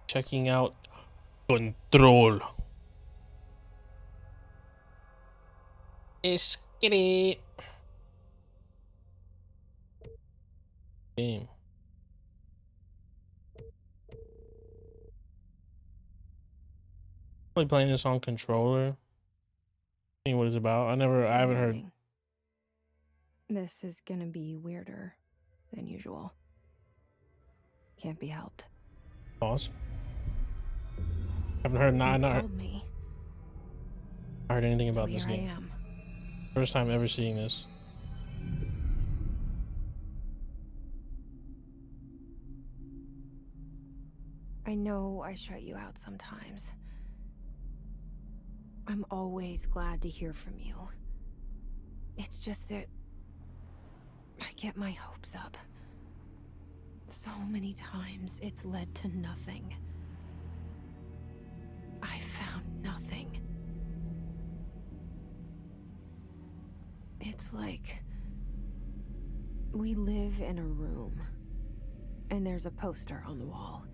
Checking out control. Skitty. Game. Like playing this on controller. Seeing what it's about. I haven't heard. This is gonna be weirder than usual. Can't be helped. Pause. Haven't heard. Not Called me. I heard anything about So this here game. I am. First time ever seeing this. I know I shut you out sometimes. I'm always glad to hear from you. It's just that I get my hopes up. So many times it's led to nothing. I found nothing. It's like we live in a room, and there's a poster on the wall.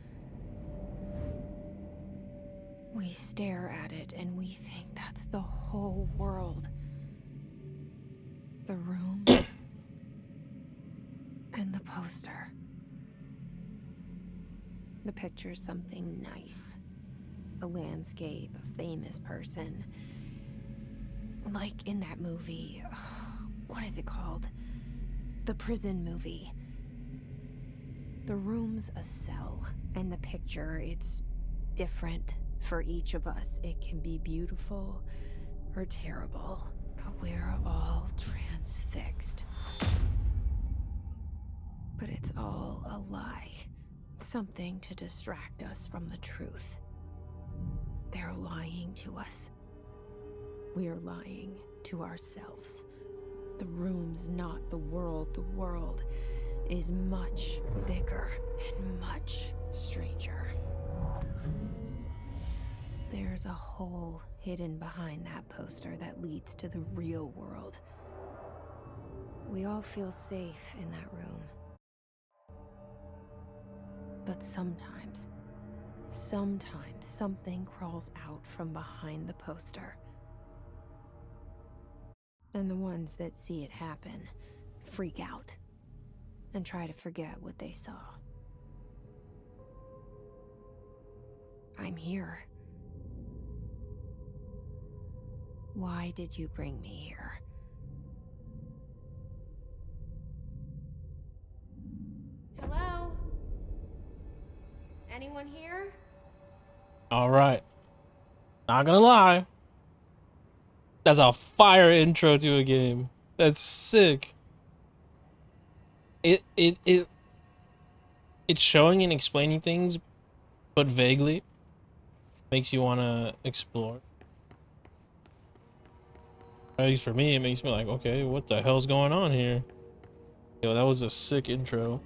We stare at it and we think that's the whole world. The room and the poster. The picture's something nice. A landscape, a famous person. Like in that movie, what is it called? The prison movie. The room's a cell, and the picture, it's different for each of us. It can be beautiful or terrible, but we're all transfixed. But it's all a lie. Something to distract us from the truth. They're lying to us. We're lying to ourselves. The room's not the world. The world is much bigger and much stranger. There's a hole hidden behind that poster that leads to the real world. We all feel safe in that room. But sometimes something crawls out from behind the poster. And the ones that see it happen freak out and try to forget what they saw. I'm here. Why did you bring me here? Hello? Anyone here? All right. Not gonna lie. That's a fire intro to a game. That's sick. It's showing and explaining things, but vaguely. Makes you want to explore. At least for me, it makes me like, okay, what the hell's going on here? Yo, that was a sick intro.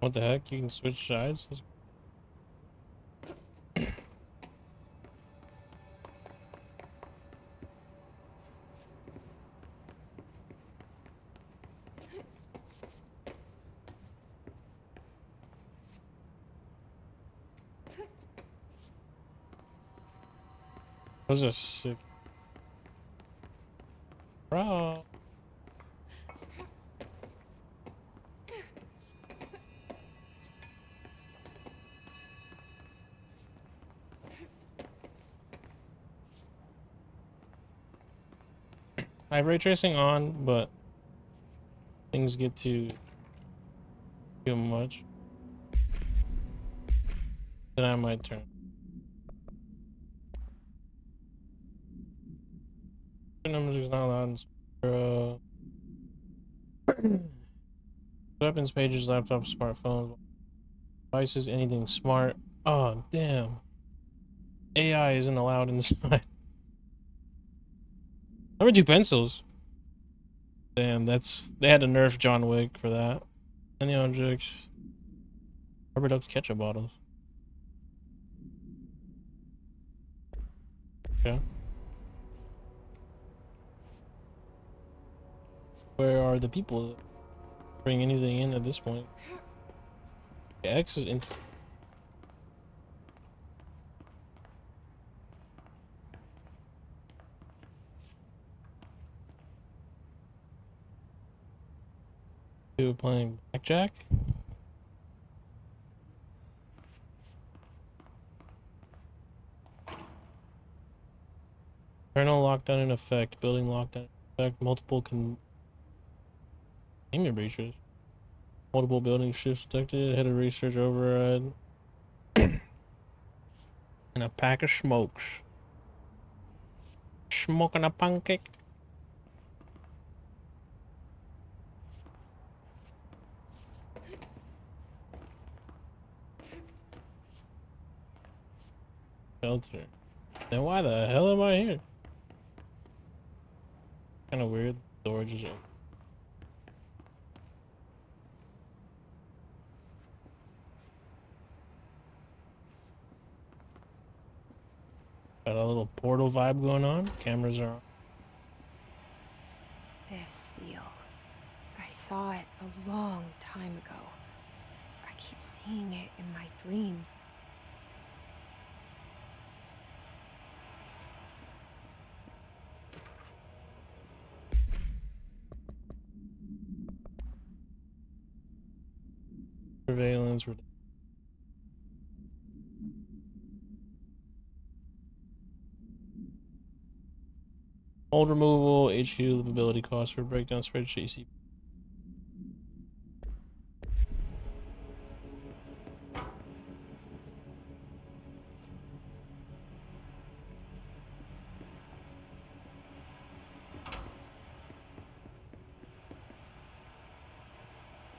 What the heck? You can switch sides? That was a sick. Bro. I have ray tracing on, but things get too much. Then I might turn. Numbers is not allowed. Weapons, pages, laptops, smartphones, devices, anything smart. Oh, damn. AI isn't allowed inside. Number 2 pencils. Damn, they had to nerf John Wick for that. Any objects. Rubber ducks ketchup bottles. Okay. Where are the people that bring anything in at this point? X is in. Playing blackjack. Internal lockdown in effect. Building lockdown in effect. Multiple containment breaches. Multiple building shifts detected. Head of research override. And a pack of smokes. Smoking a pancake. Shelter. Then why the hell am I here? Kind of weird. Door just open. Got a little portal vibe going on. Cameras are on. This seal. I saw it a long time ago. I keep seeing it in my dreams. Surveillance. Mold removal, HQ livability cost for breakdown spreadsheet.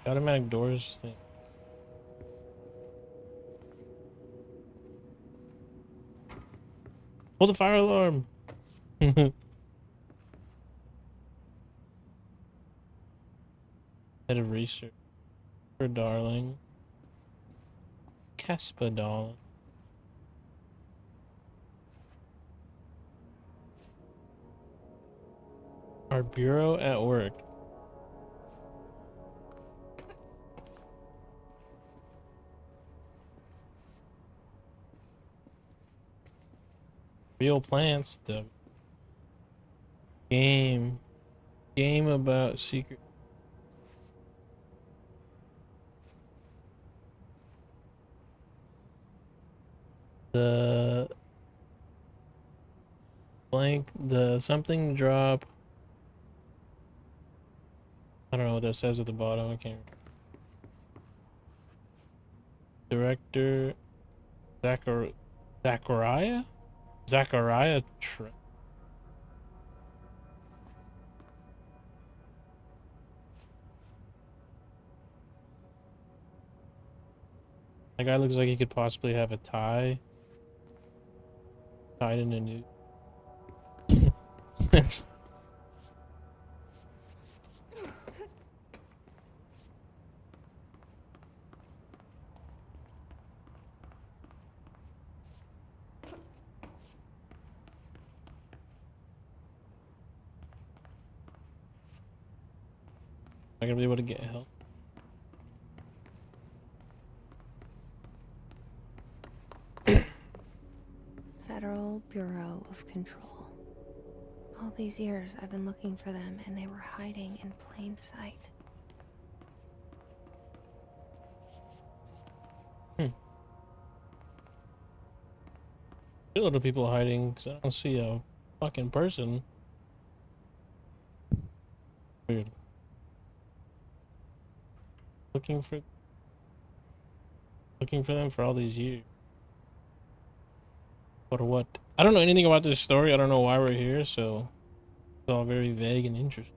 Automatic doors thing. Pull the fire alarm. Head of research for Darling. Caspa Darling. Our bureau at work. Real plants. The game about secret. The blank, the something drop. I don't know what that says at the bottom. I can't remember. Director Zachariah Trent. That guy looks like he could possibly have a tie tied in a new. That's not gonna be able to get help. Federal Bureau of Control. All these years I've been looking for them and they were hiding in plain sight. A lot of people hiding because I don't see a fucking person. Weird. Looking for them for all these years. But what? I don't know anything about this story. I don't know why we're here, so it's all very vague and interesting.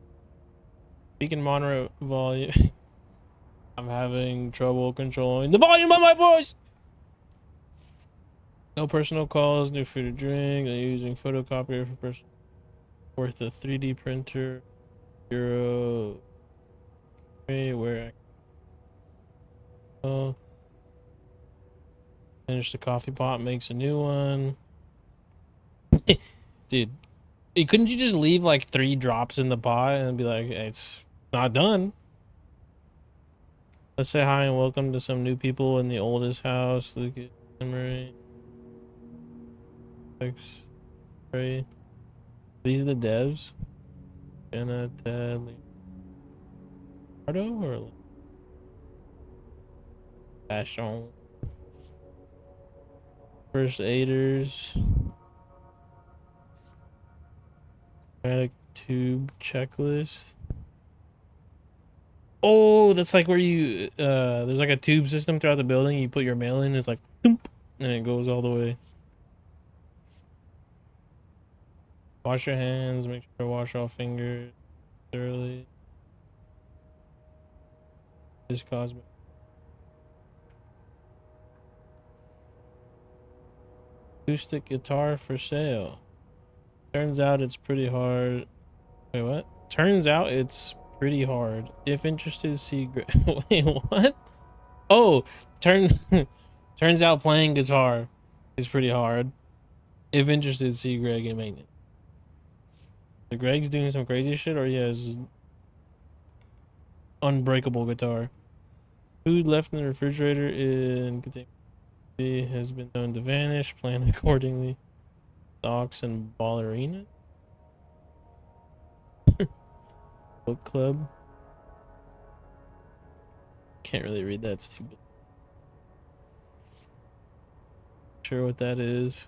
Speaking moderate volume. I'm having trouble controlling the volume of my voice. No personal calls, no food or drink. I'm using photocopier for personal. worth a 3D printer. Euro. Where? Oh. Finish the coffee pot, makes a new one. Dude, couldn't you just leave like 3 drops in the pot and be like, hey, it's not done? Let's say hi and welcome to some new people in the oldest house. Lucas, Emery, X, Ray. These are the devs. Jenna, Ted, Leonardo, or Fashion. First aiders. Dramatic tube checklist. Oh, that's like where you there's like a tube system throughout the building. You put your mail in, it's like thump, and it goes all the way. Wash your hands, make sure to wash all fingers thoroughly. This cosmetic. Acoustic guitar for sale. Turns out it's pretty hard. Wait, what? Turns out it's pretty hard. If interested, see. Wait, what? Oh, turns turns out playing guitar is pretty hard. If interested, see Greg in maintenance. So Greg's doing some crazy shit, or he has unbreakable guitar. Food left in the refrigerator in container has been known to vanish. Plan accordingly. Socks and ballerina. Book club. Can't really read that. It's too big. Sure what that is.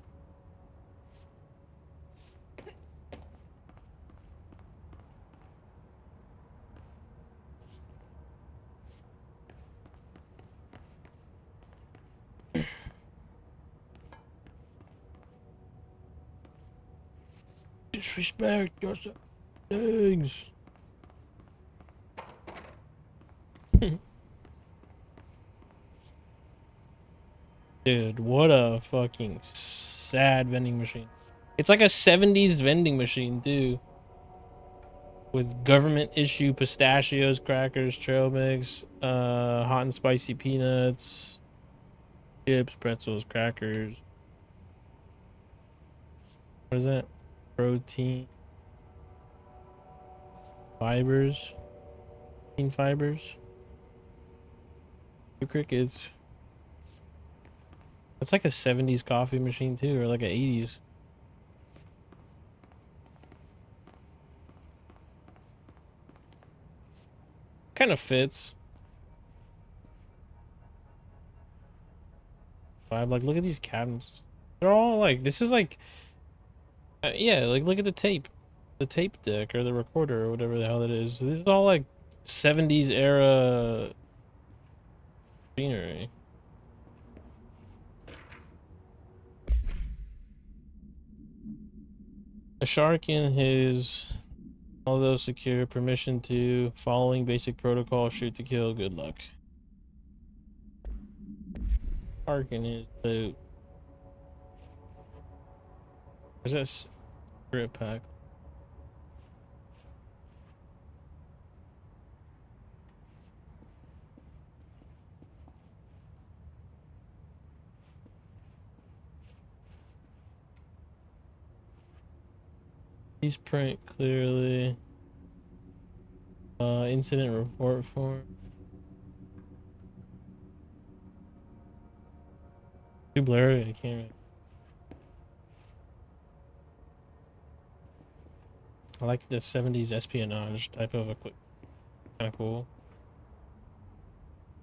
Disrespect your things. Dude, what a fucking sad vending machine. It's like a 70s vending machine, too. With government issue pistachios, crackers, trail mix, hot and spicy peanuts, chips, pretzels, crackers. What is that? Protein fibers. Protein fibers. Two crickets. That's like a 70s coffee machine too, or like an 80s. Kind of fits. Vibe. Like, look at these cabinets. They're all like, this is like, yeah, like look at the tape deck or the recorder or whatever the hell it is. This is all like 70s era scenery. A shark in his, although secure, permission to following basic protocol, shoot to kill, good luck. Shark in his boat. Where's that spirit pack? Please print clearly. Incident report form. Too blurry, I can't really. I like the 70s espionage type of equipment. Kind of cool.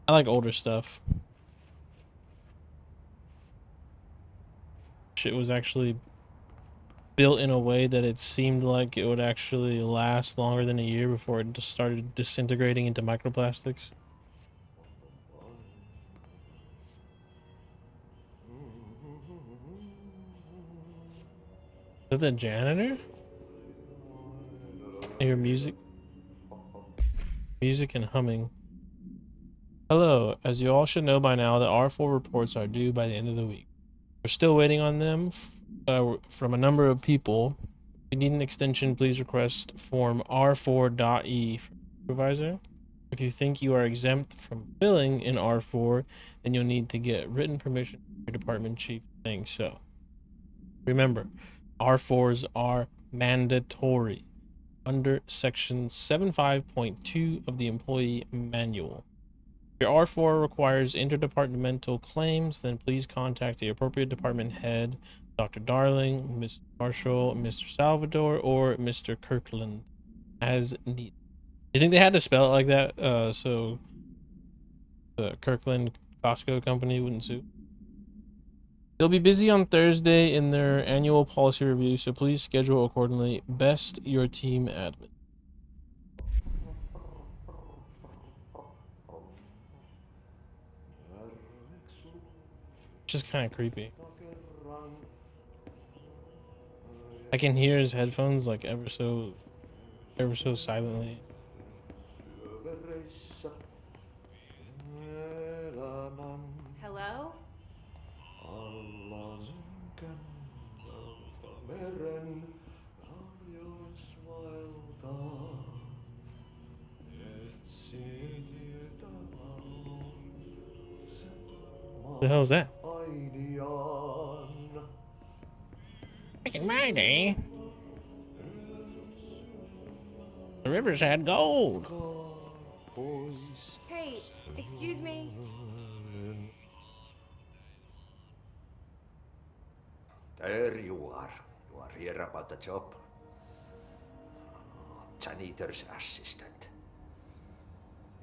I like older stuff. Shit was actually built in a way that it seemed like it would actually last longer than a year before it just started disintegrating into microplastics. Is that the janitor? I hear music and humming. Hello, as you all should know by now, the R4 reports are due by the end of the week. We're still waiting on them from a number of people. If you need an extension, please request form R4.E from supervisor. If you think you are exempt from filling in R4, then you'll need to get written permission from your department chief saying so. Remember, R4s are mandatory under section 75.2 of the employee manual. If your R4 requires interdepartmental claims, then please contact the appropriate department head, Dr. Darling, Mr. Marshall, Mr. Salvador, or Mr. Kirkland, as needed. You think they had to spell it like that so the Kirkland Costco company wouldn't sue? They'll be busy on Thursday in their annual policy review, so please schedule accordingly. Best, your team admin. Just kind of creepy. I can hear his headphones like ever so silently. Hello? The hell is that? Back in my day, the rivers had gold. Hey, excuse me. There you are. You are here about the job. Janitor's assistant.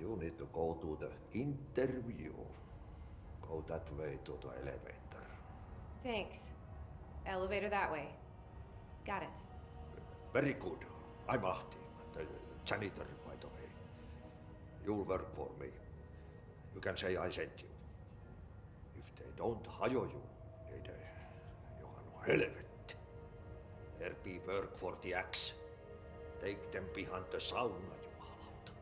You need to go to the interview. Go that way to the elevator. Thanks. Elevator that way. Got it. Very good. I'm Ahti, the janitor, by the way. You'll work for me. You can say I sent you. If they don't hire you, niin Johan on helvet. There be work for the axe. Take them behind the sauna, jumalauta.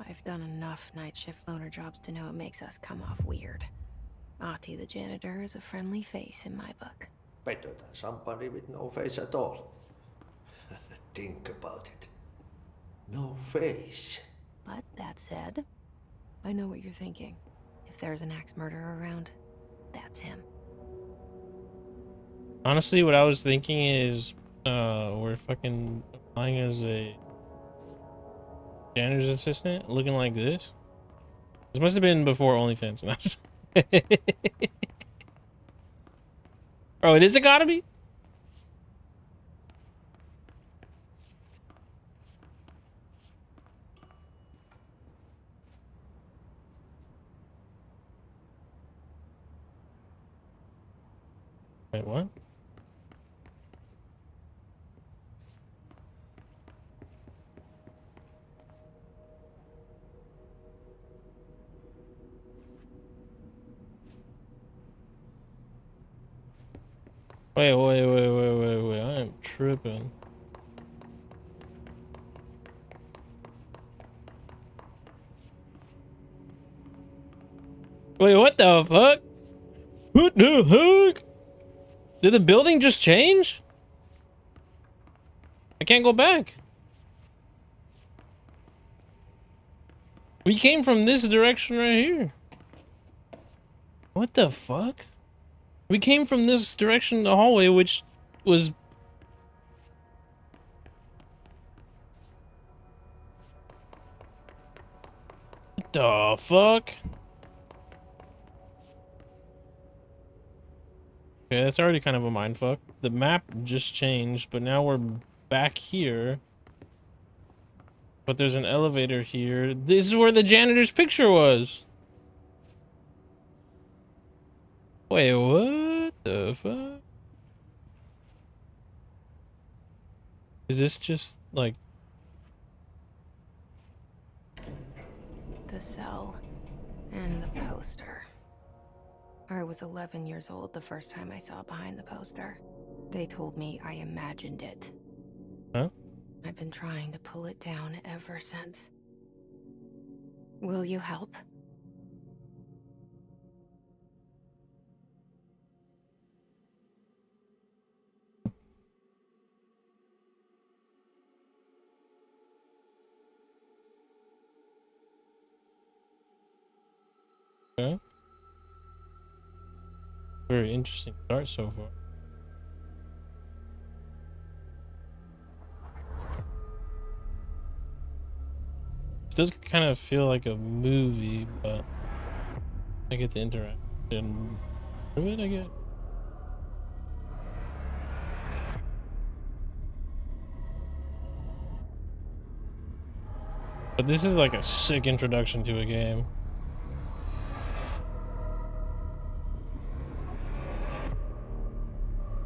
I've done enough night shift loner jobs to know it makes us come off weird. Ahti the janitor is a friendly face in my book. Better than somebody with no face at all. Think about it. No face. But that said, I know what you're thinking. If there's an axe murderer around, that's him. Honestly, what I was thinking is, we're fucking applying as a janitor's assistant, looking like this. This must have been before OnlyFans. Bro, it is a gotta be. Wait, what? Wait, I am tripping. Wait, what the fuck? What the heck? Did the building just change? I can't go back. We came from this direction right here. What the fuck? We came from this direction in the hallway, which was... What the fuck? Okay, that's already kind of a mindfuck. The map just changed, but now we're back here. But there's an elevator here. This is where the janitor's picture was. Wait, what the fuck? Is this just like... The cell and the poster. I was 11 years old the first time I saw behind the poster. They told me I imagined it. Huh? I've been trying to pull it down ever since. Will you help? Okay. Very interesting start so far. It does kind of feel like a movie, but I get to interact and do it, I guess. But this is like a sick introduction to a game.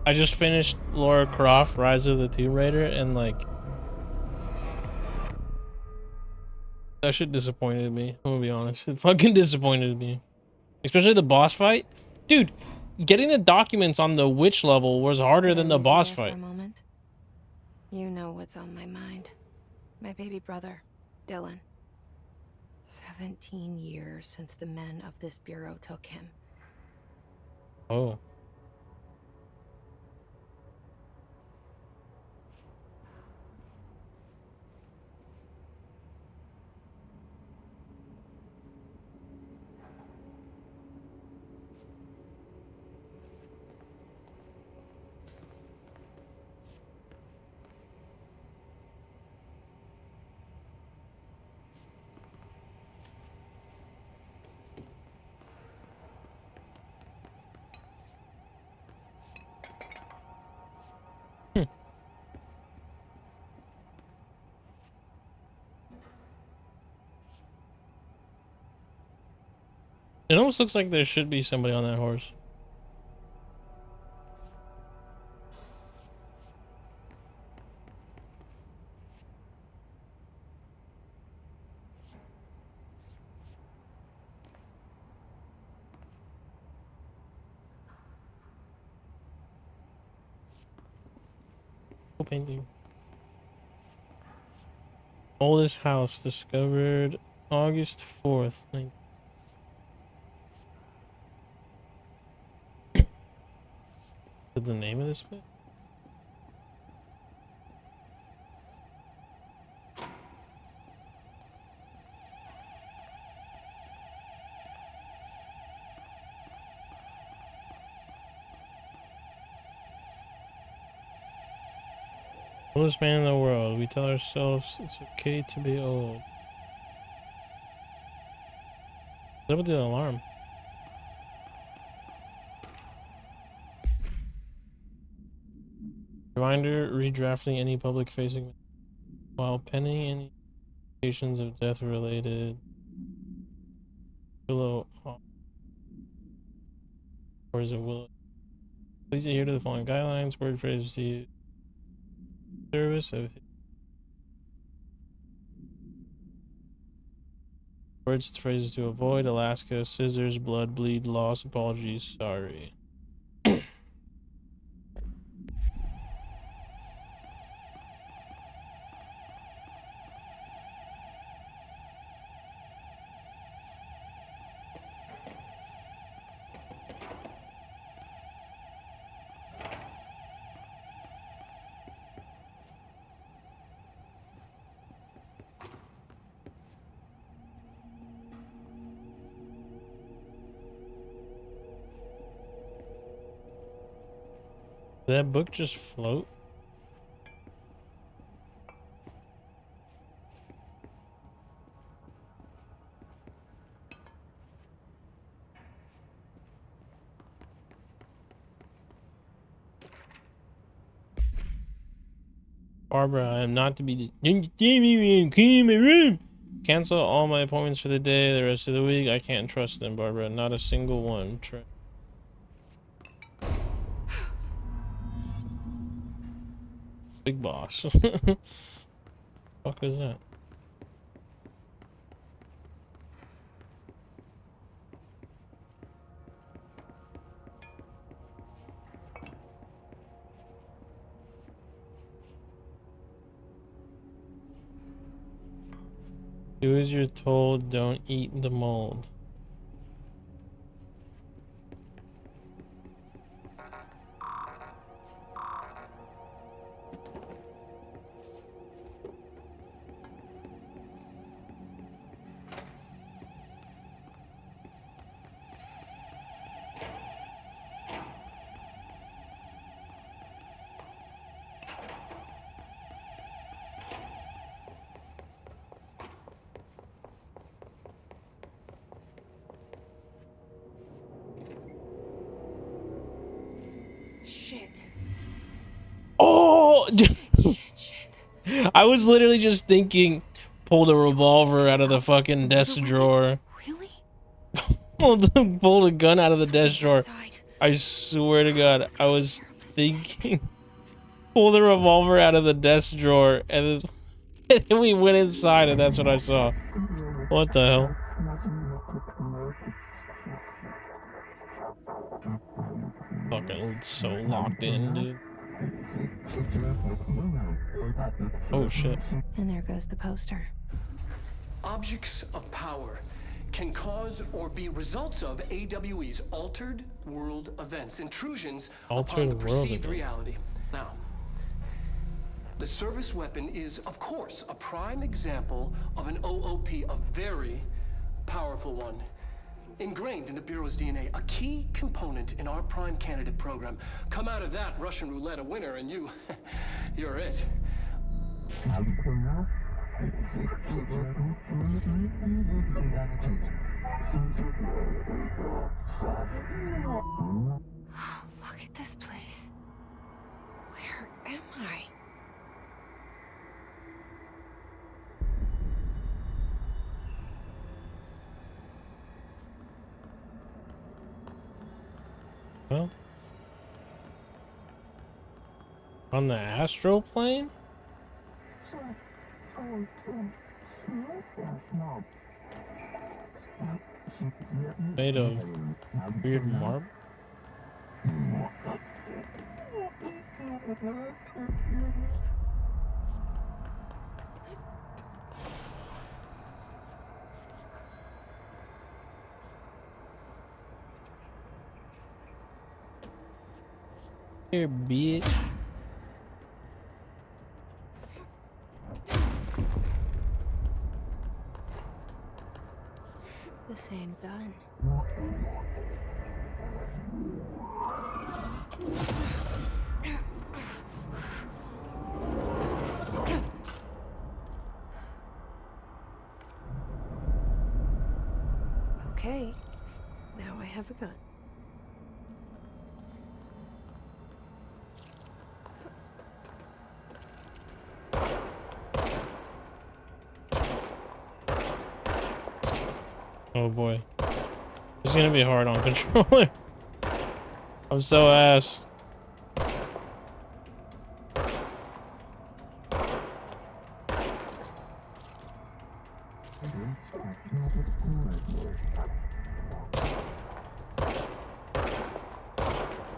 I just finished Lara Croft Rise of the Tomb Raider, and like that shit disappointed me. I'm gonna be honest. It fucking disappointed me. Especially the boss fight. Dude, getting the documents on the witch level was harder Could I than the lose you boss there for fight. a moment? You know what's on my mind. My baby brother, Dylan. 17 years since the men of this bureau took him. Oh. Hmm. It almost looks like there should be somebody on that horse. Cool painting. Oldest house discovered August 4th. Is the name of this place? Oldest man in the world. We tell ourselves it's okay to be old. What's up with the alarm? Reminder, redrafting any public facing while pending any indications of death related below, or is it will? Please adhere to the following guidelines. Word phrases to use. Service of words phrases to avoid. Alaska, scissors, blood, bleed, loss, apologies, sorry. Did that book just float? Barbara, I am not to be. Cancel all my appointments for the day, the rest of the week. I can't trust them, Barbara. Not a single one. Big boss. Fuck is that? Do as you're told, don't eat the mold. Shit. Oh, dude. Shit. I was literally just thinking, pull the revolver out of the fucking desk drawer. Really? Pull the gun out of the desk Something's drawer. outside. I swear to God, Let's I go was here a mistake. thinking, pull the revolver out of the desk drawer, and then we went inside, and that's what I saw. What the hell? Fucking so locked in, dude. Oh shit. And there goes the poster. Objects of power can cause or be results of AWE's altered world events, intrusions upon the Altered world perceived events. reality. Now, the service weapon is, of course, a prime example of an OOP, a very powerful one. Ingrained in the Bureau's DNA, a key component in our prime candidate program. Come out of that Russian roulette a winner, and you're it. Look at this place. Where am I? Well, on the astral plane? Made of weird marble? Here, bitch. The same gun. Okay, now I have a gun. Oh boy. This is gonna be hard on controller. I'm so ass.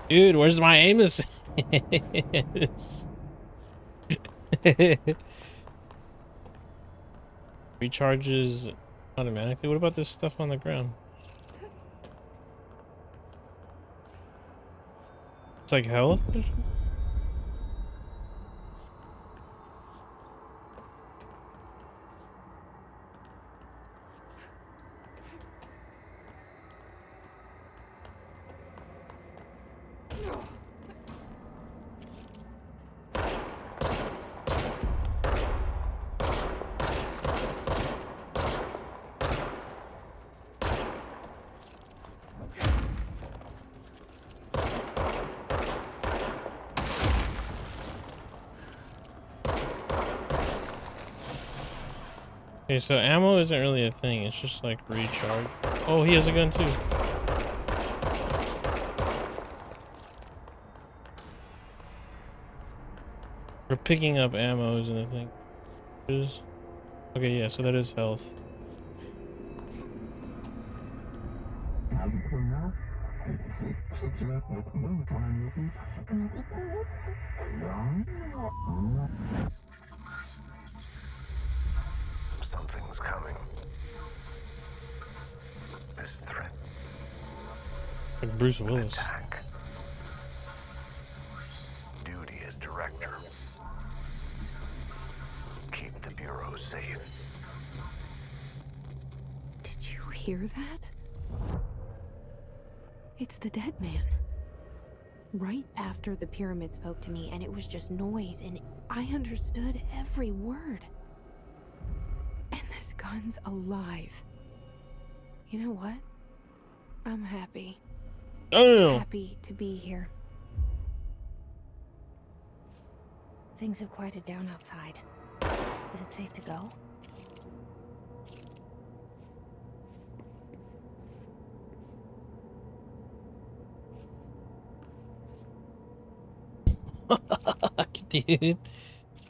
Dude, where's my aim assist? Recharges automatically. What about this stuff on the ground? It's like health or something? Okay, so ammo isn't really a thing, it's just like recharge. Oh, he has a gun too. We're picking up ammo isn't a thing. Okay, yeah, so that is health. Something's coming. This threat. Like Bruce Willis. Attack. Duty as director. Keep the Bureau safe. Did you hear that? It's the dead man. Right after the pyramid spoke to me, and it was just noise, and I understood every word. And this gun's alive. You know what? I'm happy. Oh no. Happy to be here. Things have quieted down outside. Is it safe to go? Dude,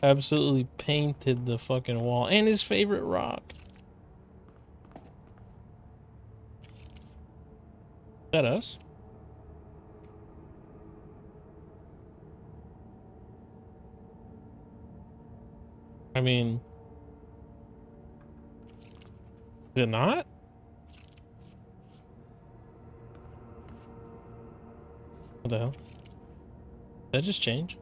absolutely painted the fucking wall and his favorite rock. Is that us? I mean, is it not? What the hell? Did that just change?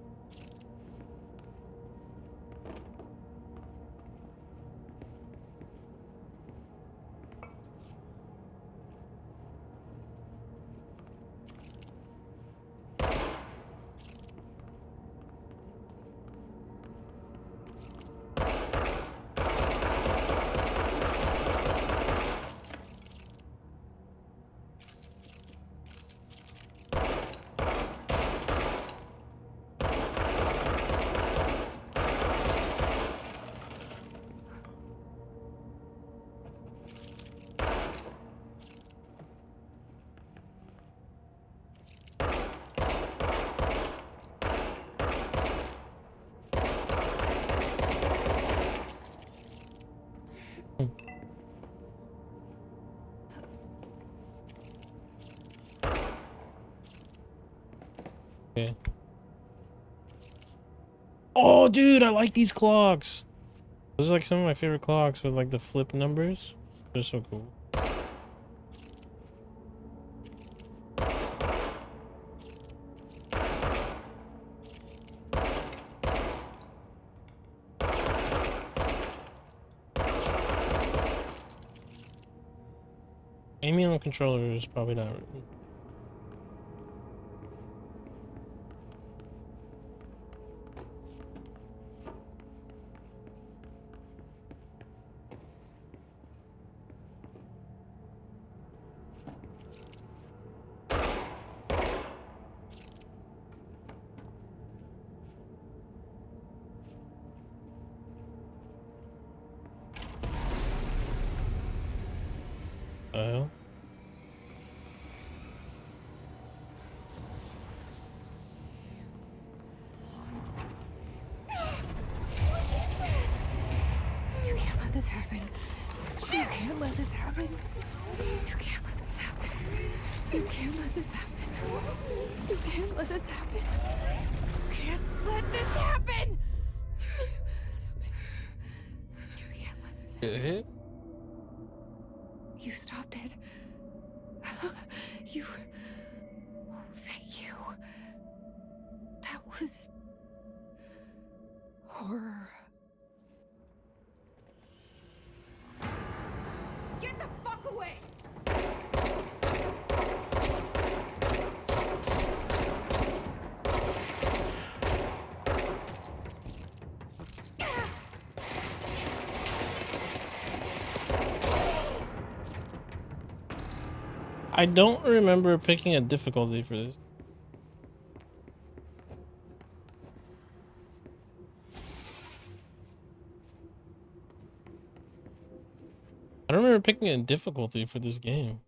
Okay. Oh, dude, I like these clocks. Those are like some of my favorite clocks with like the flip numbers. They're so cool. Aiming on the controller is probably not. Hell? You can't let this happen. You can't let this happen. You can't let this happen. You can't let this happen. You can't let this happen. You can't let this happen. You can't let this happen. Get hit? You stopped it. You. Oh, thank you. That was horror. Get the fuck away! I don't remember picking a difficulty for this. I don't remember picking a difficulty for this game.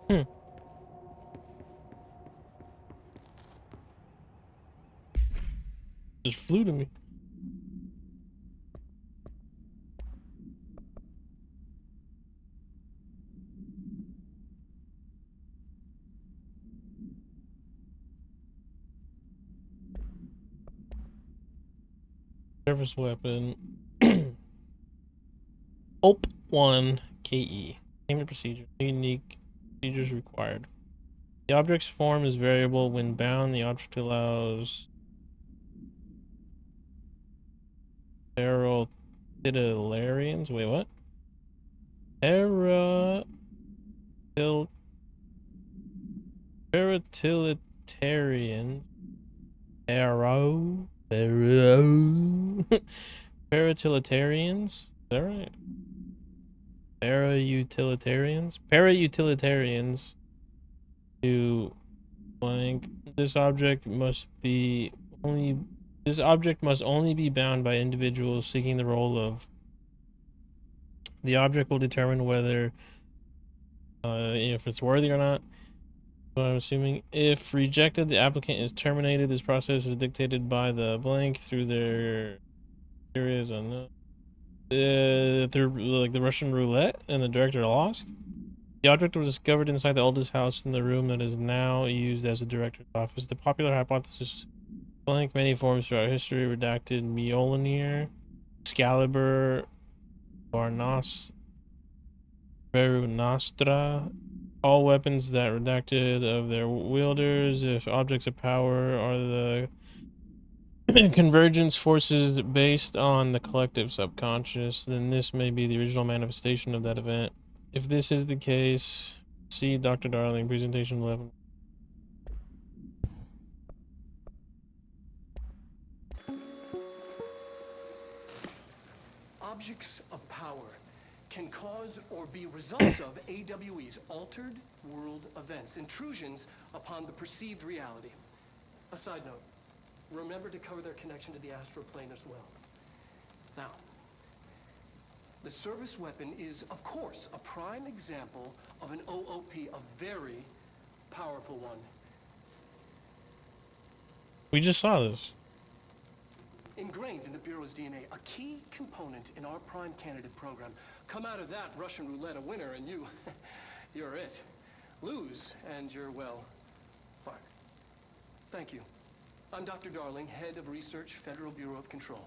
Hmm. Just flew to me. Service weapon. EP.1 KE. Payment procedure. Unique procedures required. The object's form is variable when bound. The object allows sterile Paratiliarians. Wait, what? Paratiliarians. Paratiliarians. Is that right? Para-utilitarians to blank. This object must only be bound by individuals seeking the role of. The object will determine whether if it's worthy or not. But I'm assuming if rejected, the applicant is terminated. This process is dictated by the blank through their areas on the through like the Russian roulette, and the director lost. The object was discovered inside the oldest house in the room that is now used as the director's office. The popular hypothesis blank many forms throughout history redacted Mjolnir, Excalibur, Varunastra, all weapons that redacted of their wielders. If objects of power are the convergence forces based on the collective subconscious, then this may be the original manifestation of that event. If this is the case, see Dr. Darling, presentation 11. Objects of power can cause or be results of AWE's altered world events, intrusions upon the perceived reality. A side note, remember to cover their connection to the astral plane as well. Now, the service weapon is, of course, a prime example of an OOP, a very powerful one. We just saw this. Ingrained in the Bureau's DNA, a key component in our prime candidate program. Come out of that Russian roulette a winner and you're it. Lose and you're, well, fired. Thank you. I'm Dr. Darling, head of research, Federal Bureau of Control.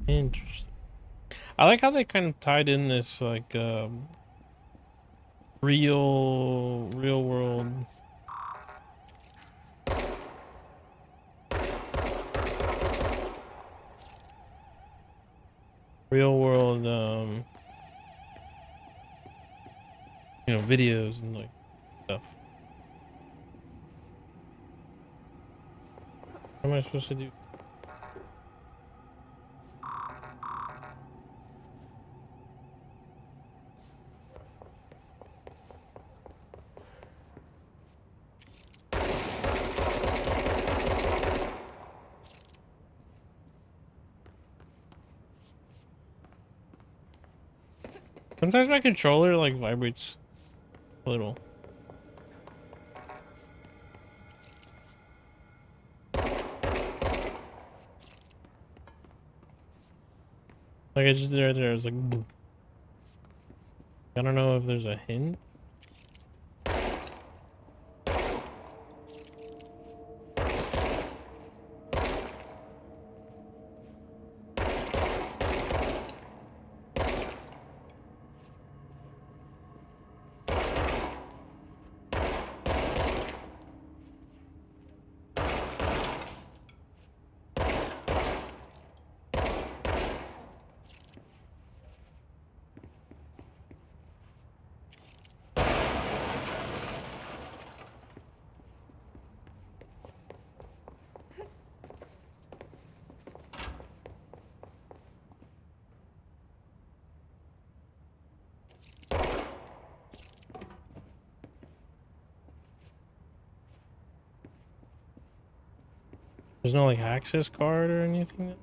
Interesting. I like how they kind of tied in this like real world videos and like stuff. What am I supposed to do? Sometimes my controller like vibrates a little. Like I just there I was like boom. I don't know if there's a hint. There's no like access card or anything.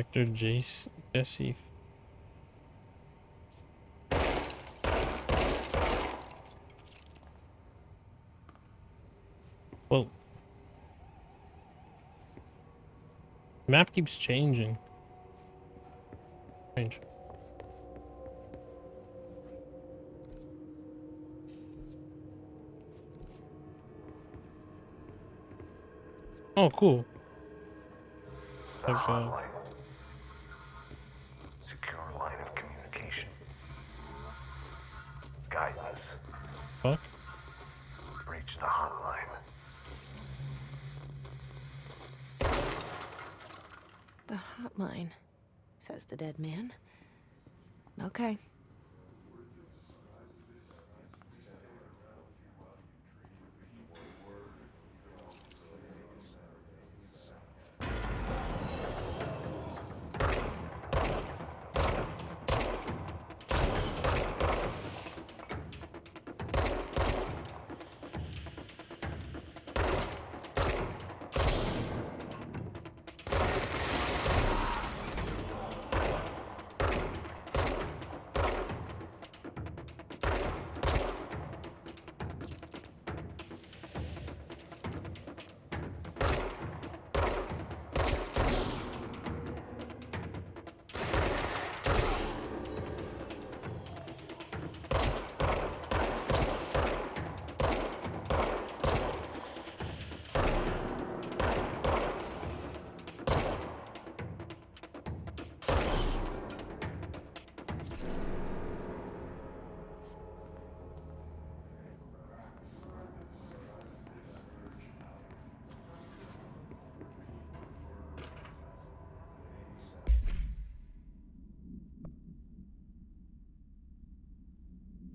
Director Jesse. Well, map keeps changing. Strange. Oh, cool. The Like, hotline. Secure line of communication. Guidance. fuck? Reach the hotline. The hotline, says the dead man. Okay.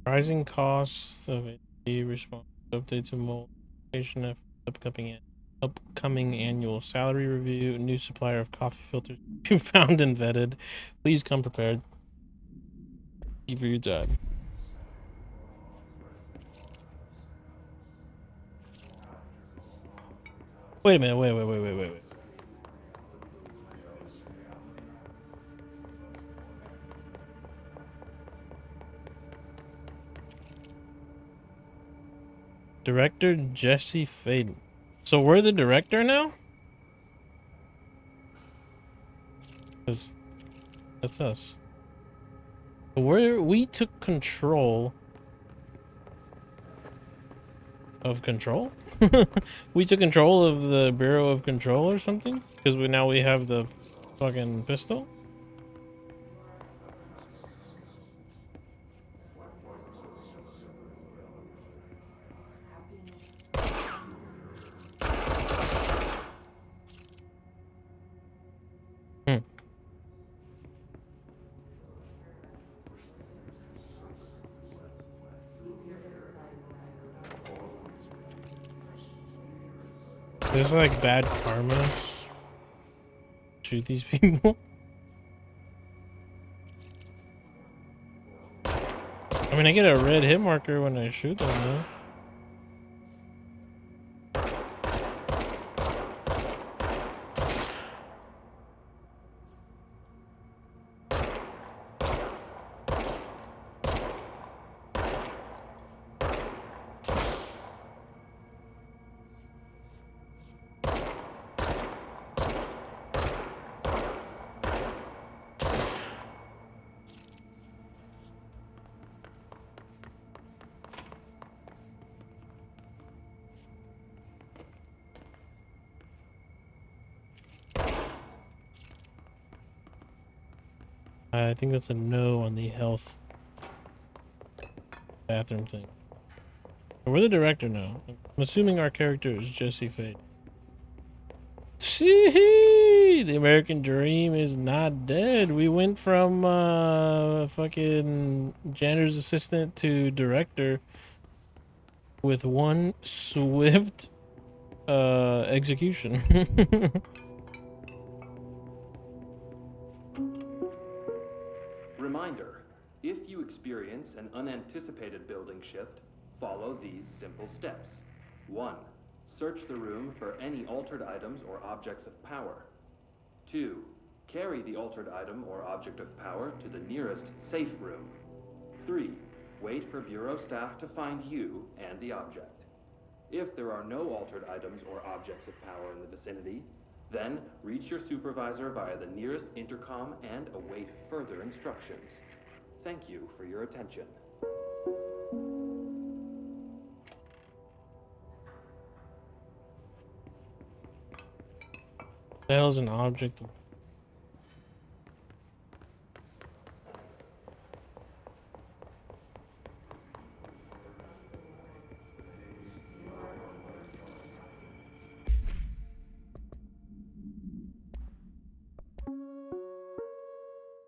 Rising costs of a response update to motivation of upcoming annual salary review, new supplier of coffee filters you found and vetted. Please come prepared. Thank you for your time. Wait a minute, wait. Director Jesse Faden. So we're the director now? 'Cause that's us. We took control of control? We took control of the Bureau of Control or something? Because we have the fucking pistol? Hmm. This is like bad karma. Shoot these people. I mean, I get a red hit marker when I shoot them, though. I think that's a no on the health bathroom thing. We're the director now. I'm assuming our character is Jesse Fade. See, the American dream is not dead. We went from fucking janitor's assistant to director with one swift execution. Reminder, if you experience an unanticipated building shift, follow these simple steps. 1. Search the room for any altered items or objects of power. 2. Carry the altered item or object of power to the nearest safe room. 3. Wait for Bureau staff to find you and the object. If there are no altered items or objects of power in the vicinity, then reach your supervisor via the nearest intercom and await further instructions. Thank you for your attention. The hell's an object?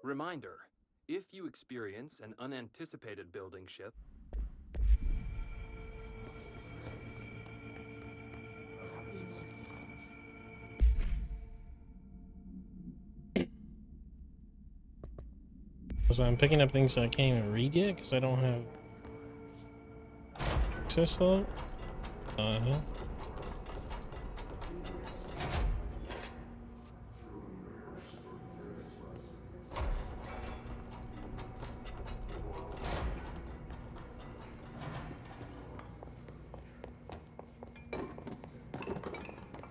Reminder, if you experience an unanticipated building shift, So I'm picking up things that I can't even read yet because I don't have access to it. Uh-huh.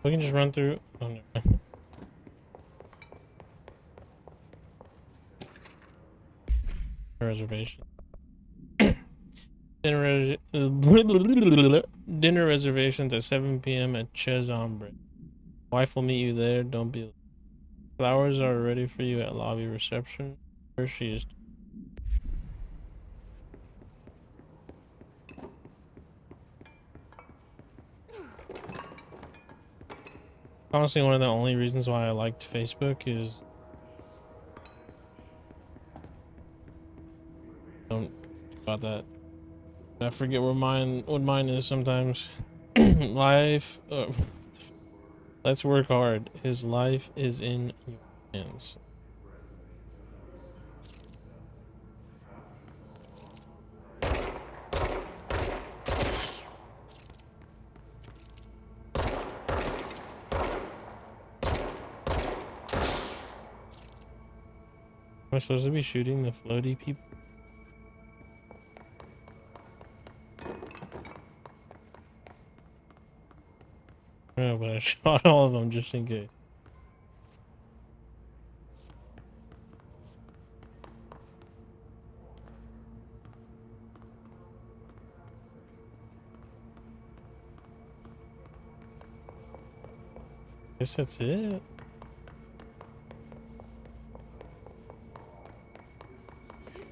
We can just run through. Oh, no. Reservation. Dinner reservations at 7 p.m. at Chez Ombre. Wife will meet you there. Don't be. Flowers are ready for you at lobby reception. Where she is. Honestly, one of the only reasons why I liked Facebook is don't about that. I forget what mine is sometimes. Life. Let's work hard. His life is in your hands. Am I supposed to be shooting the floaty people? No, but I shot all of them just in case. Guess that's it.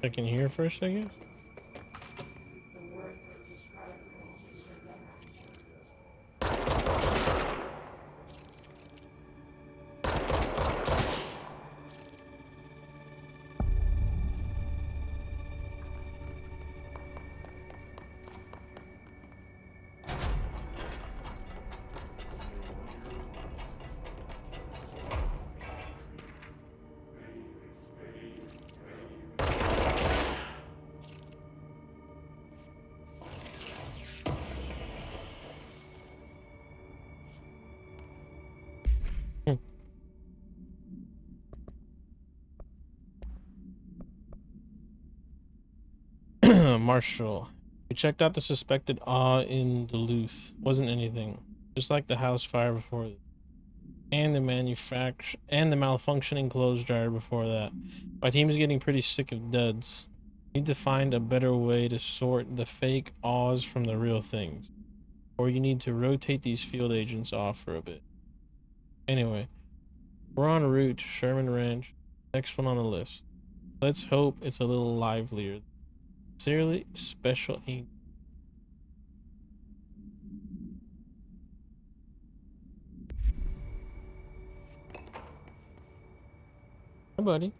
Check in here first, I guess. Marshall. We checked out the suspected in Duluth. Wasn't anything. Just like the house fire before and the malfunctioning clothes dryer before that. My team's getting pretty sick of duds. Need to find a better way to sort the fake Oz from the real things. Or you need to rotate these field agents off for a bit. Anyway, we're en route to Sherman Ranch. Next one on the list. Let's hope it's a little livelier. Sincerely, Special Ink. Hi, buddy.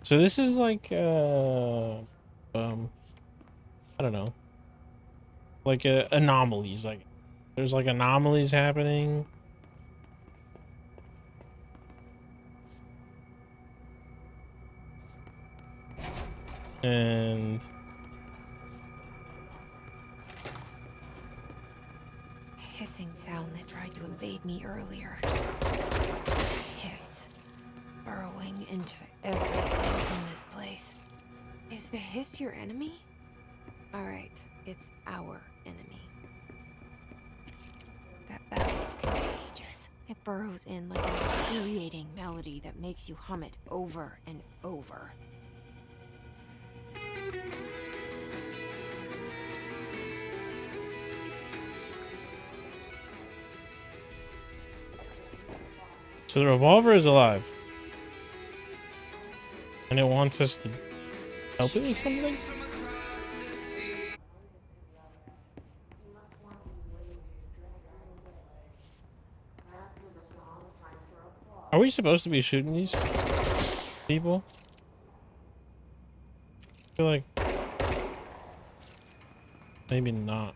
So this is like, I don't know, like anomalies. Like, there's like anomalies happening. And hissing sound that tried to invade me earlier. Hiss. Burrowing into everything in this place. Is the hiss your enemy? Alright, it's our enemy. That bell is contagious. It burrows in like an infuriating melody that makes you hum it over and over. So the revolver is alive. And it wants us to help it with something? Are we supposed to be shooting these people? I feel like maybe not.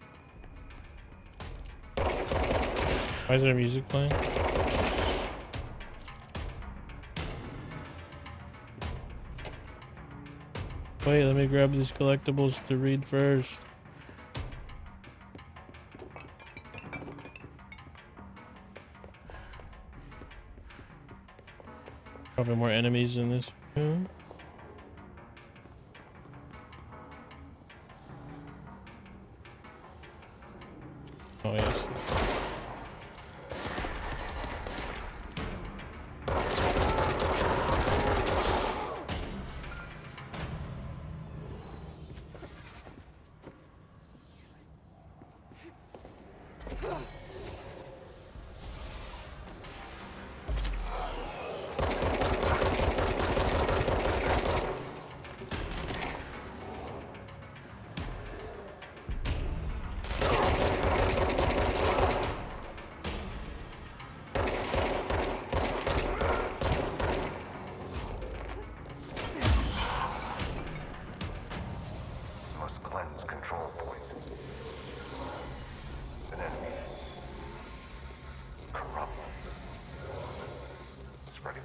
Why is there music playing? Wait, let me grab these collectibles to read first. Probably more enemies in this room. Oh, yes. Must cleanse control points. An enemy. Corrupt. Spreading.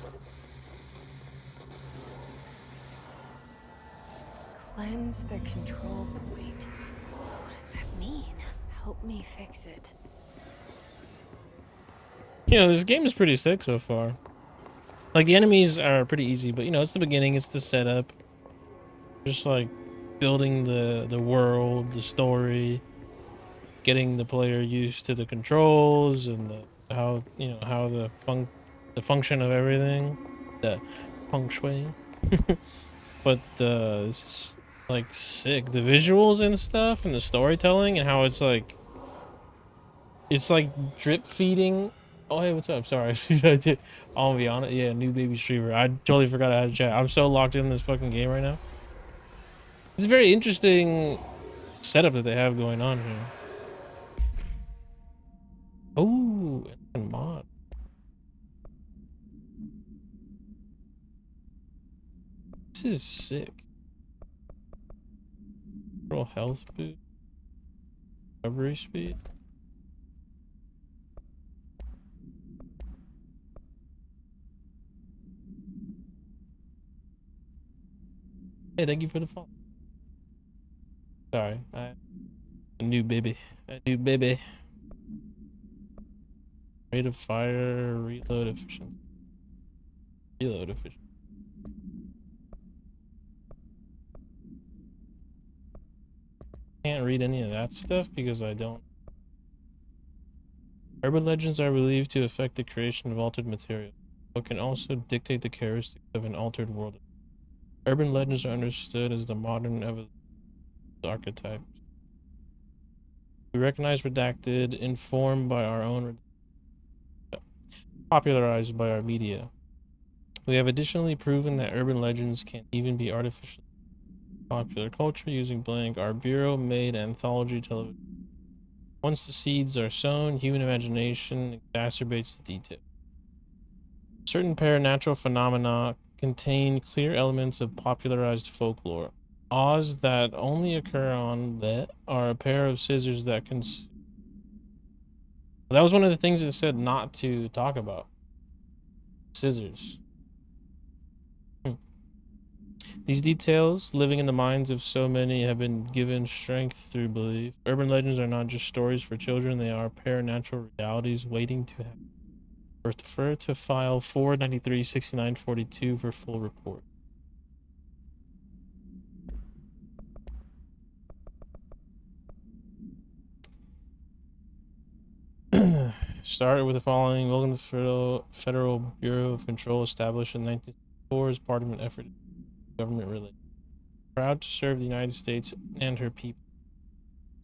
Cleanse the control point. What does that mean? Help me fix it. You know, this game is pretty sick so far. Like, the enemies are pretty easy, but you know, it's the beginning, it's the setup. Just like building the world, the story, getting the player used to the controls and the how, you know, how the function of everything, the feng shui. But this is like sick. The visuals and stuff and the storytelling and how it's like drip feeding. Oh, hey, what's up? Sorry. I'll be on it. Yeah, new baby streamer. I totally forgot I had a chat. I'm so locked in this fucking game right now. It's a very interesting setup that they have going on here. Oh, and mod. This is sick. Real health boost. Recovery speed. Hey, thank you for the phone. Sorry, a new baby. A new baby. Rate of fire, reload efficiency. Reload efficiency. Can't read any of that stuff because I don't. Urban legends are believed to affect the creation of altered material, but can also dictate the characteristics of an altered world. Urban legends are understood as the modern evolution of archetypes. We recognize redacted, informed by our own, popularized by our media. We have additionally proven that urban legends can even be artificially popular culture using blank our bureau-made anthology television. Once the seeds are sown, human imagination exacerbates the detail. Certain paranatural phenomena contain clear elements of popularized folklore. Oz that only occur on that are a pair of scissors that can. That was one of the things it said not to talk about. Scissors. These details, living in the minds of so many, have been given strength through belief. Urban legends are not just stories for children, they are paranatural realities waiting to happen. Refer to file 493-6942 for full report. Started with the following. Welcome to the Federal Bureau of Control, established in 1964 as part of an effort to government relations. Proud to serve the United States and her people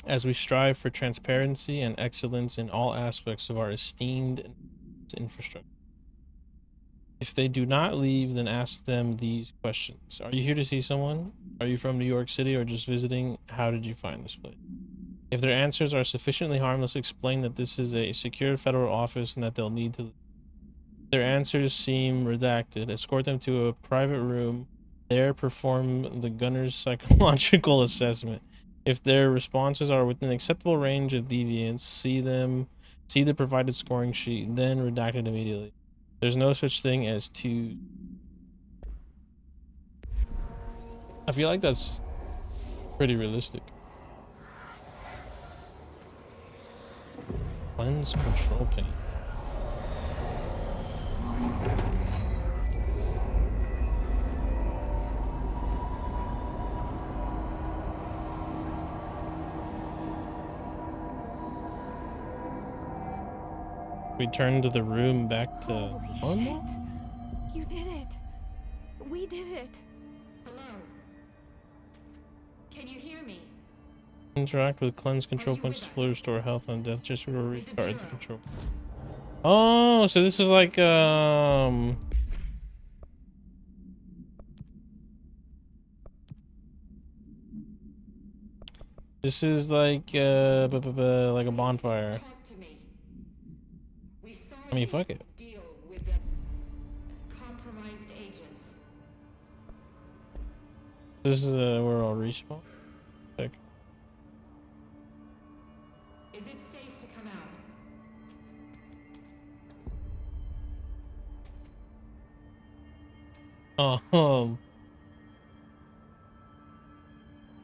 as we strive for transparency and excellence in all aspects of our esteemed infrastructure. If they do not leave, then ask them these questions. Are you here to see someone? Are you from New York City or just visiting? How did you find this place? If their answers are sufficiently harmless, explain that this is a secure federal office and that they'll need to leave. If their answers seem redacted, escort them to a private room. There, perform the gunner's psychological assessment. If their responses are within acceptable range of deviance, see the provided scoring sheet, then redact it immediately. There's no such thing as two. I feel like that's pretty realistic. Lens control pane. We turn to the room back to Holy shit! You did it! We did it! Hello? Can you hear me? Interact with cleanse control points to fully restore health and death. Just restart the control. Oh, so this is like this is like like a bonfire. Talk to me. We saw I mean, you fuck it. deal with the compromised agents. This is where I'll respawn. Sick. Is it safe to come out? Oh,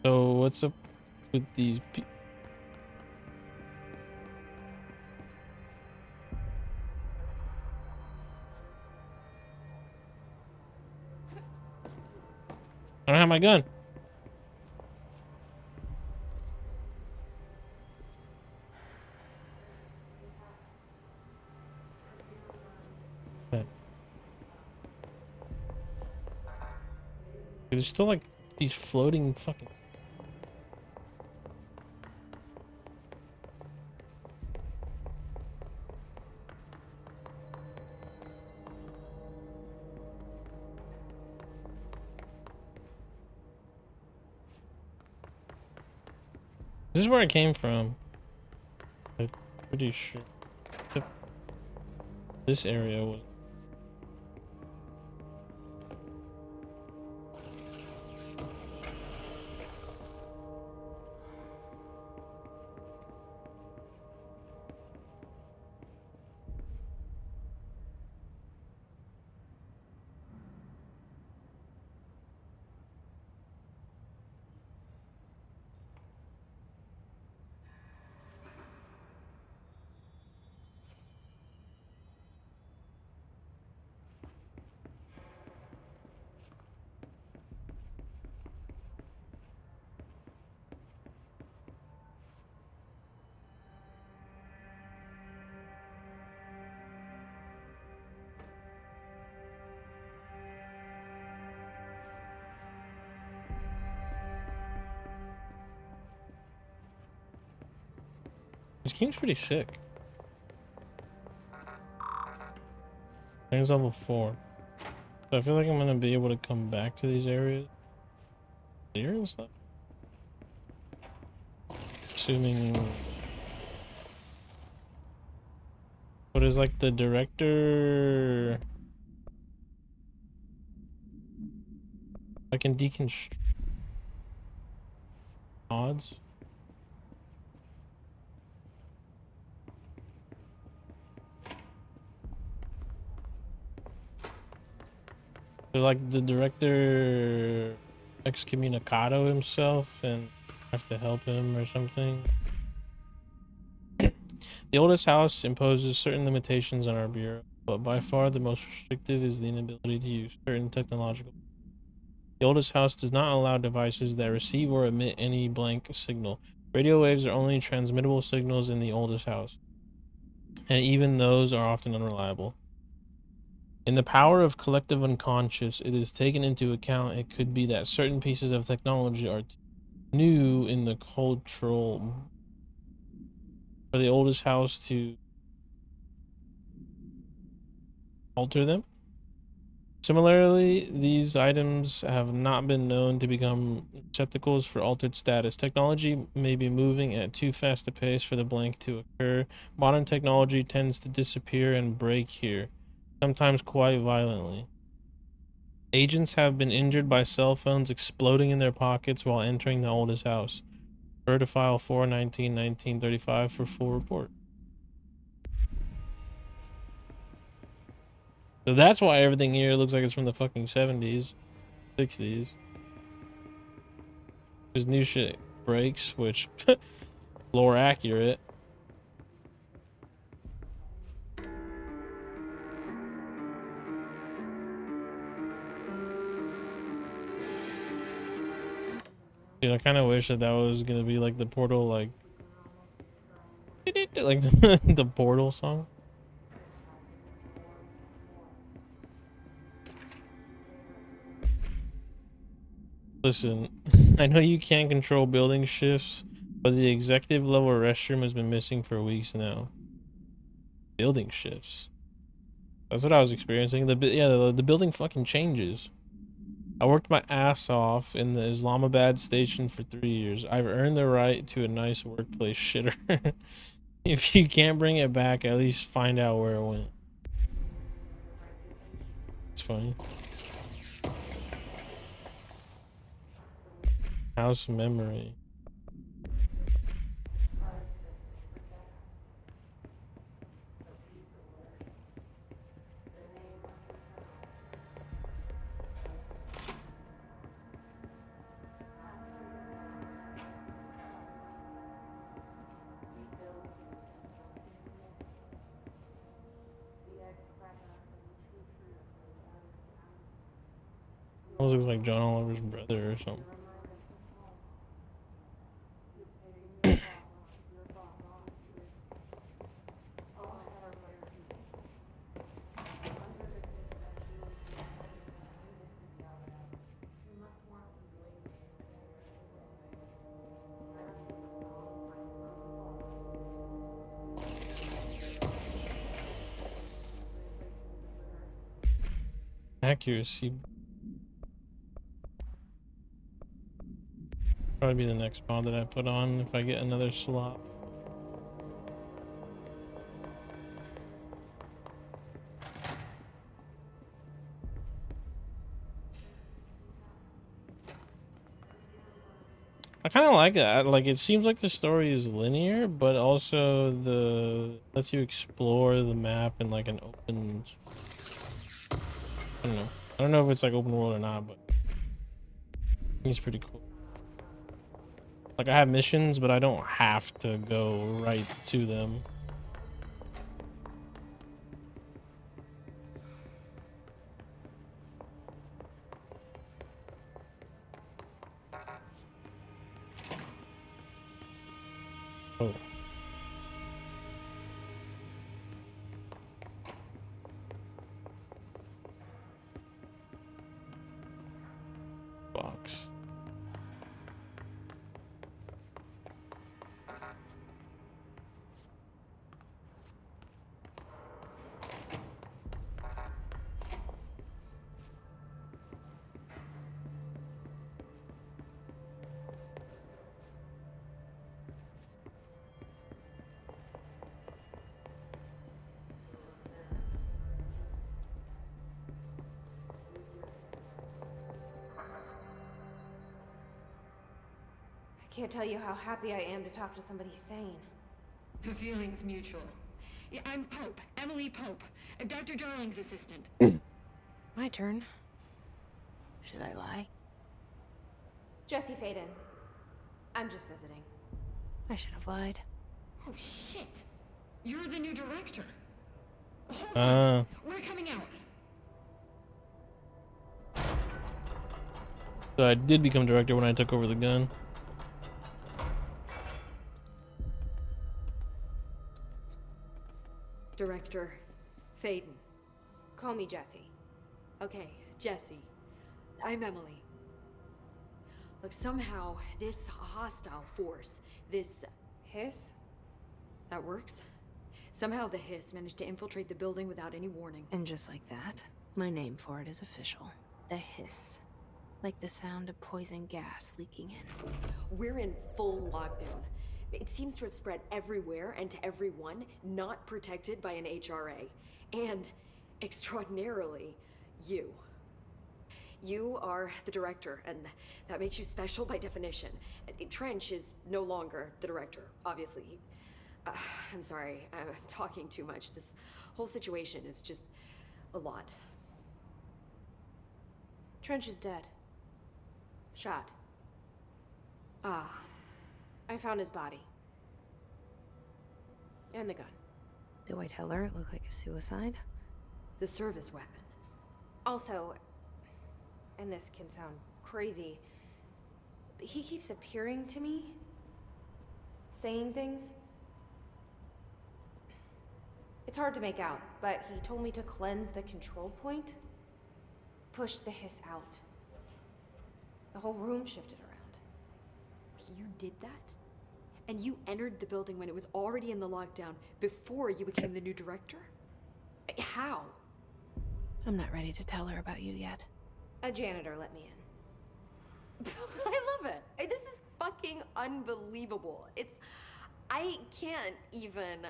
so what's up with these people? I don't have my gun. Okay. There's still like these floating fucking. This is where I came from. I'm pretty sure. This area was. This game's pretty sick. I think it's level 4. So I feel like I'm gonna be able to come back to these areas. Here and stuff. Assuming. What is like the director? I can deconstruct odds. So like the director excommunicado himself and have to help him or something. The oldest house imposes certain limitations on our bureau, but by far the most restrictive is the inability to use certain technological. The oldest house does not allow devices that receive or emit any blank signal. Radio waves are only transmittable signals in the oldest house, and even those are often unreliable. In the power of collective unconscious, it is taken into account it could be that certain pieces of technology are new in the cultural for the oldest house to alter them. Similarly, these items have not been known to become receptacles for altered status. Technology may be moving at too fast a pace for the blank to occur. Modern technology tends to disappear and break here, sometimes quite violently. Agents have been injured by cell phones exploding in their pockets while entering the oldest house. Refer to file 4/19/1935 for full report. So that's why everything here looks like it's from the fucking 70s, 60s. Because new shit breaks, which lore accurate. Dude, I kind of wish that was gonna be like the Portal, like the Portal song. Listen, I know you can't control building shifts, but the executive level restroom has been missing for weeks now. Building shifts. That's what I was experiencing. The building fucking changes. I worked my ass off in the Islamabad station for 3 years. I've earned the right to a nice workplace shitter. If you can't bring it back, at least find out where it went. It's funny. House memory. Almost looks like John Oliver's brother or something. Accuracy. Probably be the next mod that I put on if I get another slot. I kind of like that. Like, it seems like the story is linear, but also lets you explore the map in like an open. I don't know. I don't know if it's like open world or not, but I think it's pretty cool. Like, I have missions, but I don't have to go right to them. Oh. Box. I can't tell you how happy I am to talk to somebody sane. The feeling's mutual. Yeah, I'm Pope, Emily Pope, Dr. Darling's assistant. My turn. Should I lie? Jesse Faden. I'm just visiting. I should have lied. Oh shit! You're the new director. Hold on. We're coming out. So I did become director when I took over the gun. Director Faden. Call me Jesse. Okay, Jesse. I'm Emily. Look, somehow this hostile force, this Hiss? that works. Somehow the hiss managed to infiltrate the building without any warning. And just like that, my name for it is official. The hiss. Like the sound of poison gas leaking in. We're in full lockdown. It seems to have spread everywhere and to everyone not protected by an HRA. And, extraordinarily, you. You are the director, and that makes you special by definition. Trench is no longer the director, obviously. I'm sorry, I'm talking too much. This whole situation is just a lot. Trench is dead. Shot. Ah. I found his body. And the gun. Do I tell her it looked like a suicide? The service weapon. Also, and this can sound crazy, but he keeps appearing to me, saying things. It's hard to make out, but he told me to cleanse the control point, push the hiss out. The whole room shifted around. You did that? And you entered the building when it was already in the lockdown before you became the new director? How? I'm not ready to tell her about you yet. A janitor let me in. I love it. This is fucking unbelievable. I can't even...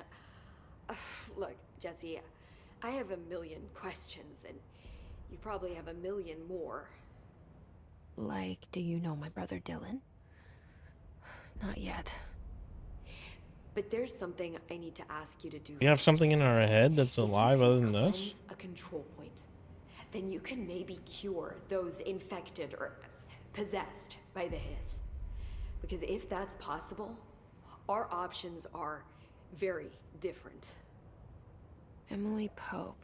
Look, Jesse, I have a million questions, and you probably have a million more. Like, do you know my brother Dylan? Not yet. But there's something I need to ask you to do. We have something in our head that's alive other than us? Cleanse a control point, then you can maybe cure those infected or possessed by the hiss. Because if that's possible, our options are very different. Emily Pope.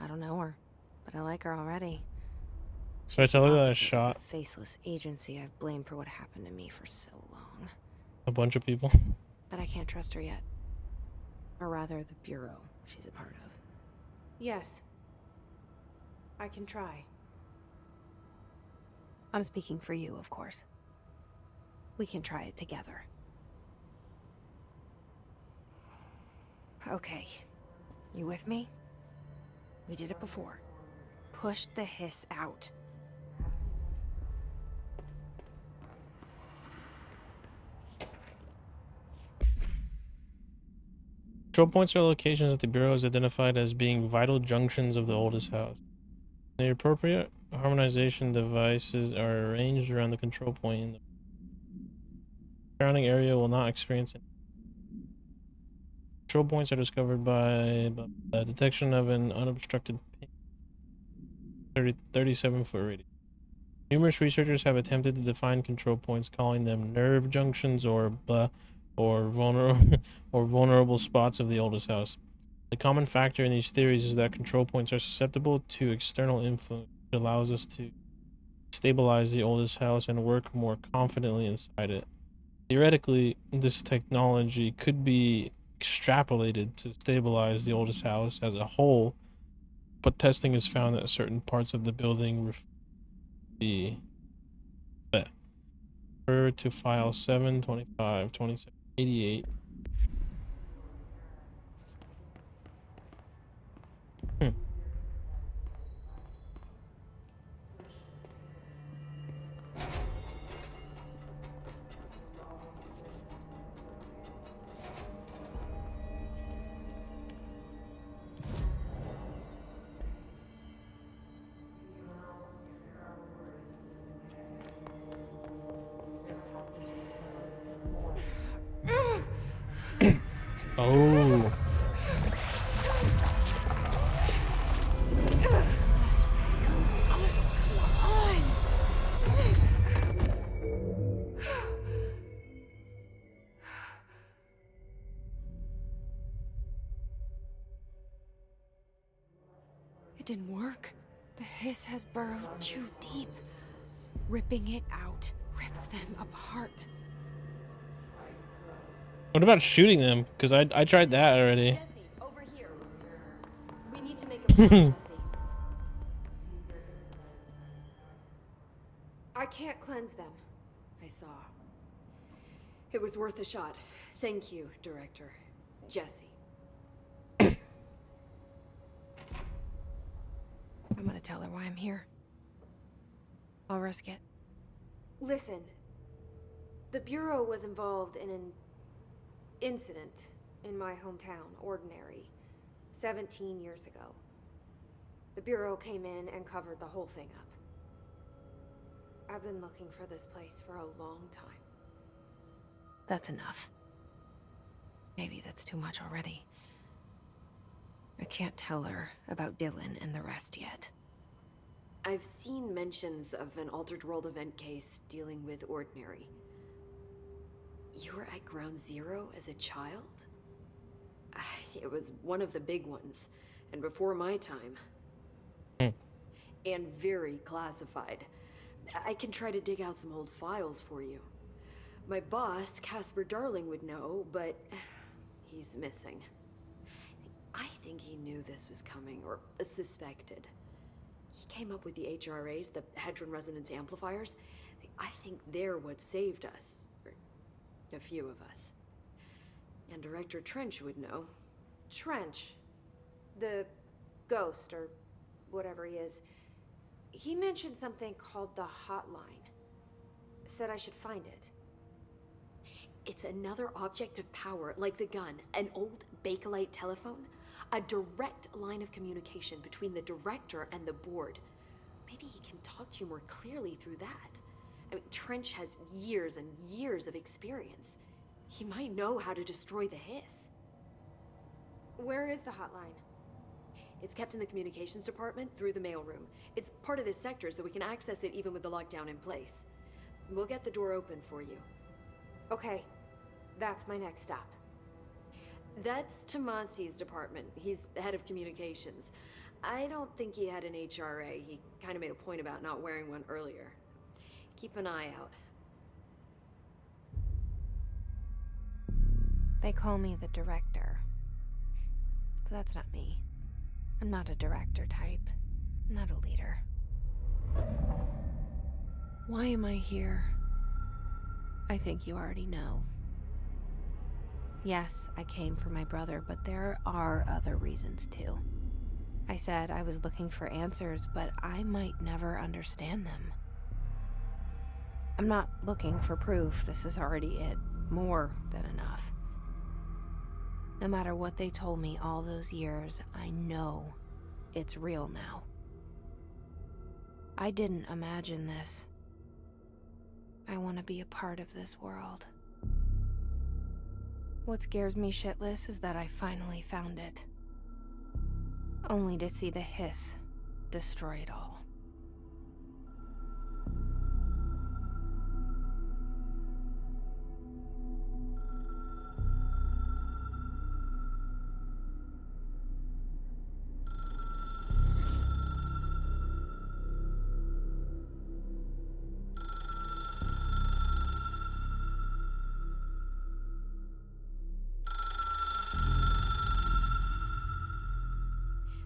I don't know her, but I like her already. So I tell her that I Opposite of shot the faceless agency I've blamed for what happened to me for so long. a bunch of people. But I can't trust her yet. Or rather, the bureau she's a part of. Yes. I can try. I'm speaking for you, of course. We can try it together. Okay. You with me? We did it before. Push the hiss out. Control points are locations that the Bureau has identified as being vital junctions of the oldest house. The appropriate harmonization devices are arranged around the control point in the surrounding area will not experience any. Control points are discovered by the detection of an unobstructed 37-foot radius. Numerous researchers have attempted to define control points, calling them nerve junctions or vulnerable spots of the oldest house. The common factor in these theories is that control points are susceptible to external influence, which allows us to stabilize the oldest house and work more confidently inside it. Theoretically, this technology could be extrapolated to stabilize the oldest house as a whole, but testing has found that certain parts of the building refer to file 7252788. Oh. It didn't work. The hiss has burrowed too deep. Ripping it out rips them apart. What about shooting them? Because I tried that already. Jesse, over here. We need to make a plan, Jesse. I can't cleanse them. I saw. It was worth a shot. Thank you, Director. Jesse. I'm gonna tell her why I'm here. I'll risk it. Listen, the Bureau was involved in an incident in my hometown, Ordinary, 17 years ago. The Bureau came in and covered the whole thing up. I've been looking for this place for a long time. That's enough. Maybe that's too much already. I can't tell her about Dylan and the rest yet. I've seen mentions of an Altered World event case dealing with Ordinary. You were at Ground Zero as a child? It was one of the big ones, and before my time. And very classified. I can try to dig out some old files for you. My boss, Casper Darling, would know, but he's missing. I think he knew this was coming, or suspected. He came up with the HRAs, the Hadron Resonance Amplifiers. I think they're what saved us. Or a few of us. And Director Trench would know. Trench, the ghost, or whatever he is, he mentioned something called the Hotline. Said I should find it. It's another object of power, like the gun, an old Bakelite telephone. A direct line of communication between the director and the board. Maybe he can talk to you more clearly through that. I mean, Trench has years and years of experience. He might know how to destroy the hiss. Where is the hotline? It's kept in the communications department through the mailroom. It's part of this sector, so we can access it even with the lockdown in place. We'll get the door open for you. Okay, that's my next stop. That's Tomasi's department. He's the head of communications. I don't think he had an HRA. He kind of made a point about not wearing one earlier. Keep an eye out. They call me the director. But that's not me. I'm not a director type. I'm not a leader. Why am I here? I think you already know. Yes, I came for my brother, but there are other reasons too. I said I was looking for answers, but I might never understand them. I'm not looking for proof. This is already it. More than enough. No matter what they told me all those years, I know it's real now. I didn't imagine this. I want to be a part of this world. What scares me shitless is that I finally found it. Only to see the hiss destroy it all.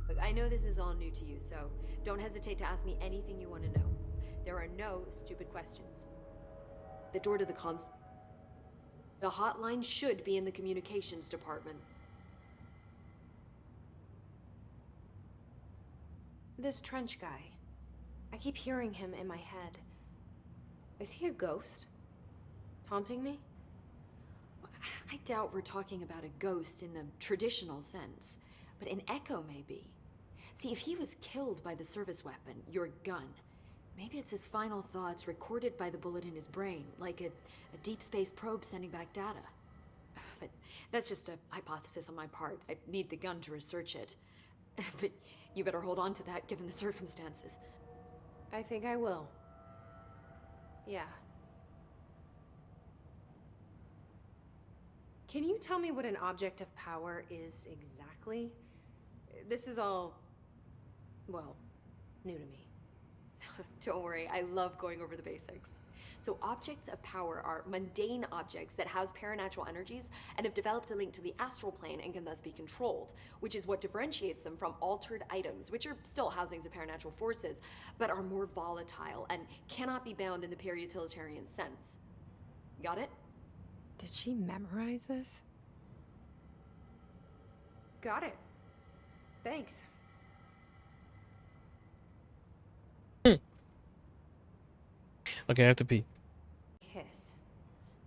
Look, I know this is all new to you, so don't hesitate to ask me anything you want to know. There are no stupid questions. The door to the comms... The hotline should be in the communications department. This Trench guy. I keep hearing him in my head. Is he a ghost? Haunting me? I doubt we're talking about a ghost in the traditional sense, but an echo maybe. See, if he was killed by the service weapon, your gun, maybe it's his final thoughts recorded by the bullet in his brain, like a deep space probe sending back data. But that's just a hypothesis on my part. I need the gun to research it. But you better hold on to that given the circumstances. I think I will. Yeah. Can you tell me what an object of power is exactly? This is all Well, new to me. Don't worry, I love going over the basics. So, objects of power are mundane objects that house paranatural energies and have developed a link to the astral plane and can thus be controlled, which is what differentiates them from altered items, which are still housings of paranatural forces, but are more volatile and cannot be bound in the peri-utilitarian sense. Got it? Did she memorize this? Got it. Thanks. Okay, I have to pee. Hiss.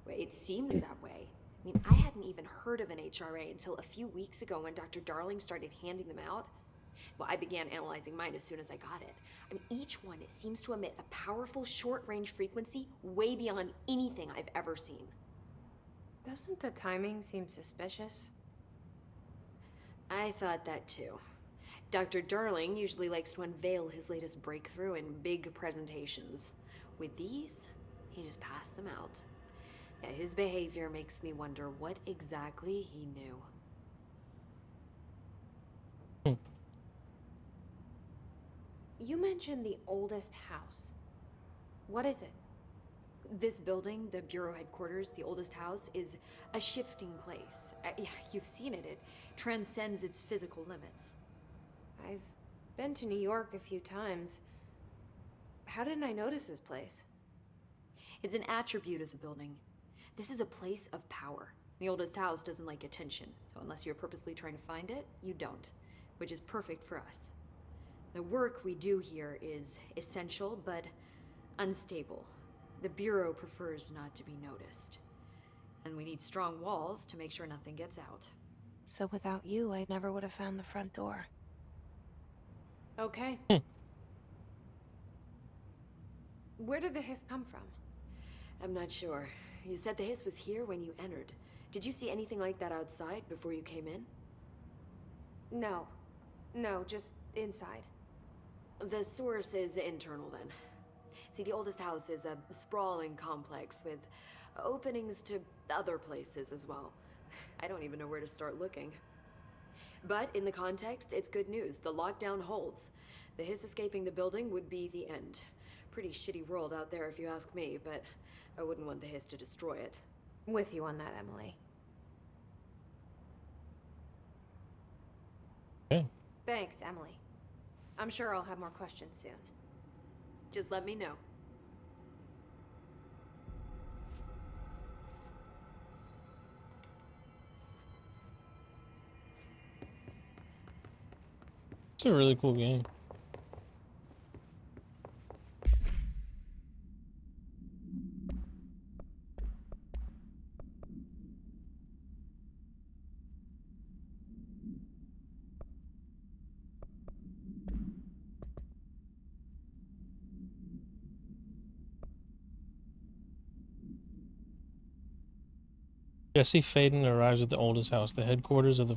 Wait, it seems that way. I mean, I hadn't even heard of an HRA until a few weeks ago when Dr. Darling started handing them out. Well, I began analyzing mine as soon as I got it. I mean, each one seems to emit a powerful short-range frequency way beyond anything I've ever seen. Doesn't the timing seem suspicious? I thought that too. Dr. Darling usually likes to unveil his latest breakthrough in big presentations. With these, he just passed them out. Yeah, his behavior makes me wonder what exactly he knew. You mentioned the oldest house. What is it? This building, the Bureau headquarters, the oldest house, is a shifting place. You've seen it. It transcends its physical limits. I've been to New York a few times. How didn't I notice this place? It's an attribute of the building. This is a place of power. The oldest house doesn't like attention, so unless you're purposely trying to find it, you don't, which is perfect for us. The work we do here is essential, but unstable. The Bureau prefers not to be noticed. And we need strong walls to make sure nothing gets out. So without you, I never would have found the front door. Okay. Where did the hiss come from? I'm not sure. You said the hiss was here when you entered. Did you see anything like that outside before you came in? No. No, just inside. The source is internal then. See, the oldest house is a sprawling complex with openings to other places as well. I don't even know where to start looking. But in the context, it's good news. The lockdown holds. The hiss escaping the building would be the end. Pretty shitty world out there if you ask me, but I wouldn't want the hiss to destroy it. With you on that, Emily. Okay. Thanks, Emily. I'm sure I'll have more questions soon. Just let me know. It's a really cool game. Jesse Faden arrives at the oldest house, the headquarters of the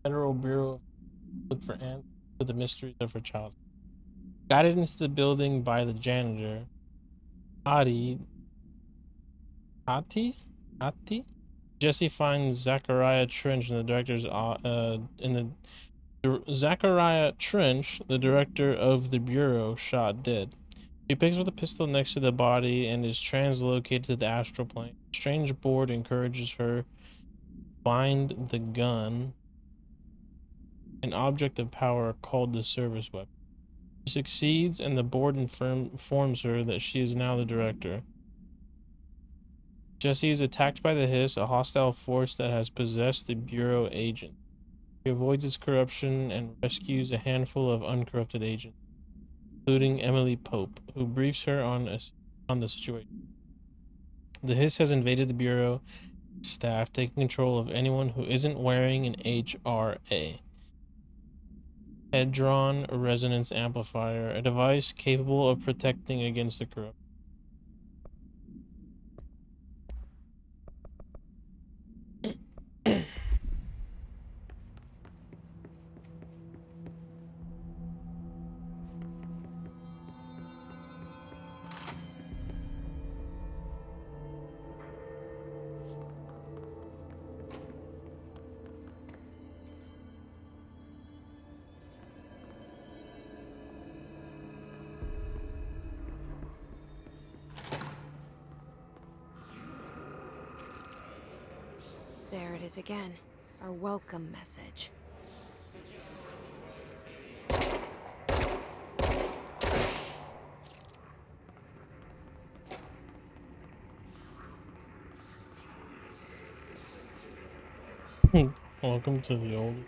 Federal Bureau of Look for Answers to the Mysteries of her childhood. Guided into the building by the janitor, Ati. Jesse finds Zachariah Trench in the director's Zachariah Trench, the director of the bureau, shot dead. She picks up the pistol next to the body and is translocated to the astral plane. A strange board encourages her to find the gun, an object of power called the service weapon. She succeeds, and the board informs her that she is now the director. Jesse is attacked by the hiss, a hostile force that has possessed the Bureau agent. She avoids its corruption and rescues a handful of uncorrupted agents, including Emily Pope, who briefs her on the situation. The hiss has invaded the Bureau staff, taking control of anyone who isn't wearing an HRA. Hadron Resonance Amplifier, a device capable of protecting against the corrupt. There it is again. Our welcome message. Welcome to the old.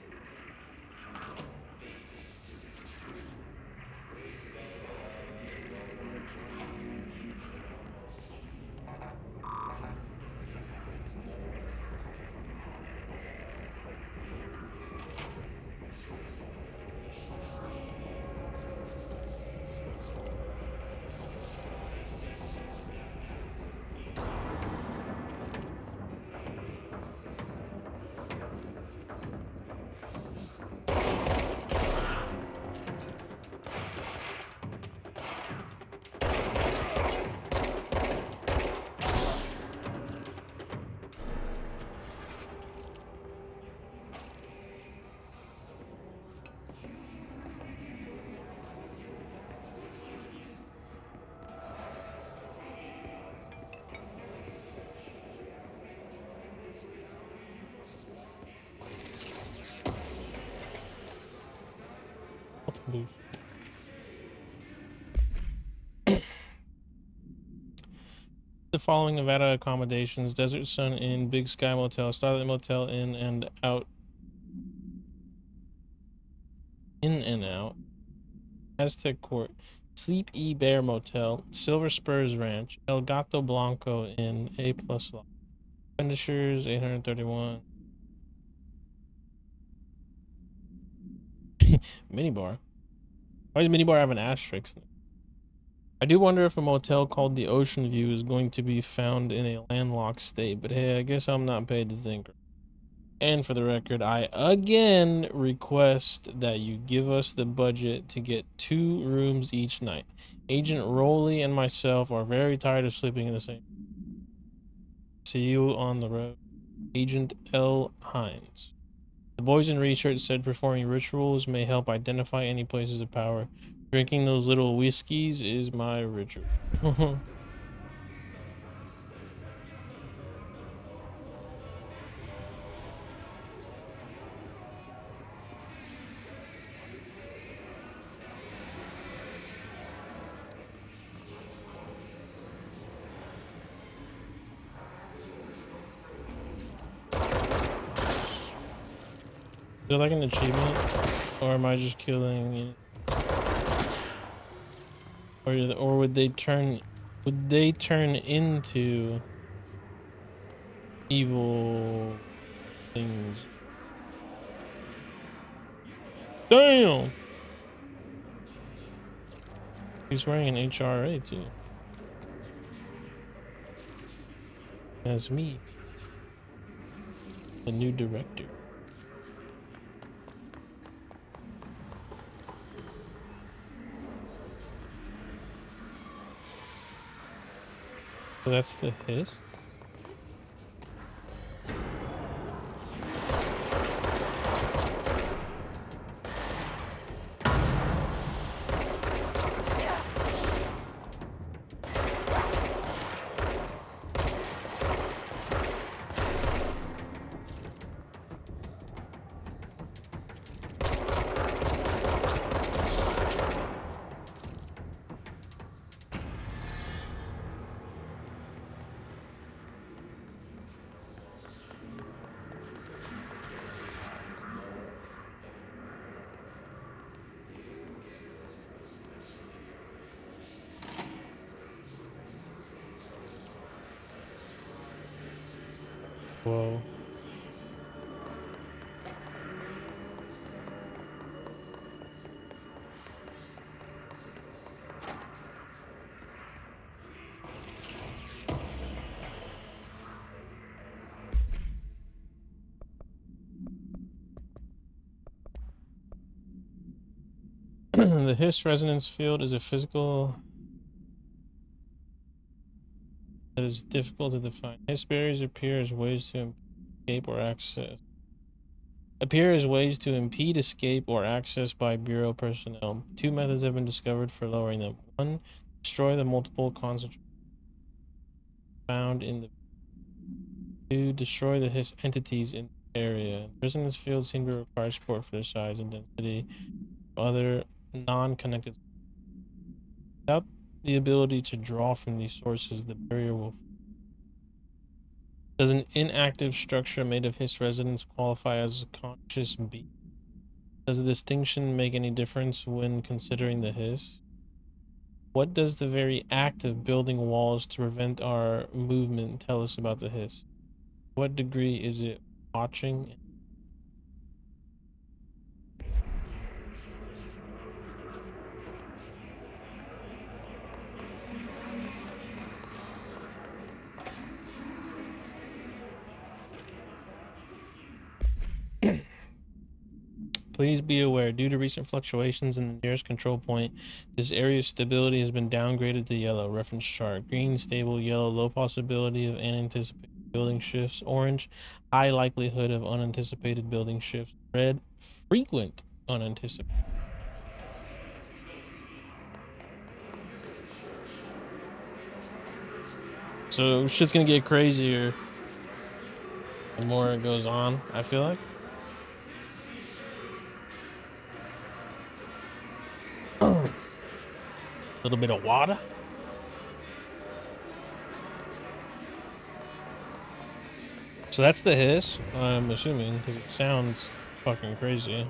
Booth. The following Nevada accommodations: Desert Sun Inn, Big Sky Motel, Starlight Motel In and Out, Aztec Court, Sleep E Bear Motel, Silver Spurs Ranch, El Gato Blanco Inn, A Plus Lot. Expenditures 831. Minibar. Why does Minibar have an asterisk? I do wonder if a motel called the Ocean View is going to be found in a landlocked state, but hey, I guess I'm not paid to think. And for the record, I again request that you give us the budget to get 2 rooms each night. Agent Rowley and myself are very tired of sleeping in the same. See you on the road. Agent L. Hines. The boys in research said performing rituals may help identify any places of power. Drinking those little whiskeys is my ritual. Is it like an achievement? Or am I just killing? Or would they turn into evil things? Damn! He's wearing an HRA too. That's me. The new director. So that's the hiss? Whoa. The hiss resonance field is a physical that is difficult to define. Hiss barriers appear as ways to escape or access. Escape or access by Bureau personnel. 2 methods have been discovered for lowering them. 1. Destroy the multiple concentrations found in the to destroy the Hiss entities in the area. Resonance fields seem to require support for their size and density. Other non-connected. Without the ability to draw from these sources, the barrier will. Does an inactive structure made of Hiss resonance qualify as a conscious being? Does the distinction make any difference when considering the Hiss? What does the very act of building walls to prevent our movement tell us about the Hiss? What degree is it watching? Please be aware, due to recent fluctuations in the nearest control point, this area's stability has been downgraded to yellow. Reference chart. Green, stable. Yellow, low possibility of unanticipated building shifts. Orange, high likelihood of unanticipated building shifts. Red, frequent unanticipated. So shit's gonna get crazier the more it goes on, I feel like. A little bit of water. So that's the Hiss, I'm assuming, because it sounds fucking crazy.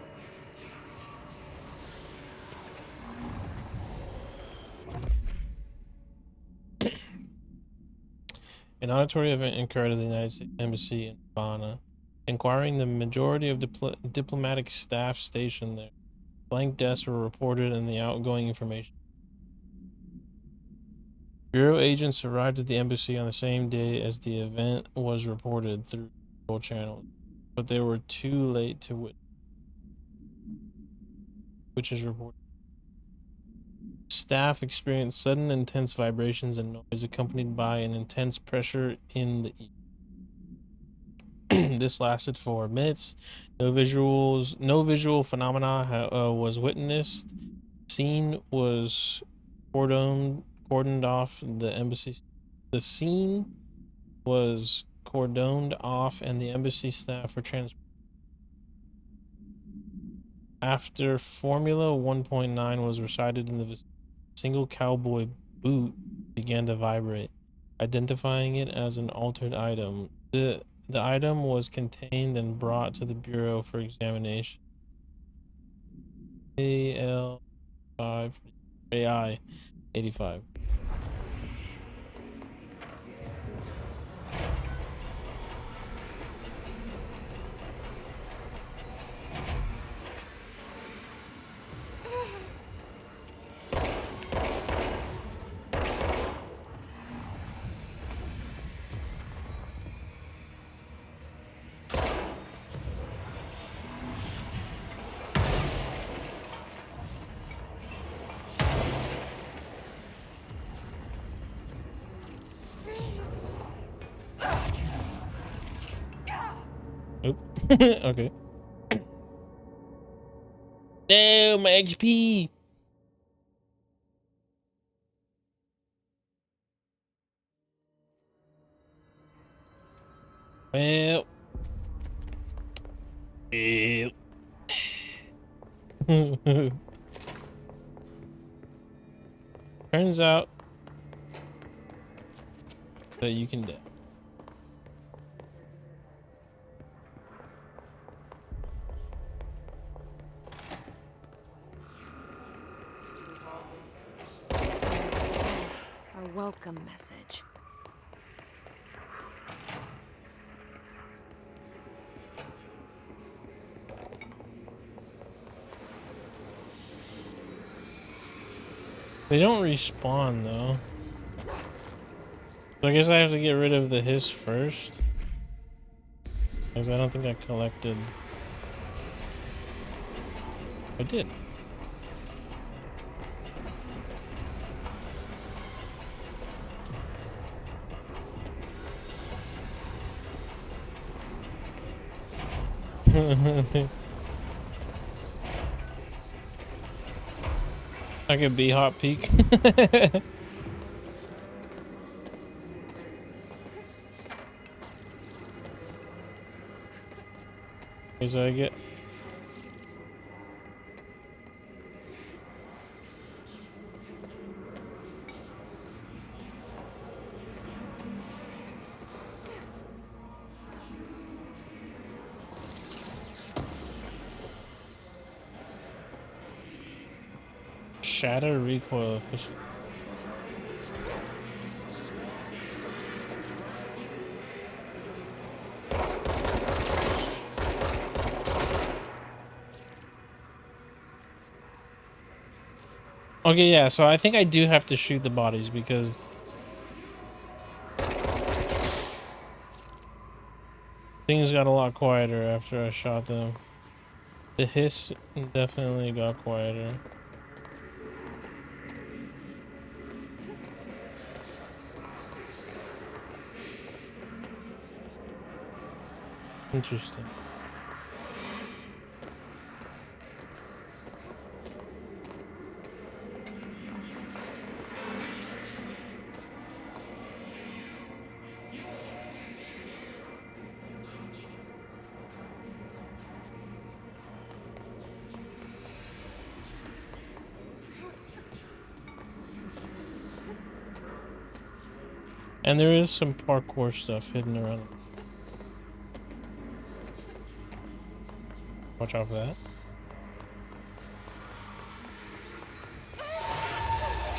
An auditory event occurred at the United States Embassy in Havana, inquiring the majority of diplomatic staff stationed there. Blank desks were reported and the outgoing information. Bureau agents arrived at the embassy on the same day as the event was reported through control channels, but they were too late to witness, which is reported. Staff experienced sudden intense vibrations and noise accompanied by an intense pressure in the ear. This lasted for minutes. No visual phenomena was witnessed. Scene was cordoned off the embassy. The scene was cordoned off and the embassy staff were transported. After Formula 1.9 was recited in the vicinity, a single cowboy boot began to vibrate, identifying it as an altered item. The item was contained and brought to the Bureau for examination. AL5 AI 85. Nope. Okay. No, my XP. Well. Turns out that you can die. A welcome message. They don't respawn though. So I guess I have to get rid of the Hiss first. Because I don't think I collected. I did. I could be hot peak. Okay, so I get. Shatter recoil efficiency. Okay, yeah, so I think I do have to shoot the bodies because things got a lot quieter after I shot them. The hiss definitely got quieter. Interesting. And there is some parkour stuff hidden around. Watch out for that.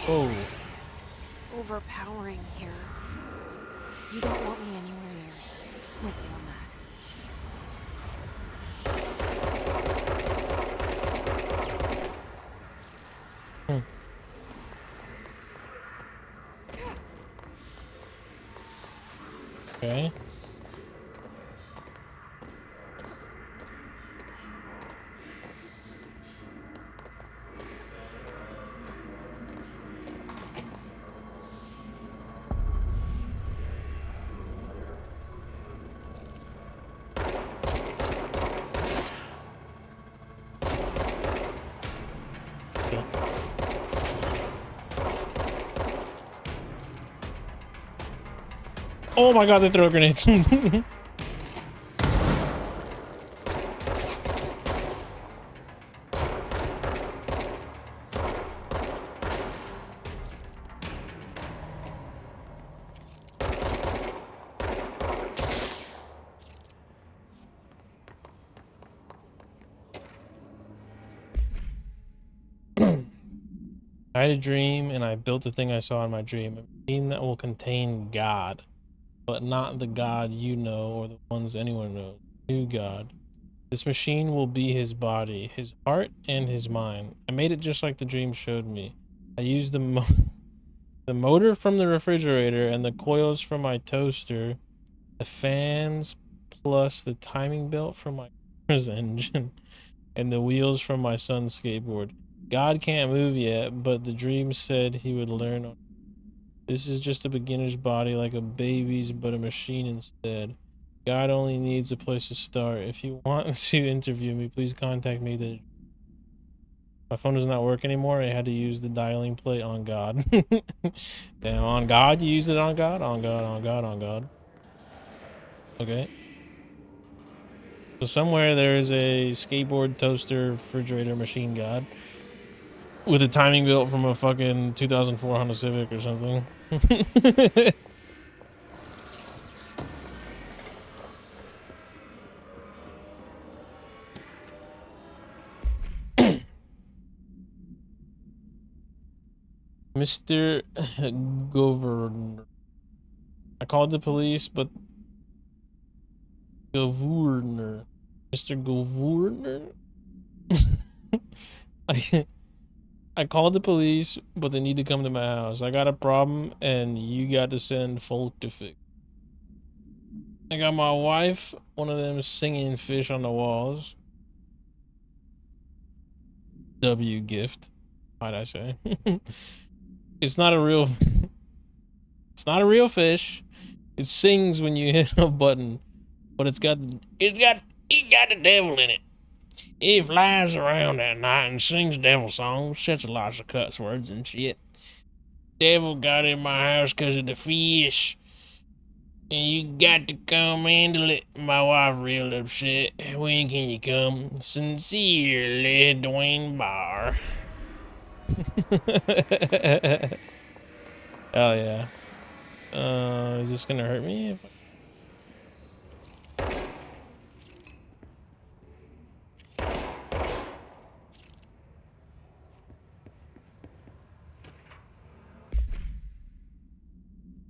Oh. It's overpowering here. You don't want me anywhere near it. With you on that. Okay. Oh my god, they throw grenades. I had a dream and I built the thing I saw in my dream. A machine that will contain God, but not the God you know or the ones anyone knows. New God. This machine will be his body, his heart, and his mind. I made it just like the dream showed me. I used the motor from the refrigerator and the coils from my toaster, the fans plus the timing belt from my car's engine, and the wheels from my son's skateboard. God can't move yet, but the dream said he would learn. This is just a beginner's body, like a baby's, but a machine instead. God only needs a place to start. If you want to interview me, please contact me. My phone does not work anymore. I had to use the dialing plate on God. Damn, on God? You use it on God? On God, on God, on God. Okay. So somewhere there is a skateboard, toaster, refrigerator, machine God with a timing belt from a fucking 2004 Honda Civic or something. Mr. Governor. I called the police, but Governor. Mr. Governor? I called the police, but they need to come to my house. I got a problem, and you got to send folk to fix. I got my wife, one of them singing fish on the walls. W gift, might I say. It's not a real... It's not a real fish. It sings when you hit a button, but it got the devil in it. It flies around at night and sings devil songs, such lots of cuss words and shit. Devil got in my house because of the fish. You got to come handle it. My wife real upset. When can you come? Sincerely, Dwayne Barr. Oh yeah. Is this gonna hurt me if I...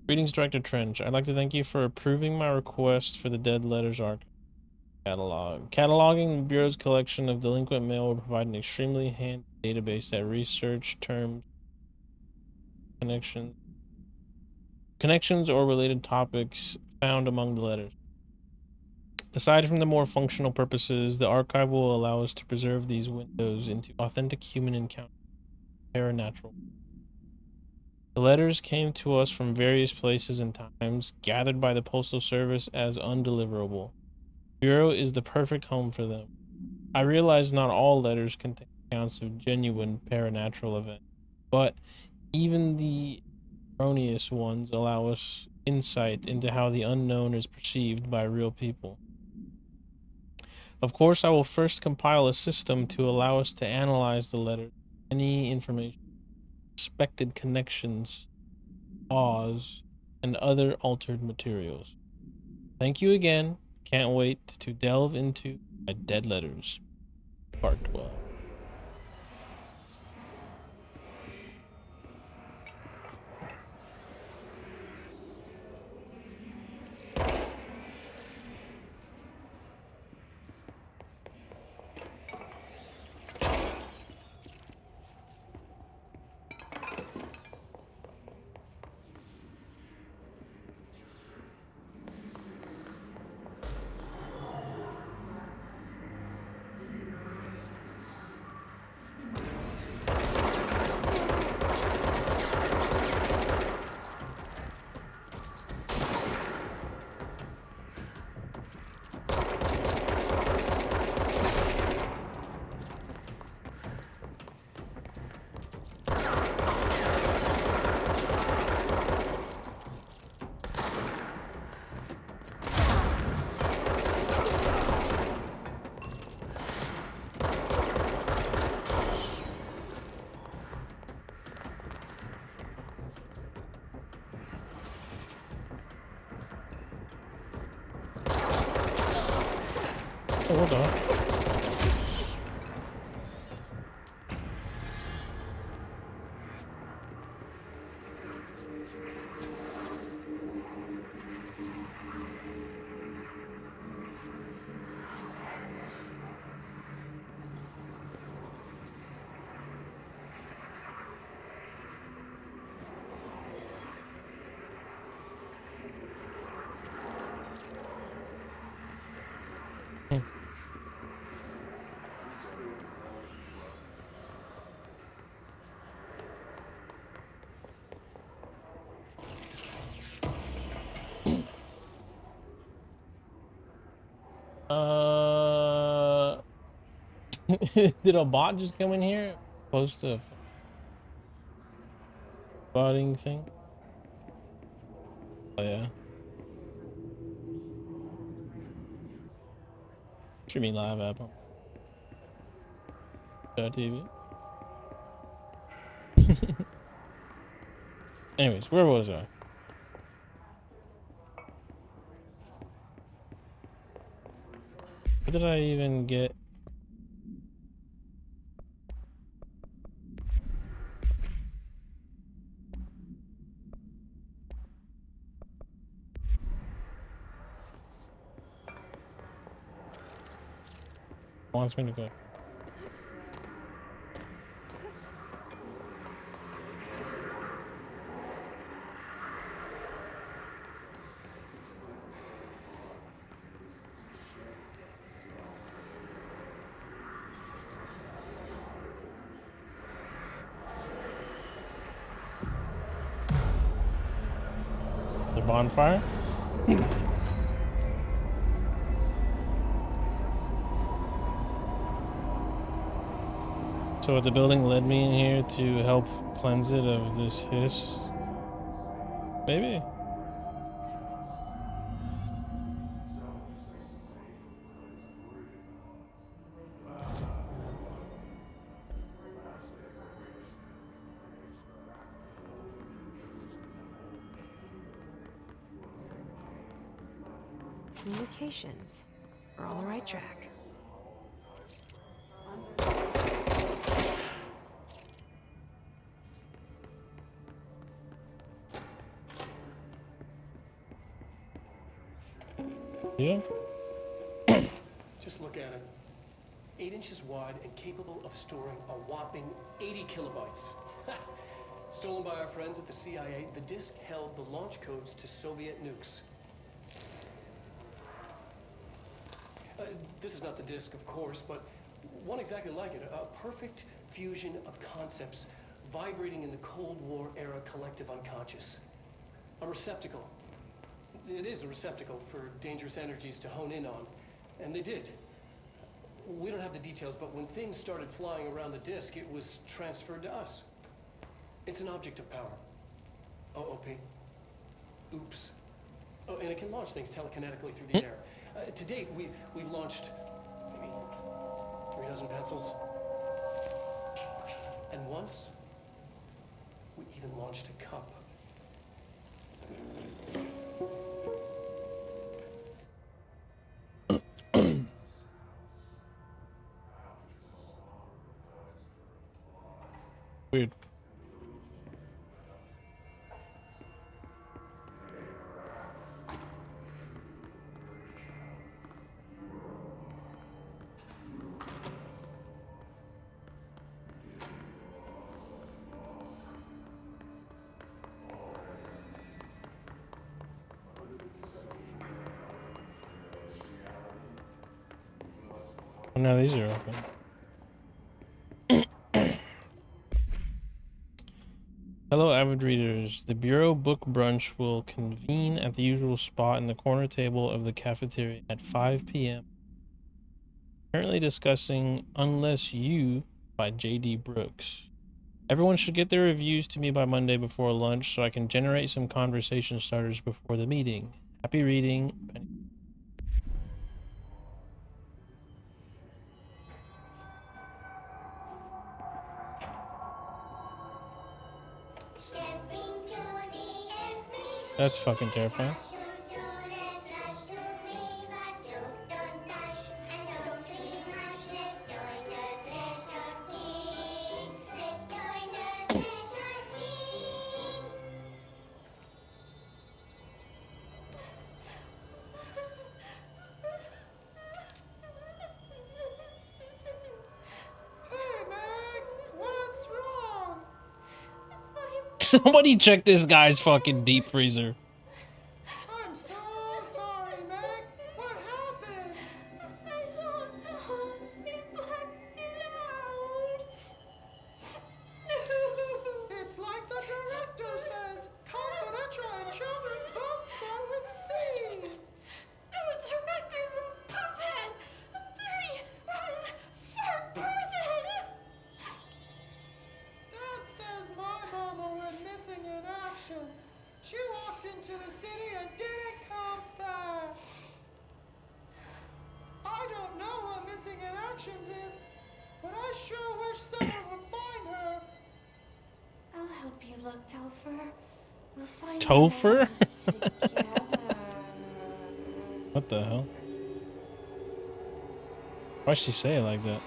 Greetings, Director Trench. I'd like to thank you for approving my request for the Dead Letters Archive catalog. Cataloging the Bureau's collection of delinquent mail will provide an extremely handy database that research terms, connections or related topics found among the letters. Aside from the more functional purposes, the archive will allow us to preserve these windows into authentic human encounters, paranatural. The letters came to us from various places and times, gathered by the Postal Service as undeliverable. The Bureau is the perfect home for them. I realize not all letters contain accounts of genuine paranatural events, but even the erroneous ones allow us insight into how the unknown is perceived by real people. Of course, I will first compile a system to allow us to analyze the letters, any information, suspected connections, laws, and other altered materials. Thank you again. Can't wait to delve into my dead letters. Part 12. Hold on. Did a bot just come in here? Post a botting thing? Oh yeah. Streaming live app on TV. Anyways, where was I? What did I even get? Wants me to go. The bonfire? So the building led me in here to help cleanse it of this hiss? Maybe? Communications. We're on the right track. Yeah. Just look at it. 8 inches wide and capable of storing a whopping 80 kilobytes. Stolen by our friends at the CIA, the disk held the launch codes to Soviet nukes. This is not the disk, of course, but one exactly like it. A perfect fusion of concepts vibrating in the Cold War era collective unconscious. A receptacle. It is a receptacle for dangerous energies to hone in on, and they did. We don't have the details, but when things started flying around the disk, it was transferred to us. It's an object of power. OOP. Oops. Oh, and it can launch things telekinetically through the air. To date, we've launched maybe 3 dozen pencils. And once, we even launched a cup. Weird. Oh, no, these are open. Hello, avid readers. The Bureau Book Brunch will convene at the usual spot in the corner table of the cafeteria at 5 p.m. Currently discussing Unless You by J.D. Brooks. Everyone should get their reviews to me by Monday before lunch so I can generate some conversation starters before the meeting. Happy reading. Penny. That's fucking terrifying. Somebody check this guy's fucking deep freezer. I'm so sorry, Meg. What happened? I don't know. It blacked it out. It's like the director says. Confidential and children don't start with C. The director's a puppet. A dirty, rotten, fart person. Dad says my mama went missing in actions. She walked into the city and didn't come back. I don't know what missing in actions is, but I sure wish someone would find her. I'll help you look, Topher. We'll find Topher? out together. What the hell? Why'd she say it like that?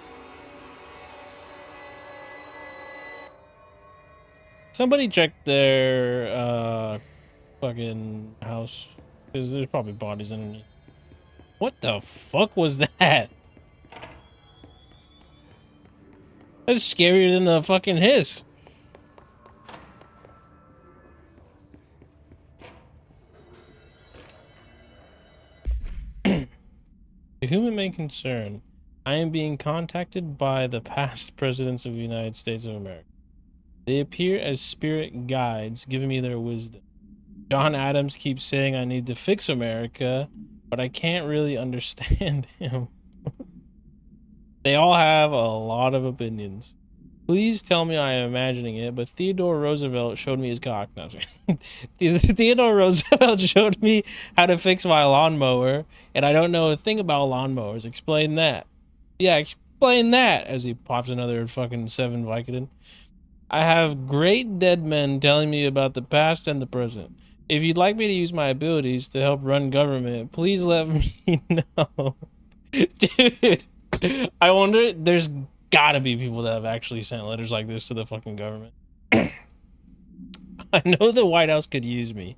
Somebody check their fucking house, because there's probably bodies underneath. What the fuck was that? That's scarier than the fucking hiss. To whom it may concern, I am being contacted by the past presidents of the United States of America. They appear as spirit guides, giving me their wisdom. John Adams keeps saying I need to fix America, but I can't really understand him. They all have a lot of opinions. Please tell me I am imagining it, but Theodore Roosevelt showed me his cock. No, Theodore Roosevelt showed me how to fix my lawnmower, and I don't know a thing about lawnmowers. Explain that. Yeah, explain that, as he pops another fucking 7 Vicodin. I have great dead men telling me about the past and the present. If you'd like me to use my abilities to help run government, please let me know. Dude, I wonder, there's gotta be people that have actually sent letters like this to the fucking government. I know the White House could use me.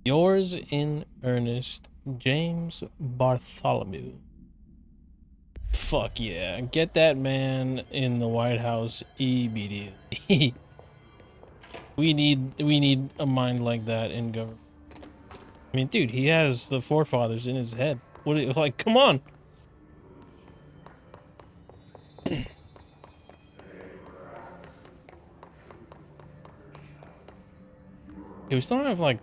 Yours in earnest, James Bartholomew. Fuck yeah. Get that man in the White House immediately. we need a mind like that in government. I mean, dude, he has the forefathers in his head. What, like, come on. We still don't have, like,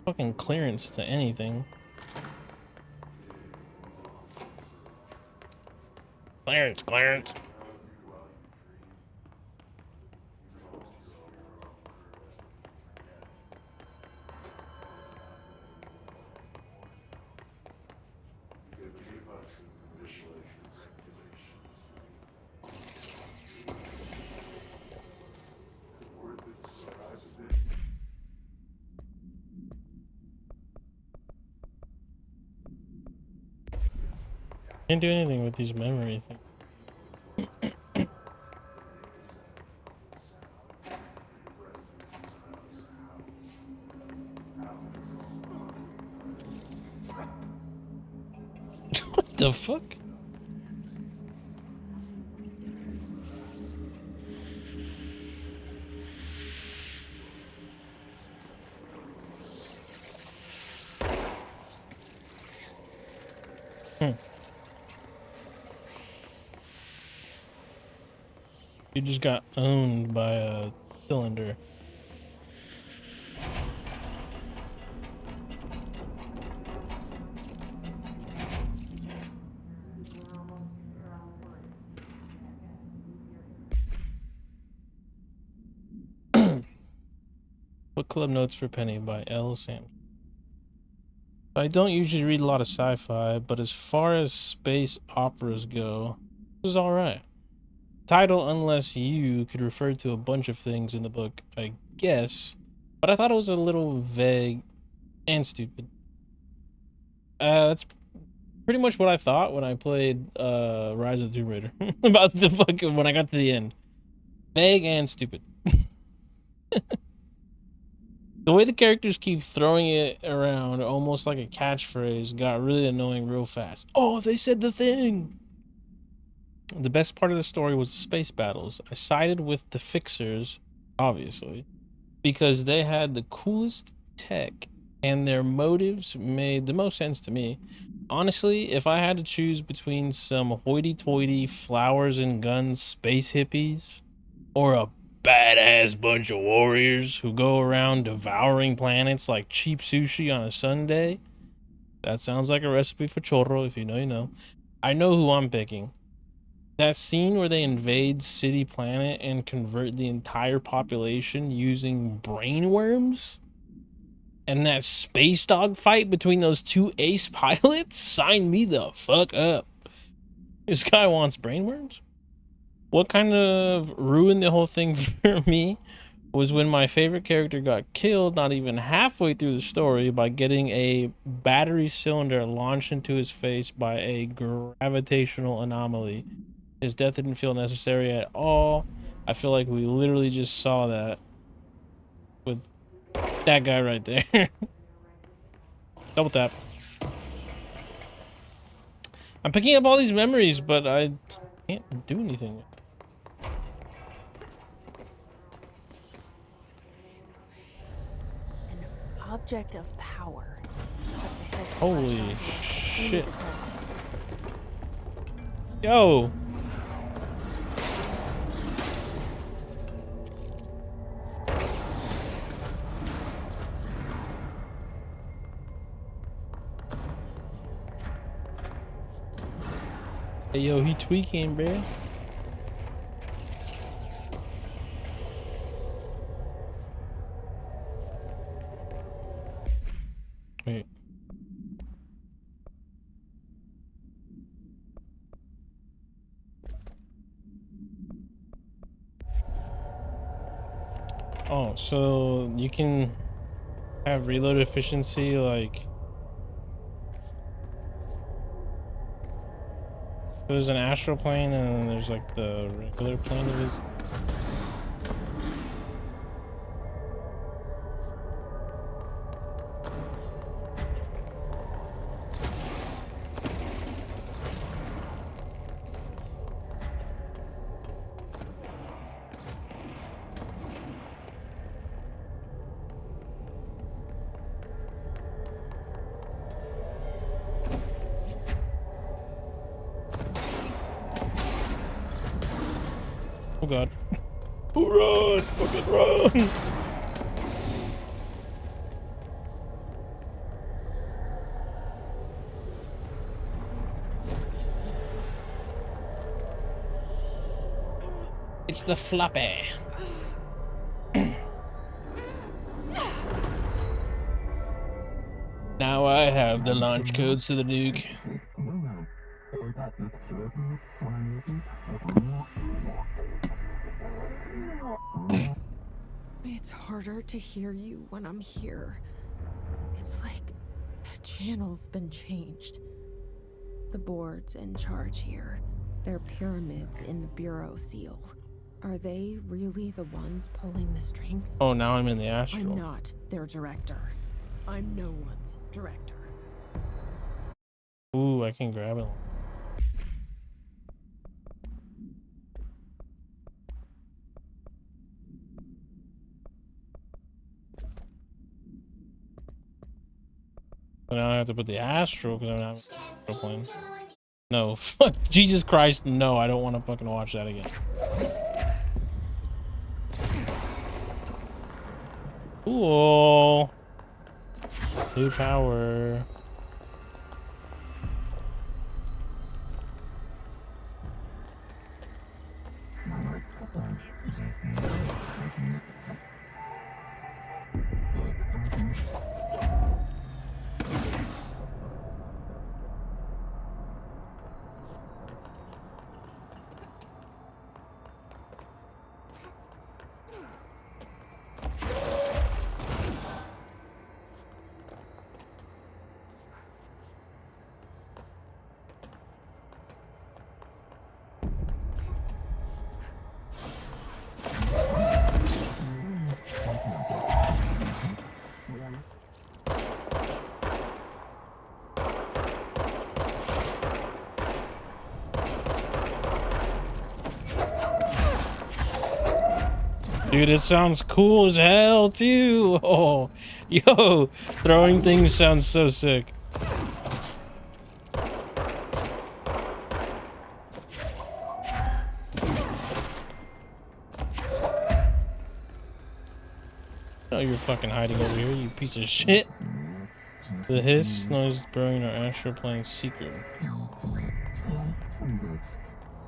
fucking clearance to anything. Clearance. Can't do anything with these memory things. What the fuck? You just got owned by a cylinder. Book Club Notes for Penny by L. Sam. I don't usually read a lot of sci-fi, but as far as space operas go, it was alright. Title Unless You could refer to a bunch of things in the book, I guess, but I thought it was a little vague and stupid. That's pretty much what I thought when I played Rise of the Tomb Raider about the fucking when I got to the end. Vague and stupid. The way the characters keep throwing it around almost like a catchphrase got really annoying real fast. Oh, they said the thing! The best part of the story was the space battles. I sided with the Fixers, obviously, because they had the coolest tech and their motives made the most sense to me. Honestly, if I had to choose between some hoity-toity flowers and guns space hippies or a badass bunch of warriors who go around devouring planets like cheap sushi on a Sunday, that sounds like a recipe for chorro. If you know, you know. I know who I'm picking. That scene where they invade City Planet and convert the entire population using brainworms? And that space dog fight between those two ace pilots? Sign me the fuck up. This guy wants brainworms? What kind of ruined the whole thing for me was when my favorite character got killed not even halfway through the story by getting a battery cylinder launched into his face by a gravitational anomaly. His death didn't feel necessary at all. I feel like we literally just saw that with that guy right there. Double tap. I'm picking up all these memories, but I can't do anything. An object of power. Holy shit. Yo! Hey, yo, he tweaking, bruh. Wait. Oh, so you can have reload efficiency like there's an astral plane and then there's like the regular plane it is. Oh god. Oh, run! Fucking run! It's the floppy. Now I have the launch codes to the nuke. It's harder to hear you when I'm here. It's like the channel's been changed. The board's in charge here. They're pyramids in the Bureau seal. Are they really the ones pulling the strings? Oh, now I'm in the astral. I'm not their director. I'm no one's director. Ooh, I can grab it. So now I have to put the astral because I'm not astral plane. No, fuck, Jesus Christ, no, I don't want to fucking watch that again. Cool. New power. Dude, it sounds cool as hell too. Oh, yo, throwing things sounds so sick. Oh, you're fucking hiding over here, you piece of shit. The hiss noise brewing our astral plane secret.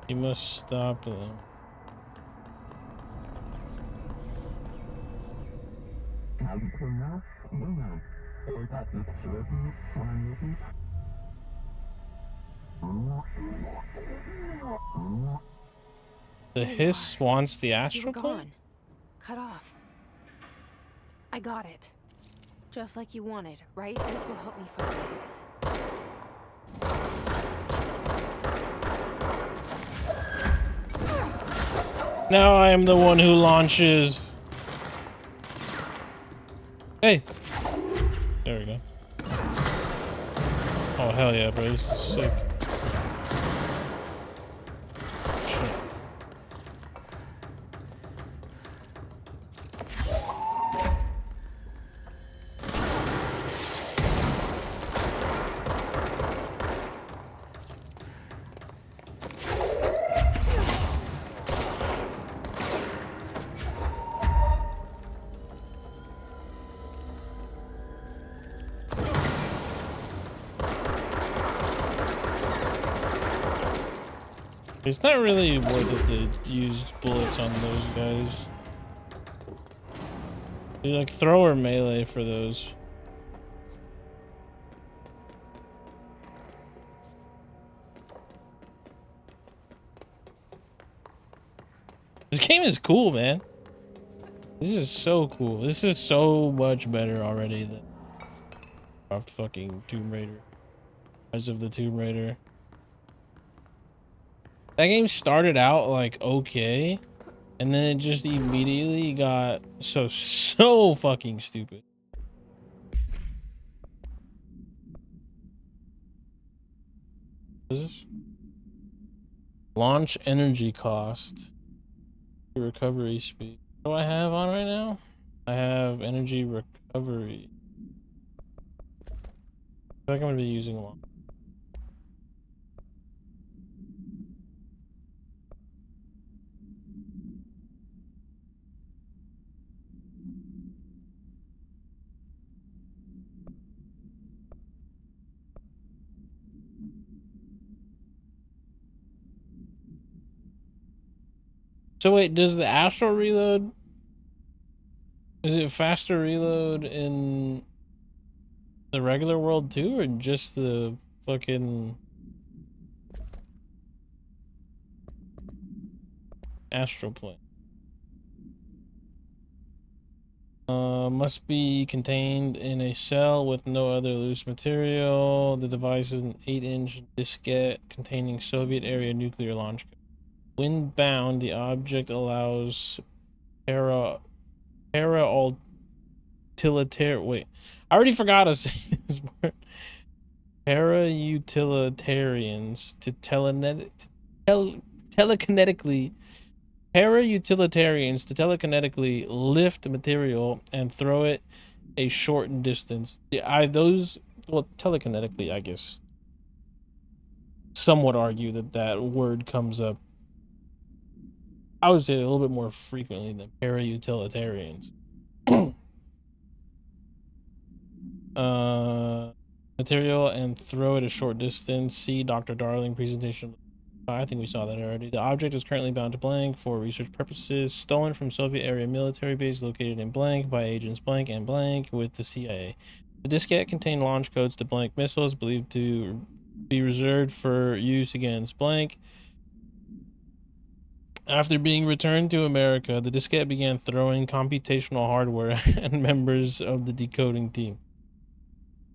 You must stop them. The hiss wants the You were astral plane? gone. Cut off. I got it. Just like you wanted, right? This will help me find this. Now I am the one who launches. Hey. There we go. Oh, hell yeah, bro. This is sick. Shit. It's not really worth it to use bullets on those guys. You like throw or melee for those. This game is cool, man. This is so cool. This is so much better already than fucking Tomb Raider. Rise of the Tomb Raider. That game started out like okay, and then it just immediately got so fucking stupid. What is this? Launch energy cost. Recovery speed. What do I have on right now? I have energy recovery. I feel like I'm gonna be using a lot. So wait, does the astral reload, is it faster reload in the regular world too, or just the fucking astral plane? Must be contained in a cell with no other loose material. The device is an 8-inch diskette containing Soviet area nuclear launch code. When bound, the object allows utilitarian. Wait, I already forgot to say this word. Para-utilitarians to telekinetically lift material and throw it a short distance. Yeah, well, telekinetically, I guess, some would argue that that word comes up, I would say, a little bit more frequently than para-utilitarians. Material and throw it a short distance. See Dr. Darling presentation. I think we saw that already. The object is currently bound to blank for research purposes. Stolen from Soviet area military base located in blank by agents blank and blank with the CIA. The diskette contained launch codes to blank missiles believed to be reserved for use against blank. After being returned to America, the diskette began throwing computational hardware at members of the decoding team.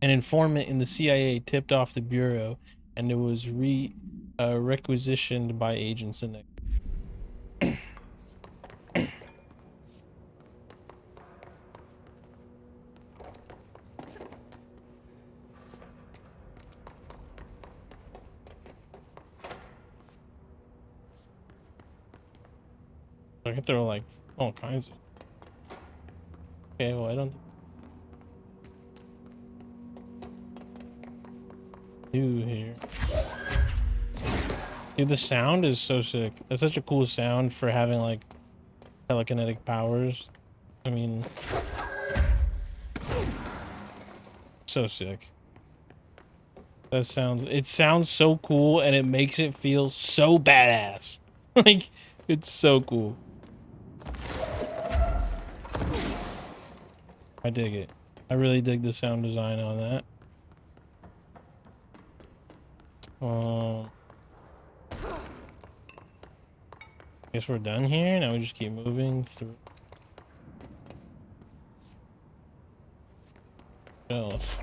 An informant in the CIA tipped off the bureau, and it was requisitioned by agents in it. I could throw like all kinds of. Okay, well, I don't do here. Dude, the sound is so sick. That's such a cool sound for having like telekinetic powers. I mean, so sick. It sounds so cool, and it makes it feel so badass. Like, it's so cool. I dig it. I really dig the sound design on that. Guess we're done here. Now we just keep moving through. What else?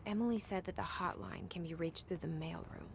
Emily said that the hotline can be reached through the mailroom.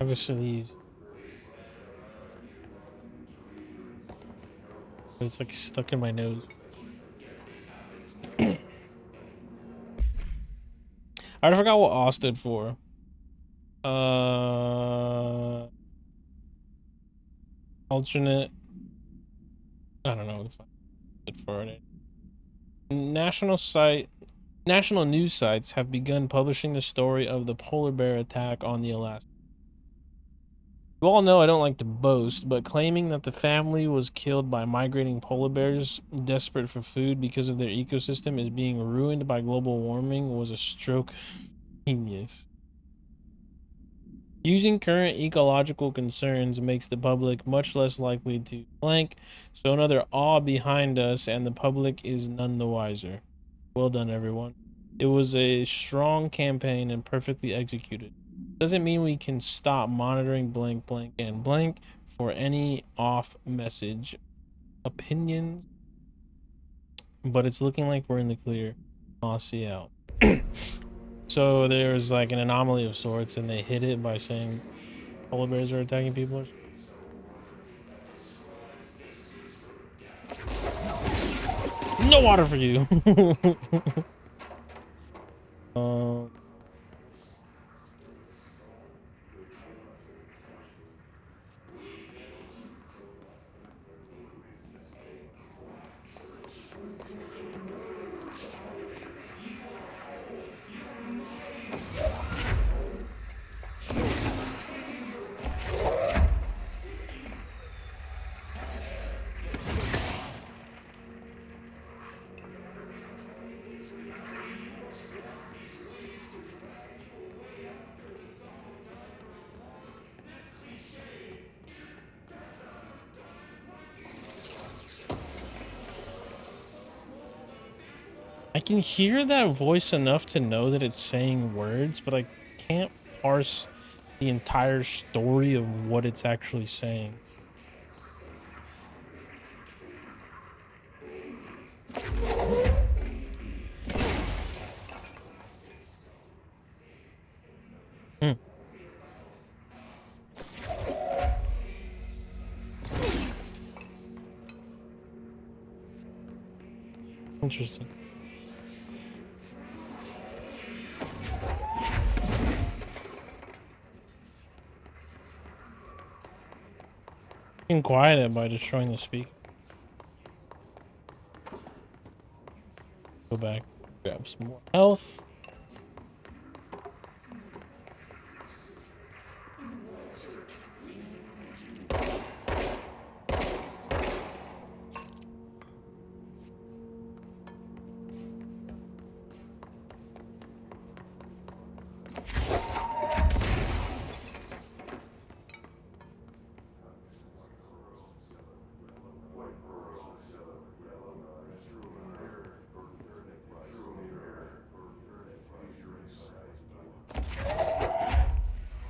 Obviously, it's like stuck in my nose. I forgot what O stood for. Alternate. I don't know what the fuck it for it. National news sites have begun publishing the story of the polar bear attack on the Alaska. You all know I don't like to boast, but claiming that the family was killed by migrating polar bears desperate for food because of their ecosystem is being ruined by global warming was a stroke of genius. Using current ecological concerns makes the public much less likely to blank, so another awe behind us and the public is none the wiser. Well done, everyone. It was a strong campaign and perfectly executed. Doesn't mean we can stop monitoring blank, blank, and blank for any off message opinions, but it's looking like we're in the clear. I'll see out. So there's like an anomaly of sorts, and they hid it by saying polar bears are attacking people or something. No water for you. um, I can hear that voice enough to know that it's saying words, but I can't parse the entire story of what it's actually saying. Hmm. Interesting. You can quiet it by destroying the speaker. Go back, grab some more health.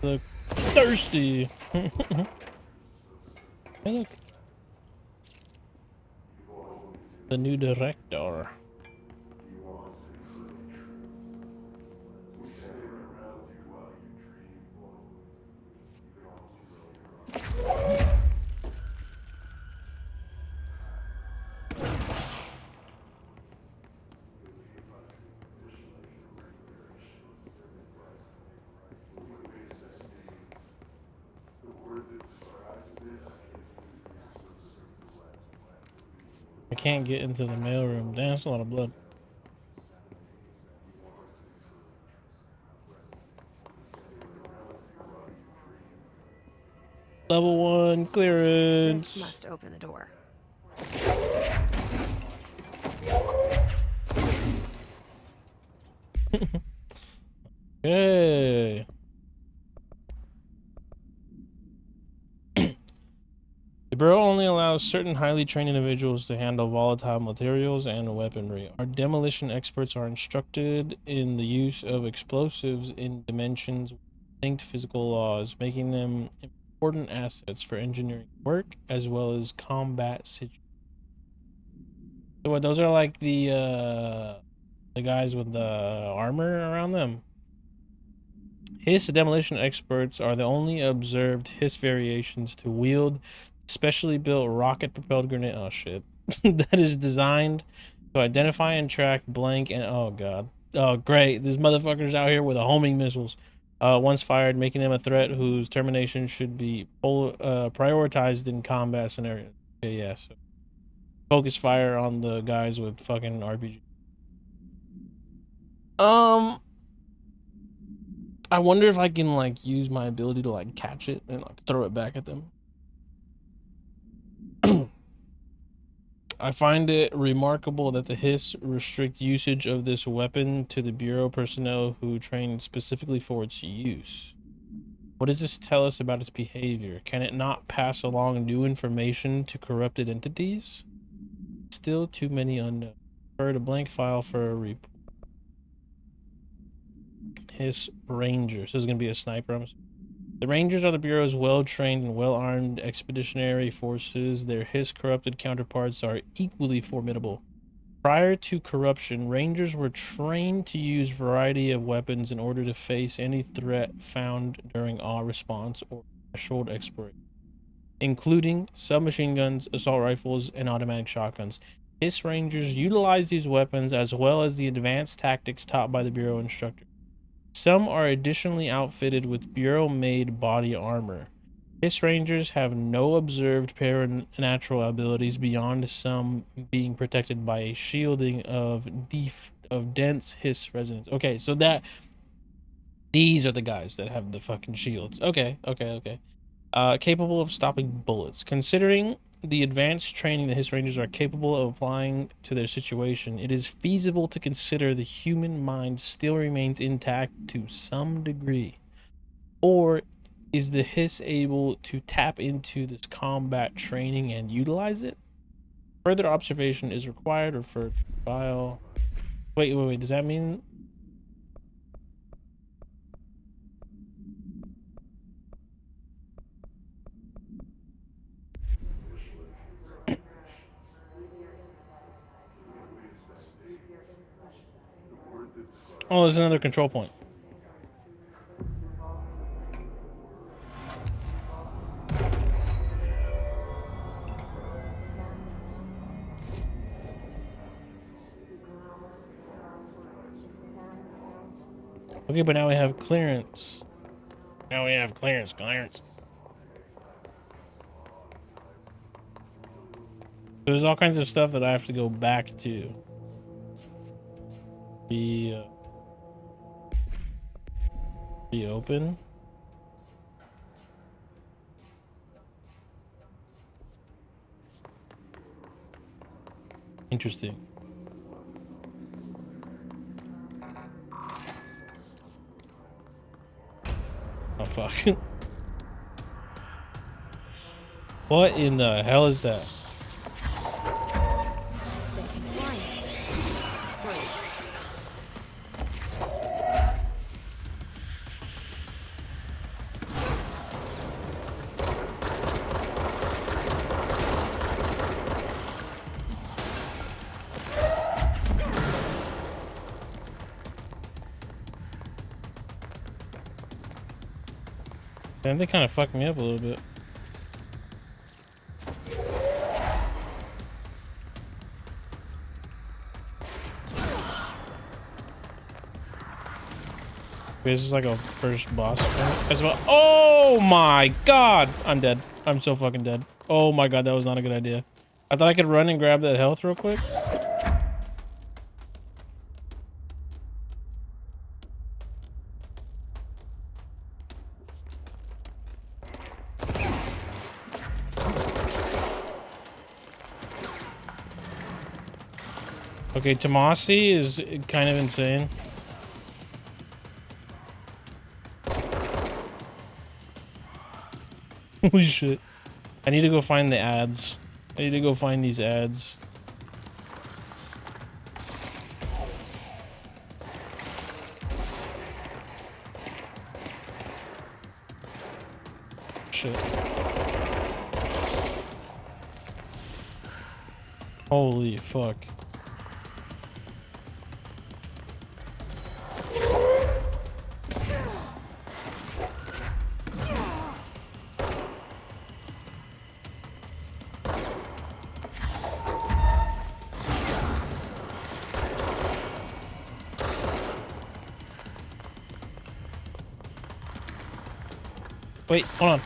Look thirsty. Hey, look. The new director. I can't get into the mailroom. Damn, that's a lot of blood. Level 1 clearance. This must open the door. Okay. The Bureau only allows certain highly trained individuals to handle volatile materials and weaponry. Our demolition experts are instructed in the use of explosives in dimensions with distinct physical laws, making them important assets for engineering work as well as combat situations. So what, those are like the guys with the armor around them? Hiss demolition experts are the only observed Hiss variations to wield specially built rocket-propelled grenade. Oh shit! That is designed to identify and track blank and oh god. Oh great! This motherfucker's out here with a homing missiles. once fired, making them a threat whose termination should be prioritized in combat scenarios. Okay, yeah, so focus fire on the guys with fucking RPG. I wonder if I can like use my ability to like catch it and like throw it back at them. I find it remarkable that the Hiss restrict usage of this weapon to the Bureau personnel who trained specifically for its use. What does this tell us about its behavior? Can it not pass along new information to corrupted entities? Still too many unknowns. Refer to blank file for a report. Hiss Rangers. So this is going to be a sniper. The Rangers are the Bureau's well-trained and well-armed expeditionary forces. Their Hiss corrupted counterparts are equally formidable. Prior to corruption, Rangers were trained to use a variety of weapons in order to face any threat found during awe response or threshold exploration, including submachine guns, assault rifles, and automatic shotguns. Hiss Rangers utilize these weapons as well as the advanced tactics taught by the Bureau instructor. Some are additionally outfitted with Bureau-made body armor. Hiss Rangers have no observed paranatural abilities beyond some being protected by a shielding of dense Hiss resonance. Okay, so these are the guys that have the fucking shields. Okay. Capable of stopping bullets. Considering the advanced training the Hiss Rangers are capable of applying to their situation, it is feasible to consider the human mind still remains intact to some degree. Or is the Hiss able to tap into this combat training and utilize it? Further observation is required. Refer to file. Wait. Does that mean... Oh, there's another control point. Okay, but now we have clearance. Clearance. There's all kinds of stuff that I have to go back to. Reopen. Interesting. Oh fuck. What in the hell is that? Damn, they kind of fucked me up a little bit. This is like a first boss fight as well. Oh my god! I'm dead. I'm so fucking dead. Oh my god, that was not a good idea. I thought I could run and grab that health real quick. Okay, Tomasi is kind of insane. Holy shit. I need to go find the ads. I need to go find these ads. Shit. Holy fuck. Wait, hold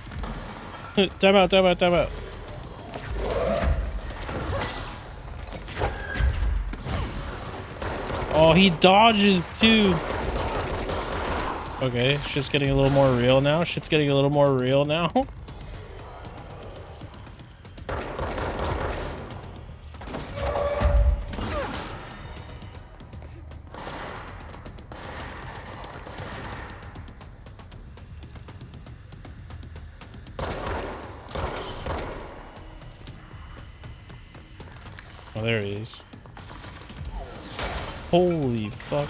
on. Time out, time out, time out. Oh, he dodges too. Okay, shit's getting a little more real now. Shit's getting a little more real now. Oh, there he is. Holy fuck.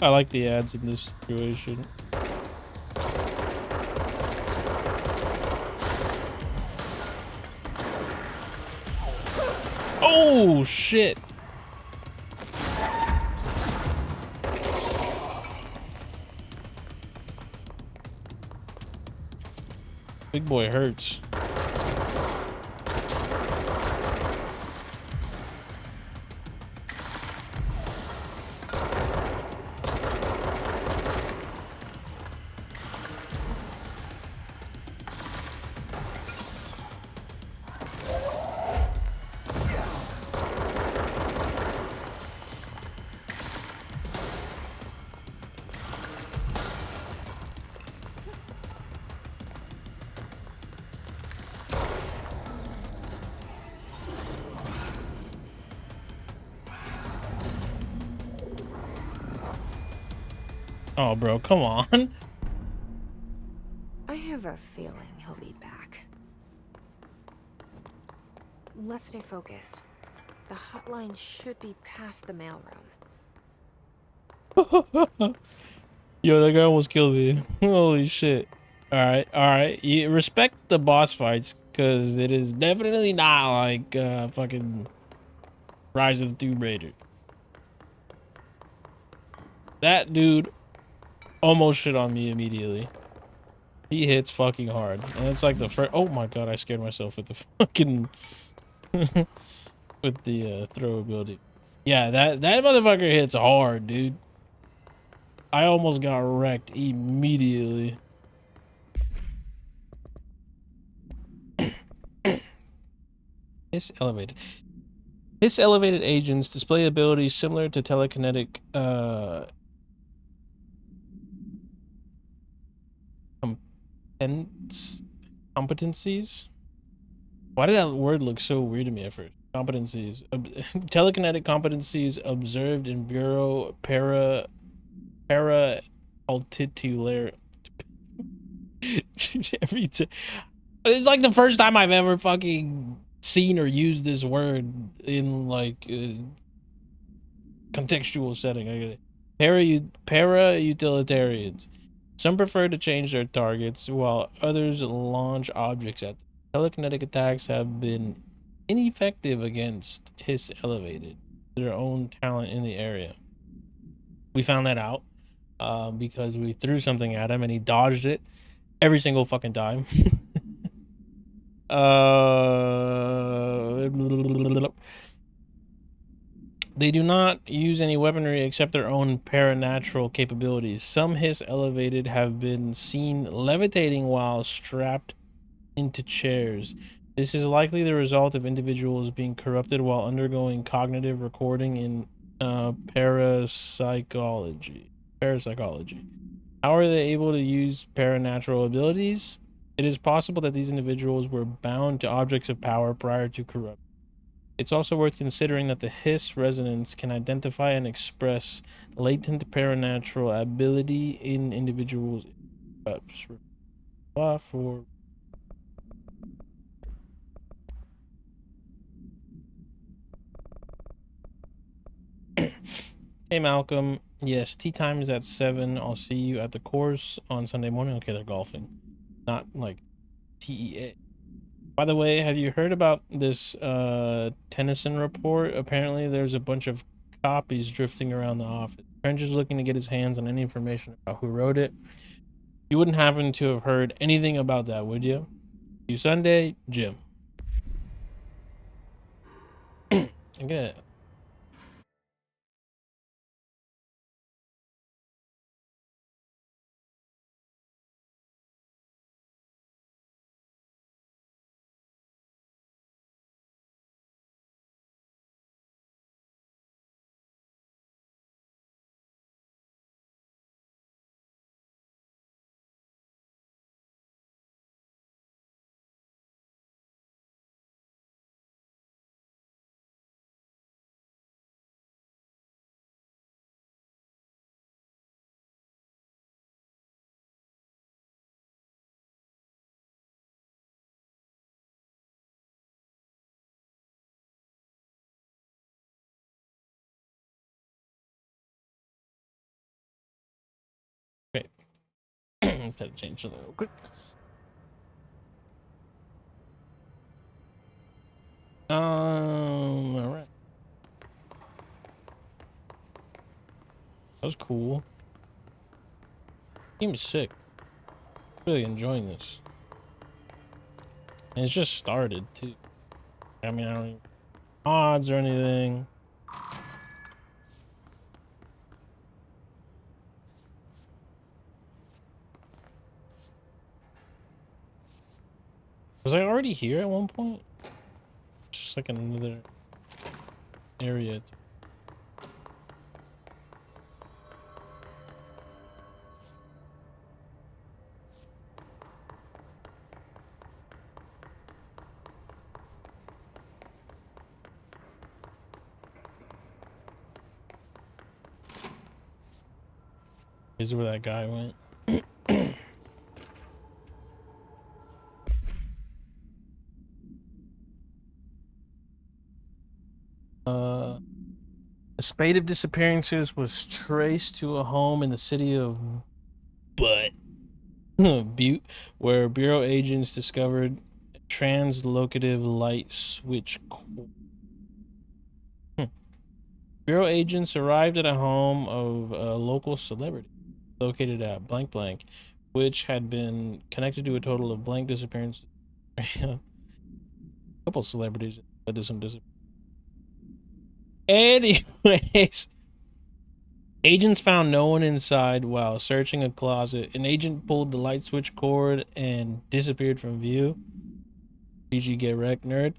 I like the ads in this situation. Oh shit. Big boy hurts. Oh, bro, come on. I have a feeling he'll be back. Let's stay focused. The hotline should be past the mailroom. Yo, that guy almost killed me. Holy shit. Alright. You respect the boss fights, because it is definitely not like fucking Rise of the Tomb Raider. That dude almost shit on me immediately. He hits fucking hard. And it's like the first... Oh my god, I scared myself with the fucking... with the throw ability. Yeah, that motherfucker hits hard, dude. I almost got wrecked immediately. His elevated agents display abilities similar to telekinetic competencies. Why did that word look so weird to me at first? Competencies. Telekinetic competencies observed in Bureau para altitular. Every time. It's like the first time I've ever fucking seen or used this word in like contextual setting. I get it. Para utilitarians. Some prefer to change their targets, while others launch objects at them. Telekinetic attacks have been ineffective against Hiss Elevated, their own talent in the area. We found that out because we threw something at him and he dodged it every single fucking time. They do not use any weaponry except their own paranatural capabilities. Some Hiss Elevated have been seen levitating while strapped into chairs. This is likely the result of individuals being corrupted while undergoing cognitive recording in parapsychology. How are they able to use paranatural abilities? It is possible that these individuals were bound to objects of power prior to corruption. It's also worth considering that the Hiss resonance can identify and express latent paranatural ability in individuals. For Hey Malcolm, yes, tea time is at 7. I'll see you at the course on Sunday morning. Okay, they're golfing, not like TEA. By the way, have you heard about this Tennyson report? Apparently there's a bunch of copies drifting around the office. French is looking to get his hands on any information about who wrote it. You wouldn't happen to have heard anything about that, would you? You Sunday, Jim. Okay. Great. Gotta change something real quick. All right. That was cool. Seems sick. Really enjoying this. And it's just started too. I mean, I don't even odds or anything. Was I already here at one point? Just like another area. This is where that guy went. A spate of disappearances was traced to a home in the city of Butte, where Bureau agents discovered a translocative light switch core. Bureau agents arrived at a home of a local celebrity located at blank blank, which had been connected to a total of blank disappearances. A couple celebrities that did some disappearances. Anyways, agents found no one inside while searching a closet. An agent pulled the light switch cord and disappeared from view. GG get wrecked, nerd.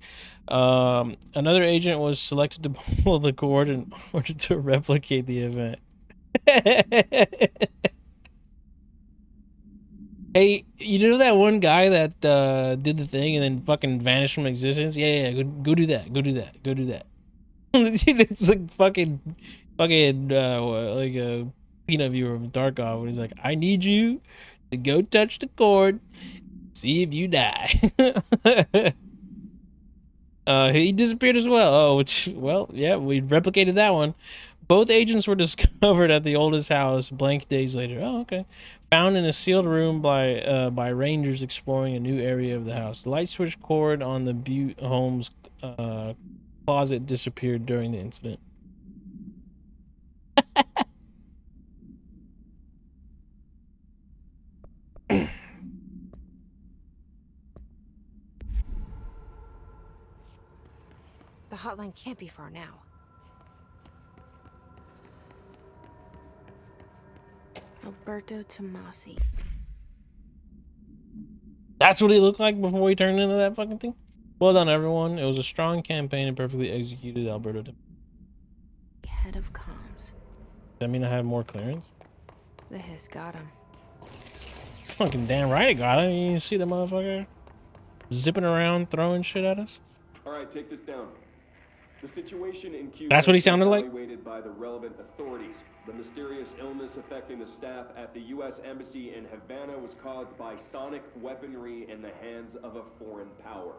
Another agent was selected to pull the cord in order to replicate the event. Hey, you know that one guy that did the thing and then fucking vanished from existence? Yeah, go do that. Go do that. Go do that. It's like fucking like a peanut viewer of Darkov when he's like, I need you to go touch the cord, see if you die. He disappeared as well. Oh, which, well, yeah, we replicated that one. Both agents were discovered at the oldest house blank days later. Oh, okay. Found in a sealed room by rangers exploring a new area of the house. The light switch cord on the Butte home's closet disappeared during the incident. The hotline can't be far now. Alberto Tomasi. That's what he looked like before he turned into that fucking thing. Well done, everyone. It was a strong campaign and perfectly executed, Alberto. Head of comms. Does that mean I have more clearance? The hiss got him. Fucking damn right it got him. You see the motherfucker zipping around, throwing shit at us? Alright, take this down. The situation in Cuba That's what he sounded like? evaluated by the relevant authorities. The mysterious illness affecting the staff at the U.S. Embassy in Havana was caused by sonic weaponry in the hands of a foreign power.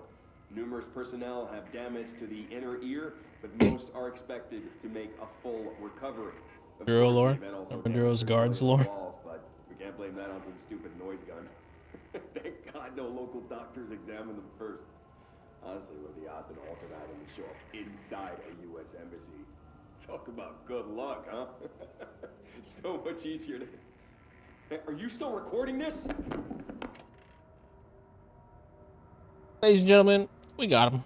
Numerous personnel have damage to the inner ear, but most are expected to make a full recovery. Bureau lore? Maduro's guards lore? Walls, but we can't blame that on some stupid noise gun. Thank God no local doctors examined them first. Honestly, what are the odds an altered item would show up inside a U.S. embassy? Talk about good luck, huh? So much easier to... Hey, are you still recording this? Ladies and gentlemen, we got him.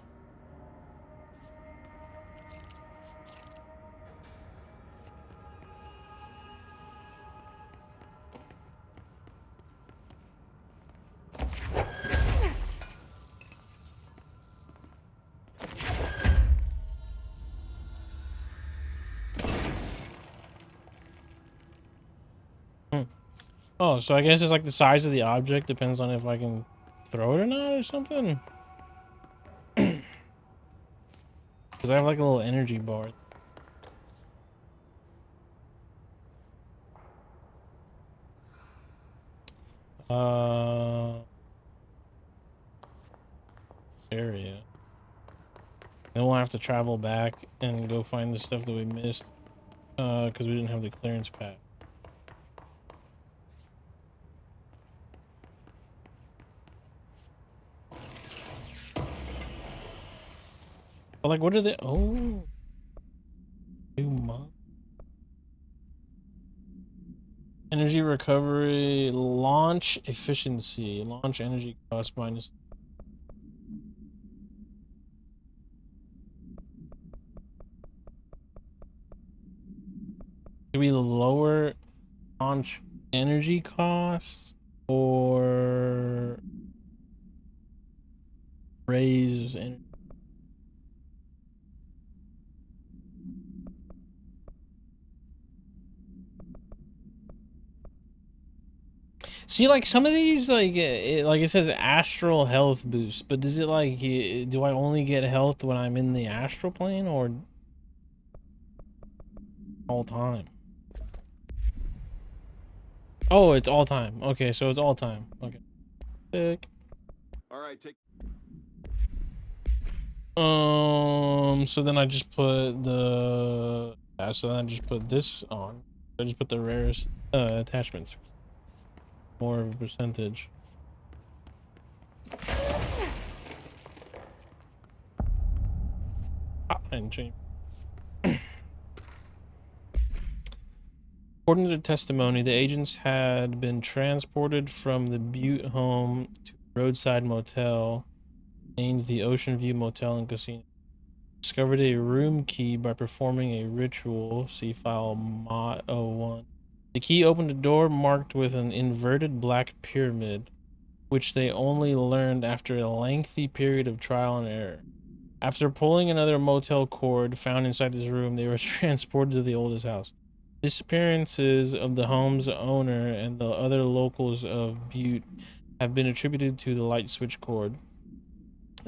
Oh, so I guess it's like the size of the object depends on if I can throw it or not or something. Because I have like a little energy bar. Area. Then we'll have to travel back and go find the stuff that we missed. Because we didn't have the clearance pack. But like, what are they? Oh, new month. Energy recovery, launch efficiency, launch energy cost minus. Do we lower launch energy costs or raise energy? See, like some of these, like like it says astral health boost, but does it like do I only get health when I'm in the astral plane or all time? Oh, it's all time. Okay, so it's all time. Okay. Sick. All right, take... So then I just put the so then I just put this on. I just put the rarest attachments. More of a percentage. And change. According to the testimony, the agents had been transported from the Butte home to a roadside motel named the Ocean View Motel and Casino. Discovered a room key by performing a ritual. See file mod 01. The key opened a door marked with an inverted black pyramid, which they only learned after a lengthy period of trial and error. After pulling another motel cord found inside this room, they were transported to the oldest house. Disappearances of the home's owner and the other locals of Butte have been attributed to the light switch cord.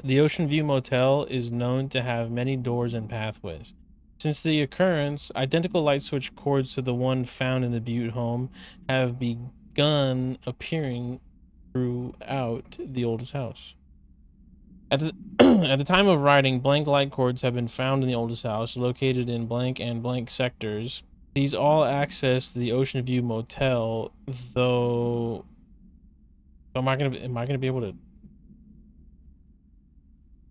The Ocean View Motel is known to have many doors and pathways. Since the occurrence, identical light switch cords to the one found in the Butte home have begun appearing throughout the oldest house. At the time of writing, blank light cords have been found in the oldest house, located in blank and blank sectors. These all access the Ocean View Motel, though. Am I gonna be able to?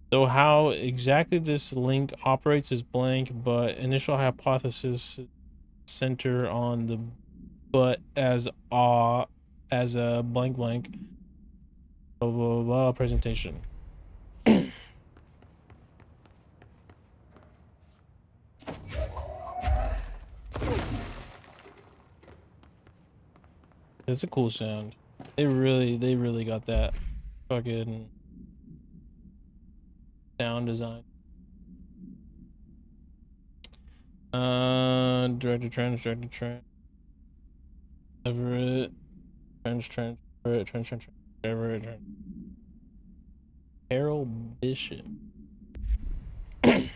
Though how exactly this link operates is blank, but initial hypothesis center on the but as a blank blank blah blah blah presentation. It's a cool sound. They really got that fucking sound design. Director Trench, Everett, Trench, Everett, Carol Bishop. The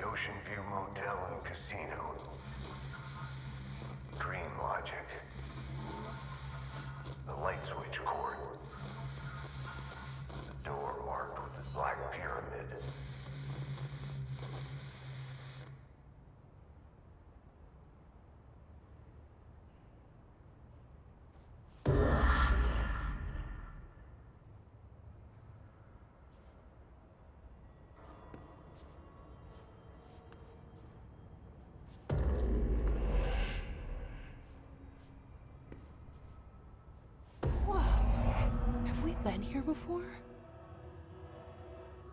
Ocean View Motel and Casino. Dream logic. The light switch cord. The door marked with the black pyramid. here before?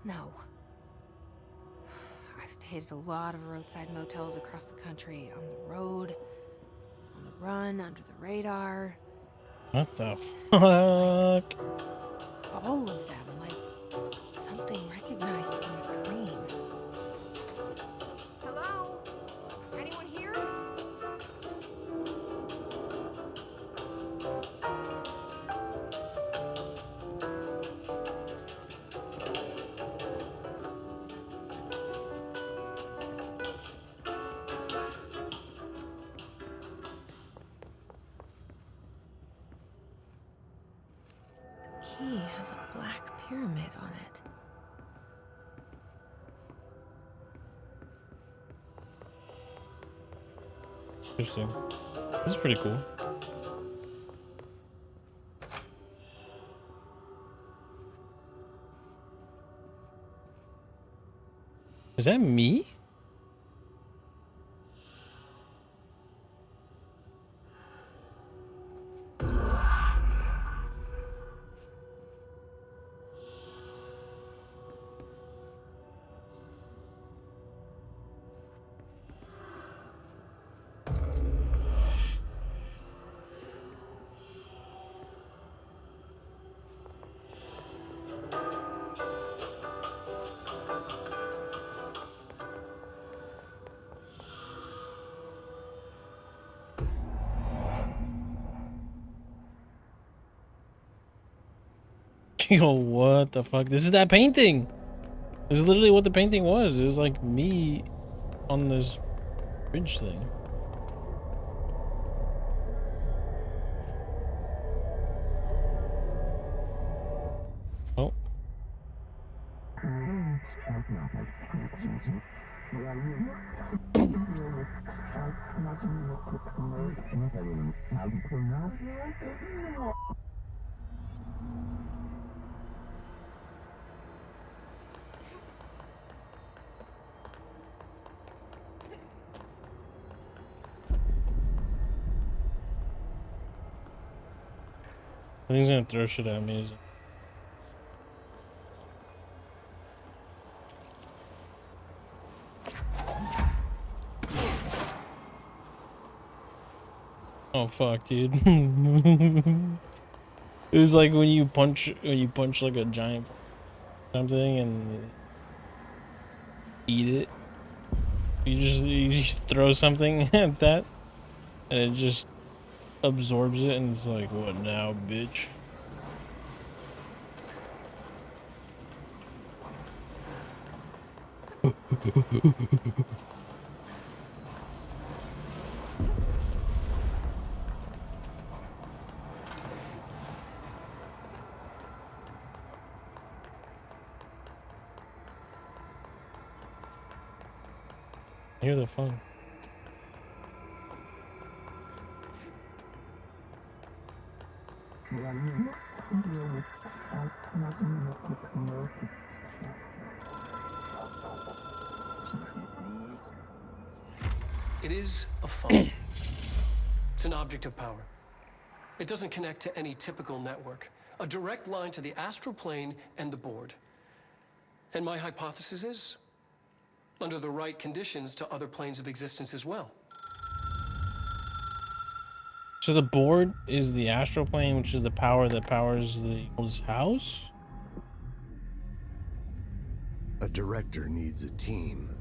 No. I've stayed at a lot of roadside motels across the country, on the road, on the run, under the radar. What the This fuck? like all of them, like something recognized from a dream. Hello? Anyone here? Key has a black pyramid on it. Interesting. This is pretty cool. Is that me? Yo, what the fuck? This is that painting. This is literally what the painting was. It was like me on this bridge thing. Oh. I think he's gonna throw shit at me. Oh fuck, dude. It was like when you punch like a giant something and eat it. You just throw something at that and it just absorbs it and it's like, what now, bitch? I hear the phone. It is a phone. It's an object of power. It doesn't connect to any typical network. A direct line to the astral plane and the board. And my hypothesis is, under the right conditions, to other planes of existence as well. So the board is the astral plane, which is the power that powers the oldest house? A director needs a team.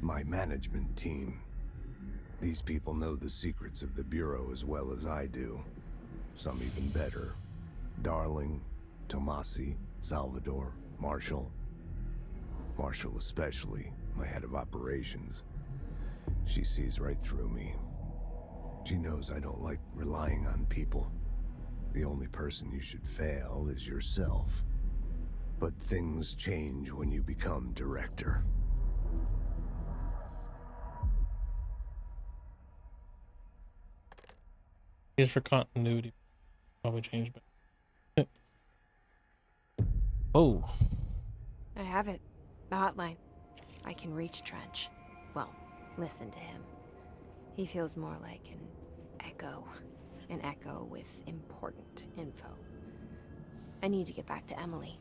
My management team. These people know the secrets of the Bureau as well as I do. Some even better. Darling, Tomasi, Salvador, Marshall. Marshall especially, my head of operations. She sees right through me. She knows I don't like relying on people. The only person you should fail is yourself. But things change when you become director. Is for continuity. Probably change back. Oh. I have it. The hotline. I can reach Trench. Well, listen to him. He feels more like an echo. An echo with important info. I need to get back to Emily.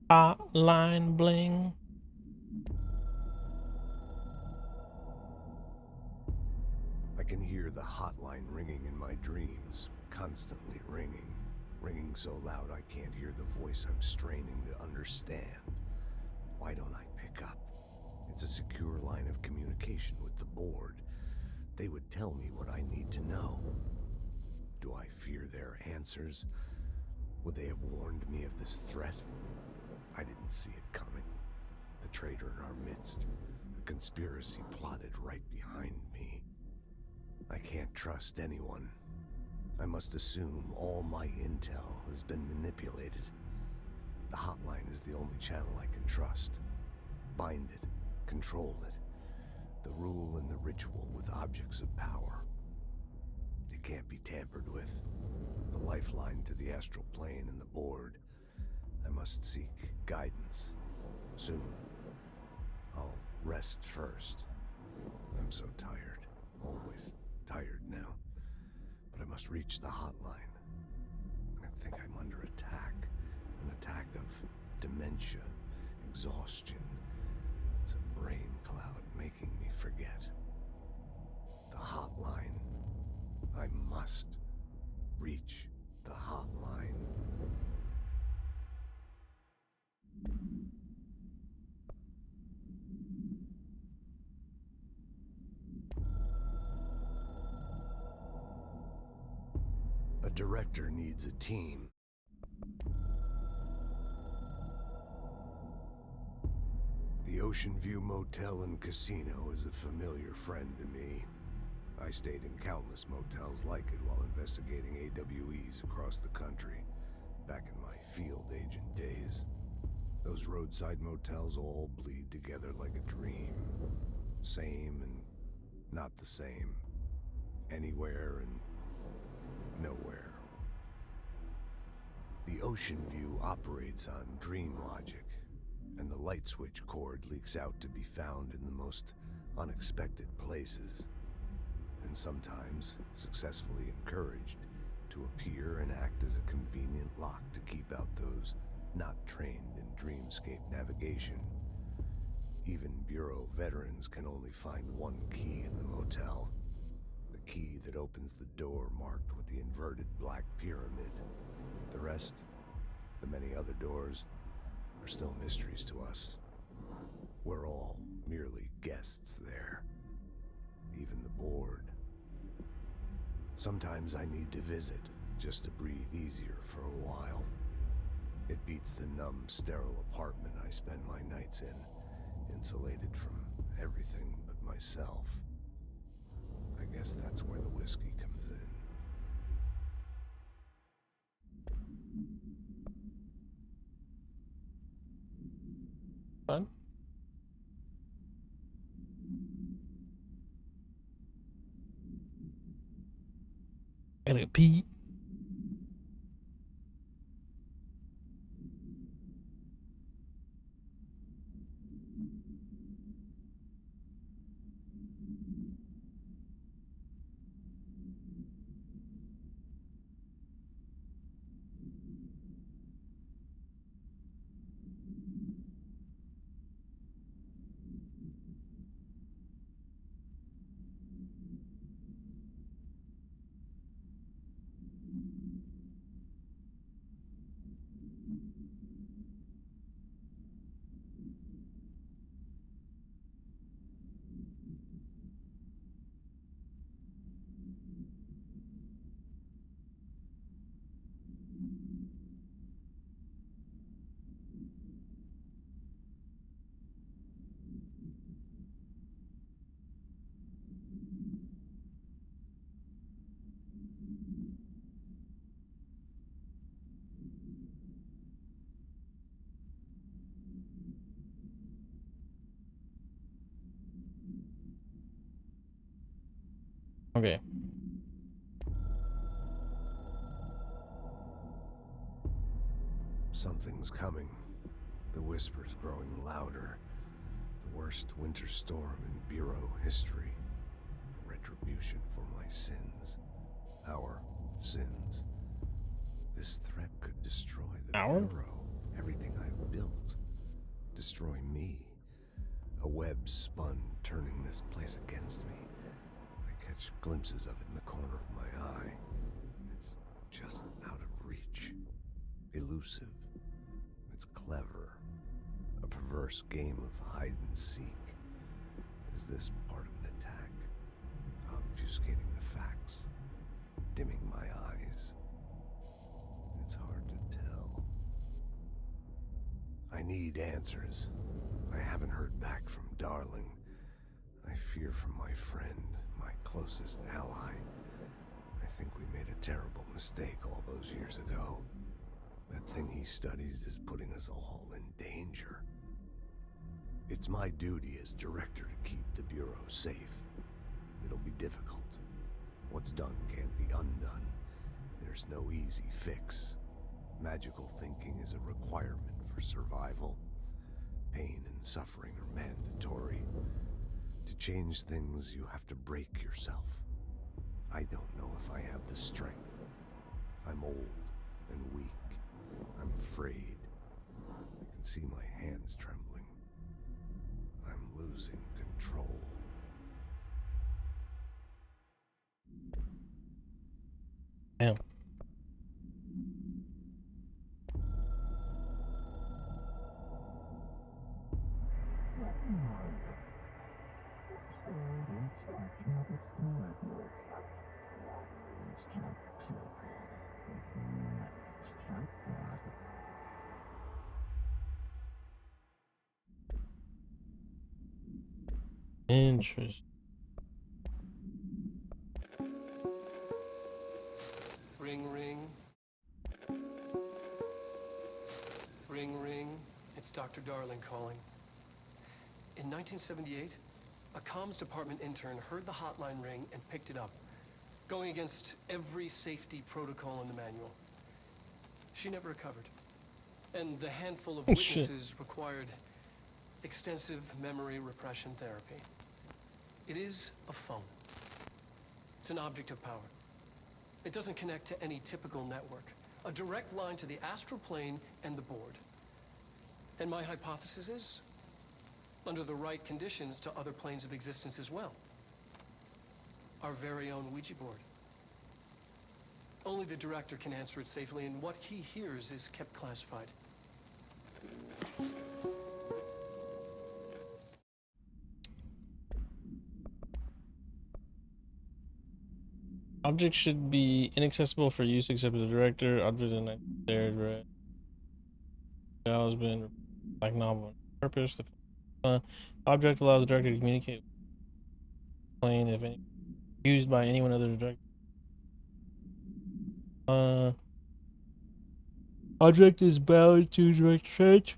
Hotline bling. I can hear the hotline ringing in my dreams, constantly ringing. Ringing so loud I can't hear the voice I'm straining to understand. Why don't I pick up? It's a secure line of communication with the board. They would tell me what I need to know. Do I fear their answers? Would they have warned me of this threat? I didn't see it coming. The traitor in our midst, a conspiracy plotted right behind me. I can't trust anyone. I must assume all my intel has been manipulated. The hotline is the only channel I can trust. Bind it, control it. The rule and the ritual with objects of power. It can't be tampered with. The lifeline to the astral plane and the board. I must seek guidance. Soon. I'll rest first. I'm so tired. Always tired now. But I must reach the hotline. I think I'm under attack. An attack of dementia, exhaustion. It's a brain cloud making me forget. The hotline. I must reach the hotline. A director needs a team. The Ocean View Motel and Casino is a familiar friend to me. I stayed in countless motels like it while investigating AWEs across the country, back in my field agent days. Those roadside motels all bleed together like a dream. Same and not the same. Anywhere and nowhere. The Ocean View operates on dream logic, and the light switch cord leaks out to be found in the most unexpected places, and sometimes successfully encouraged to appear and act as a convenient lock to keep out those not trained in dreamscape navigation. Even Bureau veterans can only find one key in the motel. The key that opens the door marked with the inverted black pyramid. The rest, the many other doors, are still mysteries to us. We're all merely guests there. Even the board. Sometimes I need to visit, just to breathe easier for a while. It beats the numb, sterile apartment I spend my nights in, insulated from everything but myself. I guess that's where the whiskey comes in. Fun. I gotta pee. Okay. Something's coming. The whispers growing louder. The worst winter storm in Bureau history. A retribution for my sins. Our sins. This threat could destroy the Bureau, everything I've built. Destroy me. A web spun, turning this place against me. I catch glimpses of it in the corner of my eye. It's just out of reach. Elusive. It's clever. A perverse game of hide and seek. Is this part of an attack? Obfuscating the facts. Dimming my eyes. It's hard to tell. I need answers. I haven't heard back from Darling. I fear for my friend, my closest ally. I think we made a terrible mistake all those years ago. That thing he studies is putting us all in danger. It's my duty as director to keep the Bureau safe. It'll be difficult. What's done can't be undone. There's no easy fix. Magical thinking is a requirement for survival. Pain and suffering are mandatory. To change things, you have to break yourself. I don't know if I have the strength. I'm old and weak. I'm afraid. I can see my hands trembling. I'm losing control. Damn. Interesting. Ring, ring. Ring, ring. It's Dr. Darling calling. In 1978, a comms department intern heard the hotline ring and picked it up, going against every safety protocol in the manual. She never recovered. And the handful of witnesses required extensive memory repression therapy. It is a phone. It's an object of power. It doesn't connect to any typical network. A direct line to the astral plane and the board. And my hypothesis is, under the right conditions, to other planes of existence as well. Our very own Ouija board. Only the director can answer it safely, and what he hears is kept classified. Objects should be inaccessible for use except the director. Objects in there, right? Has been like novel purpose. The object allows the director to communicate with the plane if any used by anyone other than the director. Object is bound to direct search.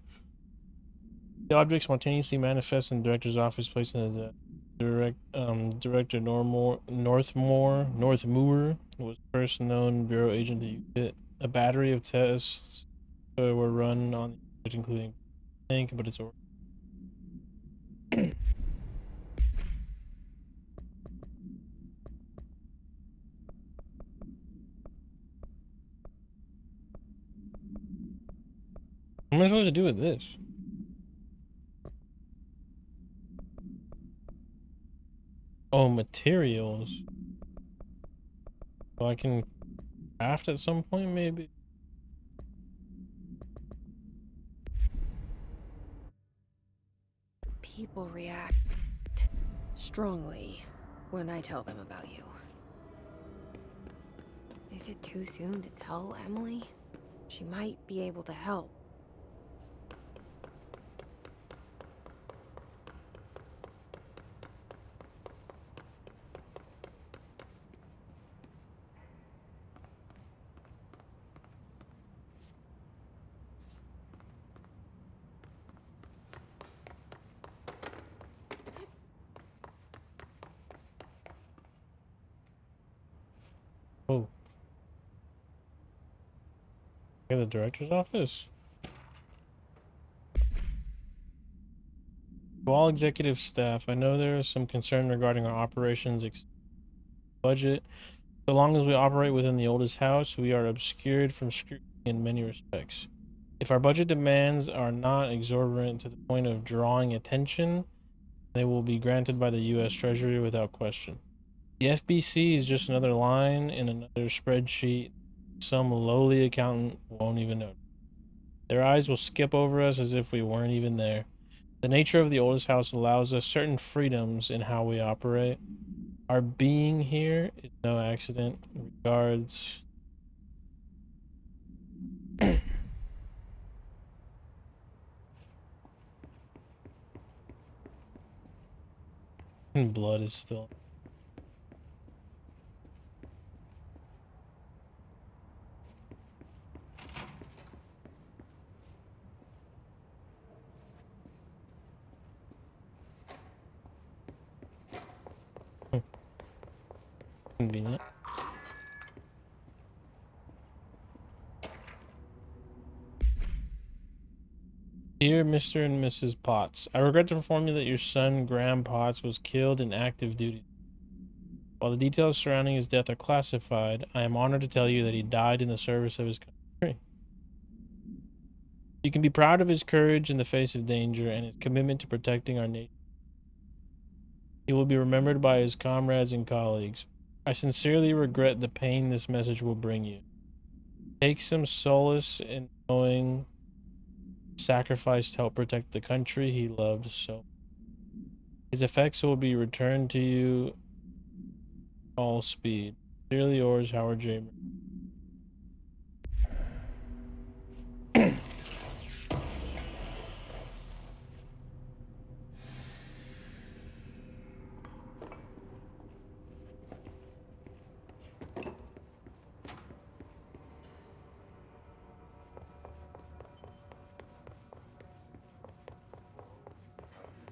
The object spontaneously manifests in the director's office, placed in the director Northmoor was the first known Bureau agent to use it. A battery of tests were run on the object, including tank, but it's over. What am I supposed to do with this? Oh, materials. So I can craft at some point, maybe? People react strongly when I tell them about you. Is it too soon to tell Emily? She might be able to help. Oh. In the director's office? To all executive staff, I know there is some concern regarding our operations budget. So long as we operate within the oldest house, we are obscured from scrutiny in many respects. If our budget demands are not exorbitant to the point of drawing attention, they will be granted by the U.S. Treasury without question. The FBC is just another line in another spreadsheet some lowly accountant won't even notice. Their eyes will skip over us as if we weren't even there. The nature of the oldest house allows us certain freedoms in how we operate. Our being here is no accident. Regards. And blood is still. Convenient. Dear Mr. and Mrs. Potts, I regret to inform you that your son, Graham Potts, was killed in active duty. While the details surrounding his death are classified, I am honored to tell you that he died in the service of his country. You can be proud of his courage in the face of danger and his commitment to protecting our nation. He will be remembered by his comrades and colleagues. I sincerely regret the pain this message will bring you. Take some solace in knowing he sacrificed to help protect the country he loved so much. His effects will be returned to you all speed. Sincerely yours, Howard J.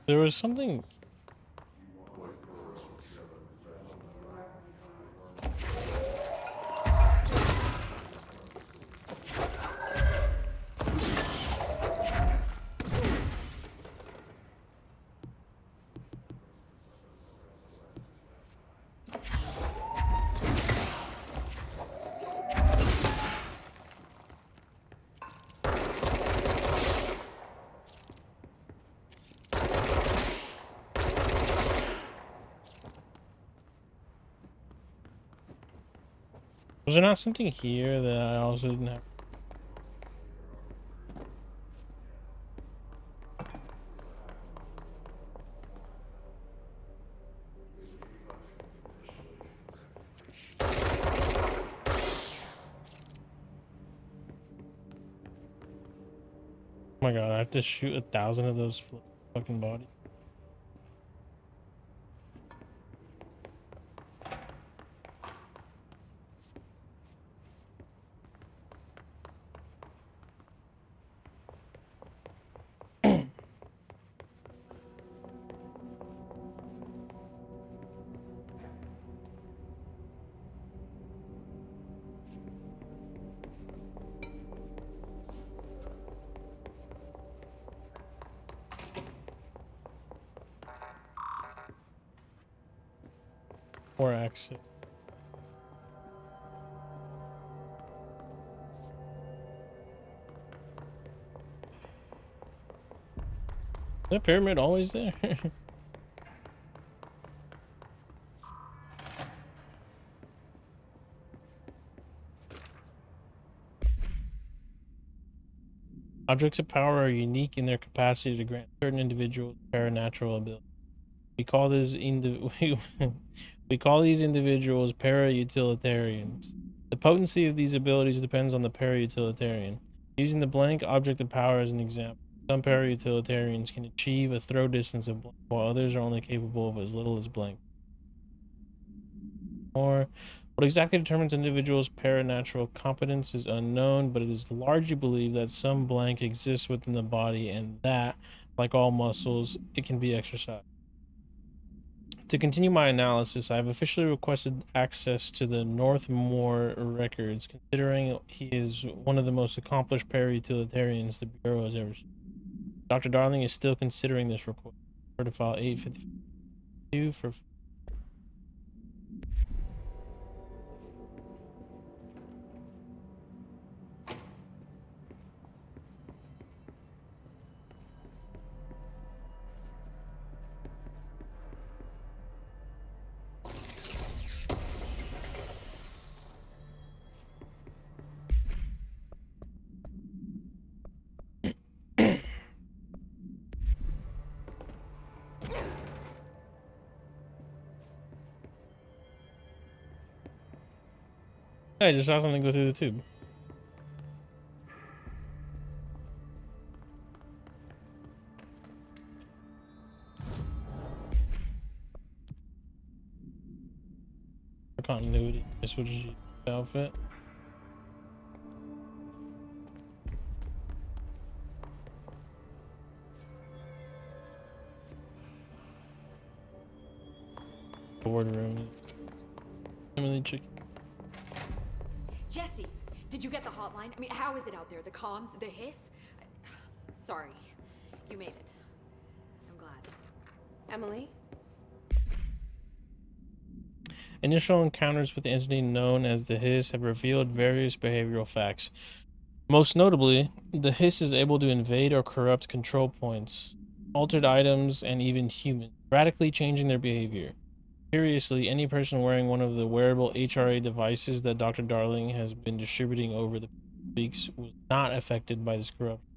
There was something. Was there not something here that I also didn't have? Oh my god, I have to shoot 1,000 of those fucking bodies. Or exit. Is that pyramid always there? Objects of power are unique in their capacity to grant certain individuals paranatural abilities. We call these individuals para-utilitarians. The potency of these abilities depends on the para-utilitarian. Using the blank object of power as an example, some para-utilitarians can achieve a throw distance of blank, while others are only capable of as little as blank. Or, what exactly determines an individual's paranatural competence is unknown, but it is largely believed that some blank exists within the body and that, like all muscles, it can be exercised. To continue my analysis, I have officially requested access to the Northmore records, considering he is one of the most accomplished para-utilitarians the Bureau has ever seen. Dr. Darling is still considering this request. File 852 for... I just saw something go through the tube. For continuity, this was your outfit. Boardroom. Emily chicken. Jesse, did you get the hotline? I mean, how is it out there? The comms, the hiss? Sorry, you made it. I'm glad. Emily? Initial encounters with the entity known as the Hiss have revealed various behavioral facts. Most notably, the Hiss is able to invade or corrupt control points, altered items, and even humans, radically changing their behavior. Curiously, any person wearing one of the wearable HRA devices that Dr. Darling has been distributing over the weeks was not affected by this corruption.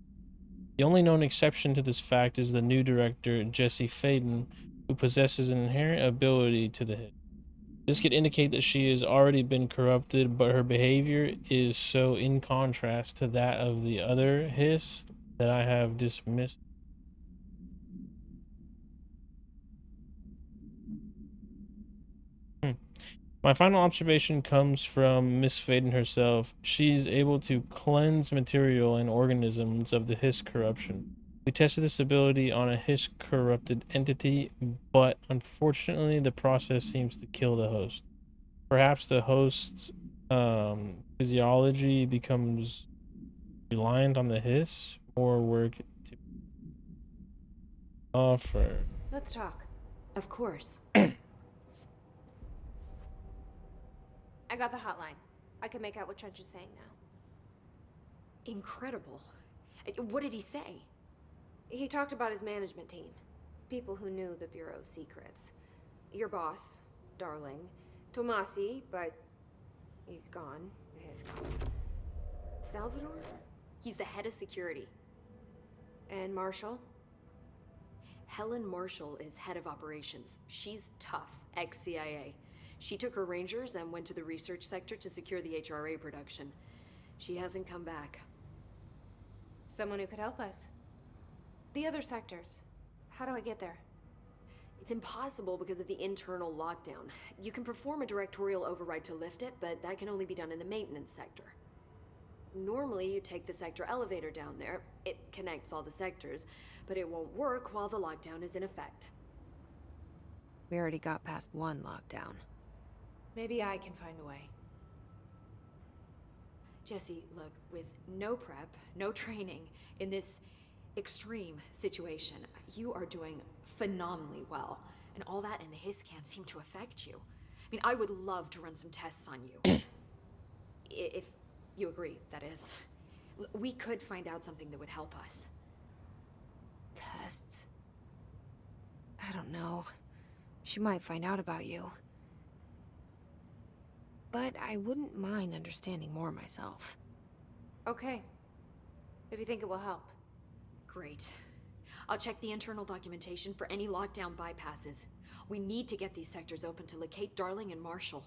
The only known exception to this fact is the new director, Jesse Faden, who possesses an inherent ability to the Hiss. This could indicate that she has already been corrupted, but her behavior is so in contrast to that of the other Hiss that I have dismissed. My final observation comes from Miss Faden herself. She's able to cleanse material and organisms of the Hiss corruption. We tested this ability on a Hiss corrupted entity, but unfortunately the process seems to kill the host. Perhaps the host's physiology becomes reliant on the Hiss. More work to offer. Let's talk. Of course. I got the hotline. I can make out what Trench is saying now. Incredible. What did he say? He talked about his management team. People who knew the Bureau's secrets. Your boss, Darling. Tomasi, but he's gone. He's gone. Salvador? He's the head of security. And Marshall? Helen Marshall is head of operations. She's tough, ex-CIA. She took her rangers and went to the research sector to secure the HRA production. She hasn't come back. Someone who could help us. The other sectors. How do I get there? It's impossible because of the internal lockdown. You can perform a directorial override to lift it, but that can only be done in the maintenance sector. Normally, you take the sector elevator down there. It connects all the sectors, but it won't work while the lockdown is in effect. We already got past one lockdown. Maybe I can find a way. Jesse, look, with no prep, no training, in this extreme situation, you are doing phenomenally well. And all that and the Hiss can't seem to affect you. I mean, I would love to run some tests on you. If you agree, that is. We could find out something that would help us. Tests? I don't know. She might find out about you. But I wouldn't mind understanding more myself. Okay. If you think it will help. Great. I'll check the internal documentation for any lockdown bypasses. We need to get these sectors open to locate Darling and Marshall.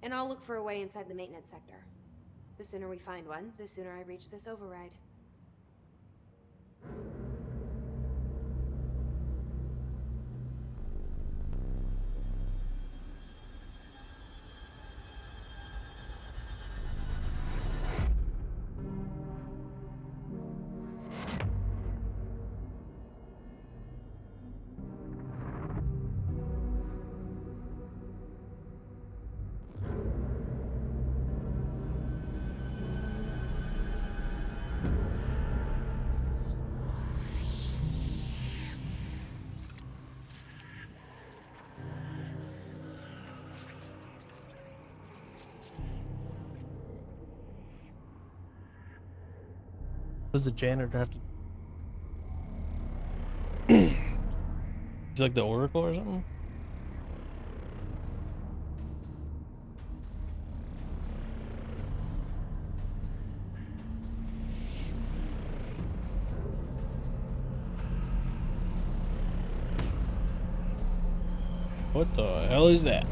And I'll look for a way inside the maintenance sector. The sooner we find one, the sooner I reach this override. Does the janitor have to? He's like the Oracle or something? What the hell is that?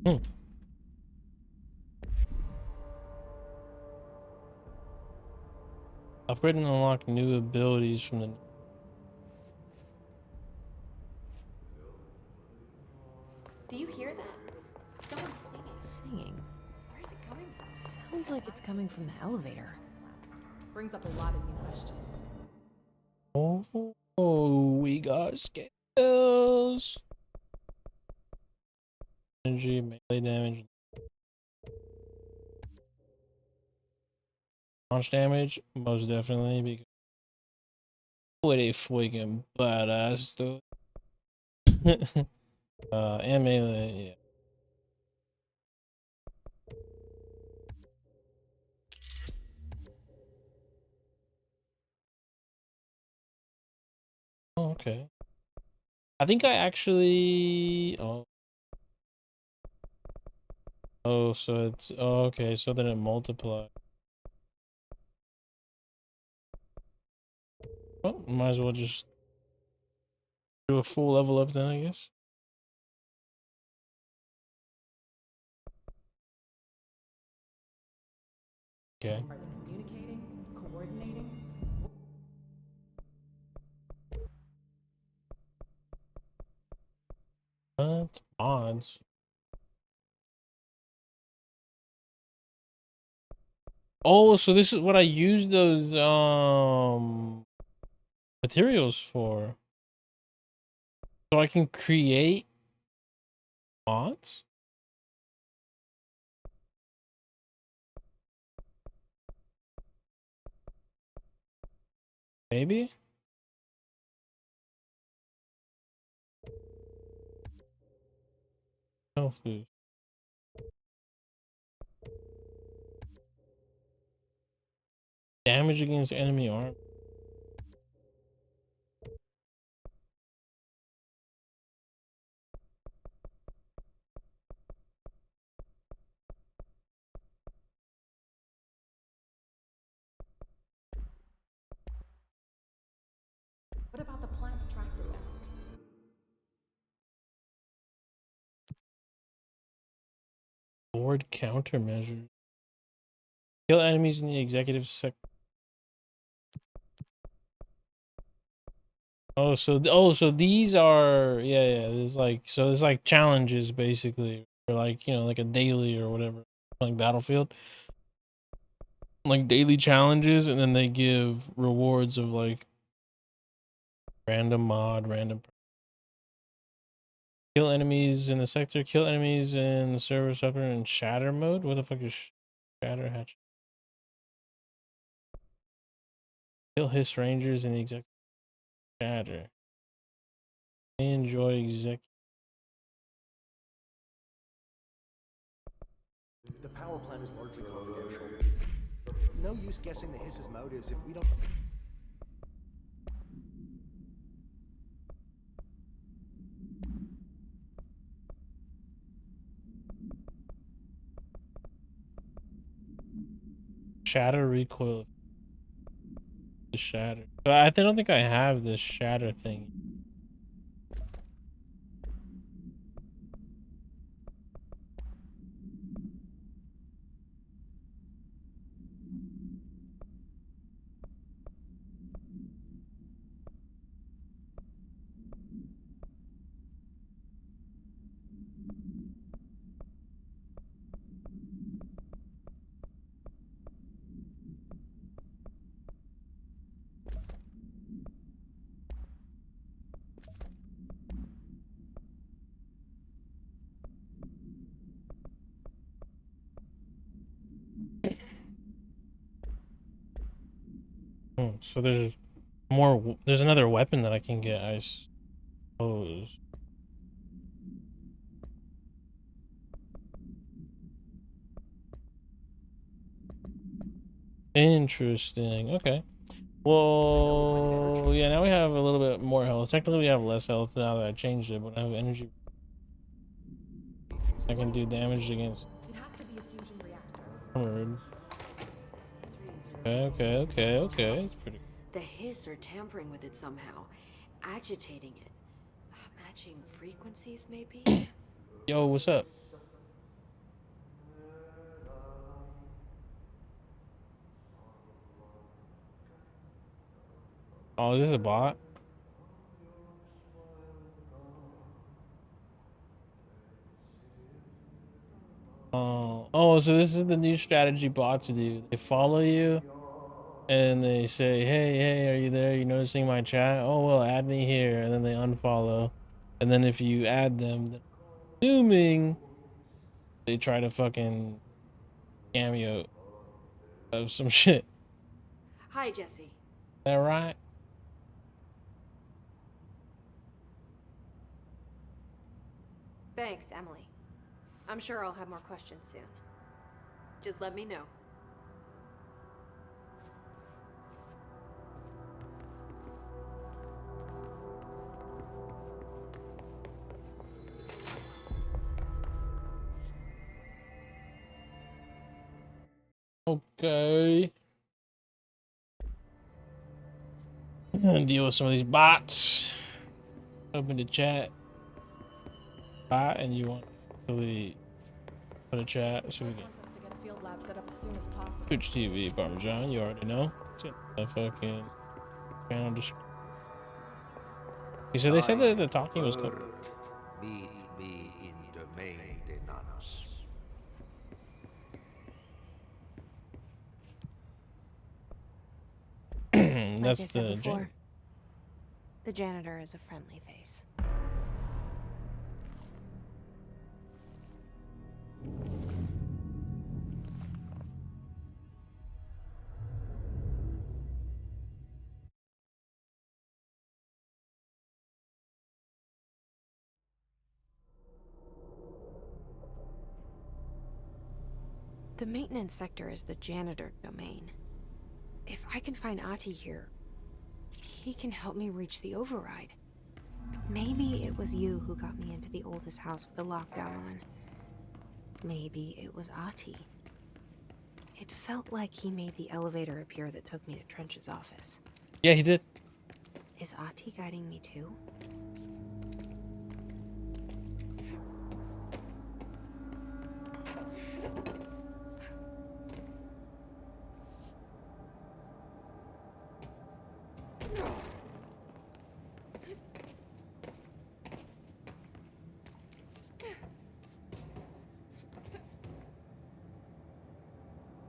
Hmm. Upgrade and unlock new abilities from the. Do you hear that? Someone's singing. Singing. Where is it coming from? Sounds like it's coming from the elevator. Brings up a lot of new questions. Oh, we got skills. Energy, melee damage, launch damage, most definitely. Because what a freaking badass, dude. And melee, yeah. Oh, okay. I think I actually. Oh, so it's. Oh, okay. So then it multiplies. Well, might as well just do a full level up then, I guess. Okay. Are they communicating? Coordinating? Mods. Oh, so this is what I use those materials for. So I can create mods? Maybe? Health boost. Damage against enemy arm. What about the plant attracted them? Board countermeasures. Kill enemies in the executive sector. Oh, so these are yeah, there's like challenges basically, or like, you know, like a daily or whatever, like Battlefield. Like daily challenges, and then they give rewards of like random mod, random kill enemies in the sector, kill enemies in the server supper in shatter mode. What the fuck is shatter hatch? Kill hiss rangers in the exec shatter. Enjoy exec. The power plant is largely confidential. No use guessing the Hiss's motives if we don't... Shatter recoil. The shatter. But I don't think I have this shatter thing. So there's more. There's another weapon that I can get, I suppose. Interesting. Okay. Well, yeah. Now we have a little bit more health. Technically, we have less health now that I changed it, but I have energy. I can do damage against. It has to be a fusion reactor. Armored. These readings are Okay. It's pretty. The hiss are tampering with it somehow, agitating it. Matching frequencies, maybe? Yo, what's up? Oh, is this a bot? Oh, so this is the new strategy bots do. They follow you and they say, hey, are you there? You noticing my chat? Oh, well, add me here. And then they unfollow. And then if you add them, then assuming they try to fucking cameo of some shit. Hi, Jesse. Is that right? Thanks, Emily. I'm sure I'll have more questions soon. Just let me know. Okay. I'm gonna deal with some of these bots. Open the chat. Bot, and you want to really put a chat so we can. Wants us to get a field lab set up as soon as possible. Twitch TV, Parmesan, you already know. It's in the fucking channel description. So they said that the talking was coming. Meet me in the maintenance. Like I That's said the before, the janitor is a friendly face. The maintenance sector is the janitor domain. If I can find Ati here, he can help me reach the override. Maybe it was you who got me into the oldest house with the lockdown on. Maybe it was Ati. It felt like he made the elevator appear that took me to Trench's office. Yeah, he did. Is Ati guiding me too?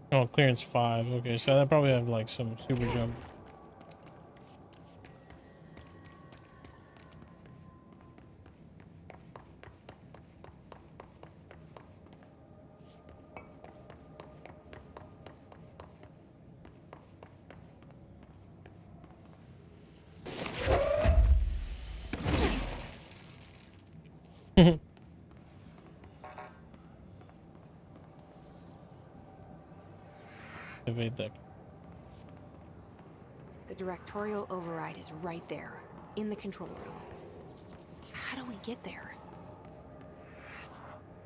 Oh, clearance 5. Okay, so I probably have like some super jump. Evade that. The directorial override is right there, in the control room. How do we get there?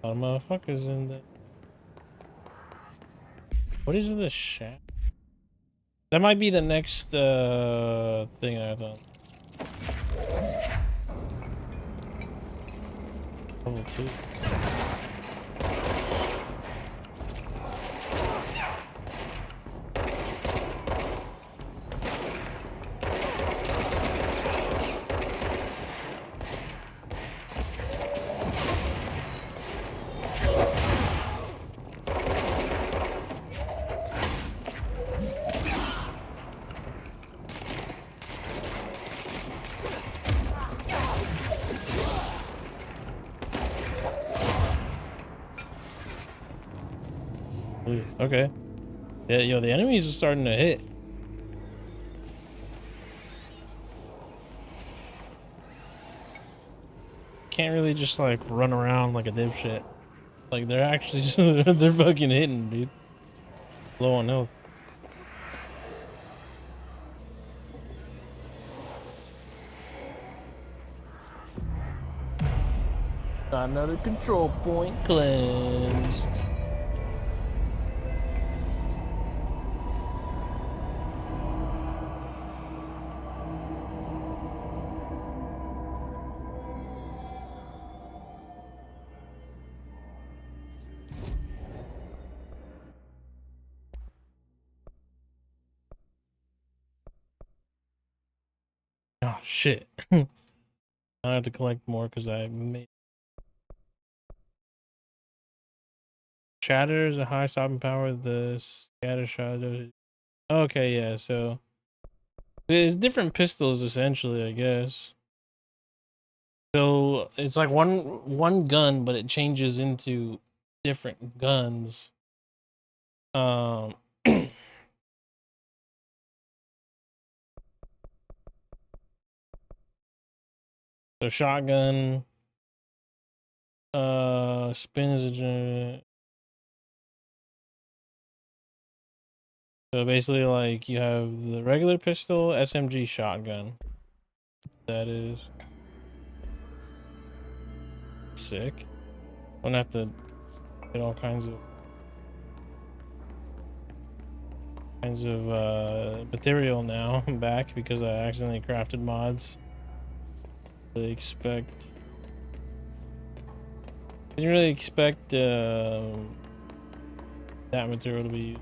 A lot of motherfuckers in there. What is this shack? That might be the next thing I thought. Level 2. Okay. Yeah, yo, the enemies are starting to hit. Can't really just like run around like a dipshit. Like they're actually just, they're fucking hitting, dude. Low on health. Another control point cleansed. shit. I have to collect more because I made. Shatter is a high stopping power. The scatter shadow. Okay, yeah. So it's different pistols essentially, I guess. So it's like one gun, but it changes into different guns. So shotgun, spin is a. So basically, like you have the regular pistol, SMG, shotgun. That is sick. I'm gonna have to get all kinds of material now back because I accidentally crafted mods. Really expect. Didn't really expect that material to be used.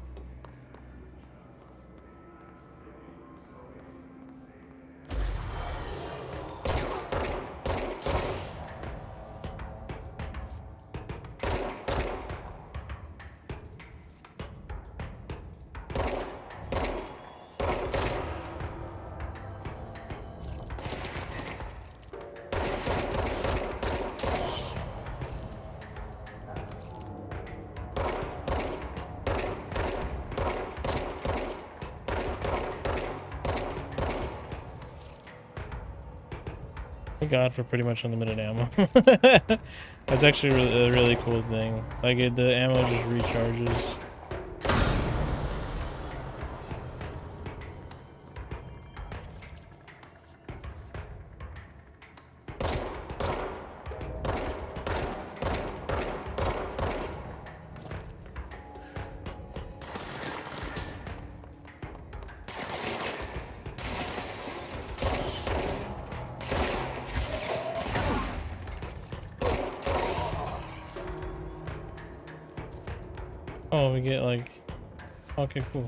Thank God for pretty much unlimited ammo. That's actually a really cool thing. Like the ammo just recharges. Oh, we get like, okay, cool.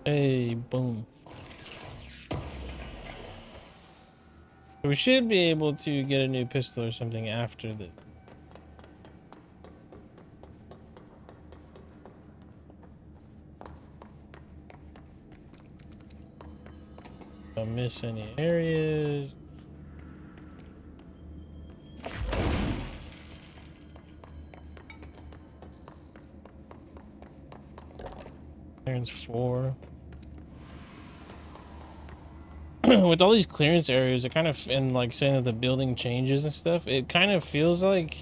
Hey, boom. We should be able to get a new pistol or something after this. Don't miss any areas. Clearance 4. With all these clearance areas, it kind of, and like saying that the building changes and stuff, it kind of feels like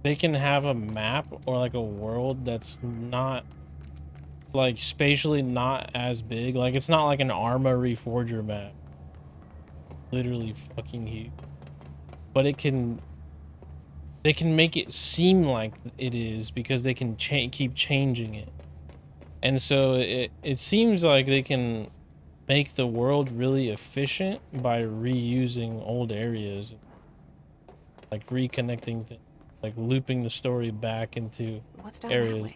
they can have a map or like a world that's not like spatially not as big. Like it's not like an Armory Forger map. Literally fucking huge. But it can, they can make it seem like it is because they can keep changing it. And so it seems like they can make the world really efficient by reusing old areas, like reconnecting things, like looping the story back into areas.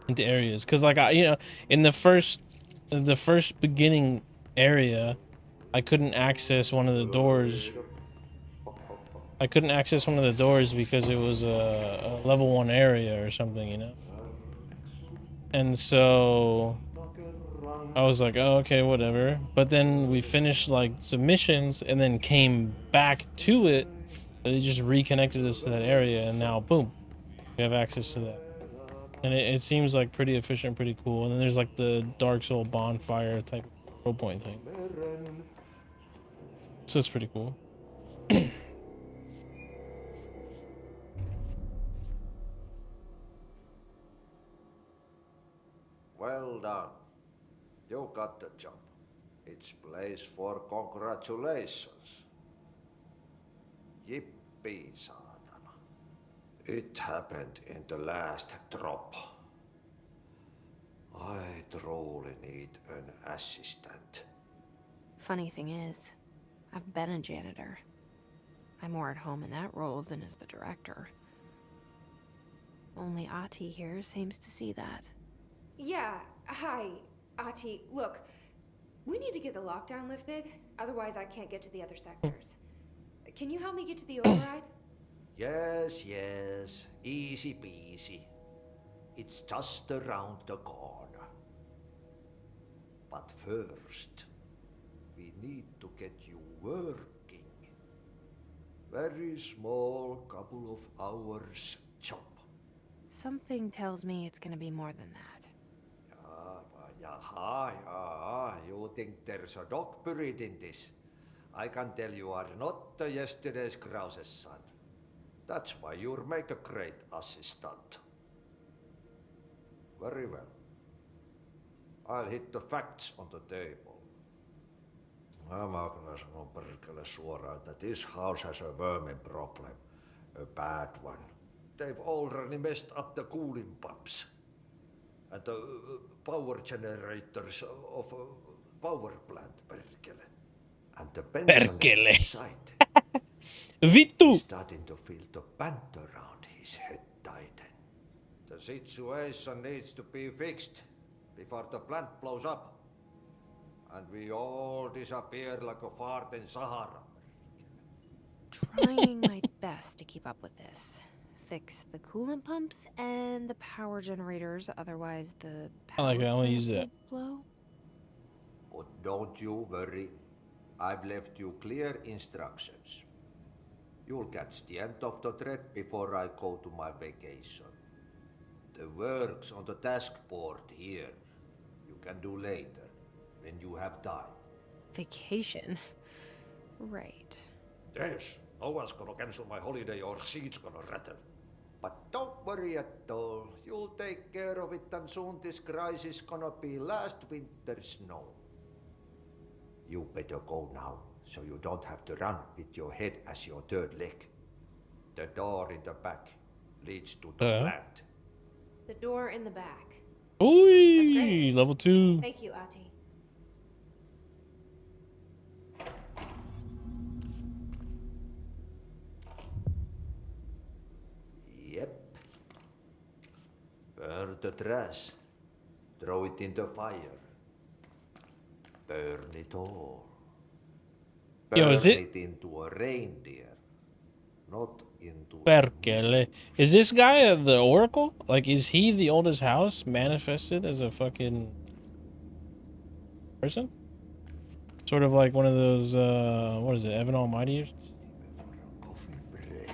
Into areas, because like you know, in the first beginning area, I couldn't access one of the doors. I couldn't access one of the doors because it was a level 1 area or something, you know. And so I was like, oh, okay, whatever. But then we finished like some missions and then came back to it. They just reconnected us to that area, and now boom, we have access to that. And it seems like pretty efficient, pretty cool. And then there's like the Dark Soul bonfire type of control point thing. So it's pretty cool. Well done. You got the job. It's place for congratulations. Yippee, saatana. It happened in the last drop. I truly need an assistant. Funny thing is, I've been a janitor. I'm more at home in that role than as the director. Only Ati here seems to see that. Yeah, hi, Ati. Look, we need to get the lockdown lifted, otherwise I can't get to the other sectors. Can you help me get to the override? Yes, easy peasy. It's just around the corner. But first, we need to get you working. Very small, couple of hours job. Something tells me it's gonna be more than that. Jaha, you think there's a dog buried in this? I can tell you are not yesterday's Krause's son. That's why you'll make a great assistant. Very well. I'll hit the facts on the table. Mä kyllä sanon perkele suoraan, että this house has a vermin problem. A bad one. They've already messed up the cooling pumps. And the power generators of a power plant, perkele. And the pensioner inside. Vittu! Starting to feel the pant around his head tighten. The situation needs to be fixed before the plant blows up. And we all disappear like a fart in Sahara. Trying my best to keep up with this. Fix the coolant pumps and the power generators, otherwise the I like it, I wanna use plant that. will blow. But don't you worry. I've left you clear instructions. You'll catch the end of the thread before I go to my vacation. The work's on the task board here. You can do later, when you have time. Vacation? Right. Yes, no one's gonna cancel my holiday or seat's gonna rattle. But don't worry at all. You'll take care of it and soon this crisis gonna be last winter's snow. You better go now, so you don't have to run with your head as your third leg. The door in the back leads to the plant. The door in the back. Ooh, level 2. Thank you, Ati. Yep. Burn the trash. Throw it in the fire. Burn it all. Burn Yo, is it into a reindeer, not into Perkele. Is this guy the Oracle? Like, is he the oldest house manifested as a fucking person? Sort of like one of those, what is it, Evan Almighty?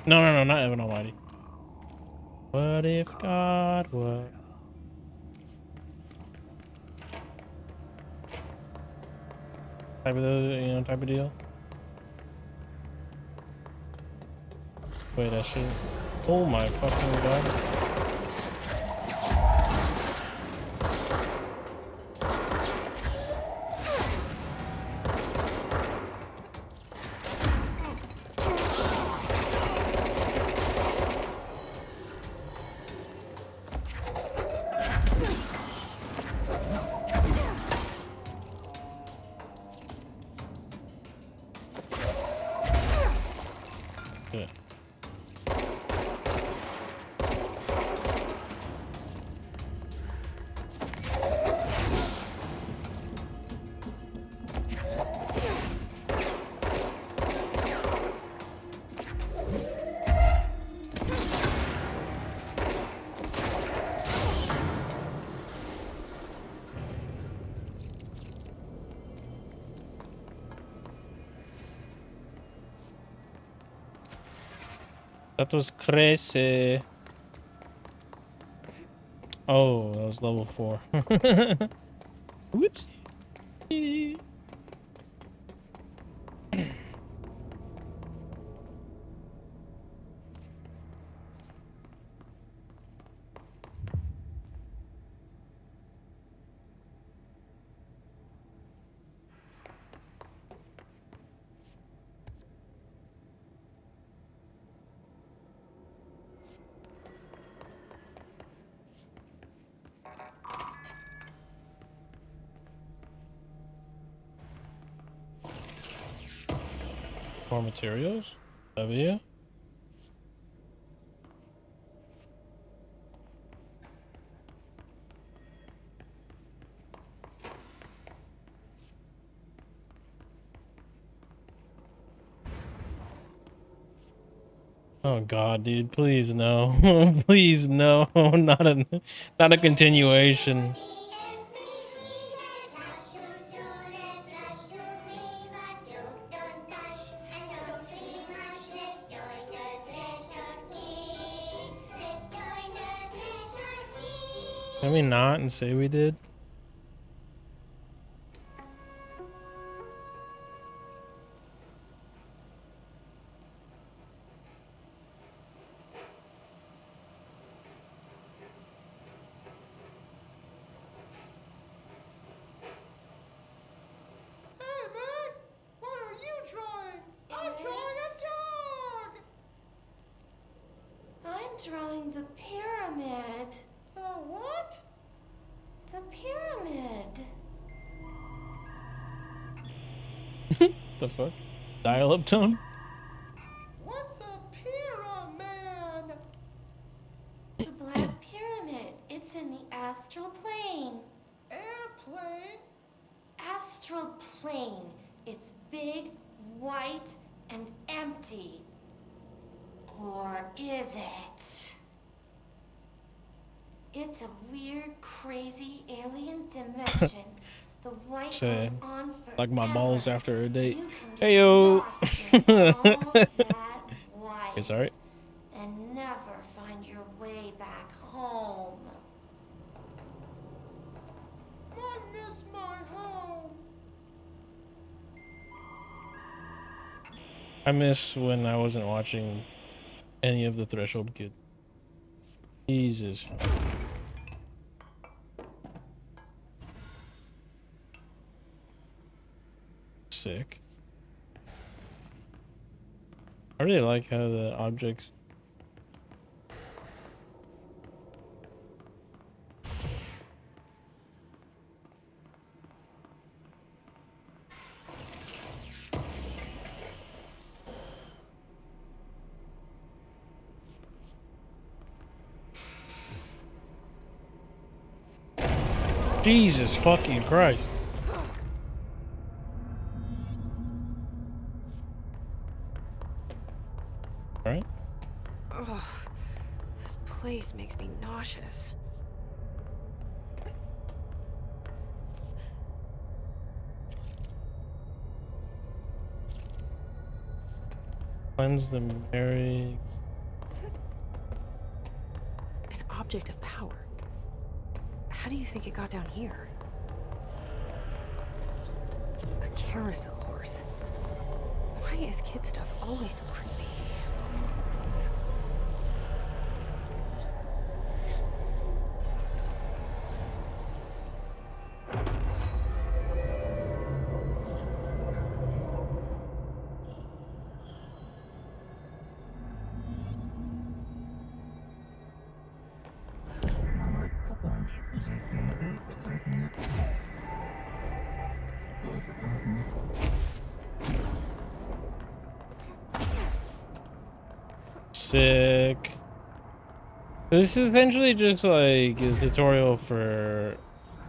No, not Evan Almighty. What if God was... Type of the, type of deal. Wait, that shit. Oh my fucking god. Yeah. That was crazy. Oh, that was level 4. Whoops. More materials? W. Oh god, dude, please no. Please no. Not a continuation. Can we not and say we did? Hey, Meg! What are you drawing? I'm drawing a dog! I'm drawing the pyramid. The what? The pyramid. The fuck? Dial-up tone? What's a pyramid? The Black Pyramid. It's in the astral plane. Airplane? Astral plane. It's big, white, and empty. Or is it? It's a weird, crazy alien dimension. The white Say, goes on forever. like my balls after a date. You can get Hey yo. lost in all that white It's alright. and never find your way back home. I miss my home. I miss when I wasn't watching any of the Threshold kids. Jesus. Sick. I really like how the objects Jesus fucking Christ. Alright. Ugh, this place makes me nauseous. Cleanse the Mary. An object of power. How do you think it got down here? A carousel horse. Why is kid stuff always so creepy? Sick. This is essentially just like a tutorial for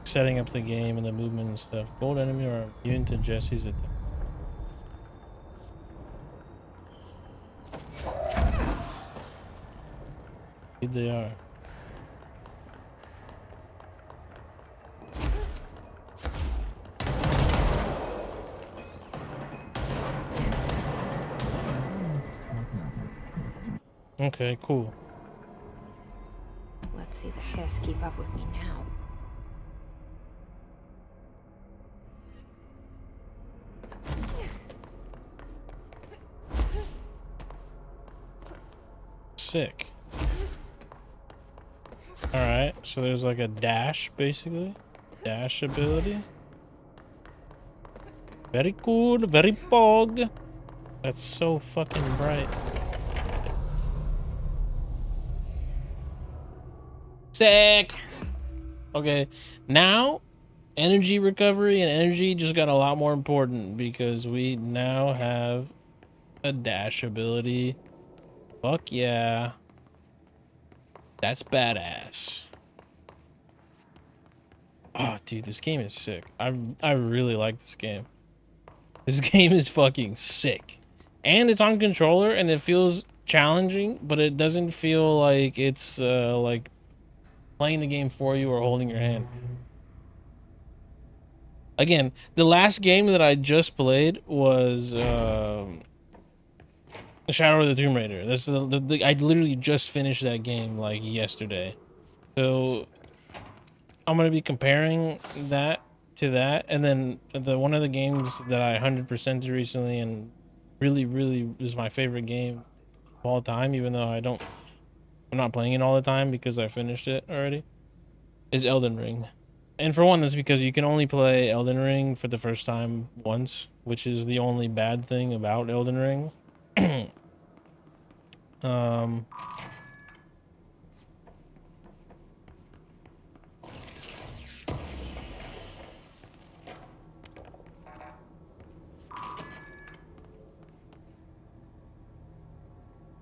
setting up the game and the movement and stuff. Gold enemy are immune to Jesse's attack. Indeed they are. Okay, cool. Let's see the Hiss keep up with me now. Sick. Alright, so there's like a dash, basically. Dash ability. Very cool, very pog. That's so fucking bright. Sick. Okay, now energy recovery and energy just got a lot more important because we now have a dash ability. Fuck yeah. That's badass. Oh, dude, this game is sick. I really like this game. This game is fucking sick. And it's on controller and it feels challenging, but it doesn't feel like it's like playing the game for you or holding your hand. Again, the last game that I just played was Shadow of the Tomb Raider. This is I literally just finished that game like yesterday. So I'm gonna be comparing that to that, and then one of the games that I 100%ed recently and really is my favorite game of all time, even though I'm not playing it all the time because I finished it already, is Elden Ring. And for one, that's because you can only play Elden Ring for the first time once, which is the only bad thing about Elden Ring.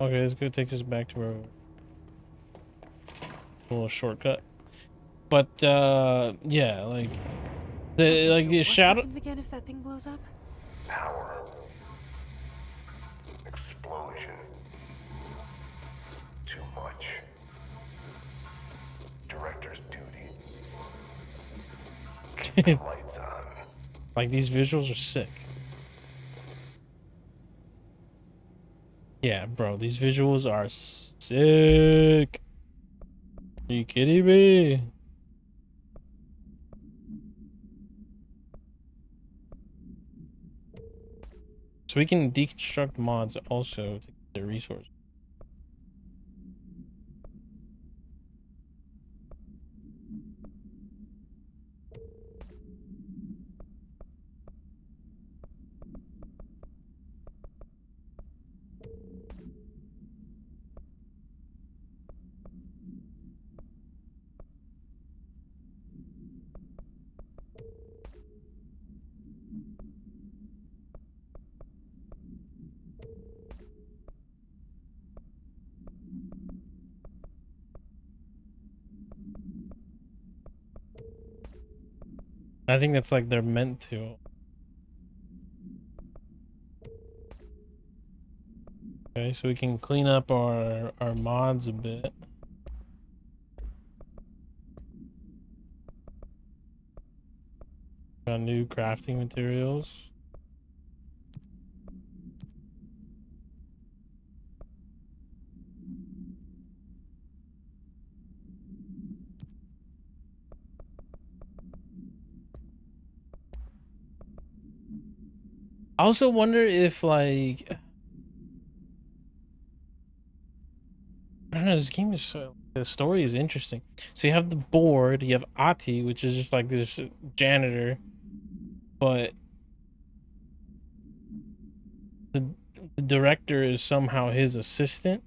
Okay, this good takes us back to our little shortcut. But yeah, like the shadow. What happens again if that thing blows up? Power. Explosion. Too much. Director's duty. Lights on. Like, these visuals are sick. Yeah, bro, these visuals are sick. Are you kidding me? So we can deconstruct mods also to get the resource. I think that's like they're meant to. Okay, so we can clean up our mods a bit. Got new crafting materials. I also wonder if, like, I don't know, this game is the story is interesting. So you have the board, you have Ati, which is just like this janitor, but the director is somehow his assistant.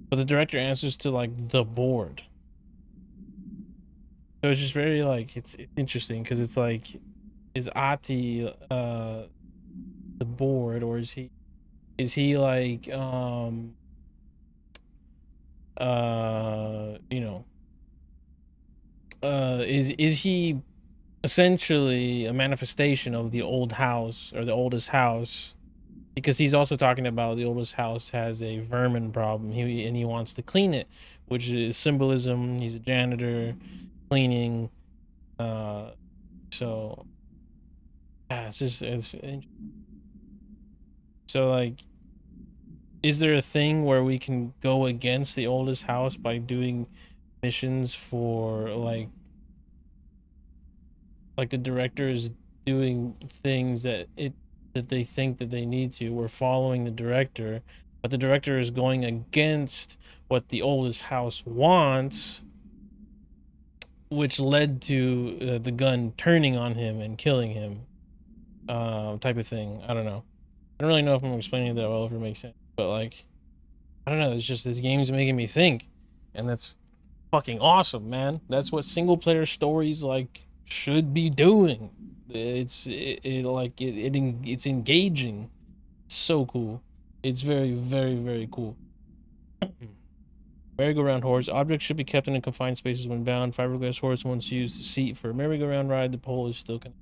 But the director answers to like the board. So it's just very like it's interesting because it's like, is Ati the board, or is he like you know, is he essentially a manifestation of the old house, or the oldest house? Because he's also talking about the oldest house has a vermin problem, and he wants to clean it, which is symbolism. He's a janitor cleaning, so yeah, it's so like, is there a thing where we can go against the oldest house by doing missions for like the director is doing things that they think that they need to? We're following the director, but the director is going against what the oldest house wants, which led to the gun turning on him and killing him, type of thing. I don't know. I don't really know if I'm explaining it that well, if it makes sense, but like, I don't know. It's just, this game's making me think, and that's fucking awesome, man. That's what single player stories like should be doing. It's engaging. So cool. It's very, very, very cool. Merry-go-round horse. Objects should be kept in confined spaces when bound. Fiberglass horse once used to seat for a merry-go-round ride. The pole is still connected.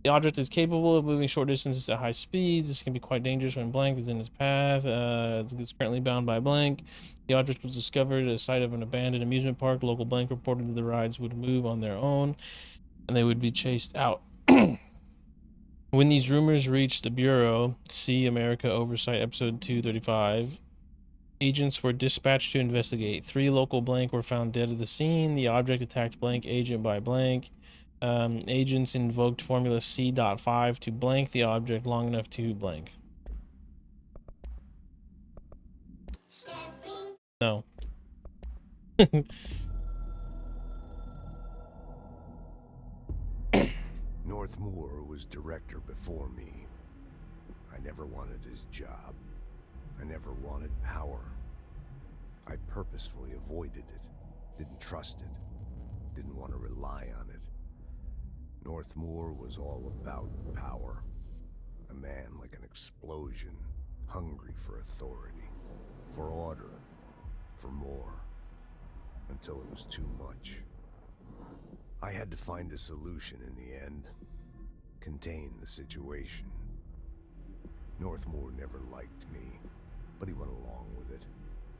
The object is capable of moving short distances at high speeds. This can be quite dangerous when blank is in its path. It's currently bound by blank. The object was discovered at the site of an abandoned amusement park. Local blank reported that the rides would move on their own and they would be chased out. When these rumors reached the Bureau, see America Oversight Episode 235, agents were dispatched to investigate. 3 local blank were found dead at the scene. The object attacked blank agent by blank. Agents invoked formula C.5 to blank the object long enough to blank. No. Northmore was director before me. I never wanted his job. I never wanted power. I purposefully avoided it, didn't trust it, didn't want to rely on it. Northmore was all about power. A man like an explosion, hungry for authority, for order, for more, until it was too much. I had to find a solution in the end, contain the situation. Northmore never liked me, but he went along with it,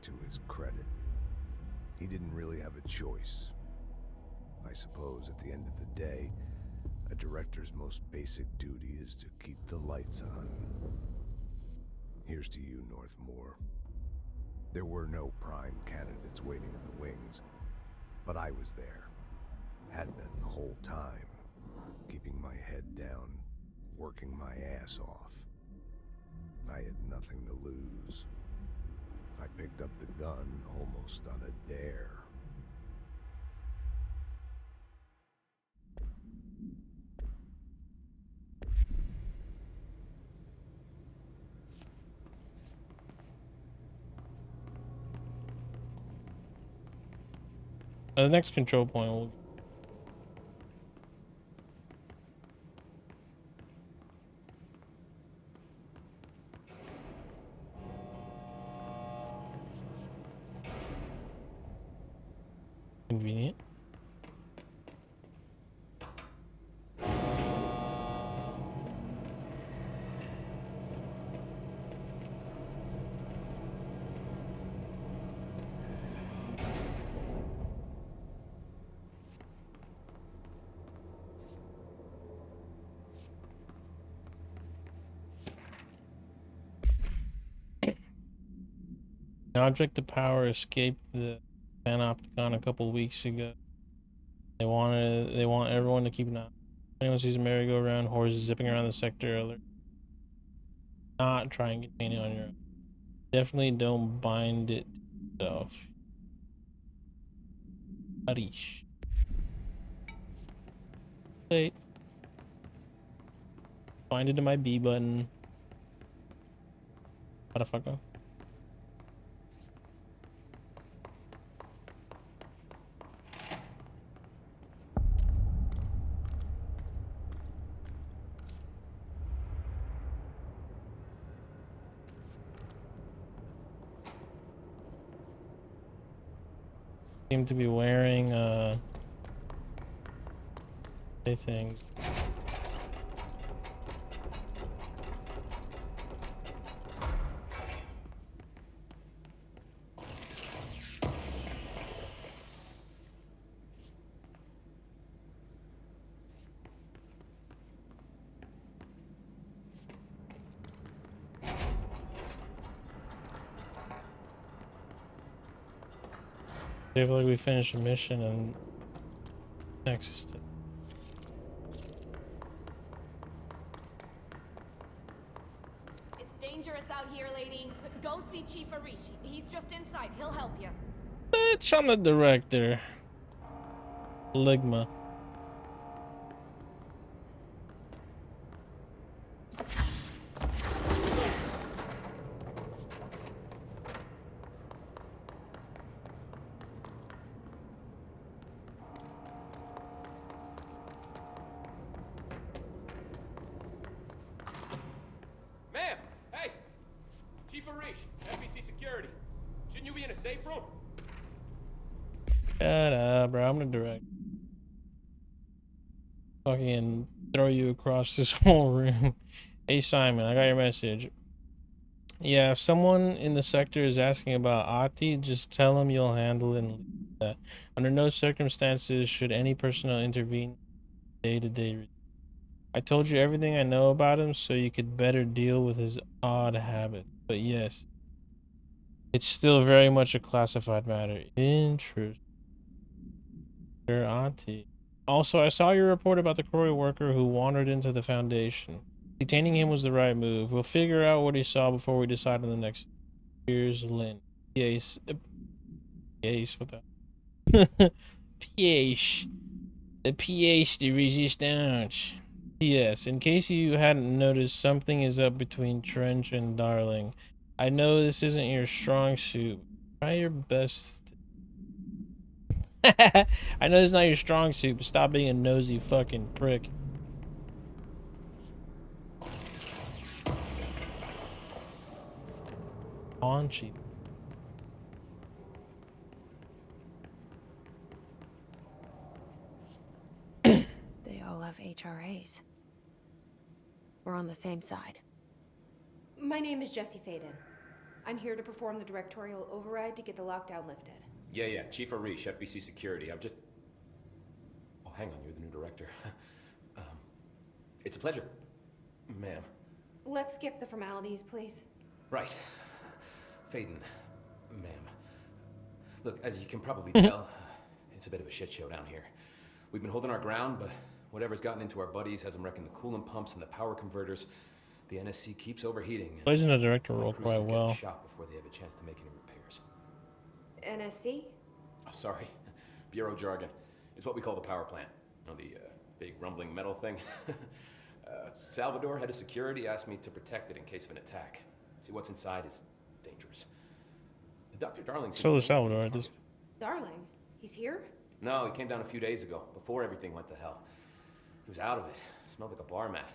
to his credit. He didn't really have a choice. I suppose at the end of the day, a director's most basic duty is to keep the lights on. Here's to you, Northmore. There were no prime candidates waiting in the wings, but I was there. Had been the whole time, keeping my head down, working my ass off. I had nothing to lose. I picked up the gun almost on a dare. The next control point will... Convenient. An object of power escaped the Panopticon a couple weeks ago. They want everyone to keep an eye. If anyone sees a merry-go-round horse zipping around the sector, alert. Not try and contain it on your own. Definitely don't bind it to yourself. Arish. Wait. Bind it to my B button. Motherfucker. Seem to be wearing things. I feel like we finished a mission and access to. It's dangerous out here, lady. Go see Chief Arishi. He's just inside. He'll help you. Bitch, I'm the director. Ligma. safe room. Shut up, bro. I'm gonna direct. Fucking throw you across this whole room. Hey Simon, I got your message. Yeah, if someone in the sector is asking about Ati, just tell them you'll handle it and leave that. Under no circumstances should any personnel intervene day-to-day. I told you everything I know about him so you could better deal with his odd habits. But yes, it's still very much a classified matter. Interesting. Auntie. Also, I saw your report about the Croy worker who wandered into the Foundation. Detaining him was the right move. We'll figure out what he saw before we decide on the next. Here's Lynn. Yes. Yes, what the? pH. The pH de resistance. Yes, in case you hadn't noticed, something is up between Trench and Darling. I know this isn't your strong suit. Try your best. I know it's not your strong suit, but stop being a nosy fucking prick. Paunchy. They all have HRAs. We're on the same side. My name is Jesse Faden. I'm here to perform the directorial override to get the lockdown lifted. Yeah, Chief Arish, FBC Security. I'm just... Oh, hang on, you're the new director. It's a pleasure, ma'am. Let's skip the formalities, please. Right. Faden, ma'am. Look, as you can probably tell, it's a bit of a shit show down here. We've been holding our ground, but whatever's gotten into our buddies has them wrecking the coolant pumps and the power converters. The NSC keeps overheating. Plays in a director role quite well. Shot before they have a chance to make any repairs. NSC? Oh, sorry. Bureau jargon. It's what we call the power plant. You know, the big rumbling metal thing? Salvador, head of security, asked me to protect it in case of an attack. See, what's inside is dangerous. Dr. Darling... So is Salvador at this... Darling? He's here? No, he came down a few days ago, before everything went to hell. He was out of it. Smelled like a bar mat.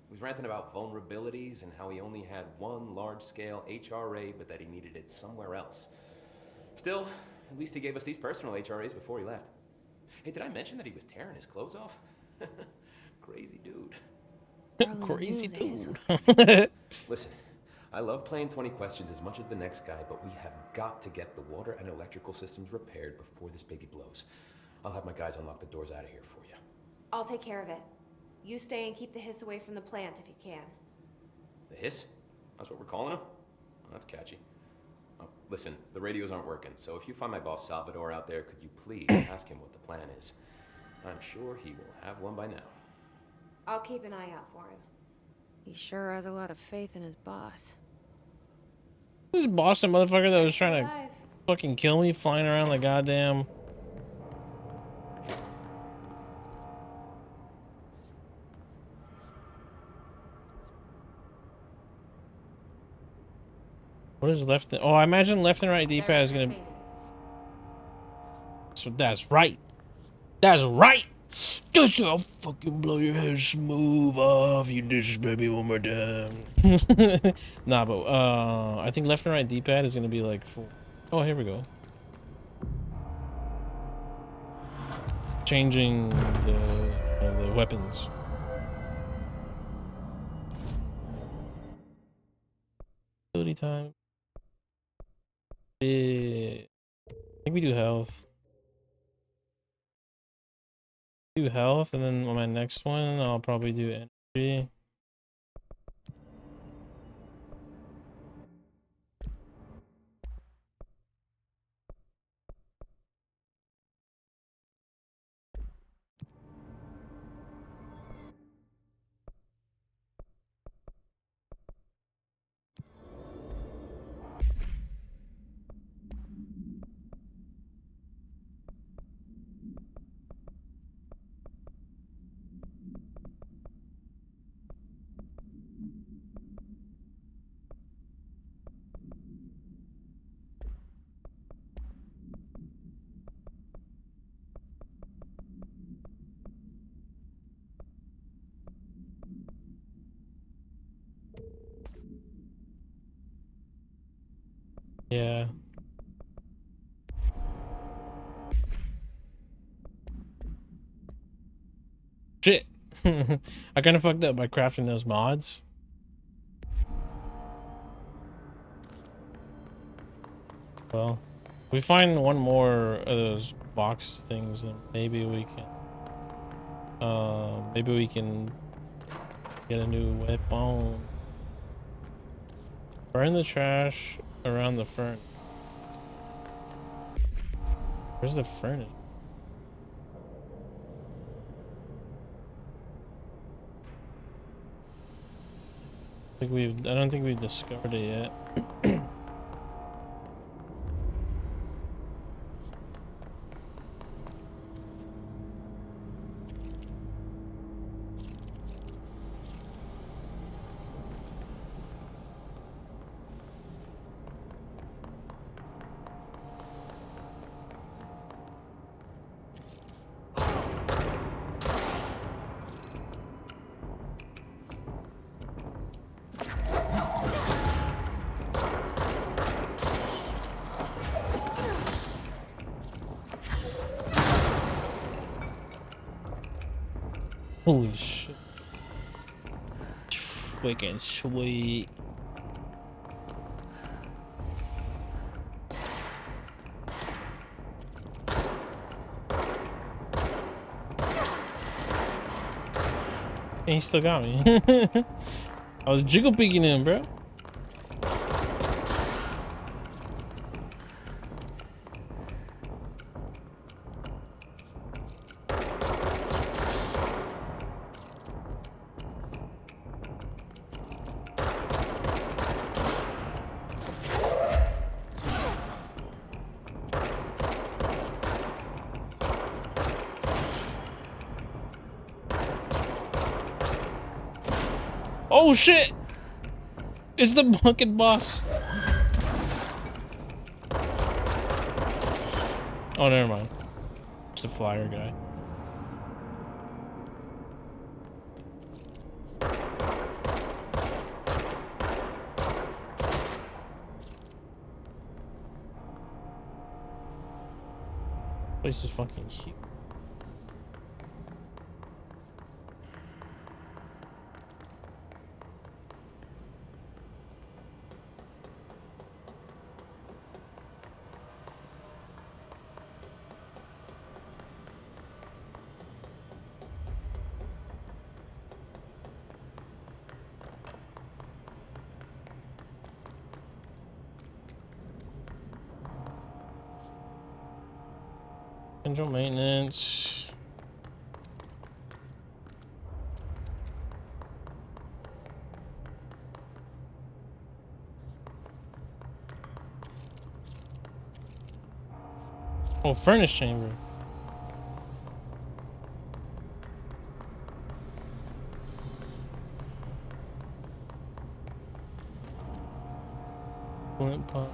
He was ranting about vulnerabilities and how he only had one large-scale HRA, but that he needed it somewhere else. Still, at least he gave us these personal HRAs before he left. Hey, did I mention that he was tearing his clothes off? Crazy dude. Crazy dude. Listen, I love playing 20 questions as much as the next guy, but we have got to get the water and electrical systems repaired before this baby blows. I'll have my guys unlock the doors out of here for you. I'll take care of it. You stay and keep the hiss away from the plant if you can. The hiss? That's what we're calling him? Oh, that's catchy. Oh, listen, the radios aren't working, so if you find my boss Salvador out there, could you please ask him what the plan is? I'm sure he will have one by now. I'll keep an eye out for him. He sure has a lot of faith in his boss. This Boston motherfucker that was trying to fucking kill me, flying around like goddamn... What is left? Oh, I imagine left and right D-pad is gonna... So that's right. That's right. Just I'll fucking blow your head smooth off. You disrespect me one more time. Nah, but I think left and right D-pad is gonna be like full. Oh, here we go. Changing the weapons. Ability time. I think we do health. Do health, and then on my next one, I'll probably do energy. Yeah. Shit. I kind of fucked up by crafting those mods. Well, if we find one more of those box things, then maybe we can get a new weapon. Burn the trash around the furnace. Where's the furnace? I don't think we've discovered it yet. Holy shit. Freaking sweet. And he still got me. I was jiggle peeking him, bro. Oh shit! It's the bucket boss. Oh, never mind. It's the flyer guy. Place is fucking huge. Control maintenance. Oh, furnace chamber. Coolant pump.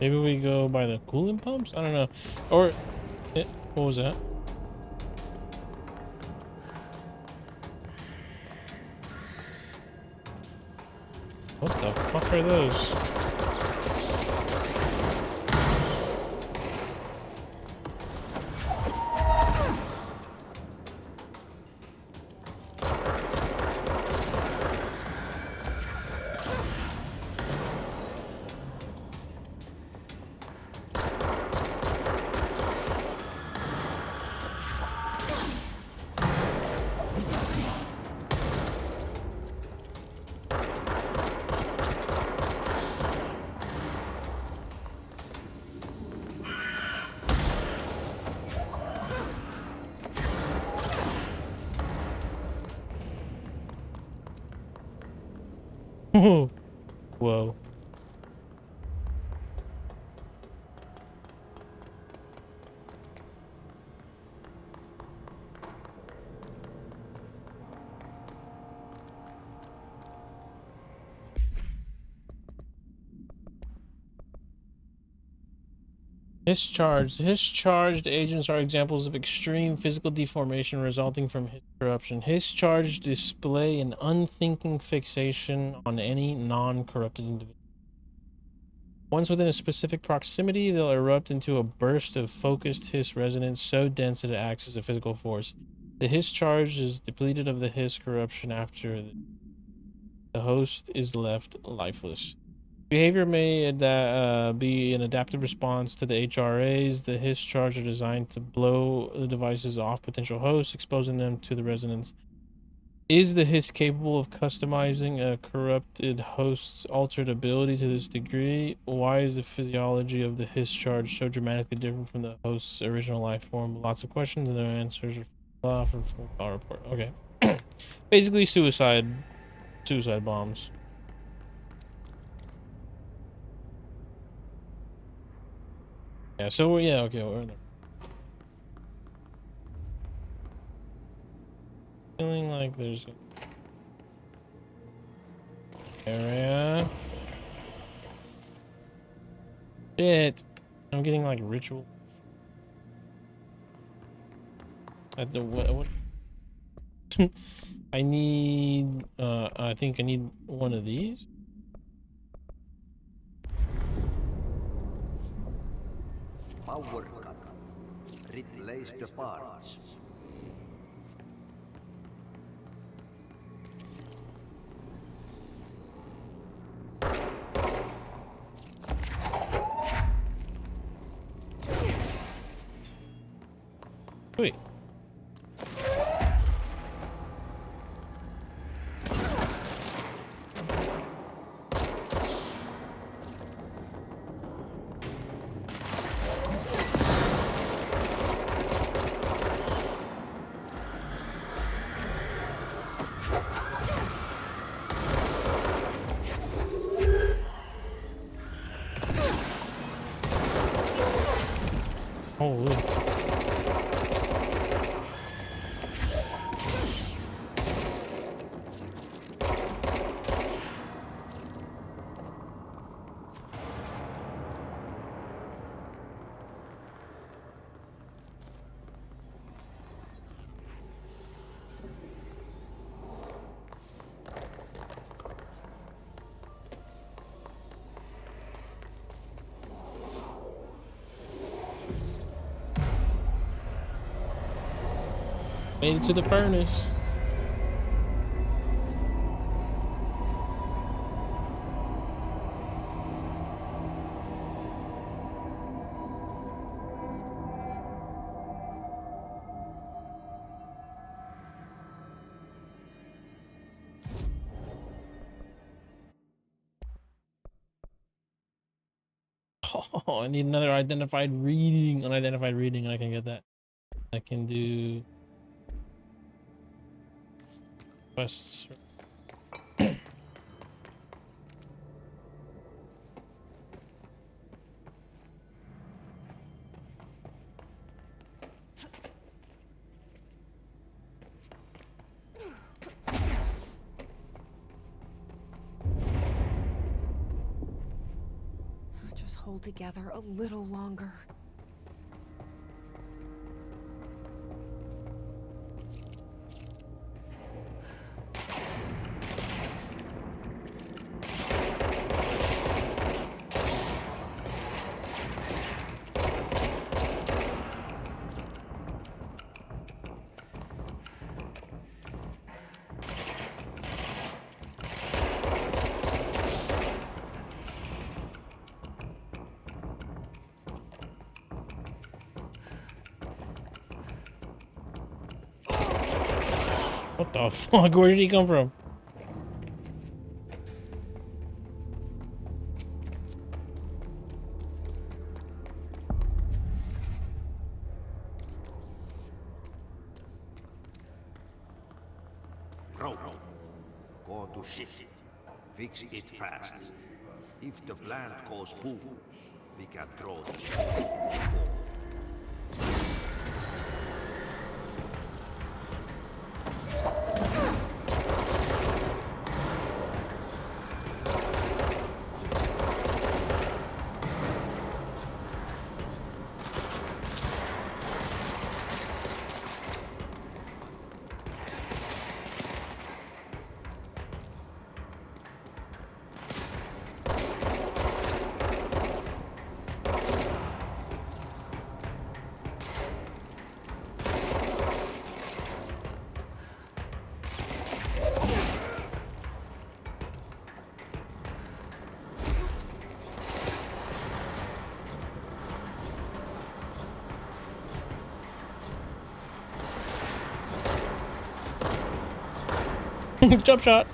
Maybe we go by the coolant pumps? I don't know. Or, what was that? What the fuck are those? Whoa. Discharged agents are examples of extreme physical deformation resulting from his corruption. Discharged display an unthinking fixation on any non-corrupted individual. Once within a specific proximity, they'll erupt into a burst of focused hiss resonance so dense that it acts as a physical force. The hiss charge is depleted of the hiss corruption after the host is left lifeless. Behavior may be an adaptive response to the HRAs. The hiss charge are designed to blow the devices off potential hosts, exposing them to the resonance. Is the hiss capable of customizing a corrupted host's altered ability to this degree? Why is the physiology of the hiss charge so dramatically different from the host's original life form? Lots of questions and their answers are from full file report. Okay. Basically suicide bombs. Yeah, so yeah, okay, we're in there. Feeling like there's an area. Shit. I'm getting like ritual. At the what I need I think I need one of these. Power cut. Replace the parts. Wait. Holy. Made it to the furnace. Oh, I need another identified reading, unidentified reading, and I can get that. I can do quests. Just hold together a little longer. What the fuck? Where did he come from? Bro, go to ship. fix it fast. If the plant goes boom, we can throw the spot. Jump shot.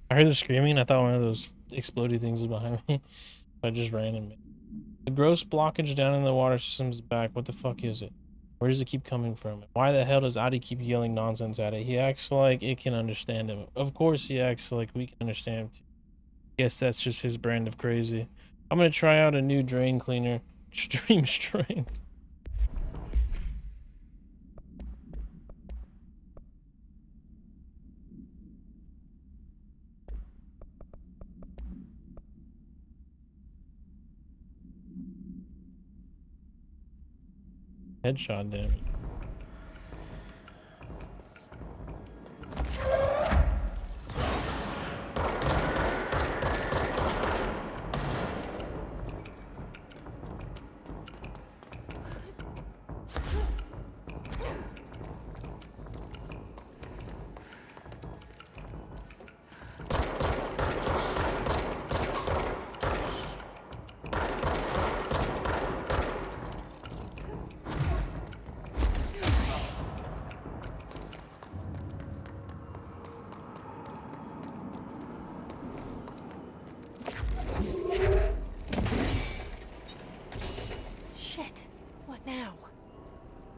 I heard the screaming. I thought one of those explodey things was behind me. I just ran and made. The gross blockage down in the water system's back. What the fuck is it? Where does it keep coming from? Why the hell does Adi keep yelling nonsense at it? He acts like it can understand him. Of course he acts like we can understand him too. Guess that's just his brand of crazy. I'm gonna try out a new drain cleaner. Extreme strength. Headshot damage.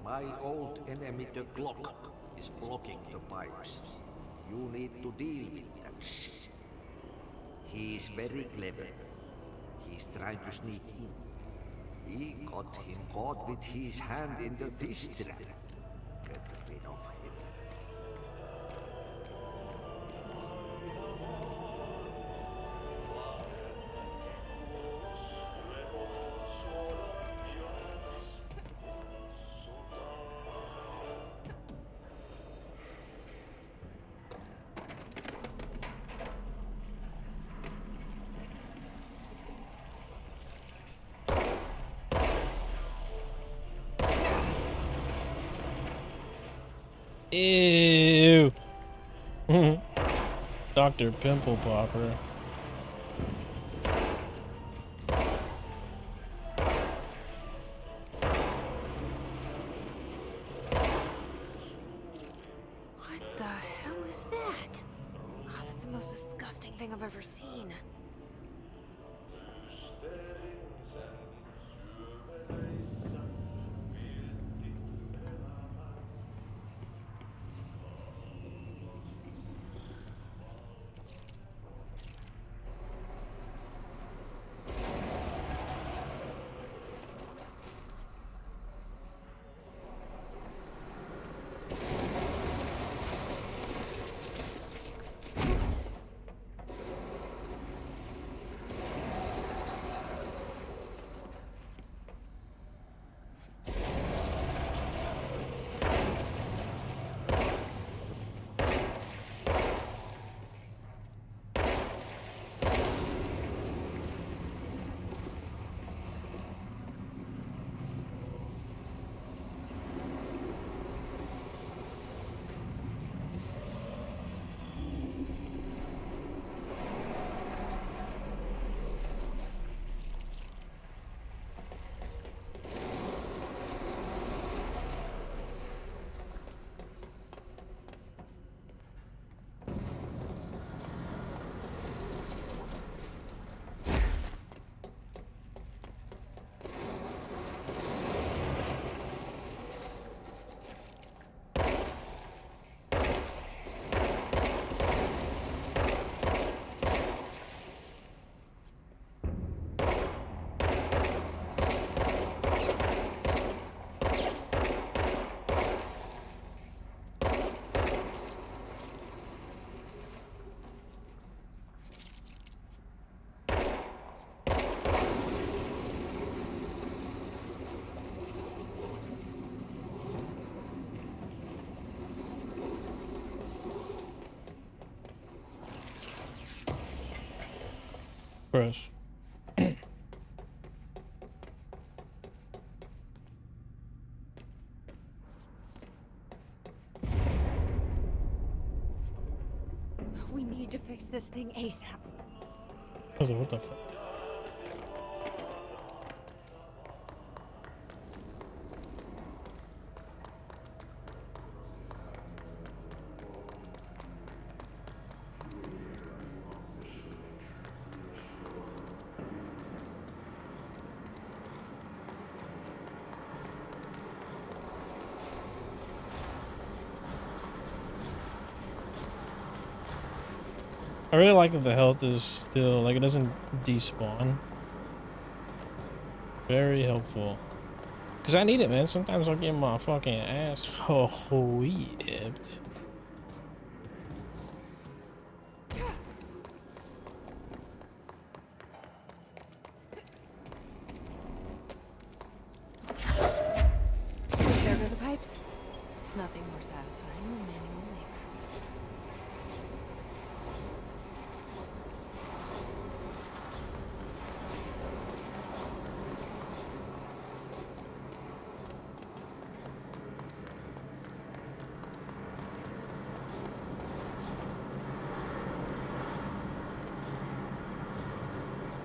My old enemy, the clock, is blocking the pipes. You need to deal with that shit. He's very clever. He's trying to sneak in. We got him caught with his hand in the fish trap. Get rid of him. Ew. Dr. Pimple Popper. What the hell is that? Oh, that's the most disgusting thing I've ever seen. for us. We need to fix this thing ASAP. What the fuck? I really like that the health is still, like, it doesn't despawn. Very helpful. Because I need it, man. Sometimes I'll get my fucking ass whipped. There go the pipes. Nothing more satisfying than manual labor.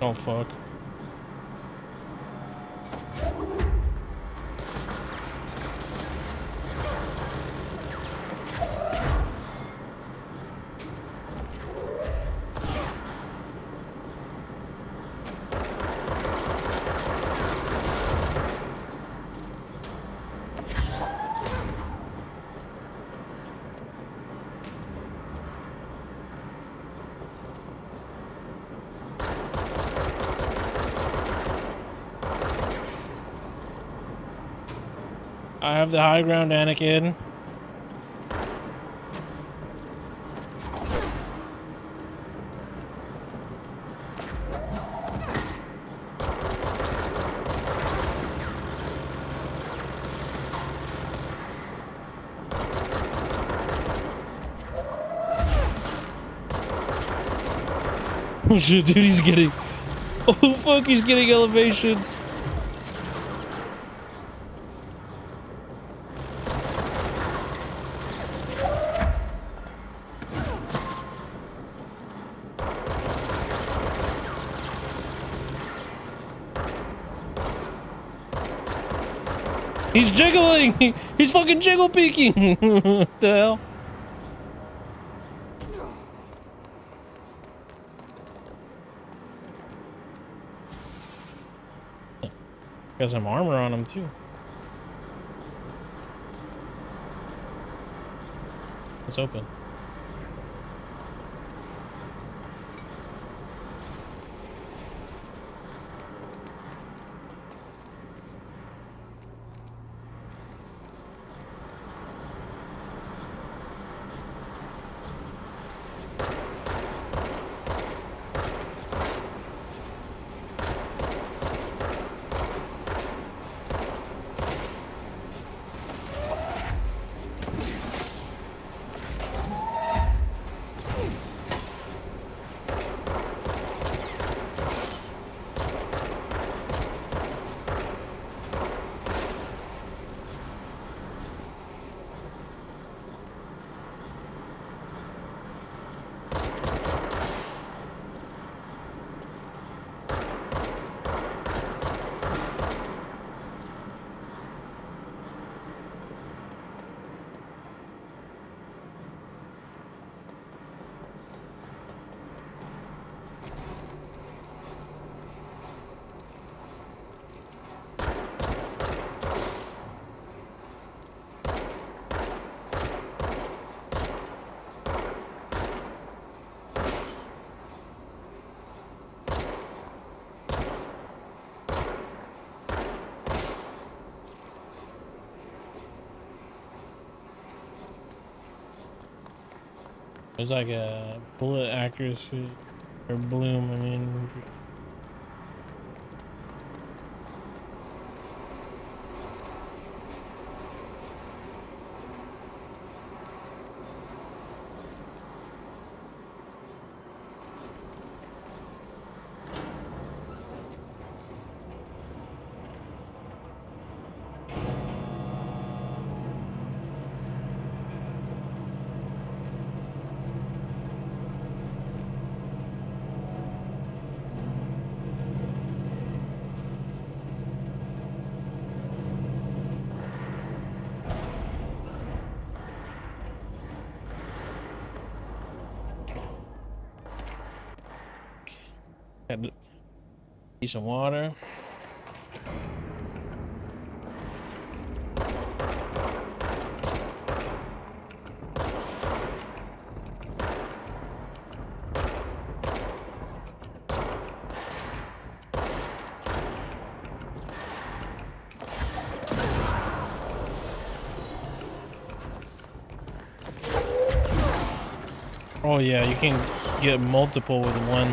Oh fuck. I have the high ground, Anakin. Oh shit, dude, he's getting... Oh fuck, he's getting elevation. He's jiggling! He's fucking jiggle peeking! What the hell? Got some armor on him too. It's open. There's like a bullet accuracy, or bloom, I mean. Got decent water. Oh yeah, you can get multiple with one.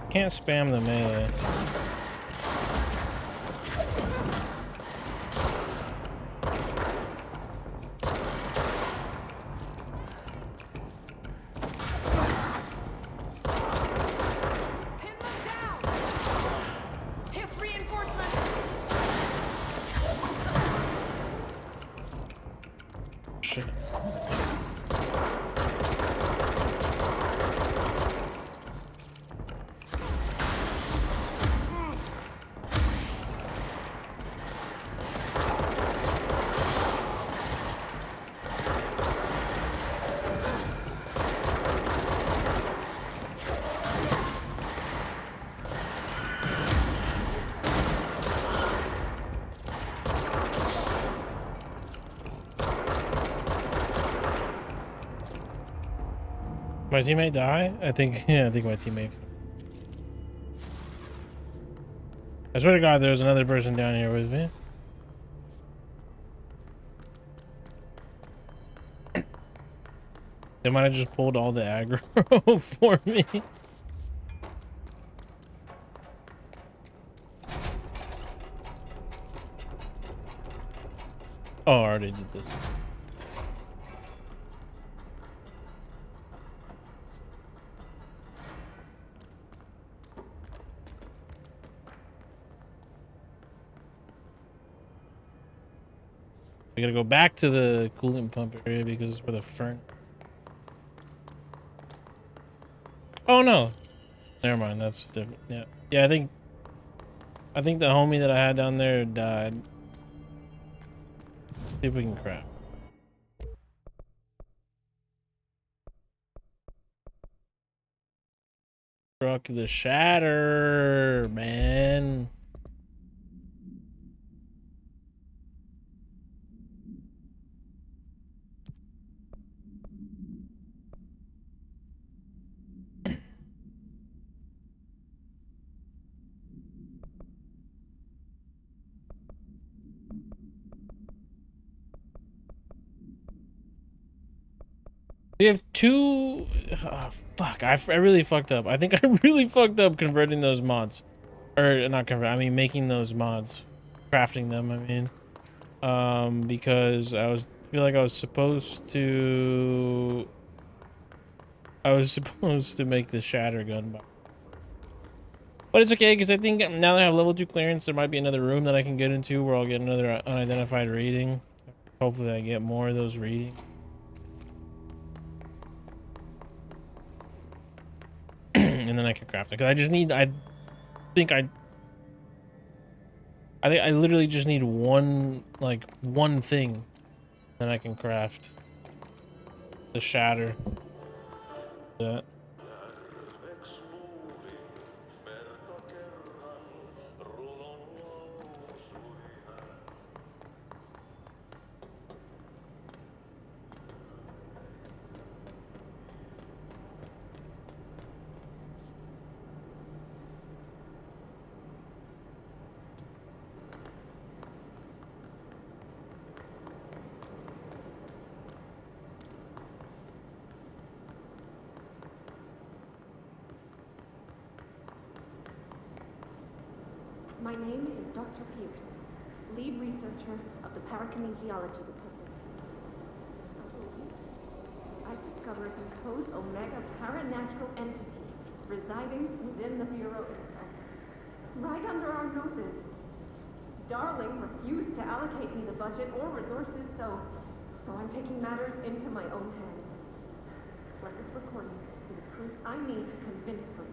Can't spam the melee. Shit. My teammate die? I think, yeah, I think my teammate. I swear to God, there's another person down here with me. They might have just pulled all the aggro for me. Oh, I already did this. We gotta go back to the coolant pump area because it's where the furnace. Oh no, never mind. That's different. Yeah, yeah. I think the homie that I had down there died. See if we can craft. Struck the shatter, man. We have two. Oh, fuck! I really fucked up. I think I really fucked up converting those mods, or not convert. I mean, making those mods, crafting them. I mean, because feel like I was supposed to. I was supposed to make the shatter gun, but it's okay because I think now that I have level 2 clearance, there might be another room that I can get into where I'll get another unidentified reading. Hopefully, I get more of those readings. And then I can craft it because I just need. I think I literally just need one thing, then I can craft the shatter. That. My name is Dr. Pierce, lead researcher of the Parakinesiology Department. I've discovered the Code Omega paranatural entity residing within the Bureau itself, right under our noses. Darling refused to allocate me the budget or resources, so I'm taking matters into my own hands. Let this recording be the proof I need to convince them.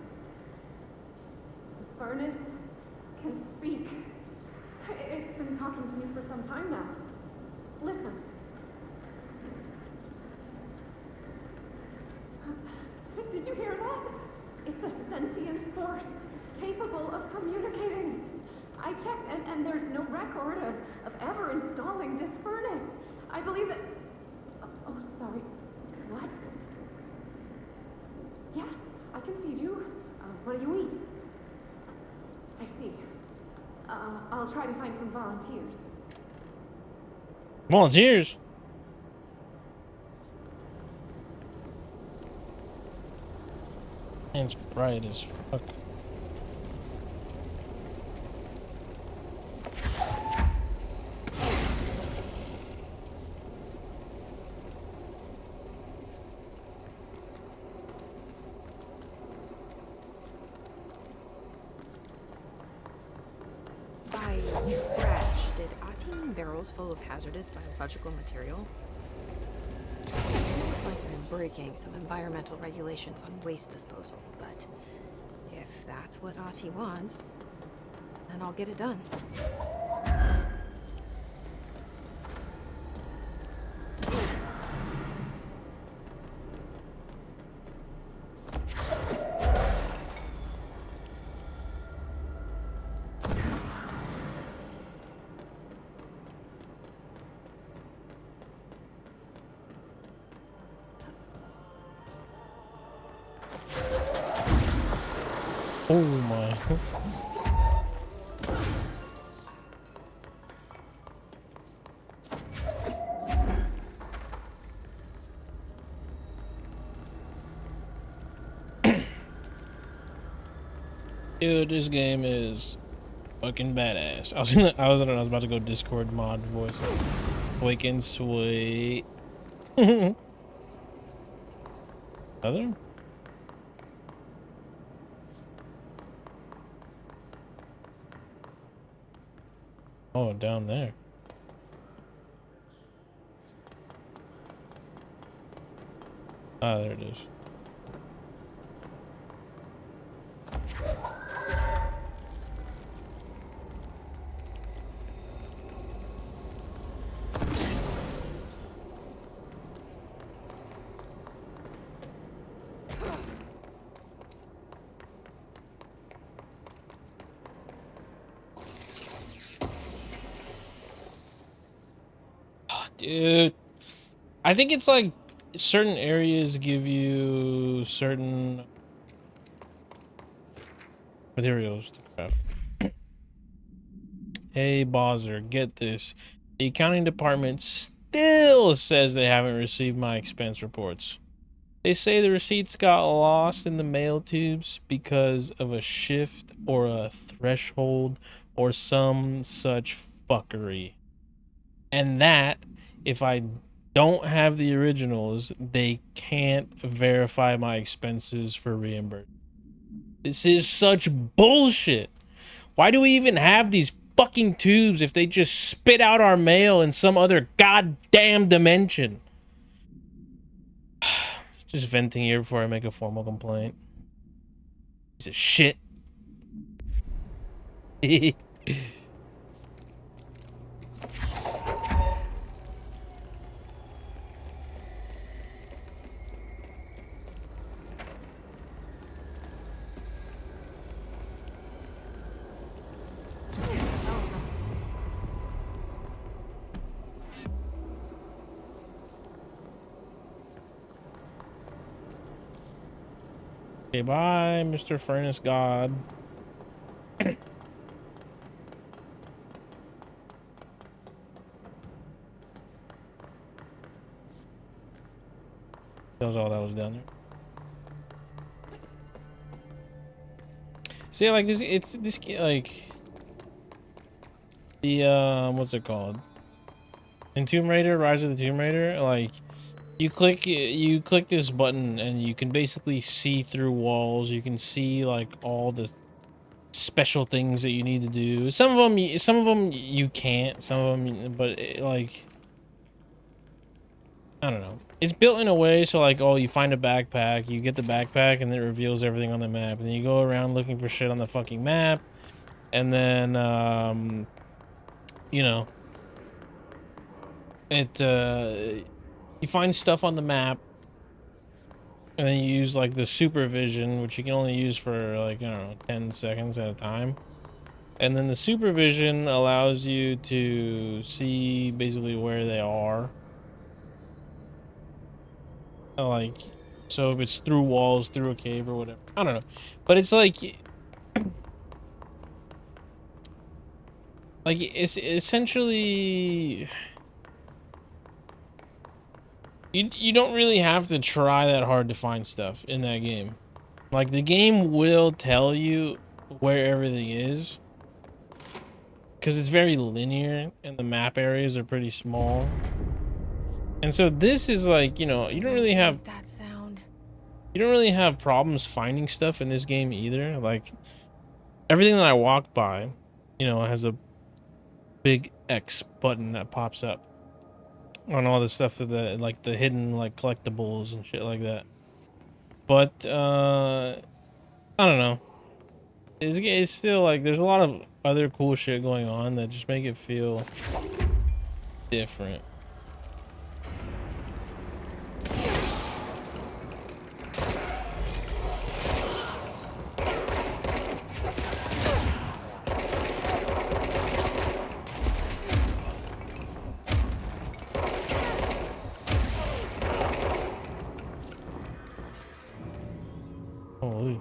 The furnace can speak. It's been talking to me for some time now. Listen. Did you hear that? It's a sentient force, capable of communicating. I checked, and there's no record of ever installing this furnace. I believe that... Oh, sorry. What? Yes, I can feed you. What do you eat? I see. I'll try to find some volunteers. Volunteers? It's bright as fuck. By crash, did Ati mean barrels full of hazardous biological material? It looks like they're breaking some environmental regulations on waste disposal, but if that's what Ati wants, then I'll get it done. Oh my. Dude, this game is fucking badass. I was about to go Discord mod voice. Wicked sweet. Other? Oh, down there. Ah, there it is. Dude, I think it's like certain areas give you certain materials to craft. Hey, Bowser, get this. The accounting department still says they haven't received my expense reports. They say the receipts got lost in the mail tubes because of a shift or a threshold or some such fuckery. And that, if I don't have the originals, they can't verify my expenses for reimbursement. This is such bullshit. Why do we even have these fucking tubes if they just spit out our mail in some other goddamn dimension? Just venting here before I make a formal complaint. Piece of shit. Okay, bye, Mr. Furnace God. That was all that was down there. See, like this, it's this like the what's it called? In Tomb Raider, Rise of the Tomb Raider, like you click this button and you can basically see through walls. You can see like all the special things that you need to do. Some of them you can't. Some of them, but like I don't know. It's built in a way so like, oh, you find a backpack, you get the backpack, and it reveals everything on the map. And then you go around looking for shit on the fucking map, and then you know, it you find stuff on the map, and then you use like the supervision, which you can only use for like, I don't know, 10 seconds at a time. And then the supervision allows you to see basically where they are. Like, so if it's through walls, through a cave or whatever. I don't know. But it's like it's essentially you don't really have to try that hard to find stuff in that game. Like, the game will tell you where everything is, because it's very linear and the map areas are pretty small. And so this is like, you know, you don't really have that sound. You don't really have problems finding stuff in this game either. Like, everything that I walk by, you know, has a big X button that pops up on all the stuff that like the hidden like collectibles and shit like that. But I don't know. It's still like there's a lot of other cool shit going on that just make it feel different. Holy.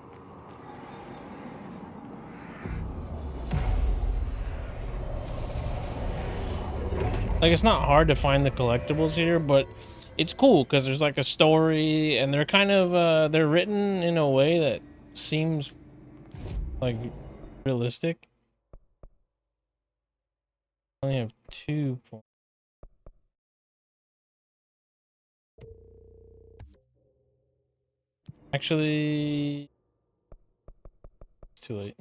Like, it's not hard to find the collectibles here, but it's cool because there's like a story, and they're kind of they're written in a way that seems like realistic. I only have 2 points. Actually, it's too late.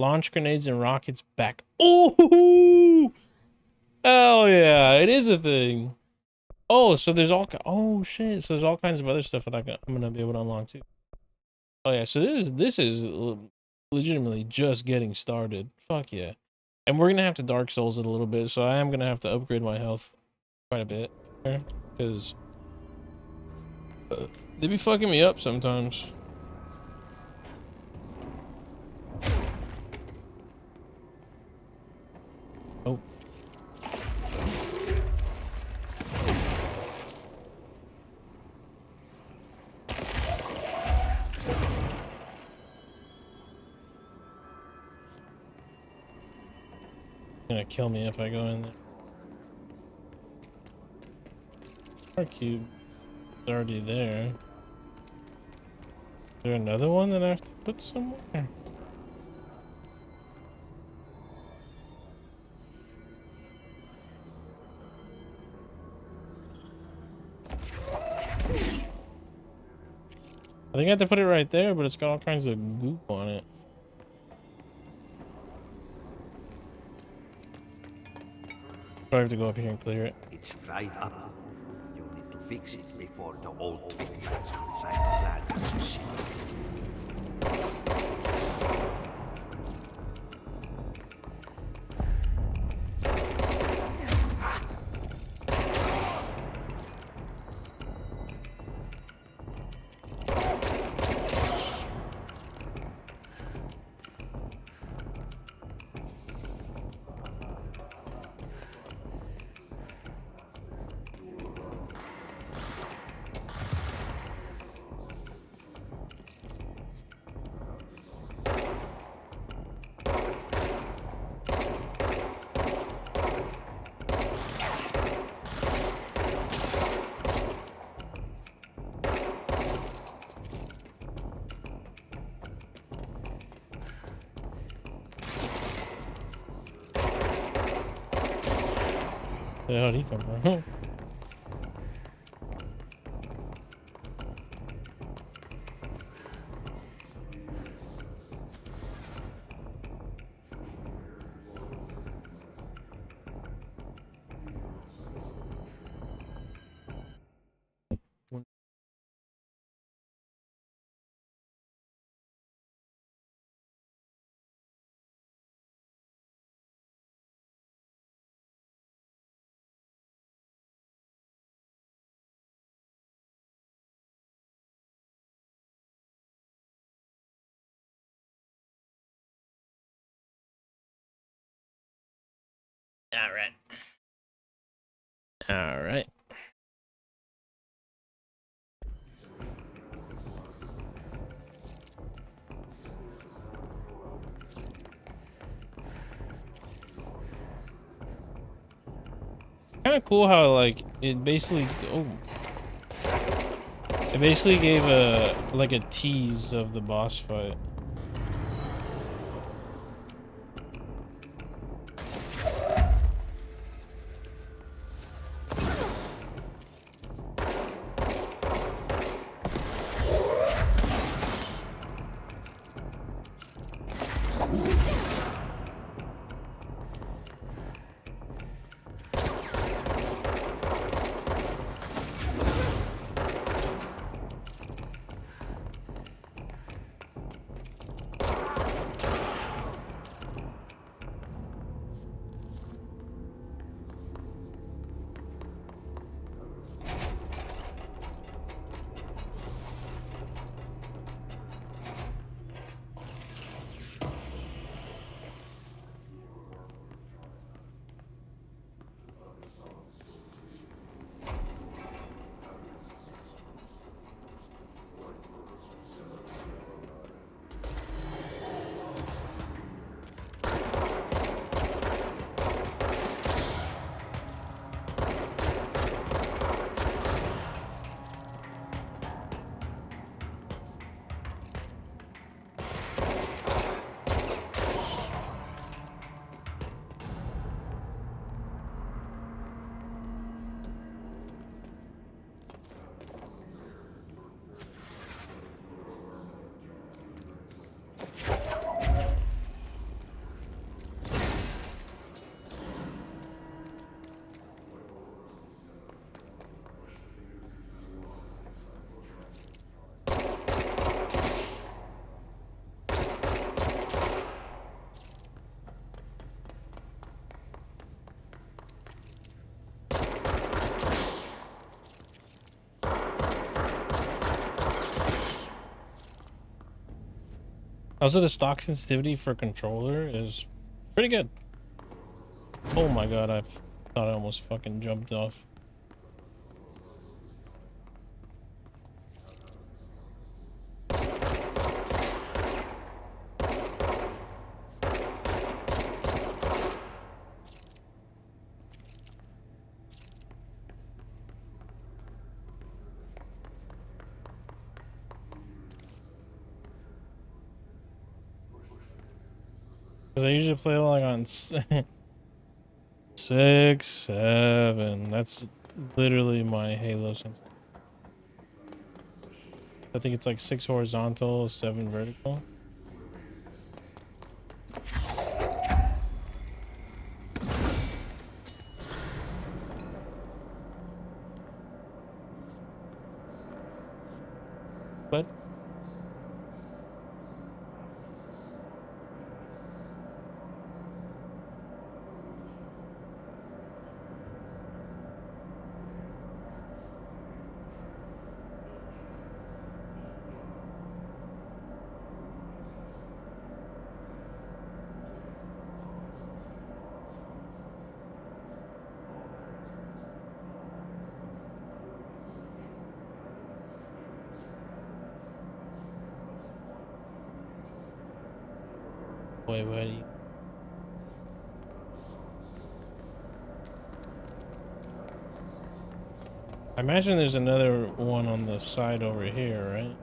Launch grenades and rockets back. Oh, hell yeah, it is a thing. Oh, so there's oh shit, so there's all kinds of other stuff that I'm gonna be able to unlock too. Oh yeah, so this is legitimately just getting started. Fuck yeah. And we're gonna have to Dark Souls it a little bit, so I am gonna have to upgrade my health quite a bit, because they be fucking me up sometimes. Oh. Gonna kill me if I go in there. Our cube is already there. Is there another one that I have to put somewhere? I think I have to put it right there, but it's got all kinds of goop on it. I have to go up here and clear it. It's fried up. You need to fix it before the old figures inside the plant has shit. Where the hell did he come from? Alright. Alright. Kind of cool how like it basically it basically gave a like a tease of the boss fight. Also, the stock sensitivity for controller is pretty good. Oh my god, I thought I almost fucking jumped off. Because I usually play like on 6, 7. That's literally my Halo sense. I think it's like 6 horizontal, 7 vertical. But wait. I imagine there's another one on the side over here, right?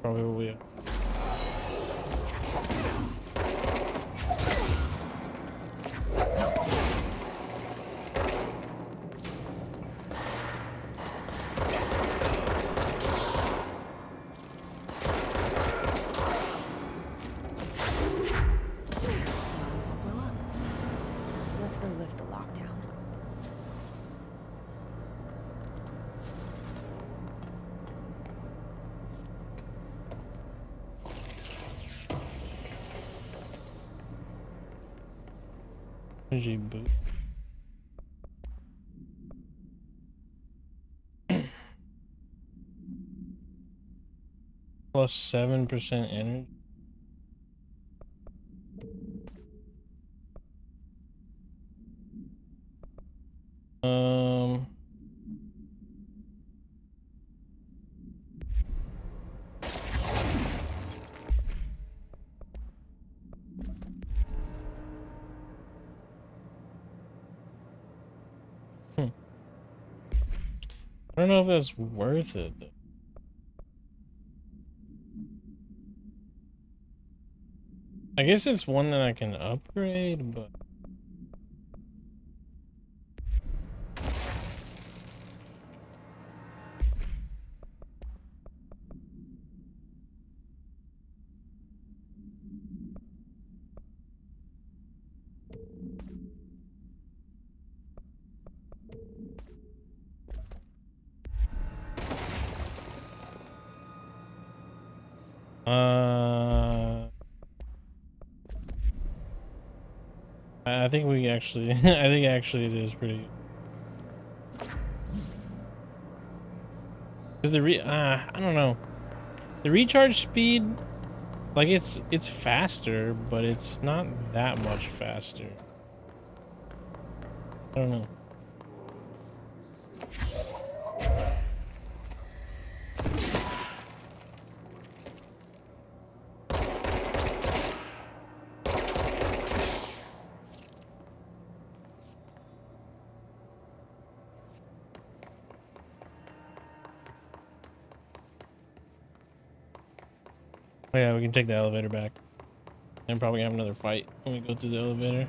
Probably we. Let's go lift the lockdown. Energy boot. Plus 7% energy. Um. I don't know if that's worth it though. I guess it's one that I can upgrade, but I think we actually, I think actually it is pretty good. Cause I don't know, the recharge speed, like it's faster, but it's not that much faster. I don't know. Oh yeah, we can take the elevator back. And probably have another fight when we go through the elevator.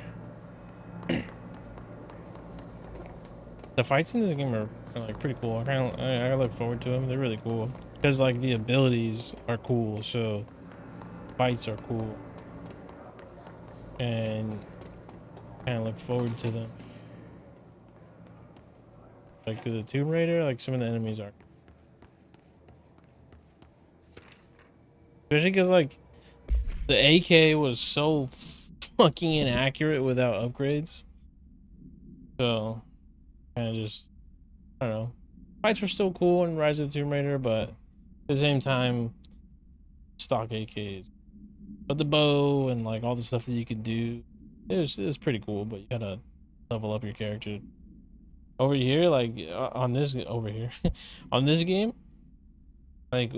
The fights in this game are like pretty cool. I look forward to them. They're really cool because like the abilities are cool, so fights are cool, and kind of look forward to them. Like the Tomb Raider, like some of the enemies are, especially because like the AK was so fucking inaccurate without upgrades. So kind of just, I don't know. Fights were still cool in Rise of the Tomb Raider, but at the same time, stock AKs. But the bow and like all the stuff that you could do, it was pretty cool. But you gotta level up your character. Over here, like on this over here, on this game, like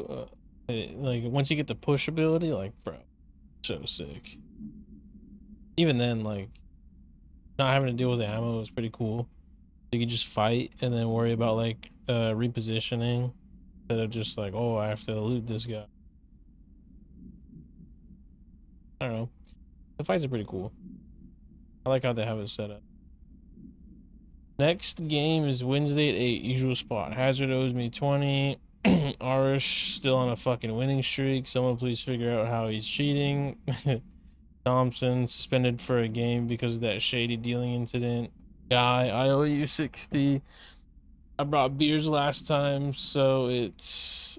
like once you get the push ability, like bro, so sick. Even then, like not having to deal with the ammo is pretty cool. You can just fight and then worry about like repositioning instead of just like, oh, I have to loot this guy. I don't know. The fights are pretty cool. I like how they have it set up. Next game is Wednesday at 8, usual spot. Hazard owes me 20. Arish still on a fucking winning streak. Someone please figure out how he's cheating. Thompson suspended for a game because of that shady dealing incident. Guy, I owe you 60. I brought beers last time, so it's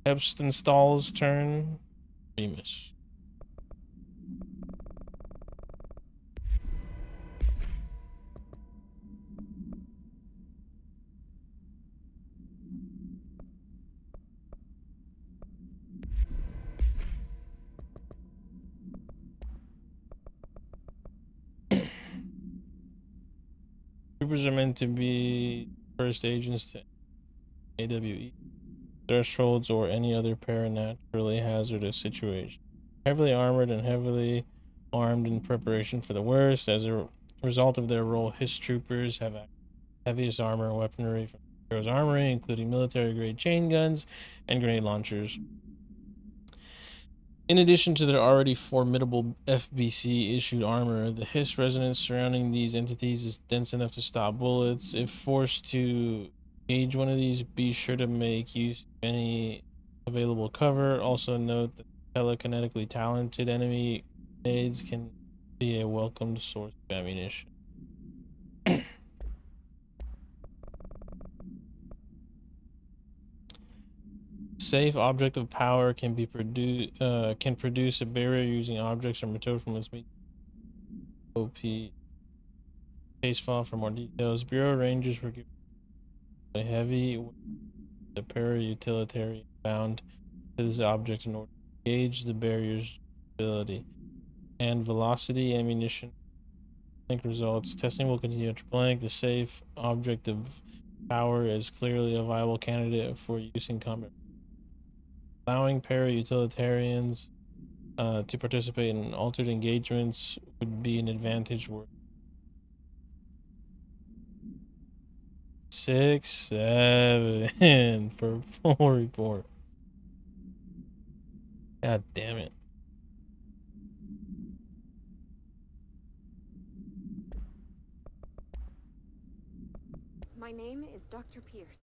Hepstenstall's turn. Remus. Troopers are meant to be first agents to AWE thresholds or any other paranaturally hazardous situation. Heavily armored and heavily armed in preparation for the worst. As a result of their role, HISS troopers have heaviest armor and weaponry from the Heroes Armory, including military-grade chain guns and grenade launchers. In addition to their already formidable FBC-issued armor, the HISS resonance surrounding these entities is dense enough to stop bullets. If forced to engage one of these, be sure to make use of any available cover. Also note that telekinetically talented enemy grenades can be a welcomed source of ammunition. Safe object of power can produce a barrier using objects or material from its OP. Case file for more details. Bureau Rangers were given a heavy para-utilitarian bound to this object in order to gauge the barrier's ability and velocity ammunition Blank results. Testing will continue after blank. The safe object of power is clearly a viable candidate for use in combat. Allowing para-utilitarians to participate in altered engagements would be an advantage. 6, 7 for full report. God damn it. My name is Dr. Pierce.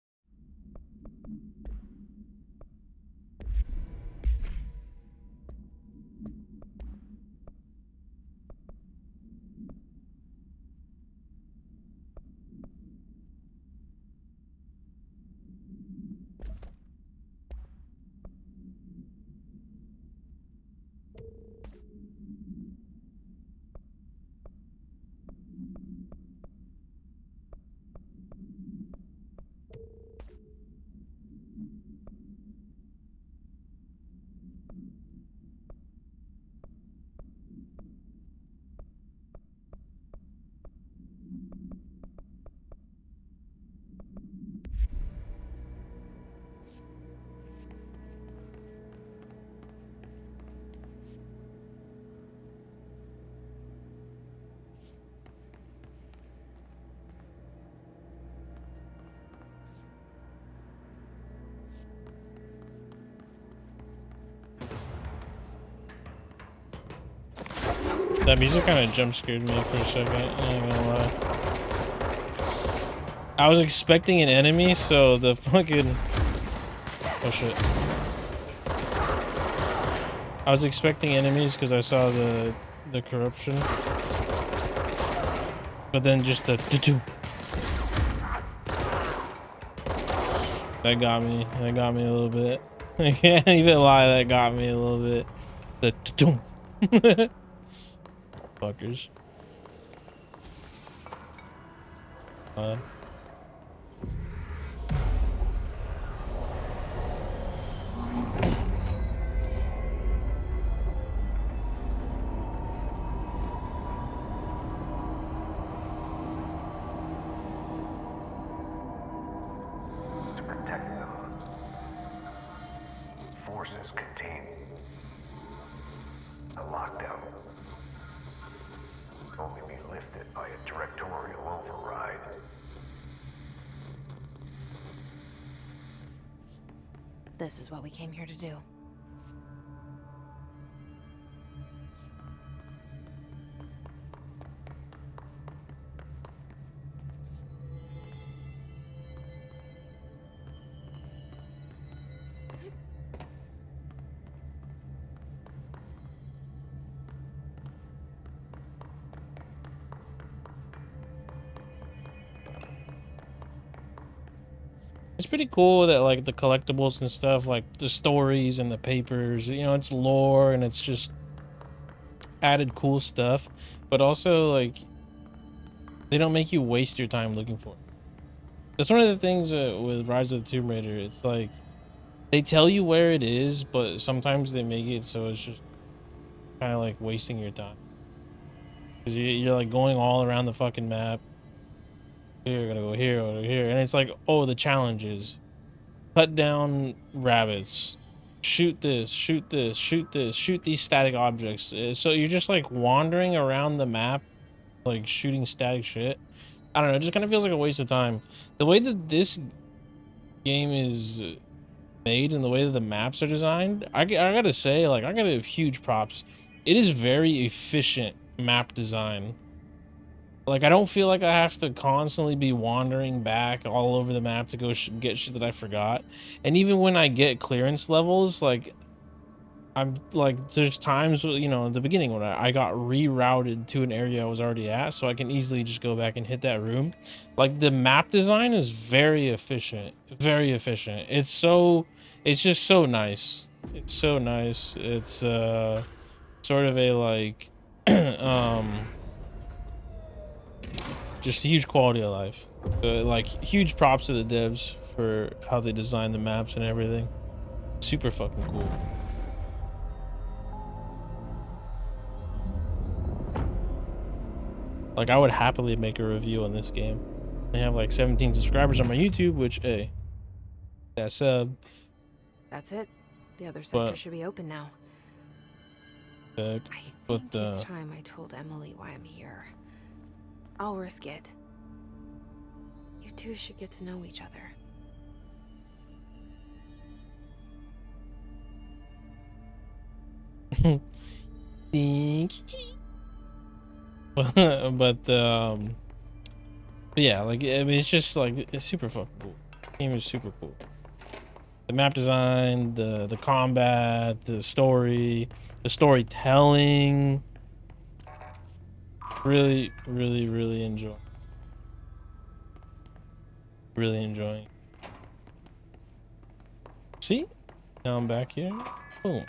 That music kind of jump scared me for a second, I'm not gonna lie. I was expecting an enemy, so the fucking... Oh shit. I was expecting enemies because I saw the corruption. But then just the... That got me. That got me a little bit. I can't even lie, that got me a little bit. The... Fuckers. To protect them, forces contain a lockdown. Only be lifted by a directorial override. This is what we came here to do. It's pretty cool that like the collectibles and stuff, like the stories and the papers, you know, it's lore and it's just added cool stuff, but also like they don't make you waste your time looking for it. That's one of the things with Rise of the Tomb Raider. It's like they tell you where it is, but sometimes they make it so it's just kind of like wasting your time. Because you're like going all around the fucking map. Here, gotta go here, over here. And it's like, oh, the challenges. Cut down rabbits. Shoot this, shoot this, shoot this, shoot these static objects. So you're just like wandering around the map, like shooting static shit. I don't know, it just kind of feels like a waste of time. The way that this game is made and the way that the maps are designed, I gotta say, like, I gotta give huge props. It is very efficient map design. Like, I don't feel like I have to constantly be wandering back all over the map to go get shit that I forgot. And even when I get clearance levels, like, I'm like, there's times, you know, in the beginning when I got rerouted to an area I was already at, so I can easily just go back and hit that room. Like, the map design is very efficient. Very efficient. It's just so nice. It's so nice. It's sort of a like just a huge quality of life. Like, huge props to the devs for how they design the maps and everything. Super fucking cool. Like, I would happily make a review on this game. I have like 17 subscribers on my YouTube, which, hey, that's That's it. The other sector but should be open now. I think it's time I told Emily why I'm here. I'll risk it. You two should get to know each other. think but yeah, like, I mean, it's just like, it's super fucking cool. The game is super cool. The map design, the combat, the story, the storytelling. Really, really, really enjoy. Really enjoying. See? Now I'm back here. Boom.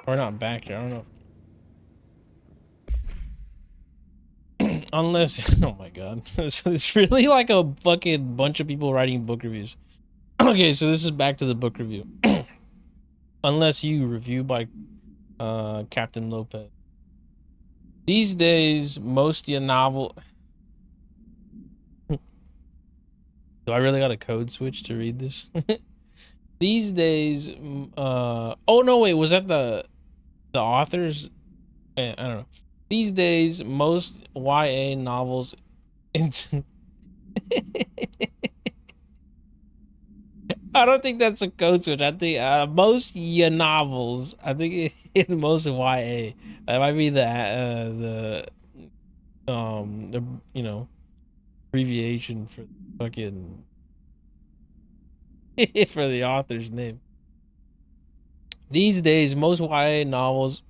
Or not back here, I don't know. Unless, oh my god. So it's really like a fucking bunch of people writing book reviews. Okay, so this is back to the book review. Unless you review by Captain Lopez. These days, most your novel... Do I really got a code switch to read this? These days, oh no, wait, was that the authors? I don't know. These days, most YA novels I don't think that's a code switch. I think most ya novels. I think it's most YA. That might be the you know, abbreviation for fucking for the author's name. These days, most YA novels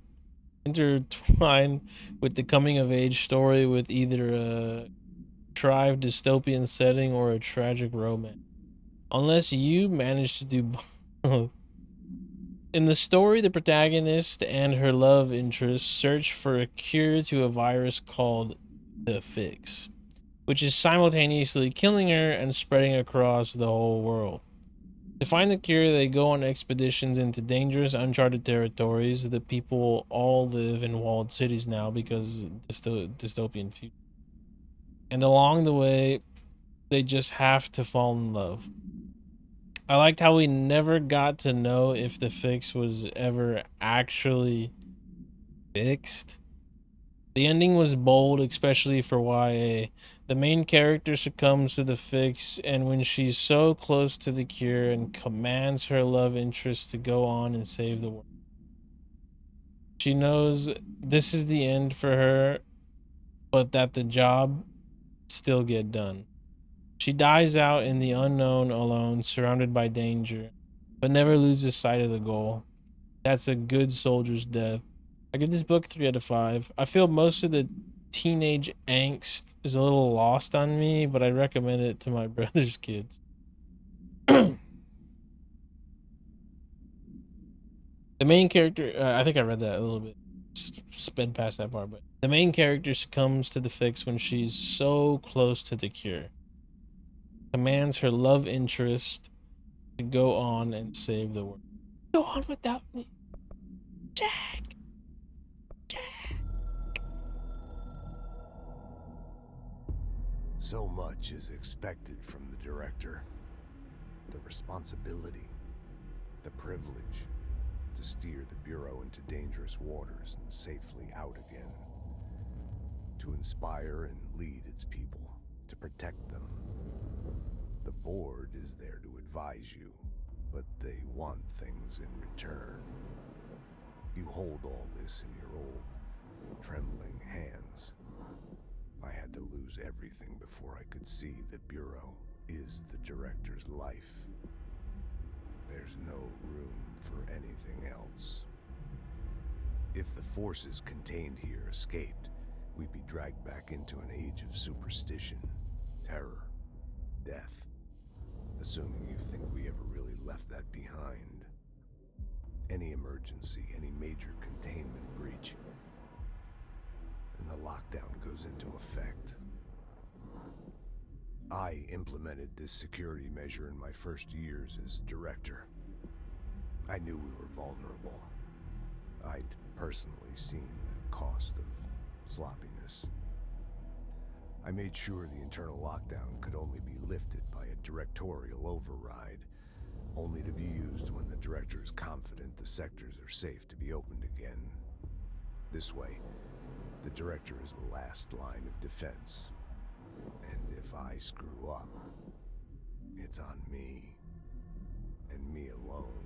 intertwine with the coming of age story with either a contrived dystopian setting or a tragic romance. Unless you manage to do both. In the story, the protagonist and her love interest search for a cure to a virus called the Fix, which is simultaneously killing her and spreading across the whole world. To find the cure, they go on expeditions into dangerous, uncharted territories. The people all live in walled cities now because dystopian future. And along the way, they just have to fall in love. I liked how we never got to know if the fix was ever actually fixed. The ending was bold, especially for YA. The main character succumbs to the fix, and when she's so close to the cure and commands her love interest to go on and save the world. She knows this is the end for her, but that the job still get done. She dies out in the unknown alone, surrounded by danger, but never loses sight of the goal. That's a good soldier's death. I give this book 3 out of 5. I feel most of the teenage angst is a little lost on me, but I recommend it to my brother's kids. The main character, I think I read that a little bit, sped past that part, but the main character succumbs to the fix when she's so close to the cure. Commands her love interest to go on and save the world. Go on without me. Jack. So much is expected from the director. The responsibility, the privilege to steer the Bureau into dangerous waters and safely out again. To inspire and lead its people, to protect them. The board is there to advise you, but they want things in return. You hold all this in your old, trembling hands. I had to lose everything before I could see the Bureau is the director's life. There's no room for anything else. If the forces contained here escaped, we'd be dragged back into an age of superstition, terror, death. Assuming you think we ever really left that behind. Any emergency, any major containment breach, and the lockdown goes into effect. I implemented this security measure in my first years as director. I knew we were vulnerable. I'd personally seen the cost of sloppiness. service. I made sure the internal lockdown could only be lifted by a directorial override, only to be used when the director is confident the sectors are safe to be opened again. This way, the director is the last line of defense. And if I screw up, it's on me, and me alone.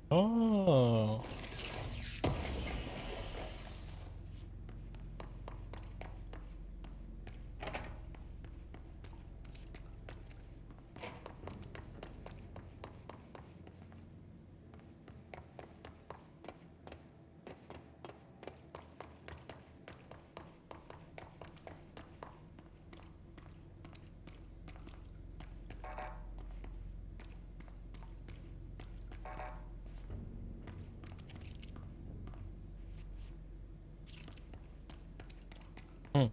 Oh. Hmm.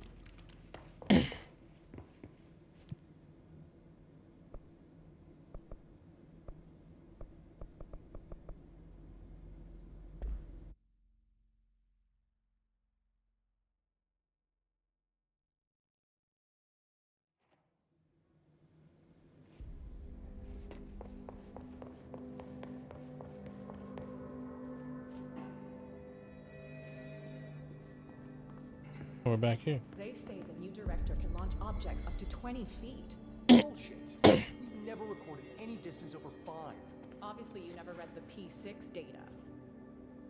We're back here. They say the new director can launch objects up to 20 feet. Bullshit. We've never recorded any distance over 5. Obviously, you never read the P6 data.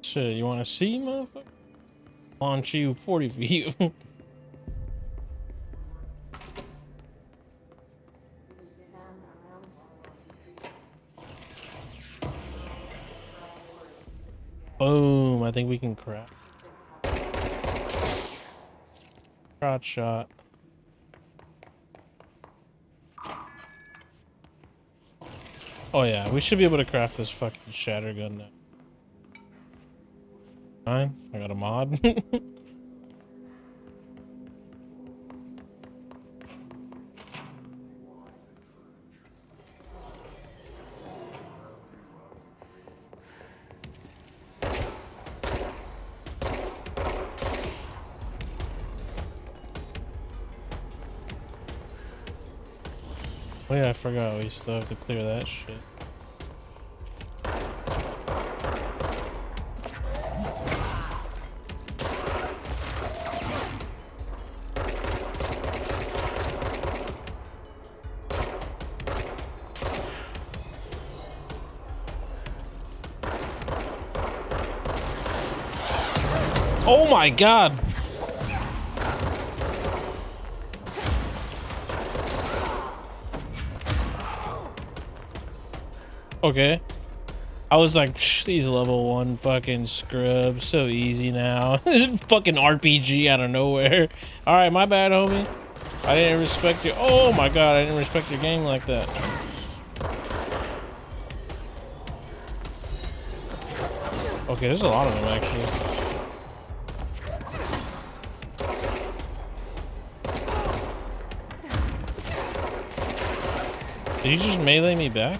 Shit, you want to see, motherfucker? Launch you 40 feet. Boom, I think we can craft. Crotch shot. Oh yeah, we should be able to craft this fucking shatter gun now. Fine, I got a mod. Oh yeah, I forgot, we still have to clear that shit. Oh my god! Okay. I was like, these level 1 fucking scrubs, so easy now. Fucking RPG out of nowhere. Alright, my bad, homie. I didn't respect your— oh my god, I didn't respect your game like that. Okay, there's a lot of them, actually. Did you just melee me back?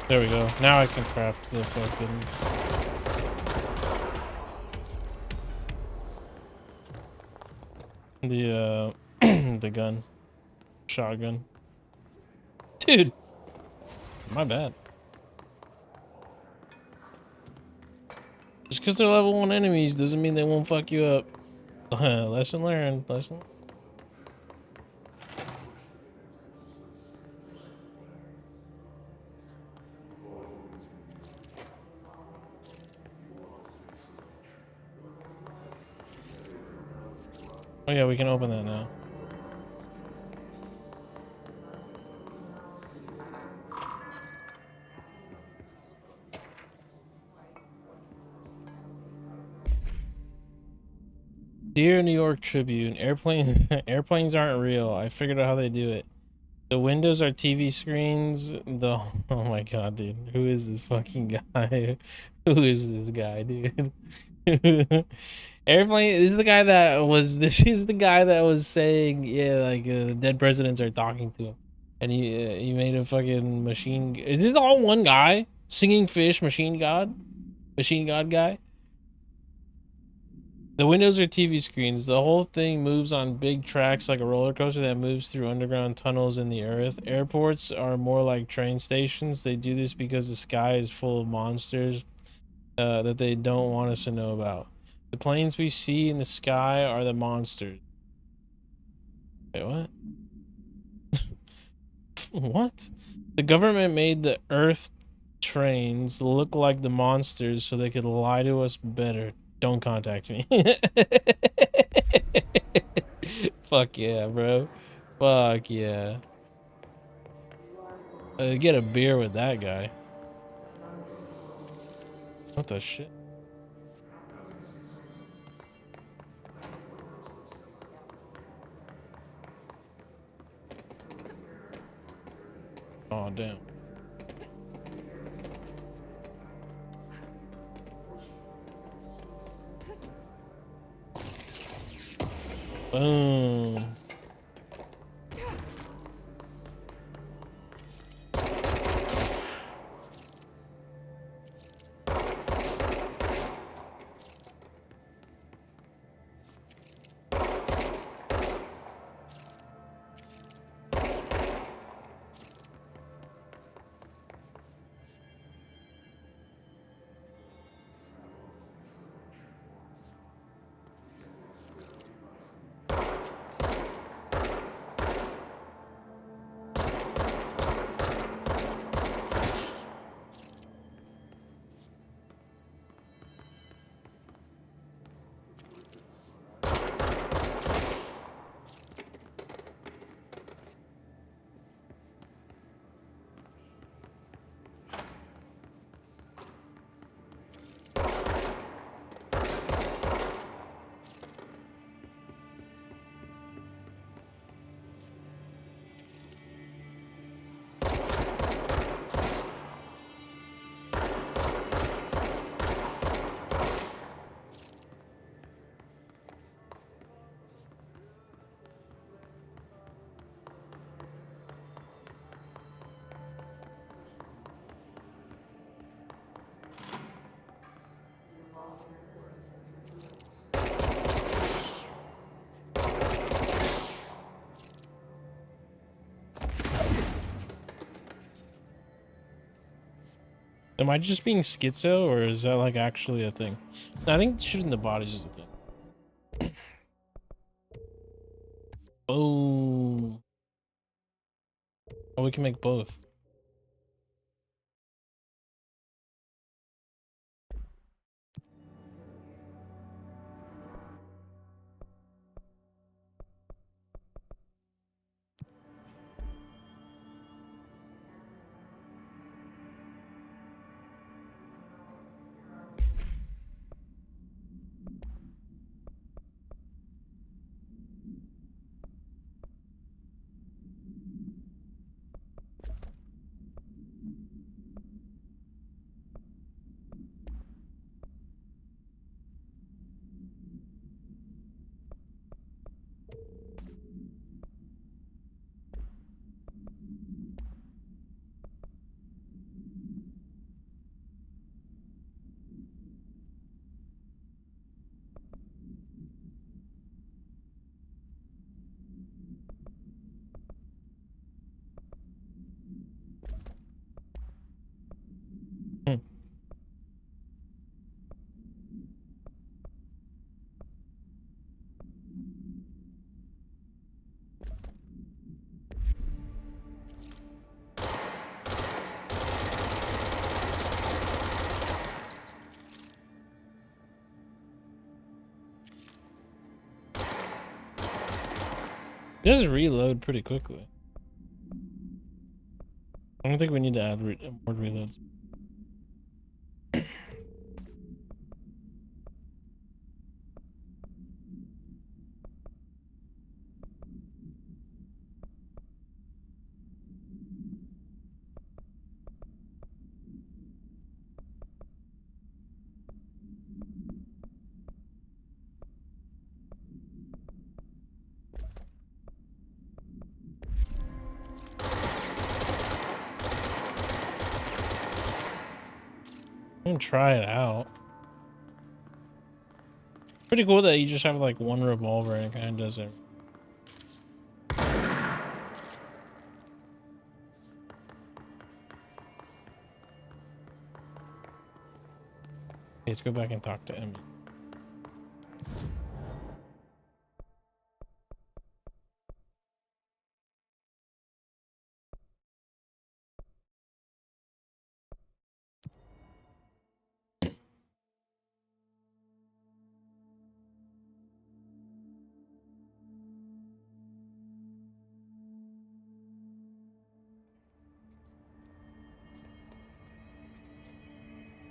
There we go. Now I can craft the fucking— the gun. Shotgun. Dude! My bad. Just because they're level 1 enemies doesn't mean they won't fuck you up. Lesson learned. Lesson. Oh yeah, we can open that now. Dear New York Tribune, airplanes aren't real. I figured out how they do it. The windows are TV screens. Oh my god, dude. Who is this fucking guy? Who is this guy, dude? Airplane. This is the guy that was saying, yeah, like dead presidents are talking to him, and he made a fucking machine. Is this all one guy? Singing fish, machine god guy. The windows are TV screens. The whole thing moves on big tracks like a roller coaster that moves through underground tunnels in the earth. Airports are more like train stations. They do this because the sky is full of monsters that they don't want us to know about. The planes we see in the sky are the monsters. Wait, what? What? The government made the earth trains look like the monsters so they could lie to us better. Don't contact me. Fuck yeah, bro. Fuck yeah. Get a beer with that guy. What the shit? Oh, damn. Boom. Am I just being schizo, or is that like actually a thing? I think shooting the bodies is a thing. Oh. Oh, we can make both. Does reload pretty quickly. I don't think we need to add more reloads. I can try it out. Pretty cool that you just have like one revolver and it kind of does it. Let's go back and talk to Emily.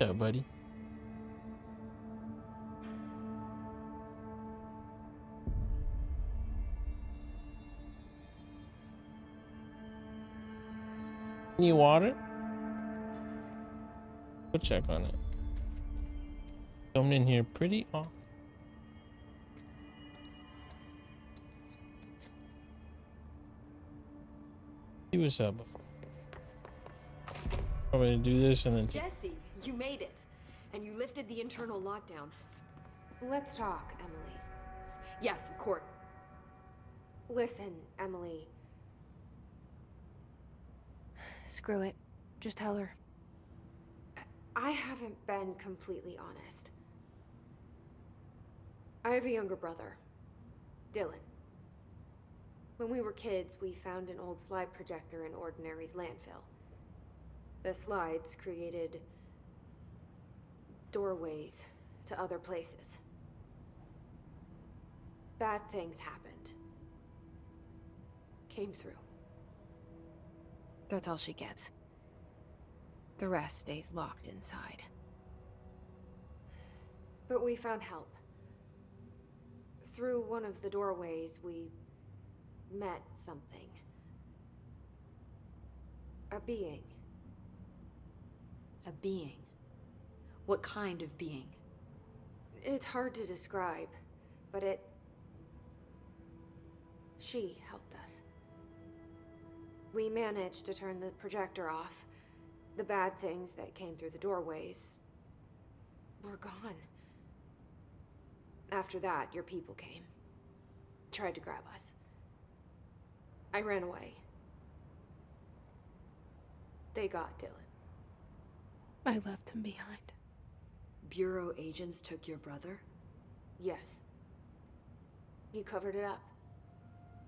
Yeah, buddy. Any water? Go check on it. Coming in here pretty off. See what's up. I'm gonna do this and then. Jesse, you made it, and you lifted the internal lockdown. Let's talk, Emily. Yes, of course. Listen, Emily. Screw it. Just tell her. I haven't been completely honest. I have a younger brother, Dylan. When we were kids, we found an old slide projector in Ordinary's landfill. The slides created doorways to other places. Bad things happened. Came through. That's all she gets. The rest stays locked inside. But we found help. Through one of the doorways, we met something. A being. A being? What kind of being? It's hard to describe, but she helped us. We managed to turn the projector off. The bad things that came through the doorways were gone. After that, your people came. Tried to grab us. I ran away. They got Dylan. I left him behind. Bureau agents took your brother? Yes. You covered it up.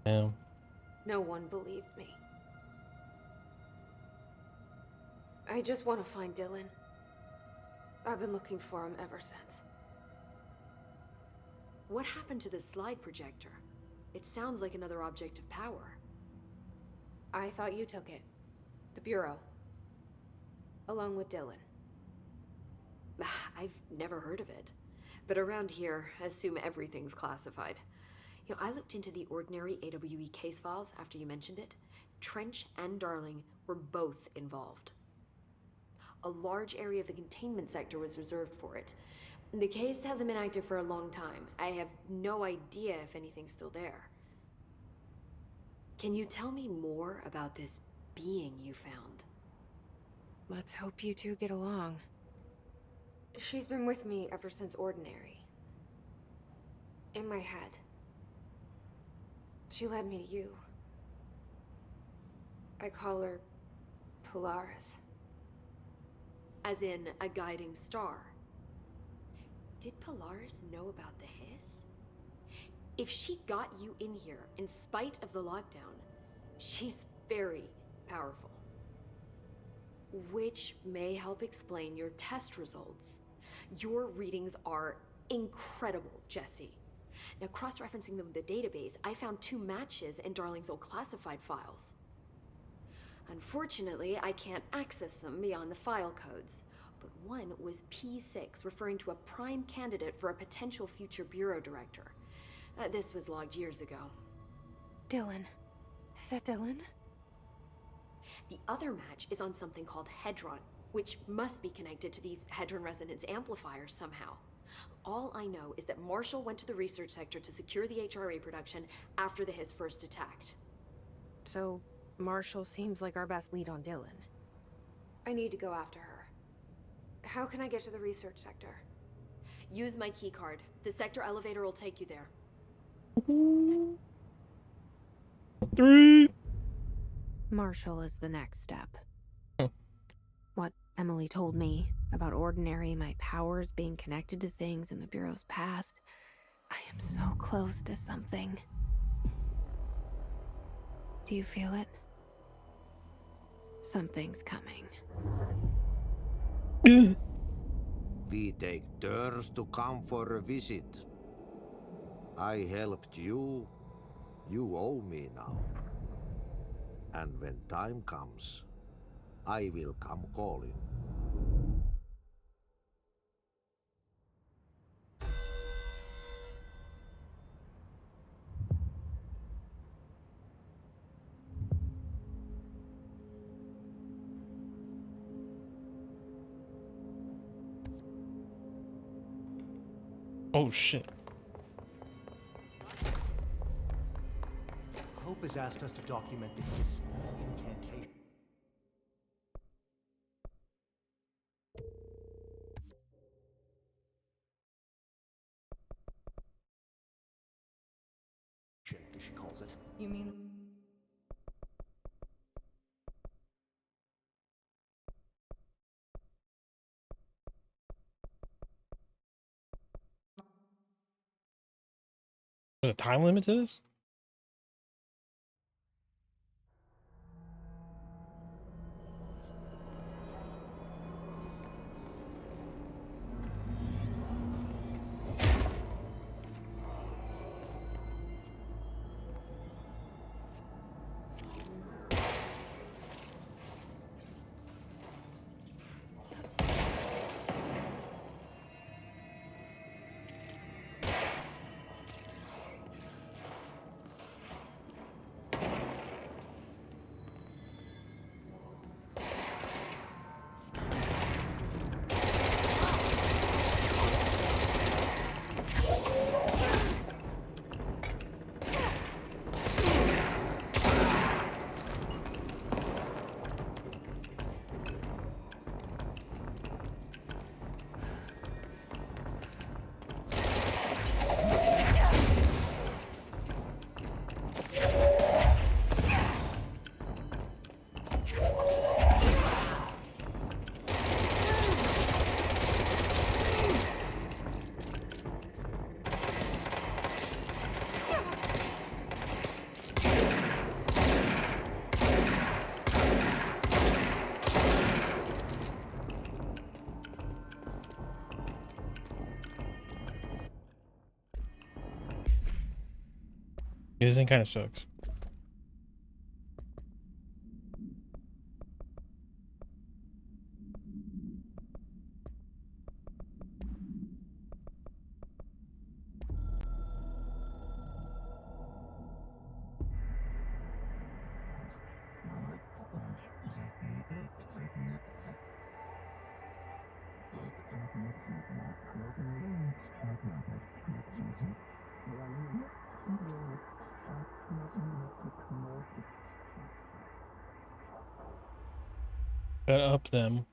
Yeah. No one believed me. I just want to find Dylan. I've been looking for him ever since. What happened to the slide projector? It sounds like another object of power. I thought you took it. The Bureau. Along with Dylan. I've never heard of it. But around here, I assume everything's classified. You know, I looked into the Ordinary AWE case files after you mentioned it. Trench and Darling were both involved. A large area of the containment sector was reserved for it. The case hasn't been active for a long time. I have no idea if anything's still there. Can you tell me more about this being you found? Let's hope you two get along. She's been with me ever since Ordinary. In my head. She led me to you. I call her Polaris. As in a guiding star. Did Polaris know about the hiss? If she got you in here in spite of the lockdown, she's very powerful. Which may help explain your test results. Your readings are incredible, Jesse. Now, cross-referencing them with the database, I found 2 matches in Darling's old classified files. Unfortunately, I can't access them beyond the file codes, but one was P6, referring to a prime candidate for a potential future bureau director. This was logged years ago. Dylan. Is that Dylan? The other match is on something called Hedron, which must be connected to these Hedron resonance amplifiers somehow. All I know is that Marshall went to the research sector to secure the HRA production after the Hiss first attacked. So, Marshall seems like our best lead on Dylan. I need to go after her. How can I get to the research sector? Use my keycard. The sector elevator will take you there. 3. Marshall is the next step. What Emily told me about Ordinary, my powers being connected to things in the Bureau's past. I am so close to something. Do you feel it? Something's coming. We take turns to come for a visit. I helped you. You owe me now. And when time comes, I will come calling. Oh shit. Hope has asked us to document the Hiss incantation. As she calls it. You mean... There's a time limit to this? This thing kind of sucks. Shut up them.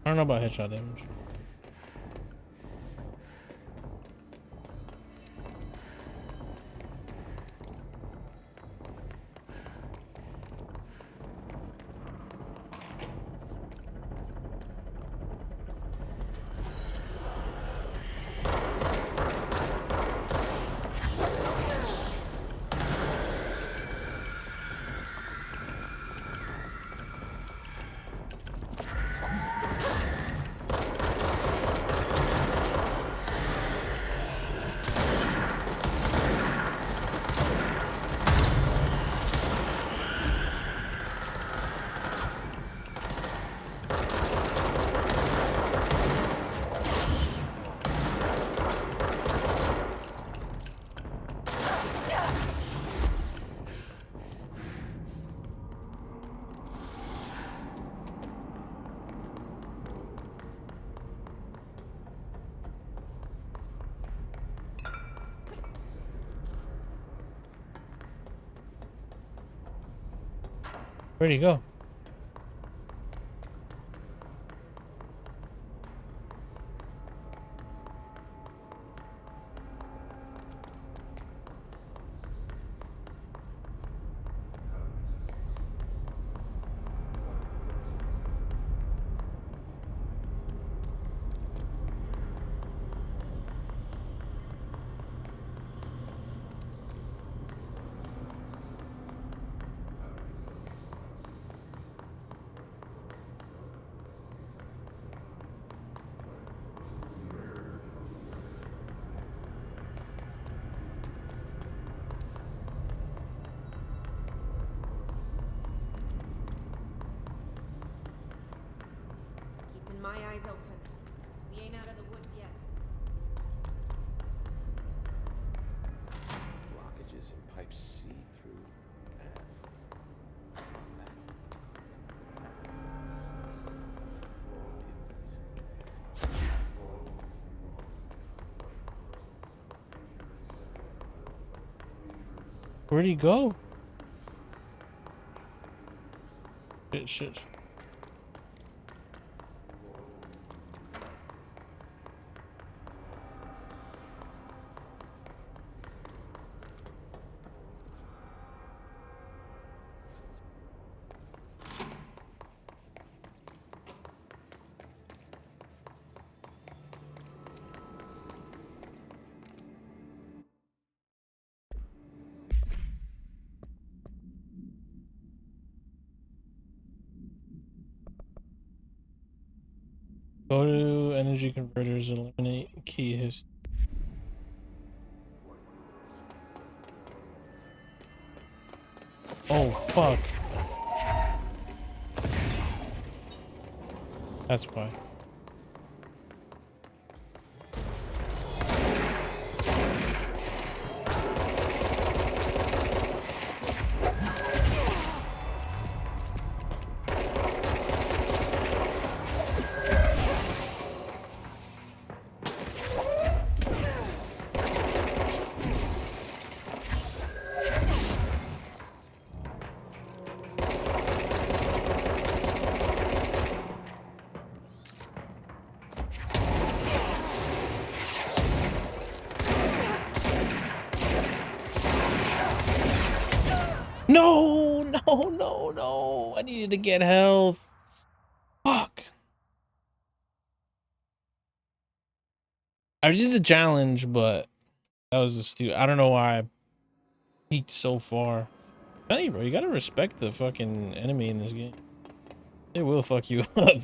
I don't know about headshot damage. Where'd he go? Keeping my eyes open. We ain't out of the woods yet. Blockages in pipe C through F. Where'd he go? Shit. Go to energy converters, eliminate key history. Oh, fuck. That's why. No. I needed to get health. Fuck. I did the challenge, but that was a stupid. I don't know why I peaked so far. Hey, bro, you gotta respect the fucking enemy in this game. They will fuck you up.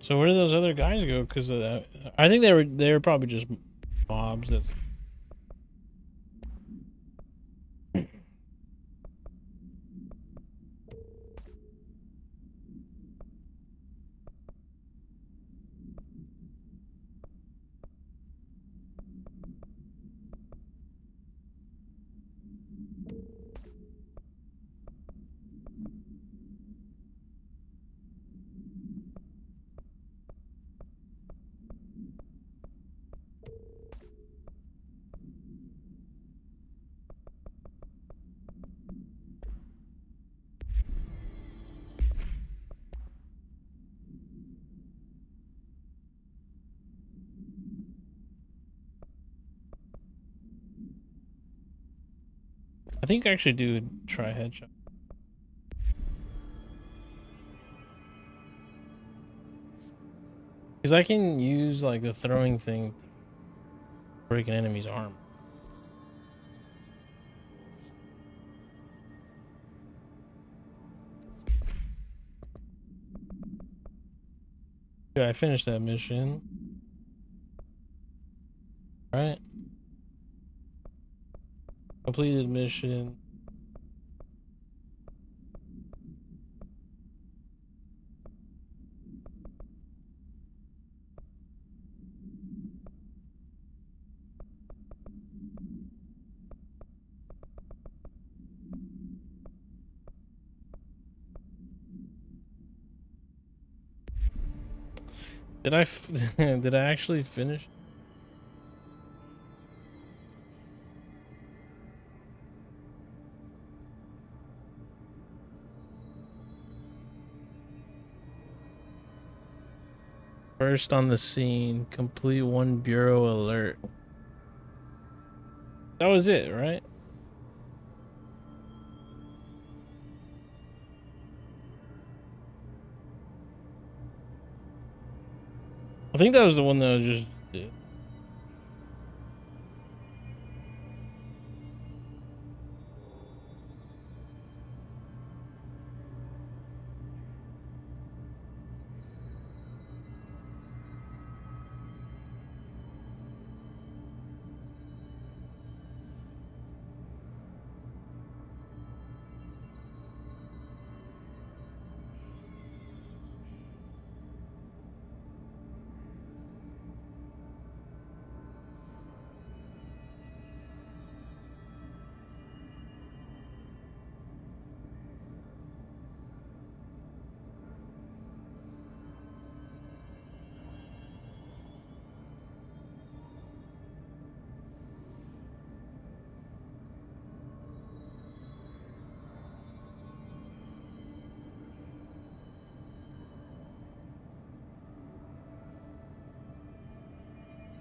So where did those other guys go? Because I think they were probably just mobs. That's I think I actually do try headshot. Because I can use like the throwing thing to break an enemy's arm. Yeah, I finished that mission. Alright. Completed mission. Did I did I actually finish? First on the scene, complete one bureau alert. That was it, right? I think that was the one that was just did.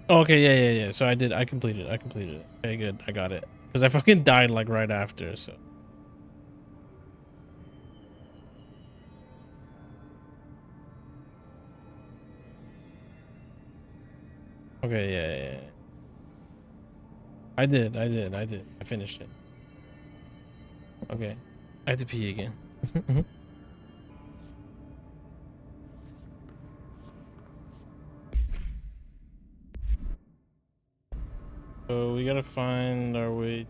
Okay, yeah. So I completed it. Okay, good. I got it. Because I fucking died like right after, so. Okay, yeah. I did. I finished it. Okay. I have to pee again. So we gotta find our way.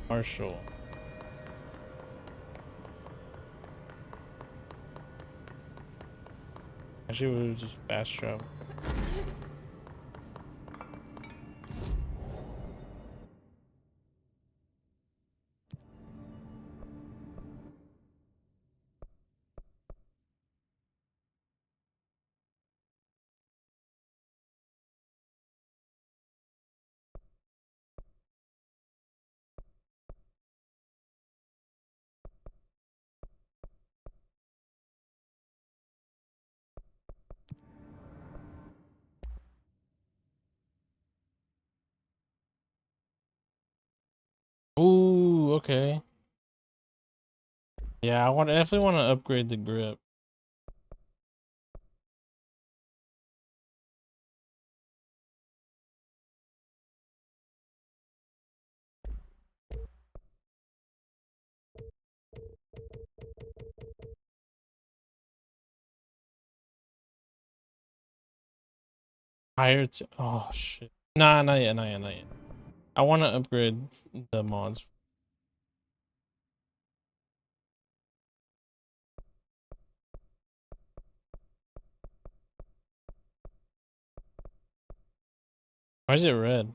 Marshall. Actually, we were just fast travel. Ooh, okay. Yeah, I definitely want to upgrade the grip. Higher to oh shit. Nah, not yet, not yet, not yet. I want to upgrade the mods. Why is it red?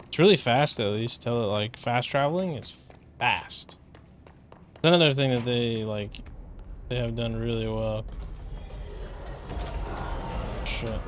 It's really fast at least. Tell it like fast traveling is fast. Another thing that they have done really well. Shit.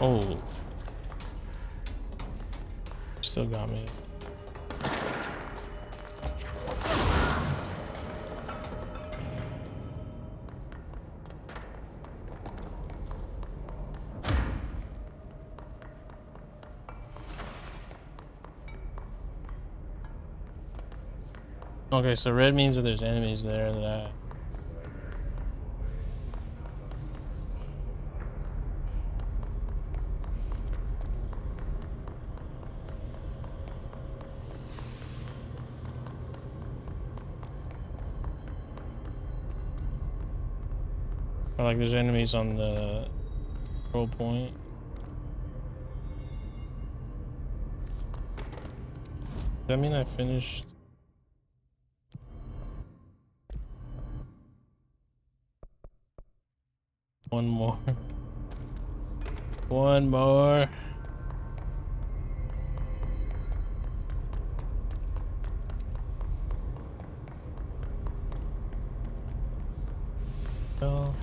Oh. Still got me. Okay, so red means that there's enemies there that or like there's enemies on the control point. Does that mean I finished? One more. One more. Oh.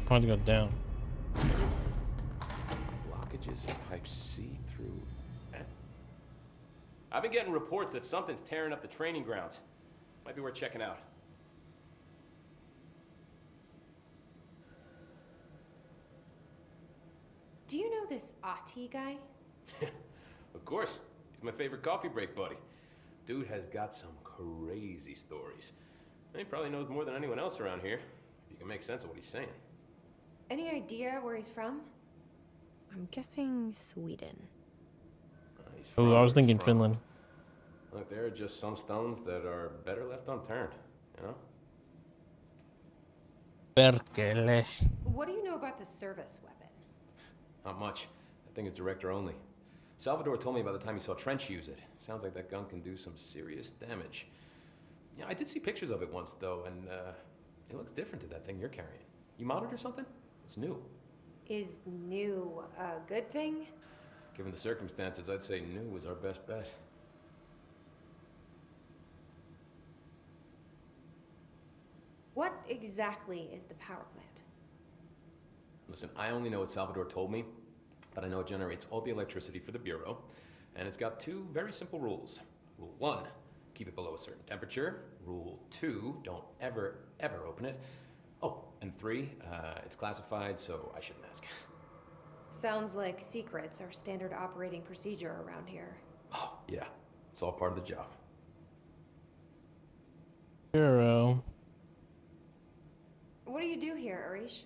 I want to go down. Blockages in pipe C through F. I've been getting reports that something's tearing up the training grounds. Might be worth checking out. Do you know this Ati guy? Of course. He's my favorite coffee break buddy. Dude has got some crazy stories. He probably knows more than anyone else around here, if you can make sense of what he's saying. Any idea where he's from? I'm guessing Sweden. Oh, I was thinking Finland. Look, there are just some stones that are better left unturned, you know? Perkele. What do you know about the service weapon? Not much. That thing is director only. Salvador told me by the time he saw Trench use it. Sounds like that gun can do some serious damage. Yeah, I did see pictures of it once, though, and it looks different to that thing you're carrying. You modded or something? It's new. Is new a good thing? Given the circumstances, I'd say new was our best bet. What exactly is the power plant? Listen, I only know what Salvador told me, but I know it generates all the electricity for the Bureau, and it's got two very simple rules. Rule 1, keep it below a certain temperature. Rule 2, don't ever, ever open it. Oh, and 3, it's classified, so I shouldn't ask. Sounds like secrets are standard operating procedure around here. Oh, yeah. It's all part of the job. Bureau. What do you do here, Arish?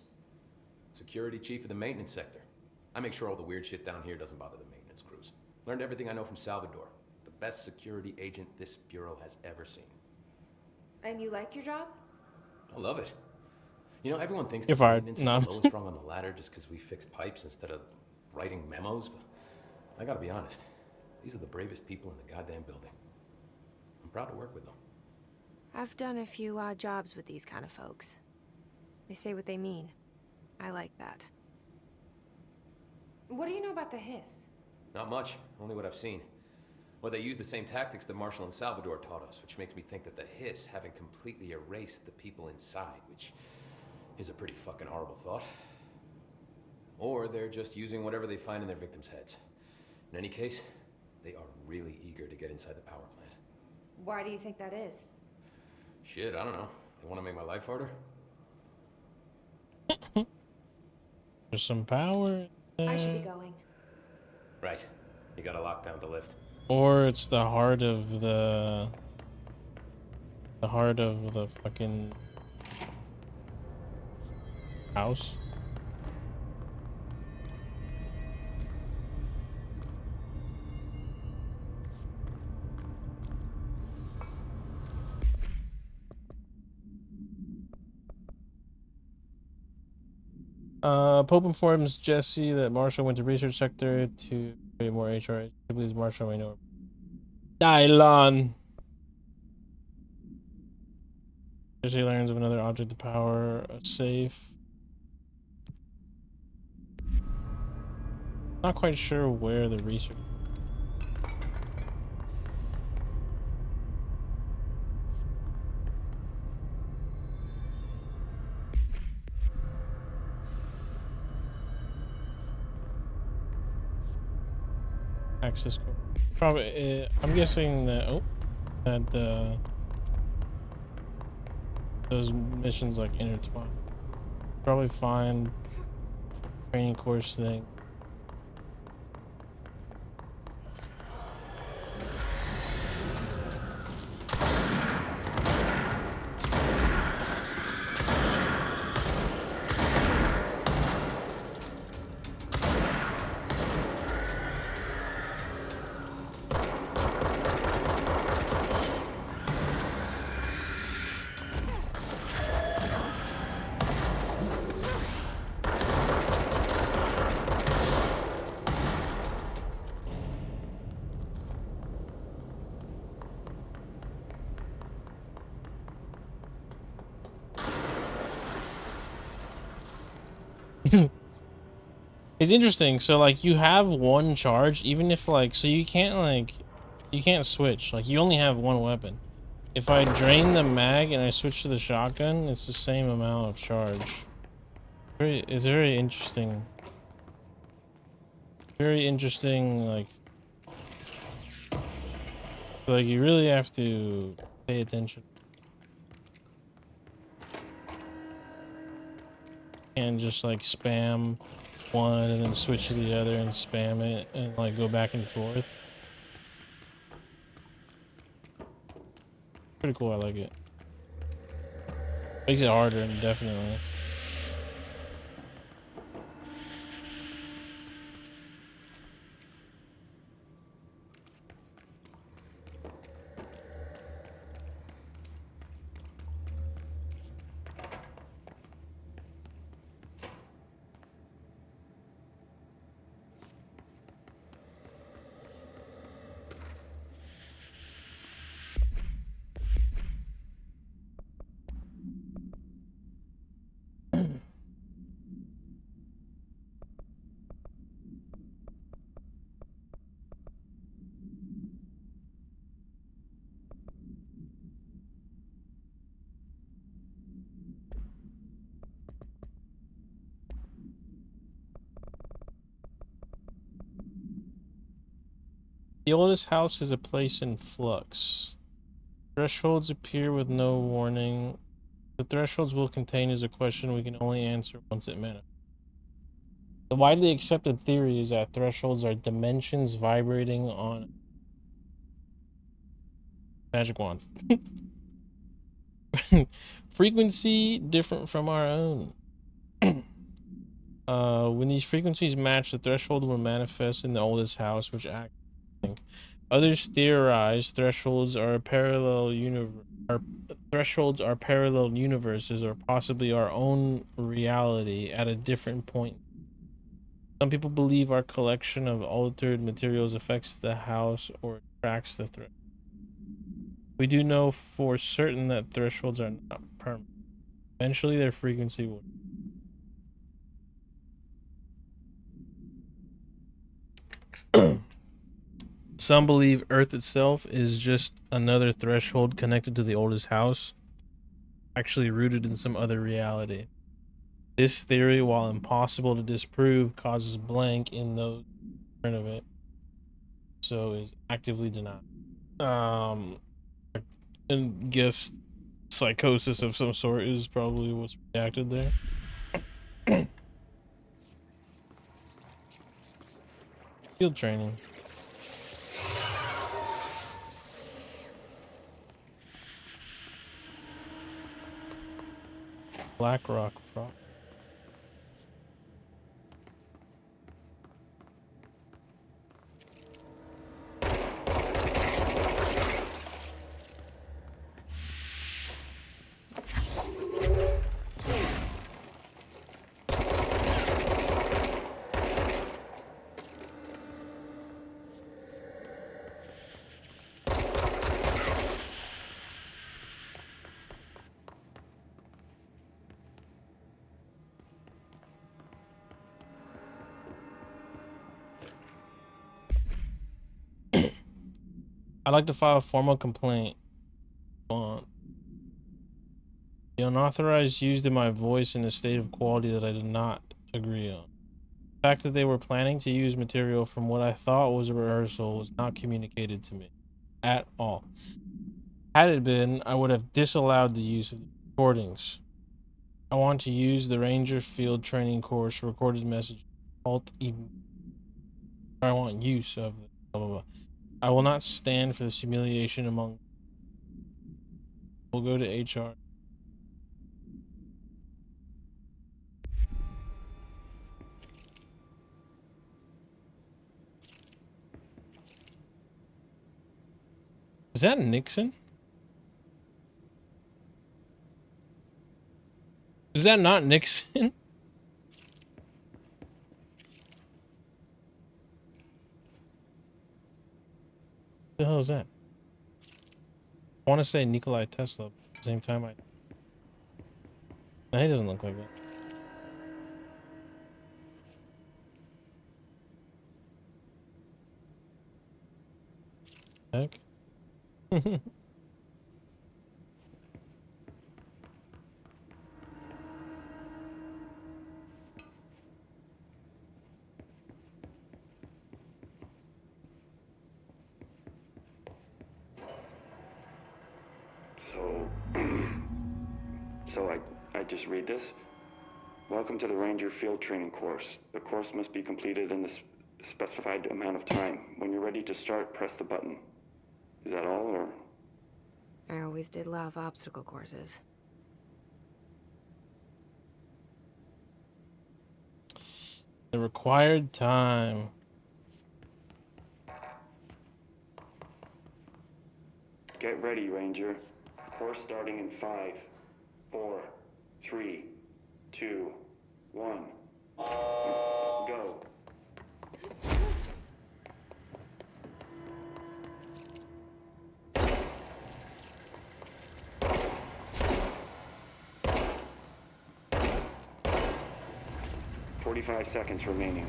Security chief of the maintenance sector. I make sure all the weird shit down here doesn't bother the maintenance crews. Learned everything I know from Salvador. The best security agent this Bureau has ever seen. And you like your job? I love it. You know, everyone thinks You're that fired. maintenance No. is the lowest rung on the ladder just because we fix pipes instead of writing memos, but I gotta be honest. These are the bravest people in the goddamn building. I'm proud to work with them. I've done a few odd jobs with these kind of folks. They say what they mean. I like that. What do you know about the hiss? Not much, only what I've seen. Well, they use the same tactics that Marshall and Salvador taught us, which makes me think that the hiss haven't completely erased the people inside, which is a pretty fucking horrible thought. Or they're just using whatever they find in their victims' heads. In any case, they are really eager to get inside the power plant. Why do you think that is? Shit, I don't know. They want to make my life harder? There's some power there. I should be going. Right. You gotta lock down the lift. Or it's the heart of the fucking house. Pope informs Jesse that Marshall went to research sector to create more HRAs. He believes Marshall may know. Dylon. Jesse learns of another object of power, a safe. Not quite sure where the research. Access code. Probably. I'm guessing that. Those missions like intertwine. Probably find training course thing. It's interesting. So like you have one charge, even if like, so you can't switch. Like you only have one weapon. If I drain the mag and I switch to the shotgun, it's the same amount of charge. It's very interesting. Very interesting. Like you really have to pay attention. And just like spam one and then switch to the other and spam it and like go back and forth. Pretty cool, I like it. Makes it harder, definitely. The oldest house is a place in flux. Thresholds appear with no warning. The thresholds will contain is a question we can only answer once it manifests. The widely accepted theory is that thresholds are dimensions vibrating on magic wand. Frequency different from our own. When these frequencies match, the threshold will manifest in the oldest house, which acts. Others theorize thresholds are parallel universes, or possibly our own reality at a different point. Some people believe our collection of altered materials affects the house or attracts the threshold. We do know for certain that thresholds are not permanent. Eventually, their frequency will. Some believe Earth itself is just another threshold connected to the oldest house, actually rooted in some other reality. This theory, while impossible to disprove, causes blank in those in front of it. so is actively denied. And guess psychosis of some sort is probably what's reacted there. Field training. Black Rock Pro. I'd like to file a formal complaint on the unauthorized use of my voice in a state of quality that I did not agree on. The fact that they were planning to use material from what I thought was a rehearsal was not communicated to me at all. Had it been, I would have disallowed the use of the recordings. I want to use the Ranger Field Training Course recorded message Alt E. I want use of the blah blah blah. I will not stand for this humiliation among. We'll go to HR. Is that Nixon? Is that not Nixon? What the hell is that? I want to say Nikolai Tesla, but at the same time No, he doesn't look like that. Heck. So I just read this. Welcome to the Ranger Field Training course. The course must be completed in the specified amount of time. When you're ready to start, press the button. Is that all, or? I always did love obstacle courses. The required time. Get ready, Ranger. Course starting in 5, 4, 3, 2, 1. Go. "45 seconds remaining.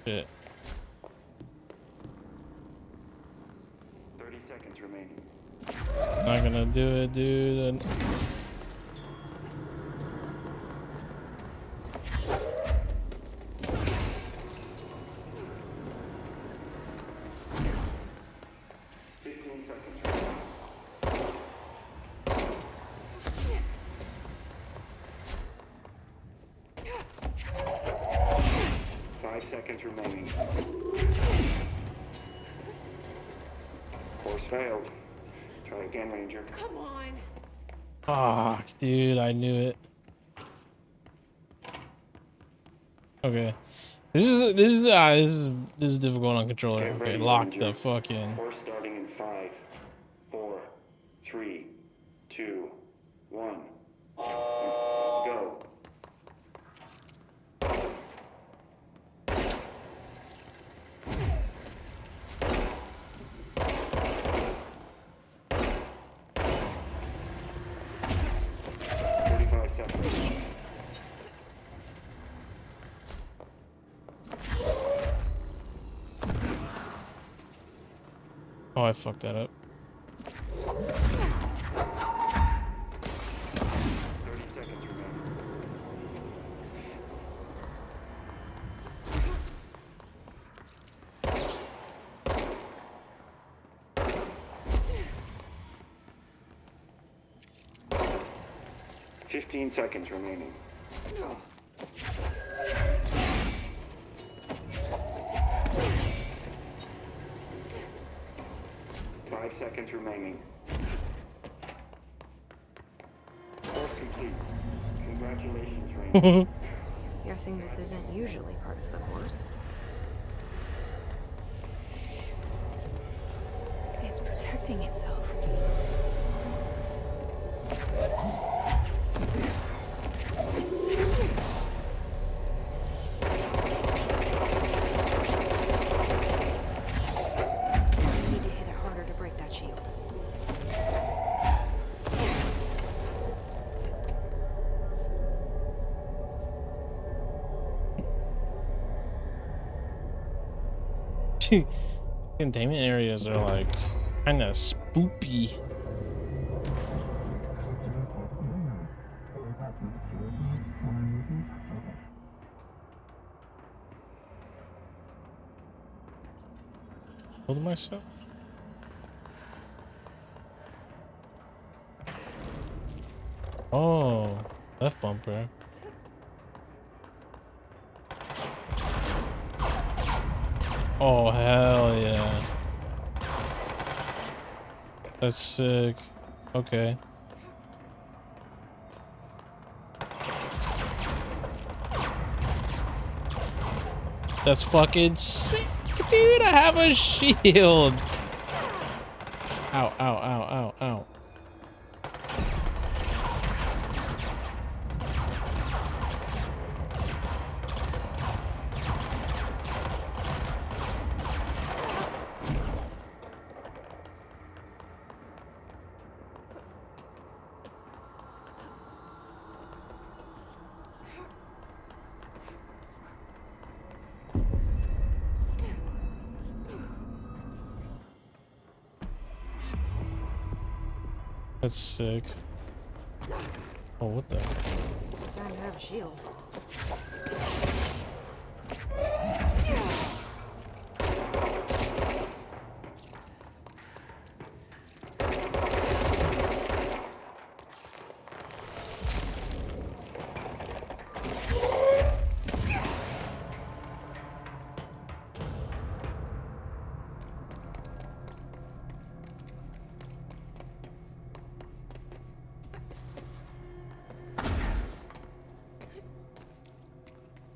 Shit. 30 seconds remaining. Not gonna do it, dude. Seconds remaining. Course failed. Try again, Ranger. Come on. Fuck, dude, I knew it. Okay. This is difficult on controller. Get Okay, ready, lock Ranger. the fuck in. Course starting in 5, 4, 3, 2, 1. Go. Oh, I fucked that up. 15 seconds remaining. 5 seconds remaining. Course complete. Congratulations, Ranger. Guessing this isn't usually part of the course. It's protecting itself. I need to hit it harder to break that shield. Containment areas are like kind of spoopy. Hold myself. Oh, left bumper. Oh, hell yeah. That's sick. Okay. That's fucking sick, dude. I have a shield. Ow, ow, ow, ow, ow. That's sick. Oh, what the? Time to have a shield.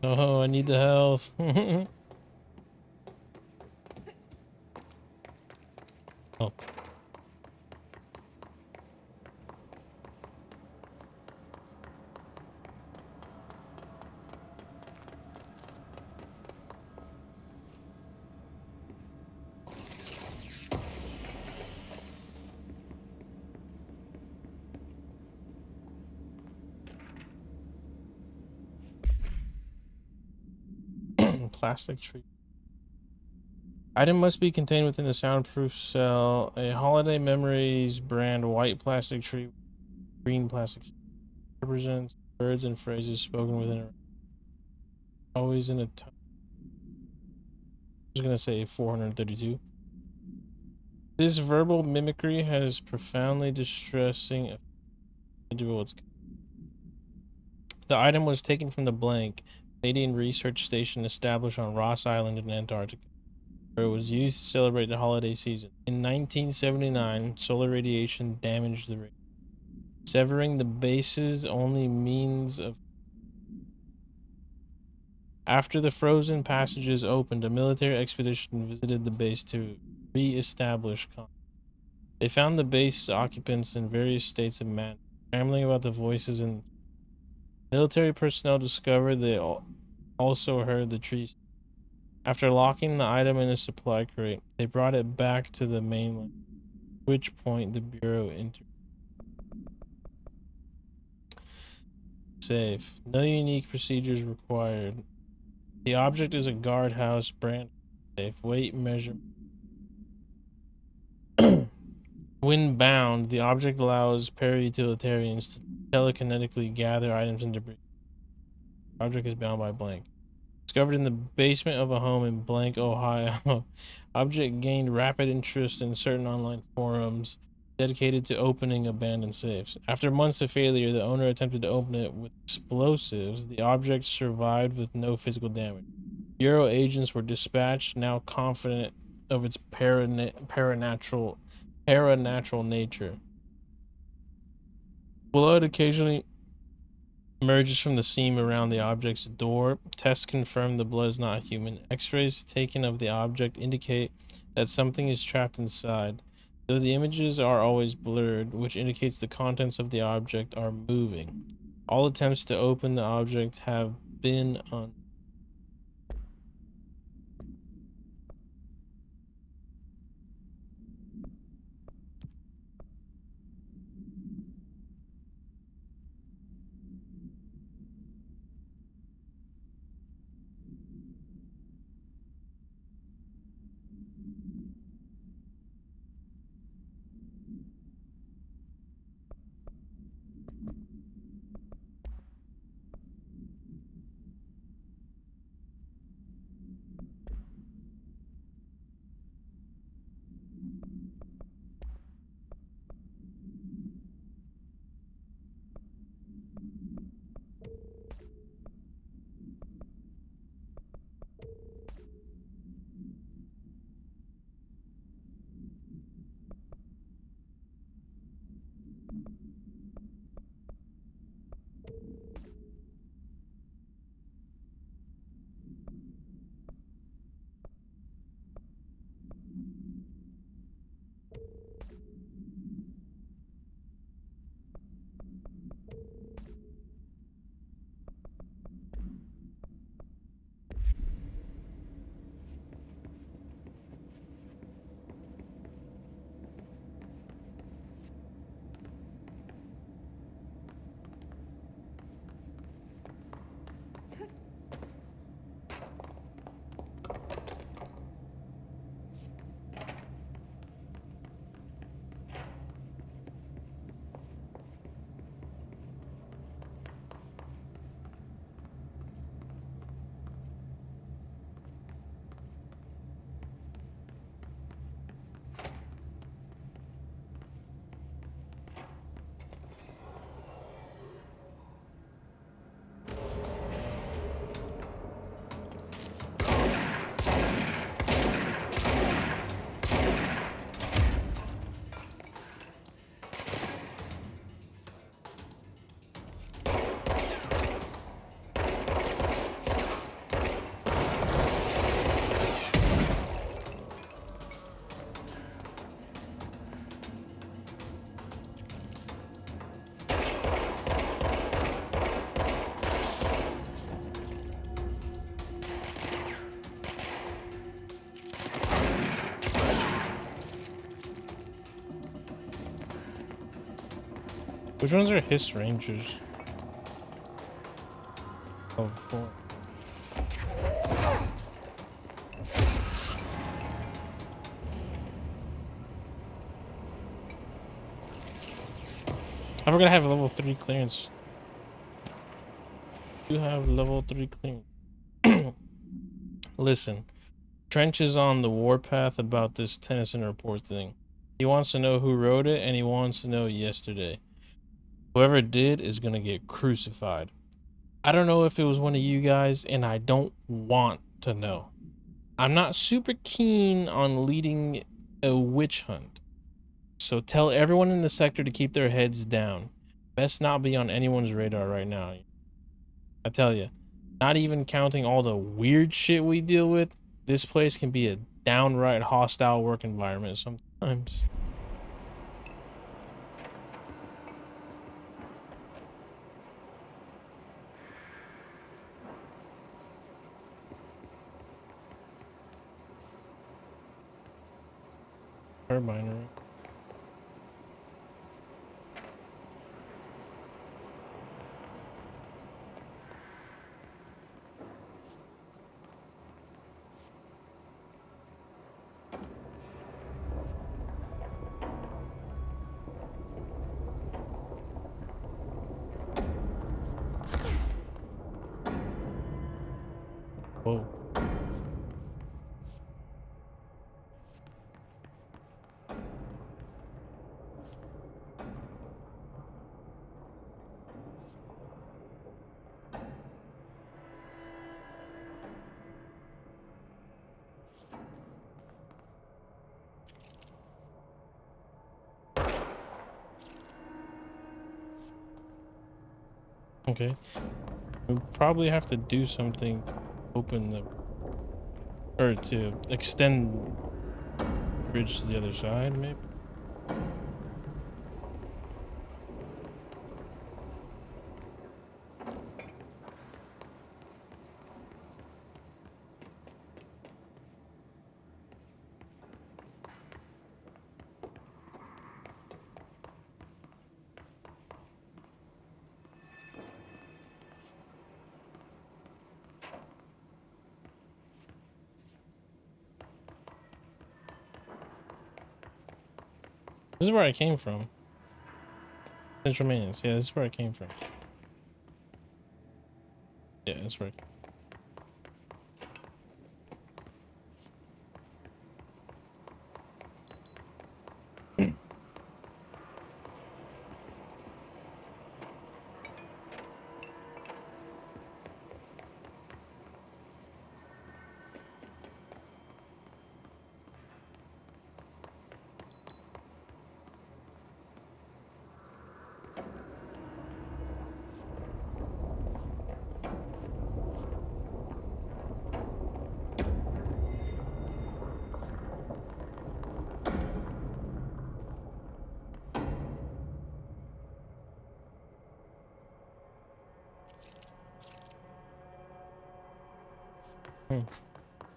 Oh, I need the health. Oh. Plastic tree. Item must be contained within a soundproof cell. A Holiday Memories brand white plastic tree, green plastic represents words and phrases spoken within a. Always in a. I was gonna say 432. This verbal mimicry has profoundly distressing individuals. The item was taken from the blank Canadian research station established on Ross Island in Antarctica, where it was used to celebrate the holiday season. In 1979, solar radiation damaged the ring, severing the base's only means of. After the frozen passages opened, a military expedition visited the base to re-establish contact. They found the base's occupants in various states of madness, rambling about the voices, and military personnel discovered they also heard the trees. After locking the item in a supply crate, they brought it back to the mainland, at which point the Bureau entered. Safe. No unique procedures required. The object is a guardhouse brand safe. Weight measurement. When bound, the object allows para-utilitarians to telekinetically gather items and debris. The object is bound by blank. Discovered in the basement of a home in Blank, Ohio. Object gained rapid interest in certain online forums. dedicated to opening abandoned safes. After months of failure, the owner attempted to open it with explosives. The object survived with no physical damage. Bureau agents were dispatched, now confident of its paranatural nature. Blood occasionally emerges from the seam around the object's door. Tests confirm the blood is not human. X-rays taken of the object indicate that something is trapped inside, though the images are always blurred, which indicates the contents of the object are moving. All attempts to open the object have been Which ones are Hiss Rangers? Oh, 4. I forgot I have level 3 clearance. You have level 3 clearance. Listen, Trench is on the warpath about this Tennyson report thing. He wants to know who wrote it, and he wants to know yesterday. Whoever did is gonna get crucified. I don't know if it was one of you guys, and I don't want to know. I'm not super keen on leading a witch hunt. So tell everyone in the sector to keep their heads down. Best not be on anyone's radar right now. I tell you, not even counting all the weird shit we deal with, this place can be a downright hostile work environment sometimes. Turbine. Whoa. Okay. We probably have to do something to open the, or to extend the bridge to the other side, maybe. This is where I came from. Central Maintenance. Yeah, this is where I came from. Yeah, that's right.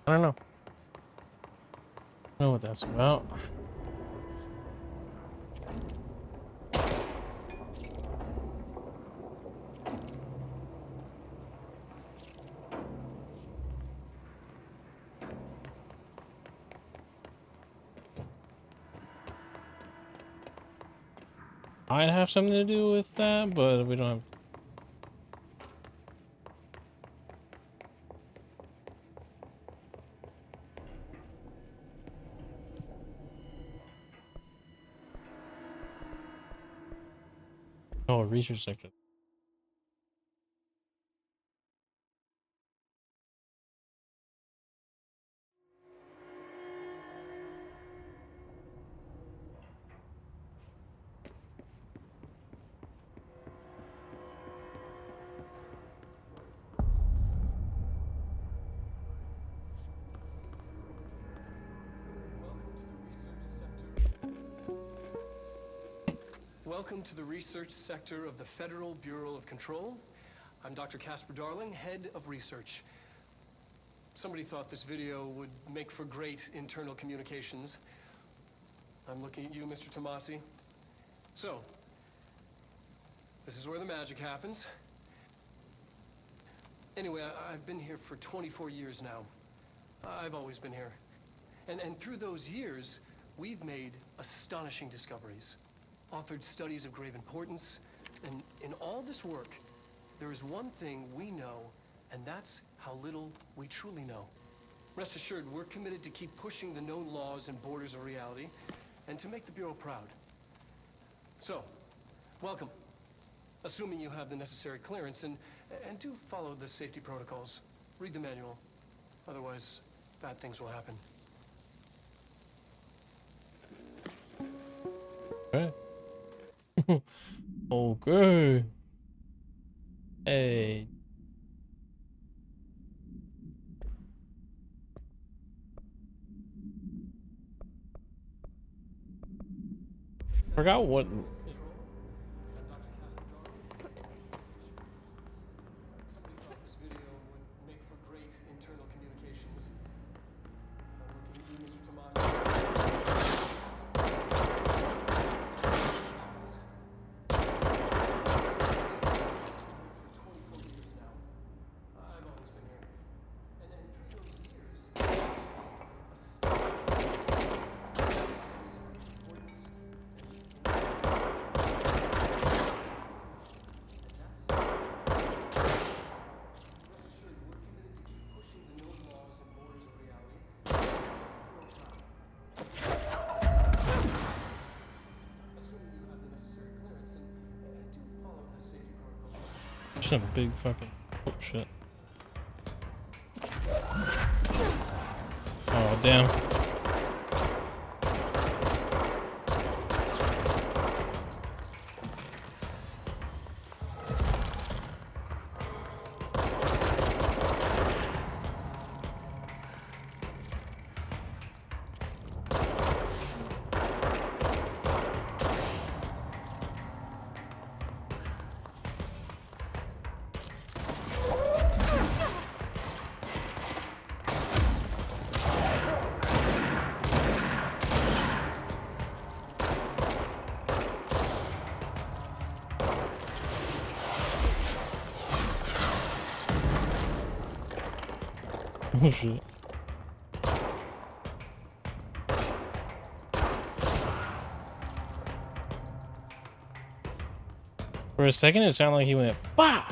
I don't know. I don't know what that's about. Might have something to do with that, but we don't have. Oh, research sector. Welcome to the research sector of the Federal Bureau of Control. I'm Dr. Casper Darling, head of research. Somebody thought this video would make for great internal communications. I'm looking at you, Mr. Tomasi. So, this is where the magic happens. Anyway, I've been here for 24 years now. I've always been here. And through those years, we've made astonishing discoveries, authored studies of grave importance, and in all this work, there is one thing we know, and that's how little we truly know. Rest assured, we're committed to keep pushing the known laws and borders of reality, and to make the Bureau proud. So, welcome. Assuming you have the necessary clearance, and do follow the safety protocols. Read the manual. Otherwise, bad things will happen. Okay. Okay. Hey. Forgot what. Some big fucking oh shit. Oh damn. Oh shit. For a second, it sounded like he went, bah!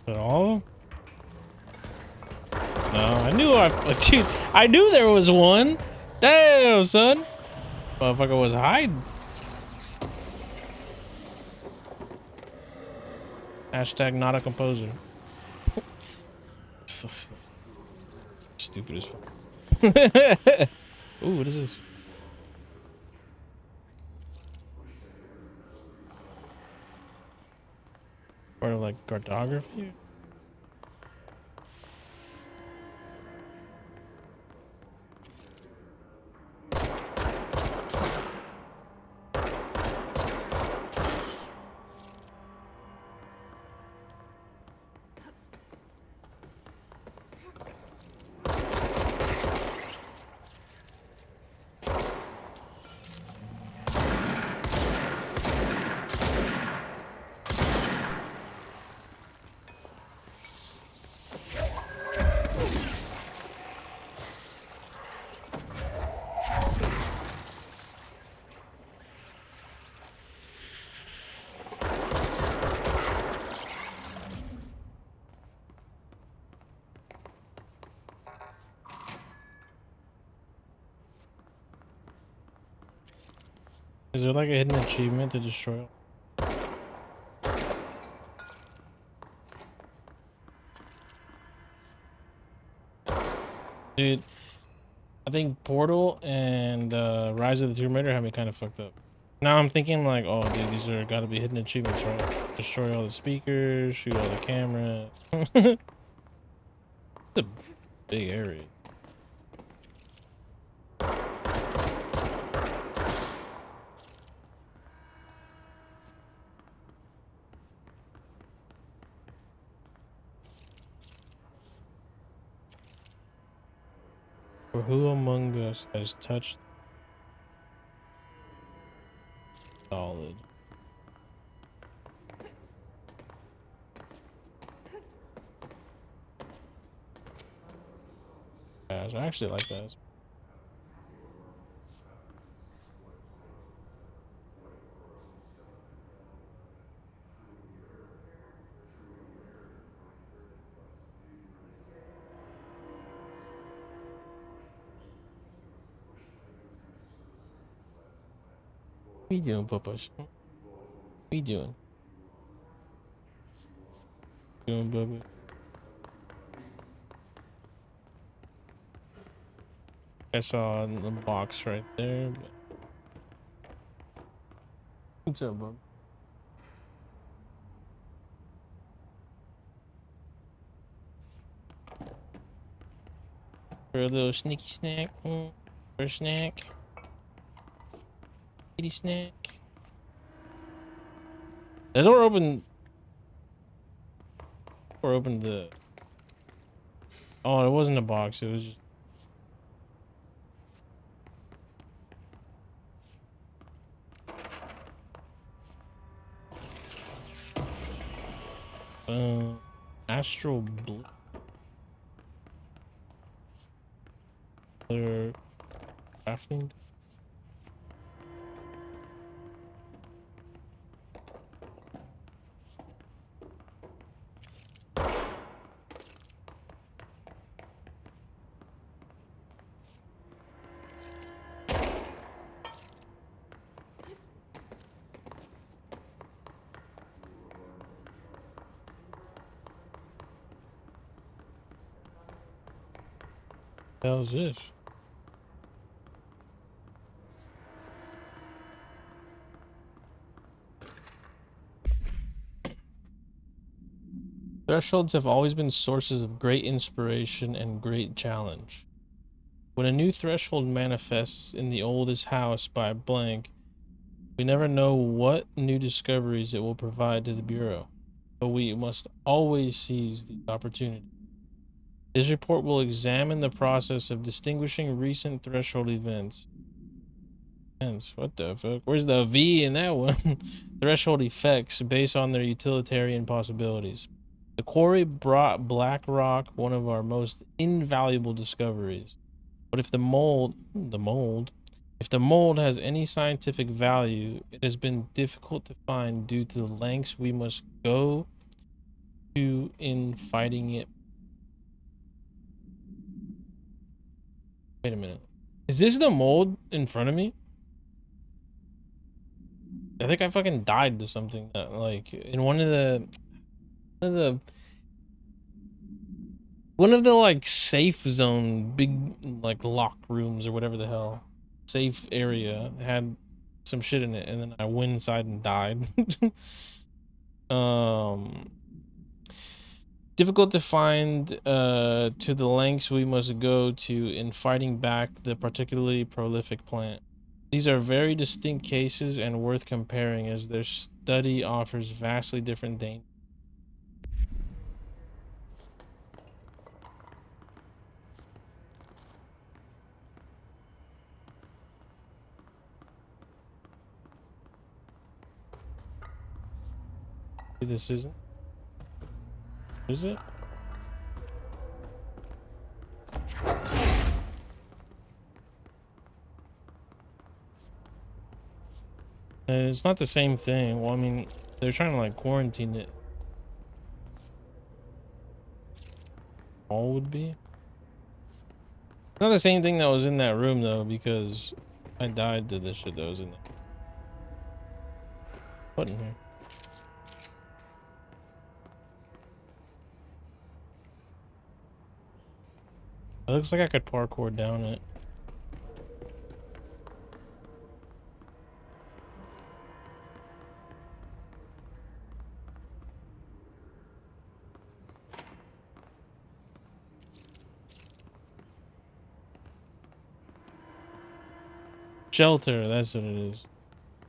At all? No, I knew there was one. Damn, son. Motherfucker was hiding. Hashtag not a composer. Stupid as fuck. Ooh, what is this? Part of like cartography? Is there like a hidden achievement to destroy? Dude, I think Portal and Rise of the Tomb Raider have me kind of fucked up. Now I'm thinking like, oh dude, these are gotta be hidden achievements, right? Destroy all the speakers, shoot all the cameras. It's a big area. For who among us has touched solid? Gosh, I actually like that. What you doing, Puppers? What you doing? Doing, Bubba? I saw the box right there. But... What's up, Bubba? For a little sneaky snack. For a snack. Kitty snack. The door open. Or opened the... Oh, it wasn't a box. It was just... Astral Blue. They're crafting. What the hell is this? Thresholds have always been sources of great inspiration and great challenge. When a new threshold manifests in the oldest house by blank, we never know what new discoveries it will provide to the Bureau, but we must always seize the opportunity. This report will examine the process of distinguishing recent threshold events. What the fuck? Where's the V in that one? Threshold effects based on their utilitarian possibilities. The quarry brought Black Rock one of our most invaluable discoveries. But if the mold has any scientific value, it has been difficult to find due to the lengths we must go to in fighting it. Wait a minute. Is this the mold in front of me? I think I fucking died to something that, like, in one of the like safe zone big like lock rooms or whatever the hell safe area had some shit in it, and then I went inside and died. Difficult to find to the lengths we must go to in fighting back the particularly prolific plant. These are very distinct cases and worth comparing, as their study offers vastly different dangers. This isn't. Is it? It's not the same thing. Well, I mean, they're trying to like quarantine it. All would be. It's not the same thing that was in that room though, because I died to this shit that was in there. What in here? It looks like I could parkour down it. Shelter, that's what it is.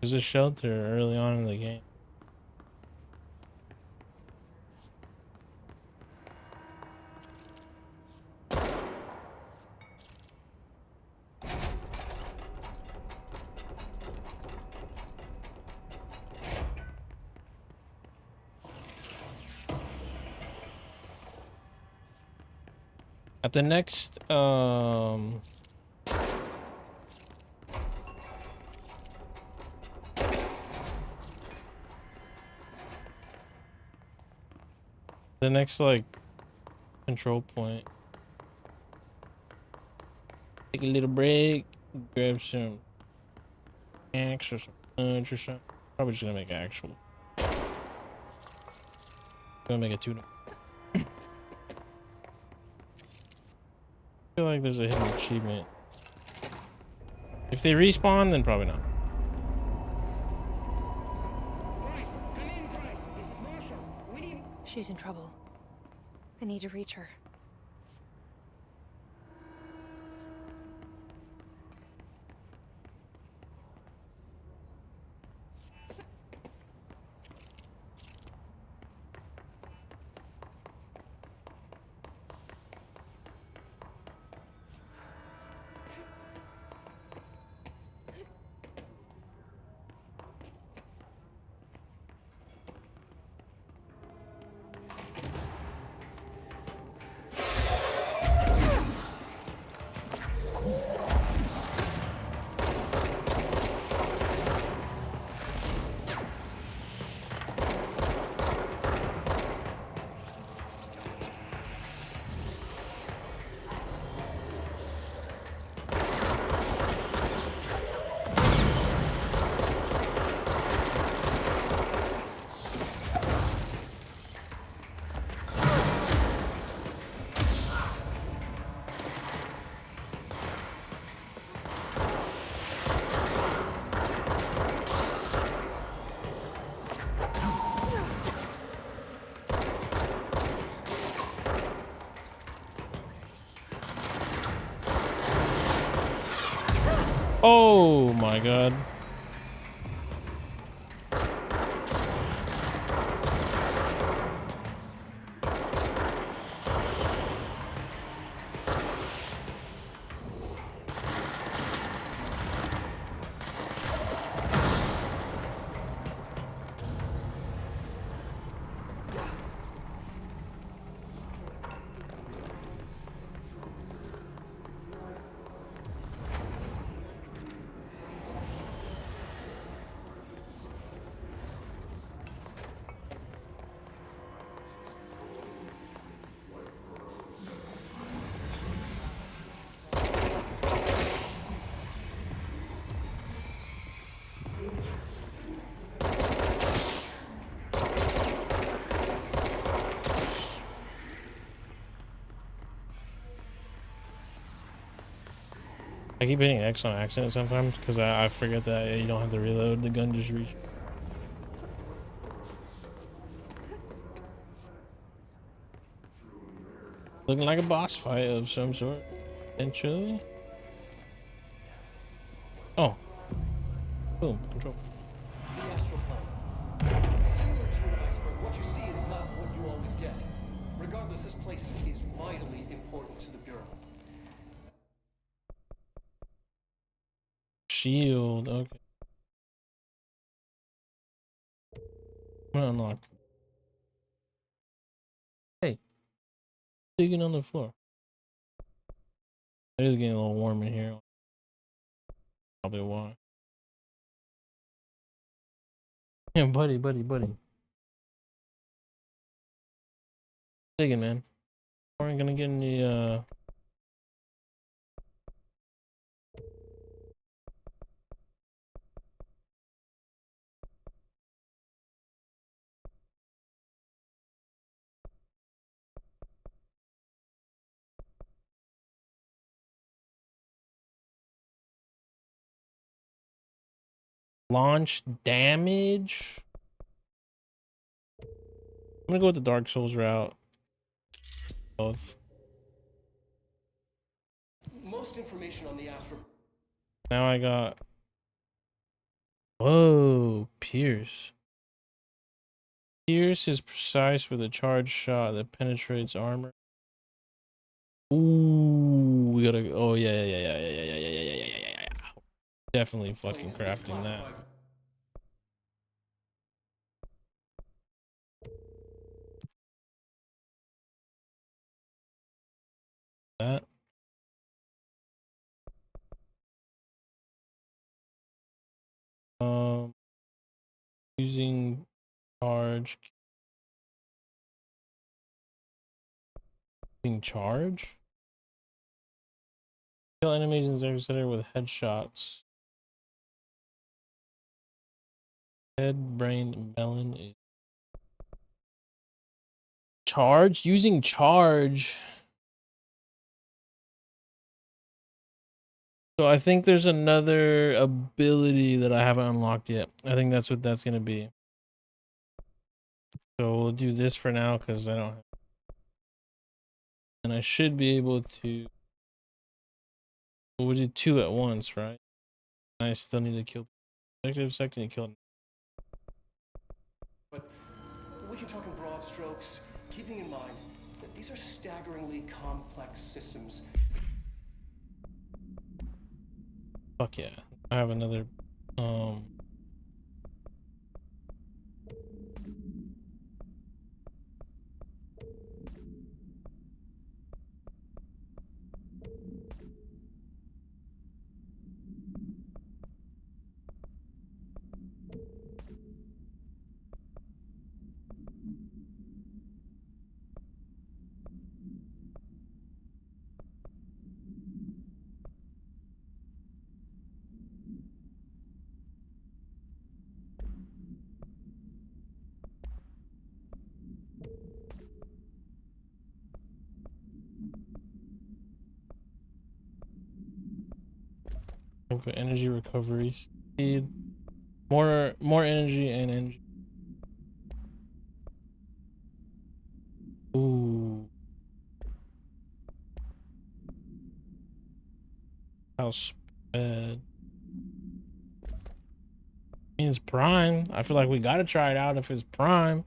There's a shelter early on in the game. At the next, the next, like, control point. Take a little break, grab some snacks or some lunch or something. Probably just gonna make actual. Gonna make a tuna. I feel like there's a hidden achievement. If they respawn, then probably not. She's in trouble. I need to reach her. Oh my god. I keep hitting X on accident sometimes because I forget that you don't have to reload. The gun just reach. Looking like a boss fight of some sort. Eventually. Oh. Boom. Control. The astral plane. Similar to an iceberg, what you see is not what you always get. Regardless, this place is vitally important to the Bureau. Shield. Okay. I'm gonna unlock. Hey. Digging on the floor. It is getting a little warm in here. Probably why. Yeah, buddy. Digging, man. Aren't gonna get any launch damage. I'm gonna go with the Dark Souls route. Both. Most information on the astral. Now I got. Whoa, Pierce. Pierce is precise with a charged shot that penetrates armor. Ooh, we gotta. Oh yeah. Definitely fucking crafting that. That. Using charge. Using charge. Kill enemies in Zero Center with headshots. Head, brain, melon. Charge? Using charge. So I think there's another ability that I haven't unlocked yet. I think that's what that's gonna be. So we'll do this for now because I don't have. And I should be able to. We'll do 2 at once, right? I still need to kill. Objective second to kill. But we can talk in broad strokes, keeping in mind that these are staggeringly complex systems. Fuck yeah. I have another okay, energy recovery speed. More energy and energy. Ooh. House spread. mean, it's prime. I feel like we gotta try it out if it's prime.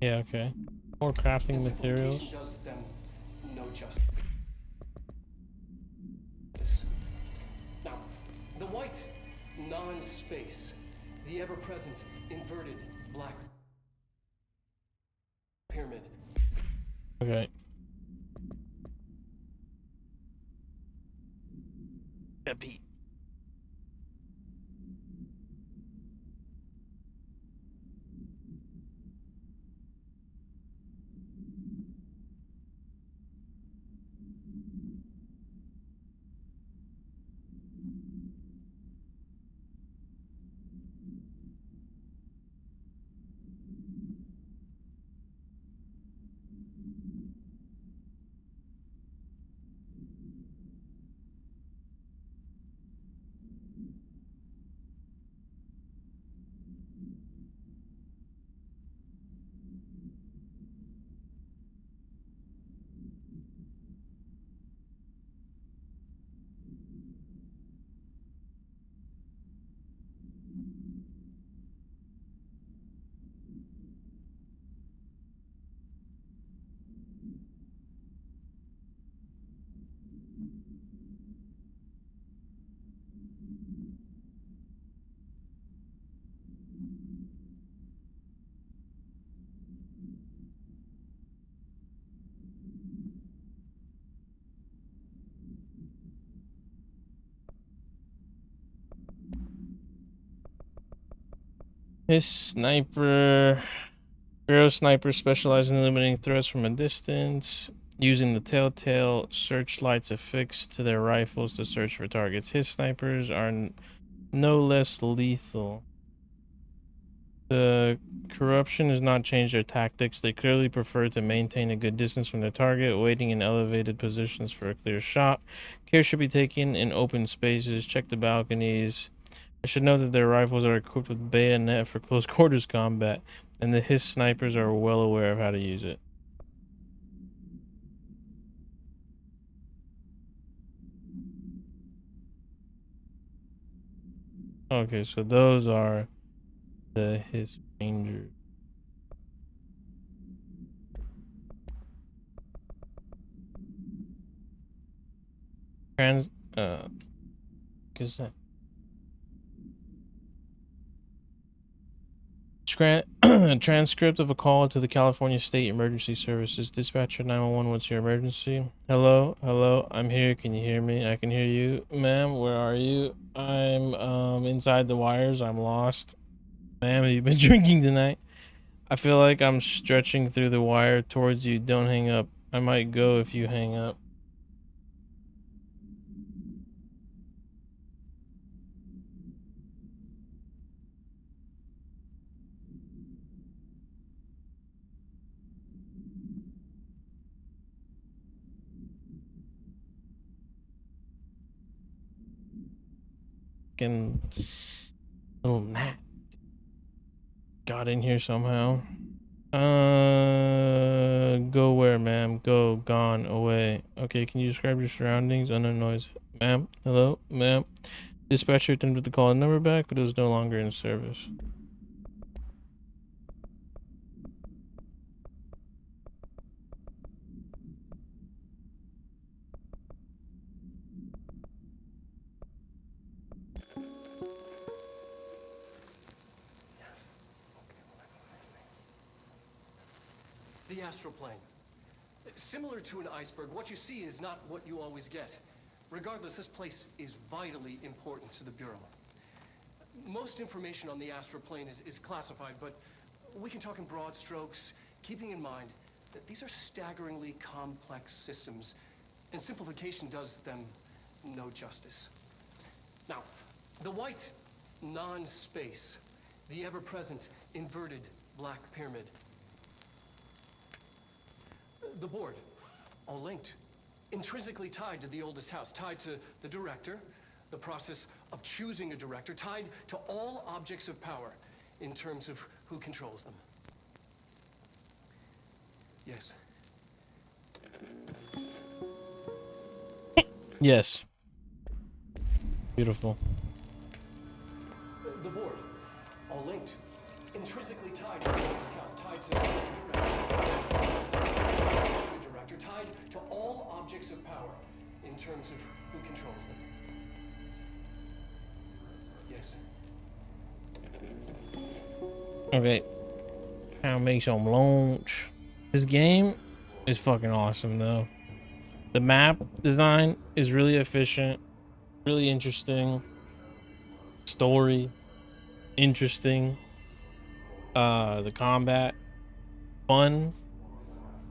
Yeah, okay. More crafting materials. Does them no justice. Now, the white non-space, the ever-present inverted black pyramid. Okay. Epi. His sniper. Bureau snipers specialize in eliminating threats from a distance, using the telltale searchlights affixed to their rifles to search for targets. His snipers are no less lethal. The corruption has not changed their tactics. They clearly prefer to maintain a good distance from their target, waiting in elevated positions for a clear shot. Care should be taken in open spaces. Check the balconies. I should note that their rifles are equipped with bayonet for close quarters combat, and that his snipers are well aware of how to use it. Okay, so those are his rangers. Gazette. Transcript of a call to the California State Emergency Services. Dispatcher 911, what's your emergency? Hello, hello, I'm here. Can you hear me? I can hear you. Ma'am, where are you? I'm inside the wires. I'm lost. Ma'am, have you been drinking tonight? I feel like I'm stretching through the wire towards you. Don't hang up. I might go if you hang up. Fucking little Matt got in here somehow. Go where, ma'am? Go, gone, away. Okay, can you describe your surroundings? Unknown noise. Ma'am? Hello? Ma'am? Dispatcher attempted to call a number back, but it was no longer in service. The astral plane. Similar to an iceberg, what you see is not what you always get. Regardless, this place is vitally important to the Bureau. Most information on the astral plane is classified, but we can talk in broad strokes, keeping in mind that these are staggeringly complex systems, and simplification does them no justice. Now, the white non-space, the ever-present inverted black pyramid. The board, all linked, intrinsically tied to the oldest house, tied to the director, the process of choosing a director, tied to all objects of power in terms of who controls them. Yes. Yes. Beautiful. The board, all linked, intrinsically tied to the oldest house, tied to the director, tied to all objects of power in terms of who controls them. Yes. Okay. Now make some launch. This game is fucking awesome though. The map design is really efficient, really interesting. Story, interesting. The combat, fun,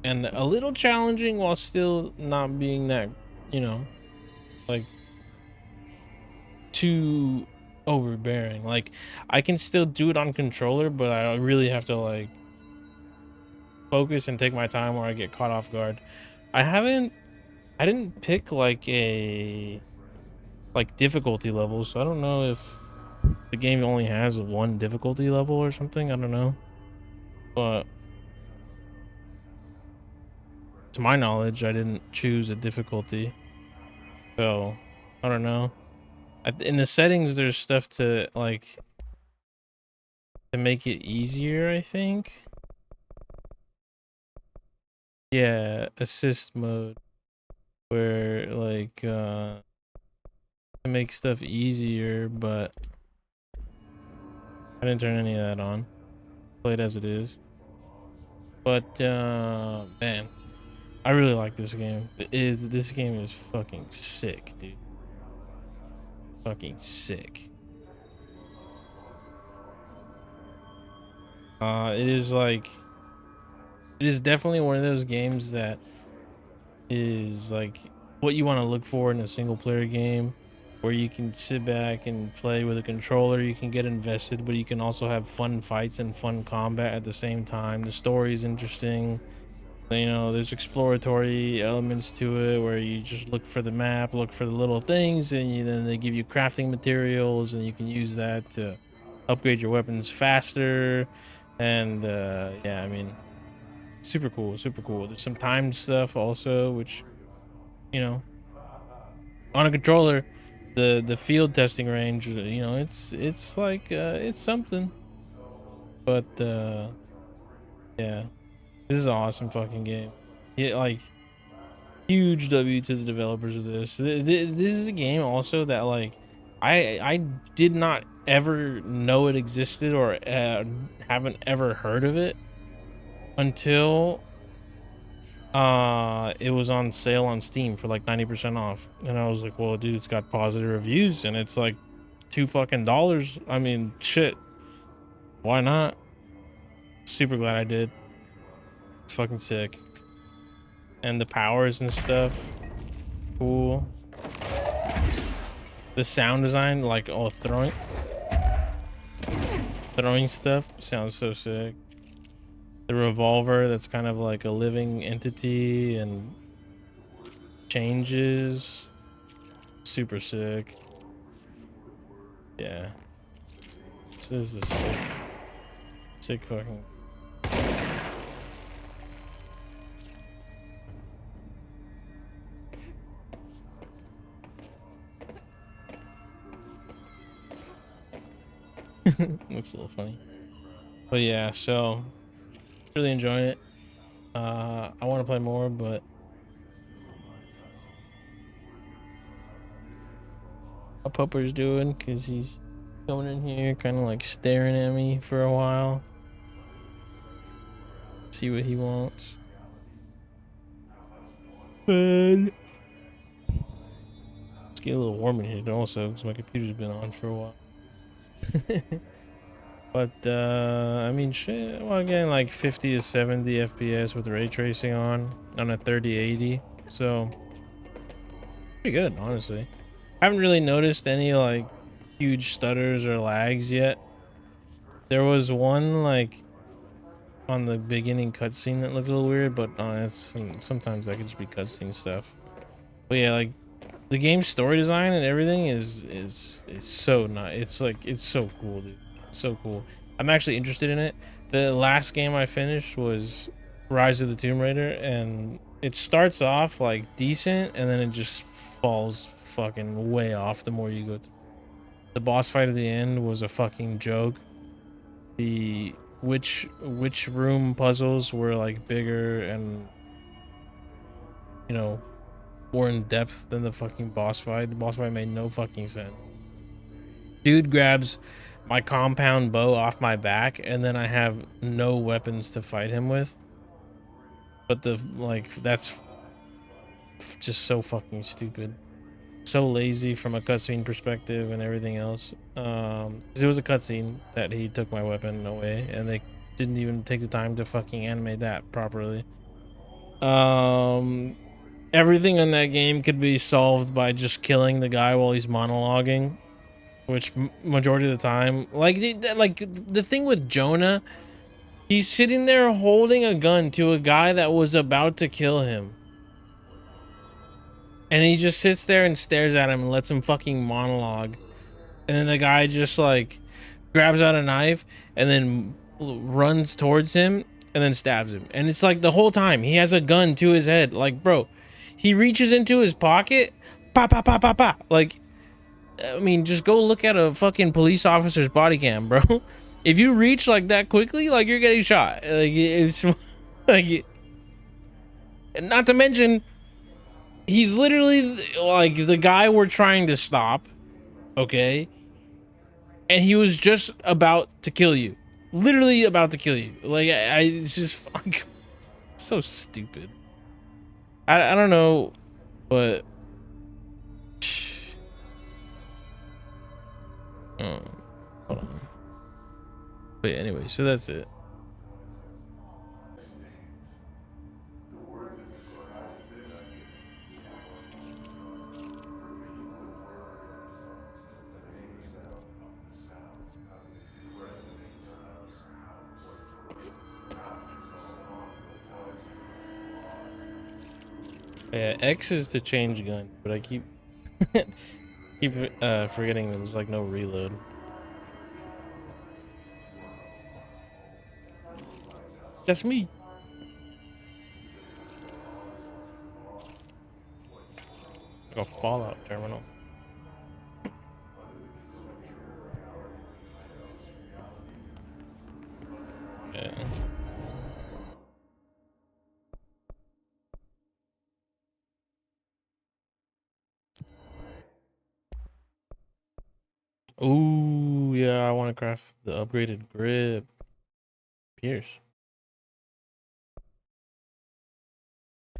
and a little challenging while still not being that, you know, like too overbearing. Like I can still do it on controller, but I really have to like focus and take my time or I get caught off guard. I didn't pick like difficulty levels, so I don't know if the game only has one difficulty level or something. I don't know, but to my knowledge, I didn't choose a difficulty, so I don't know. In the settings, there's stuff to like to make it easier, I think. Yeah, assist mode, where like to make stuff easier, but I didn't turn any of that on. Play it as it is. But man, I really like this game. This game is fucking sick, dude. Fucking sick. It is like, it is definitely one of those games that is like what you want to look for in a single player game, where you can sit back and play with a controller. You can get invested, but you can also have fun fights and fun combat at the same time. The story is interesting. You know, there's exploratory elements to it where you just look for the map, look for the little things, and then they give you crafting materials, and you can use that to upgrade your weapons faster. And yeah, I mean, super cool, super cool. There's some timed stuff also, which, you know, on a controller, the field testing range, you know, it's like it's something. But yeah, this is an awesome fucking game. Yeah, like huge W to the developers of this. This is a game also that like I did not ever know it existed, or haven't ever heard of it until it was on sale on Steam for like 90% off, and I was like, well, dude, it's got positive reviews and it's like $2 fucking. I mean, shit, why not? Super glad I did. It's fucking sick. And the powers and stuff, cool. The sound design, like, oh, throwing stuff sounds so sick. The revolver, that's kind of like a living entity and changes, super sick. Yeah, this is a sick fucking. Looks a little funny, but yeah, so really enjoying it. I want to play more, but how Pupper's doing, because he's coming in here kind of like staring at me for a while, see what he wants. But it's getting a little warm in here also, because my computer's been on for a while. But I mean, shit, well, again, like 50 to 70 FPS with ray tracing on a 3080, so pretty good, honestly. I haven't really noticed any like huge stutters or lags yet. There was one like on the beginning cutscene that looked a little weird, but it's sometimes that could just be cutscene stuff. But yeah, like the game's story design and everything is so nice. It's like it's so cool, dude. It's so cool. I'm actually interested in it. The last game I finished was Rise of the Tomb Raider, and it starts off like decent, and then it just falls fucking way off the more you go through. The boss fight at the end was a fucking joke. The which room puzzles were like bigger and, you know, more in depth than the fucking boss fight. The boss fight made no fucking sense. Dude grabs my compound bow off my back, and then I have no weapons to fight him with. But that's just so fucking stupid. So lazy from a cutscene perspective and everything else. 'Cause it was a cutscene that he took my weapon away, and they didn't even take the time to fucking animate that properly. Everything in that game could be solved by just killing the guy while he's monologuing, which majority of the time, like the thing with Jonah, he's sitting there holding a gun to a guy that was about to kill him. And he just sits there and stares at him and lets him fucking monologue. And then the guy just like grabs out a knife and then runs towards him and then stabs him. And it's like the whole time he has a gun to his head. Like, bro, he reaches into his pocket, pa pa pa pa pa. Like, I mean, just go look at a fucking police officer's body cam, bro. If you reach like that quickly, like you're getting shot. Like it's like, and not to mention, he's literally like the guy we're trying to stop, okay? And he was just about to kill you, literally about to kill you. Like it's just fucking so stupid. I don't know, but hold on. But yeah, anyway, so that's it. Yeah, X is to change gun, but I keep forgetting that there's like no reload. That's me. Like a Fallout terminal. Yeah. Ooh, yeah, I want to craft the upgraded grip. Pierce.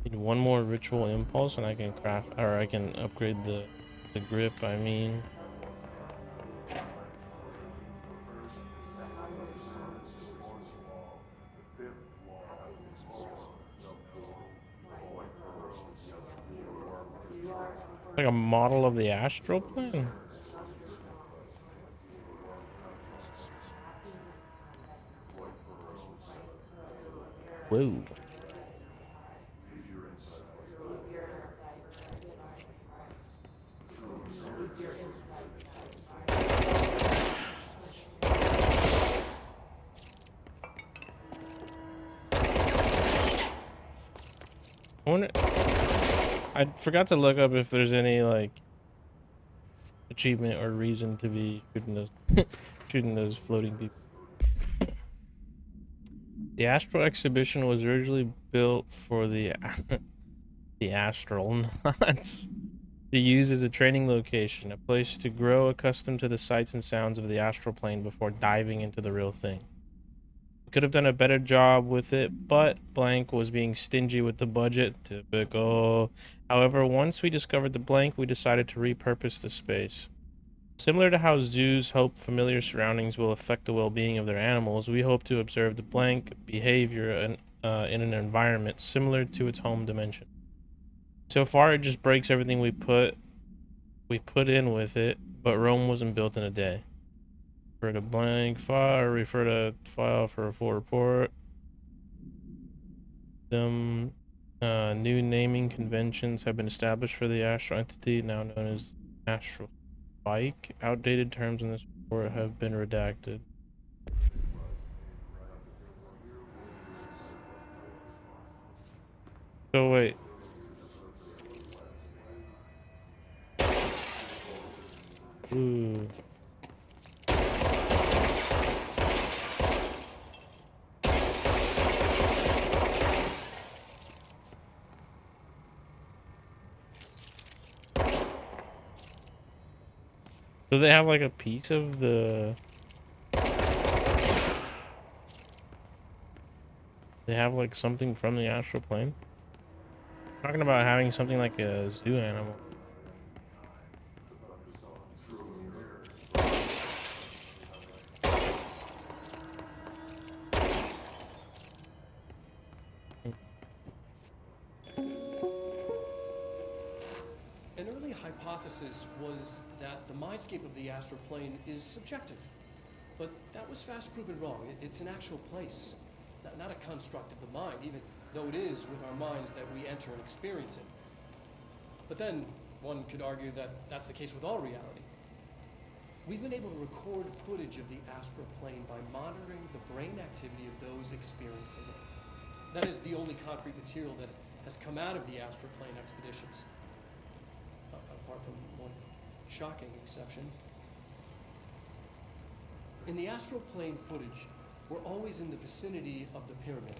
Need one more ritual impulse and I can craft, or I can upgrade the grip, I mean. Like a model of the astral plane? Whoa. I forgot to look up if there's any like achievement or reason to be shooting those shooting those floating people. The Astral Exhibition was originally built for the astronauts to use as a training location, a place to grow accustomed to the sights and sounds of the astral plane before diving into the real thing. Could have done a better job with it, but blank was being stingy with the budget. Typical. However, once we discovered the blank, we decided to repurpose the space. Similar to how zoos hope familiar surroundings will affect the well-being of their animals, we hope to observe the blank behavior in an environment similar to its home dimension. So far, it just breaks everything we put in with it, but Rome wasn't built in a day. Refer to blank file, or refer to file for a full report. them. New naming conventions have been established for the astral entity, now known as astral spike. Outdated terms in this report have been redacted. So wait. Ooh. Do they have like a piece of the... They have like something from the astral plane? Talking about having something like a zoo animal. An early hypothesis was that the mindscape of the astral plane is subjective. But that was fast proven wrong. It's an actual place, not a construct of the mind, even though it is with our minds that we enter and experience it. But then, one could argue that that's the case with all reality. We've been able to record footage of the astral plane by monitoring the brain activity of those experiencing it. That is the only concrete material that has come out of the astral plane expeditions. Apart from one shocking exception. In the astral plane footage, we're always in the vicinity of the pyramid.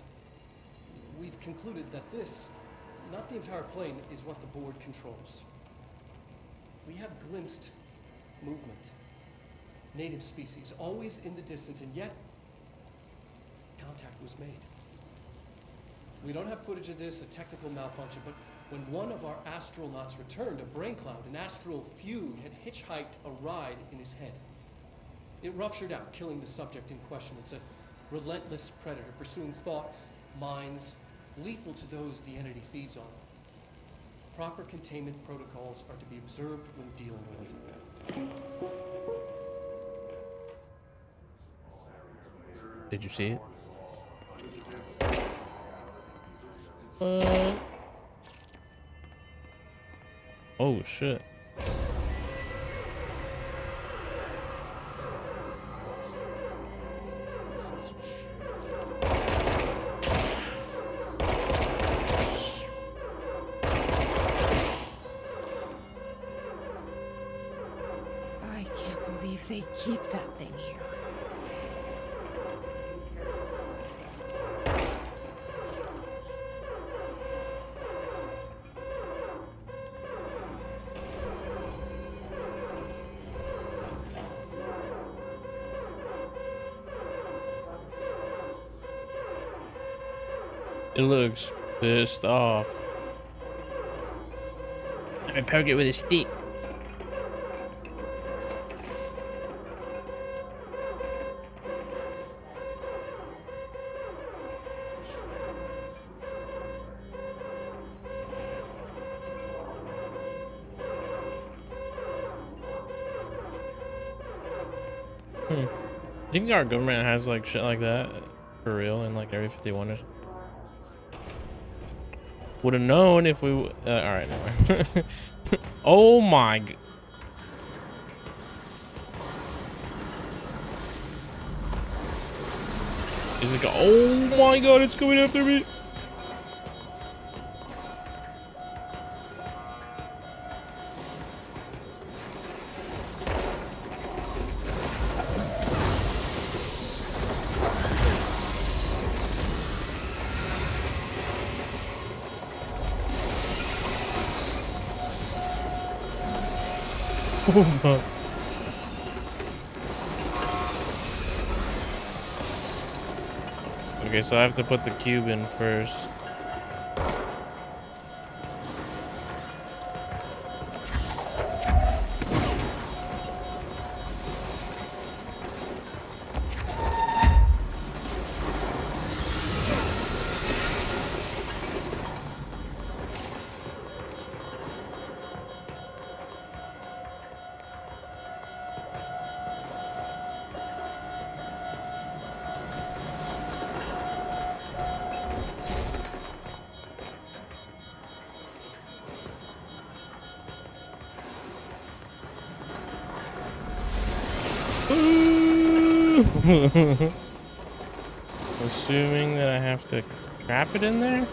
We've concluded that this, not the entire plane, is what the board controls. We have glimpsed movement, native species, always in the distance, and yet contact was made. We don't have footage of this, a technical malfunction, but when one of our astronauts returned, a brain cloud, an astral fugue, had hitchhiked a ride in his head. It ruptured out, killing the subject in question. It's a relentless predator, pursuing thoughts, minds, lethal to those the entity feeds on. Proper containment protocols are to be observed when dealing with it. Did you see it? Oh shit. I can't believe they keep that thing here. It looks pissed off. I poke it with a stick. I think our government has like shit like that for real in like Area 51 or something. Would have known if we. All right, never mind. Oh my. Is it? Oh my god! It's coming after me. Oh my. Okay, so I have to put the cube in first. Assuming that I have to trap it in there?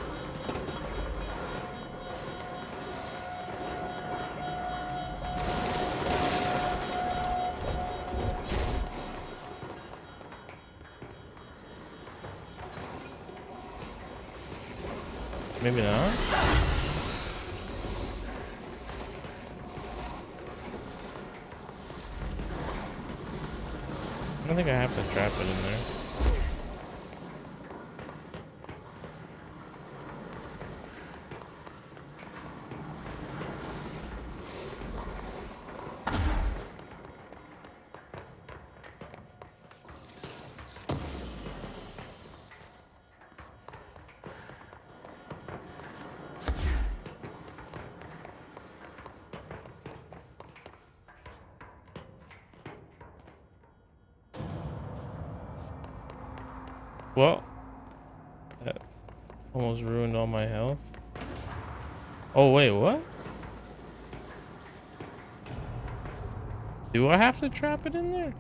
Maybe not. I don't think I have to trap it in there. Well, that almost ruined all my health. Oh, wait, what? Do I have to trap it in there?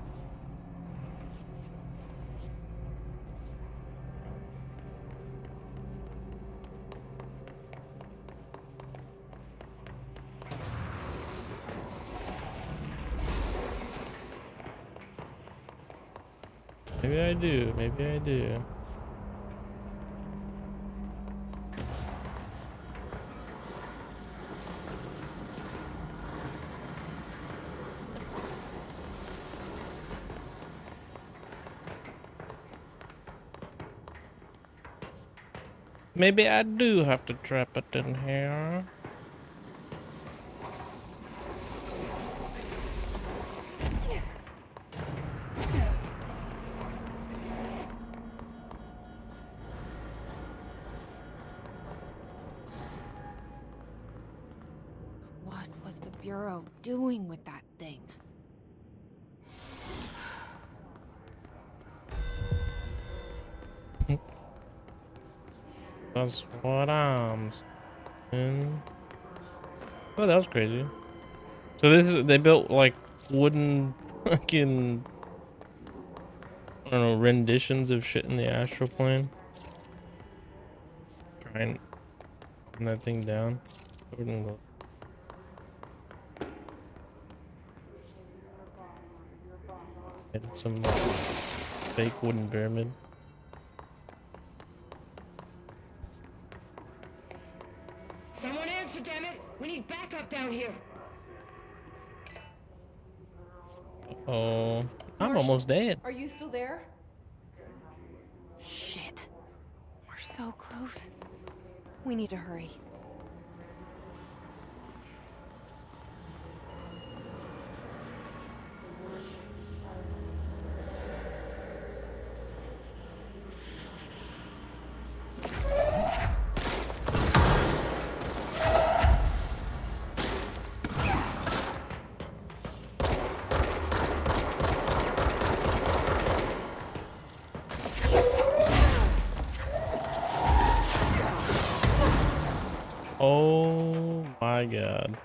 Maybe I do. Maybe I do. Maybe I do have to trap it in here. What was the Bureau doing with that thing? That's what I'm saying. Oh, that was crazy. So this is, they built like wooden fucking, I don't know, renditions of shit in the astral plane. Try and turn that thing down. And some fake wooden pyramid. Someone answer, damn it! We need backup down here. Oh, I'm Marshall, almost dead. Are you still there? Shit. We're so close. We need to hurry. Oh my god.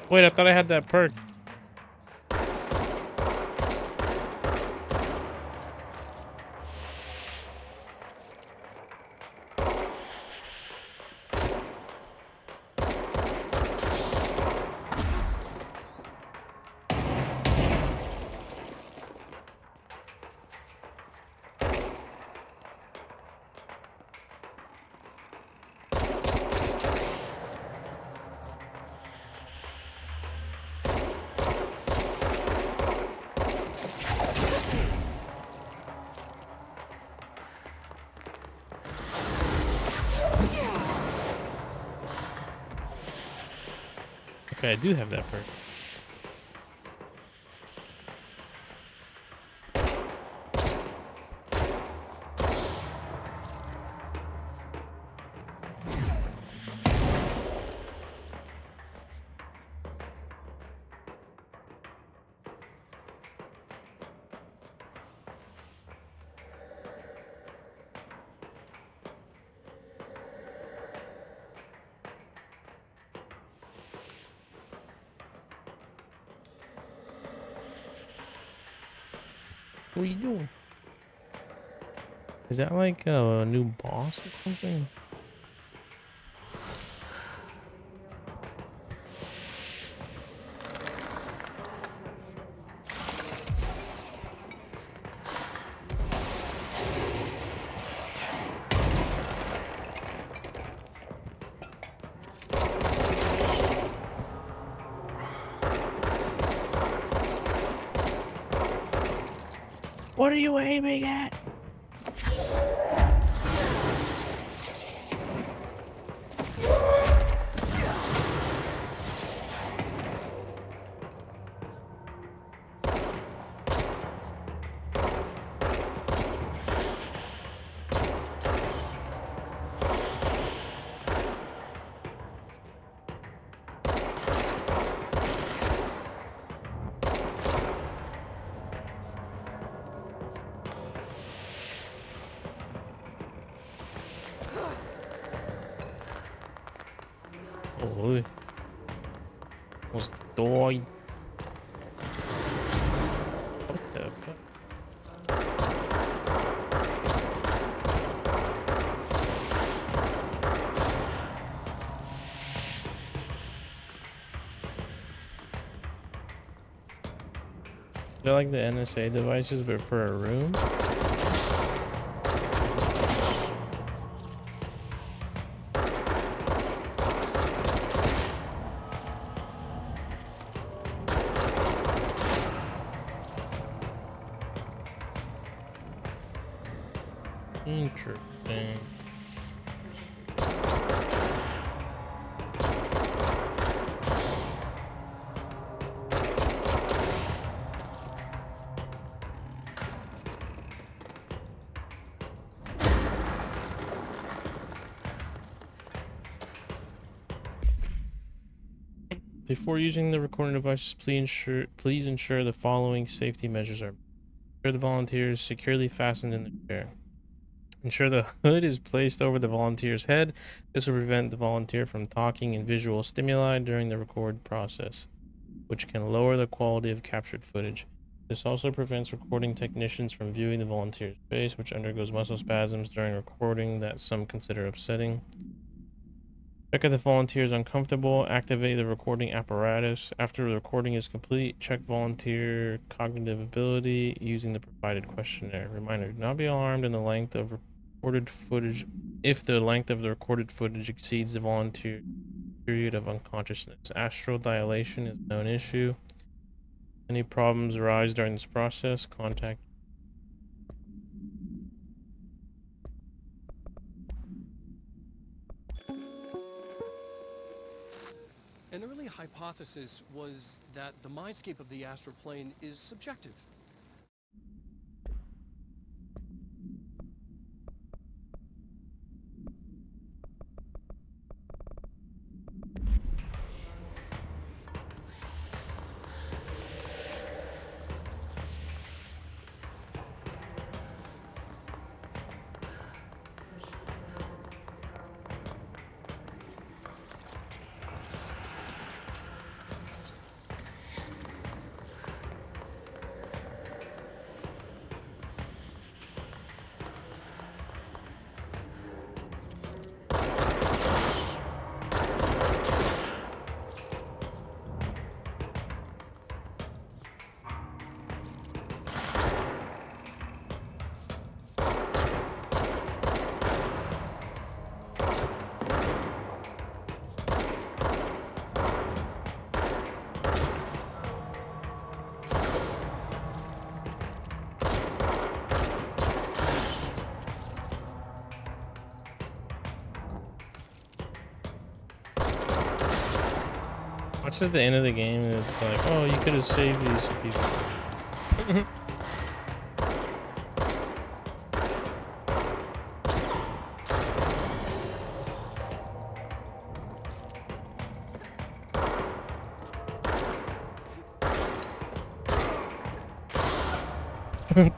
Wait, I thought I had that perk. Okay, I do have that perk. What are you doing? Is that like a new boss or something? What are you aiming at? Holy. Almost died. What the fuck? They're like the NSA devices, but for a room? Interesting. Before using the recording devices, please ensure the following safety measures are. Ensure the volunteer is securely fastened in the chair. Ensure the hood is placed over the volunteer's head. This will prevent the volunteer from talking and visual stimuli during the record process, which can lower the quality of captured footage. This also prevents recording technicians from viewing the volunteer's face, which undergoes muscle spasms during recording that some consider upsetting. Check if the volunteer is uncomfortable. Activate the recording apparatus. After the recording is complete, check volunteer cognitive ability using the provided questionnaire. Reminder, do not be alarmed in the length of recorded footage if the length of the recorded footage exceeds the volunteer period of unconsciousness. Astral dilation is no issue. Any problems arise during this process, contact. An early hypothesis was that the mindscape of the astral plane is subjective. Watch at the end of the game, and it's like, oh, you could have saved these people.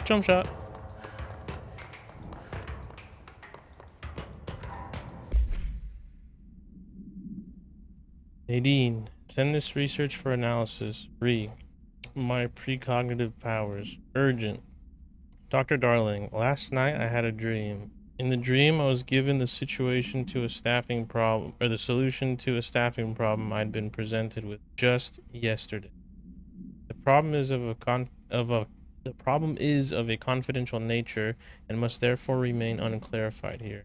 Jump shot. Nadine, send this research for analysis. My precognitive powers. Urgent. Dr. Darling, last night I had a dream. In the dream, I was given the situation to a staffing problem, or the solution to a staffing problem I'd been presented with just yesterday. The problem is of a confidential nature and must therefore remain unclarified here.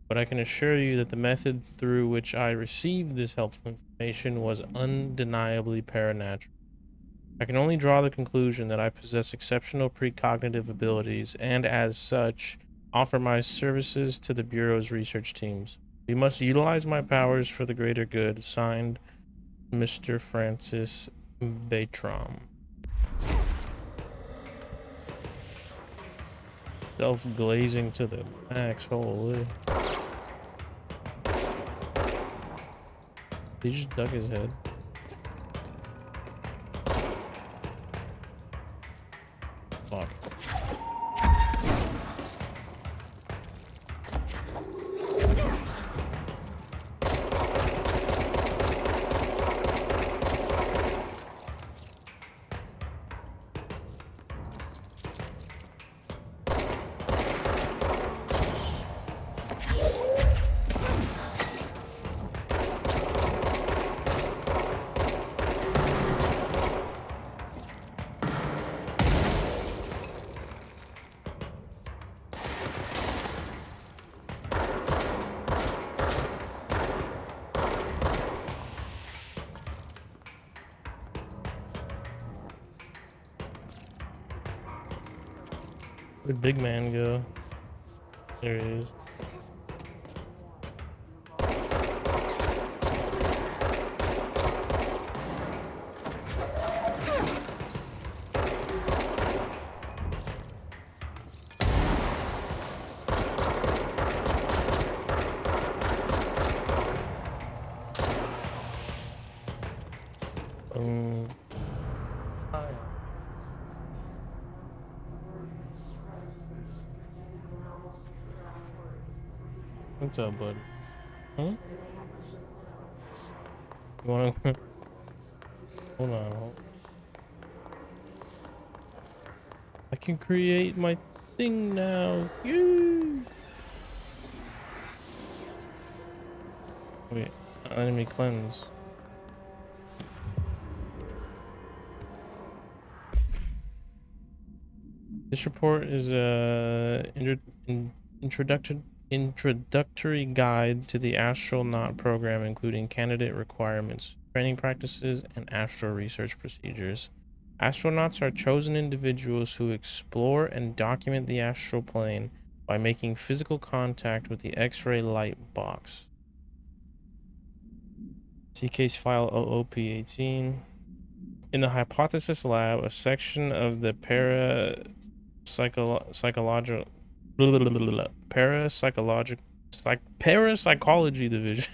But I can assure you that the method through which I received this helpful information was undeniably paranatural. I can only draw the conclusion that I possess exceptional precognitive abilities and, as such, offer my services to the Bureau's research teams. We must utilize my powers for the greater good. Signed, Mr. Francis Batram. Self-glazing to the max, holy. He just dug his head. Fuck. Where'd Big Man go? There he is. What's up, bud? Huh? You wanna... Hold on. I can create my thing now. Yay! Wait, enemy cleanse. This report is a introductory guide to the astronaut program, including candidate requirements, training practices, and astro research procedures. Astronauts are chosen individuals who explore and document the astral plane by making physical contact with the X-ray light box. See case file OOP18. In the hypothesis lab, a section of the parapsychology division.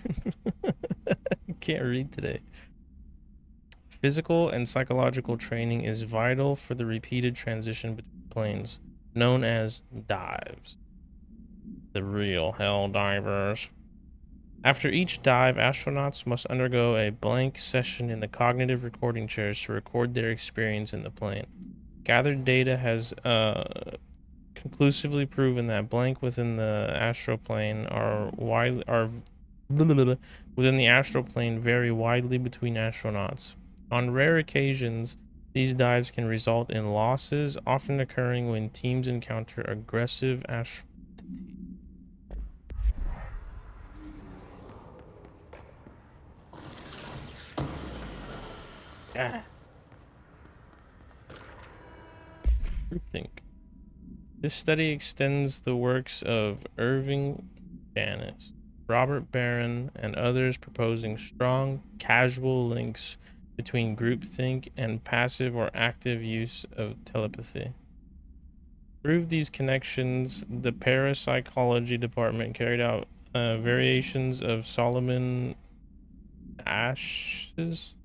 Can't read today. Physical and psychological training is vital for the repeated transition between planes, known as dives. The real hell divers. After each dive, astronauts must undergo a blank session in the cognitive recording chairs to record their experience in the plane. Gathered data has conclusively proven that blank within the astral plane within the astral plane vary widely between astronauts. On rare occasions, these dives can result in losses, often occurring when teams encounter aggressive astral. Ah. Groupthink. This study extends the works of Irving Janis, Robert Barron, and others, proposing strong, casual links between groupthink and passive or active use of telepathy. To prove these connections, the parapsychology department carried out variations of Solomon Ash's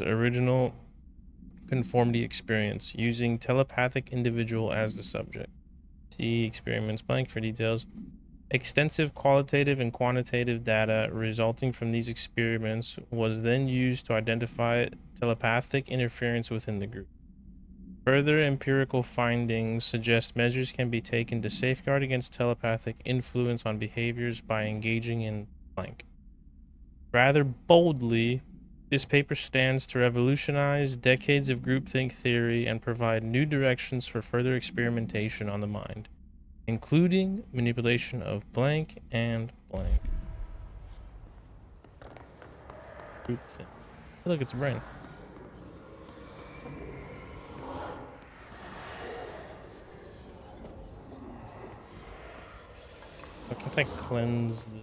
original conformity experience, using telepathic individual as the subject. See experiments blank for details. Extensive qualitative and quantitative data resulting from these experiments was then used to identify telepathic interference within the group. Further empirical findings suggest measures can be taken to safeguard against telepathic influence on behaviors by engaging in blank. Rather boldly, this paper stands to revolutionize decades of groupthink theory and provide new directions for further experimentation on the mind, including manipulation of blank and blank. Groupthink. Look, it's a brain. Why can't I cleanse the...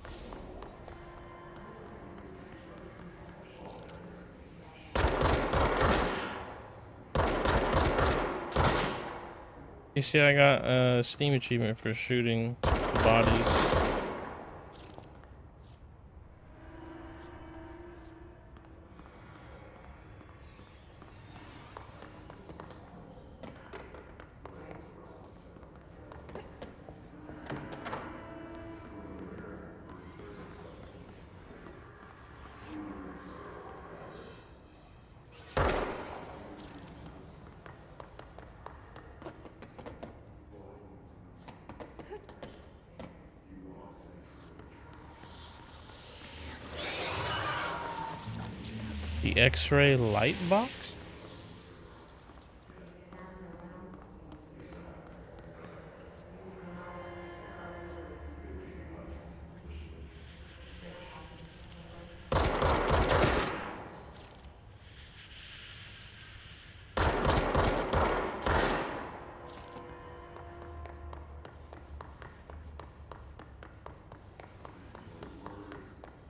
You see, I got a Steam achievement for shooting the bodies. The X-ray light box?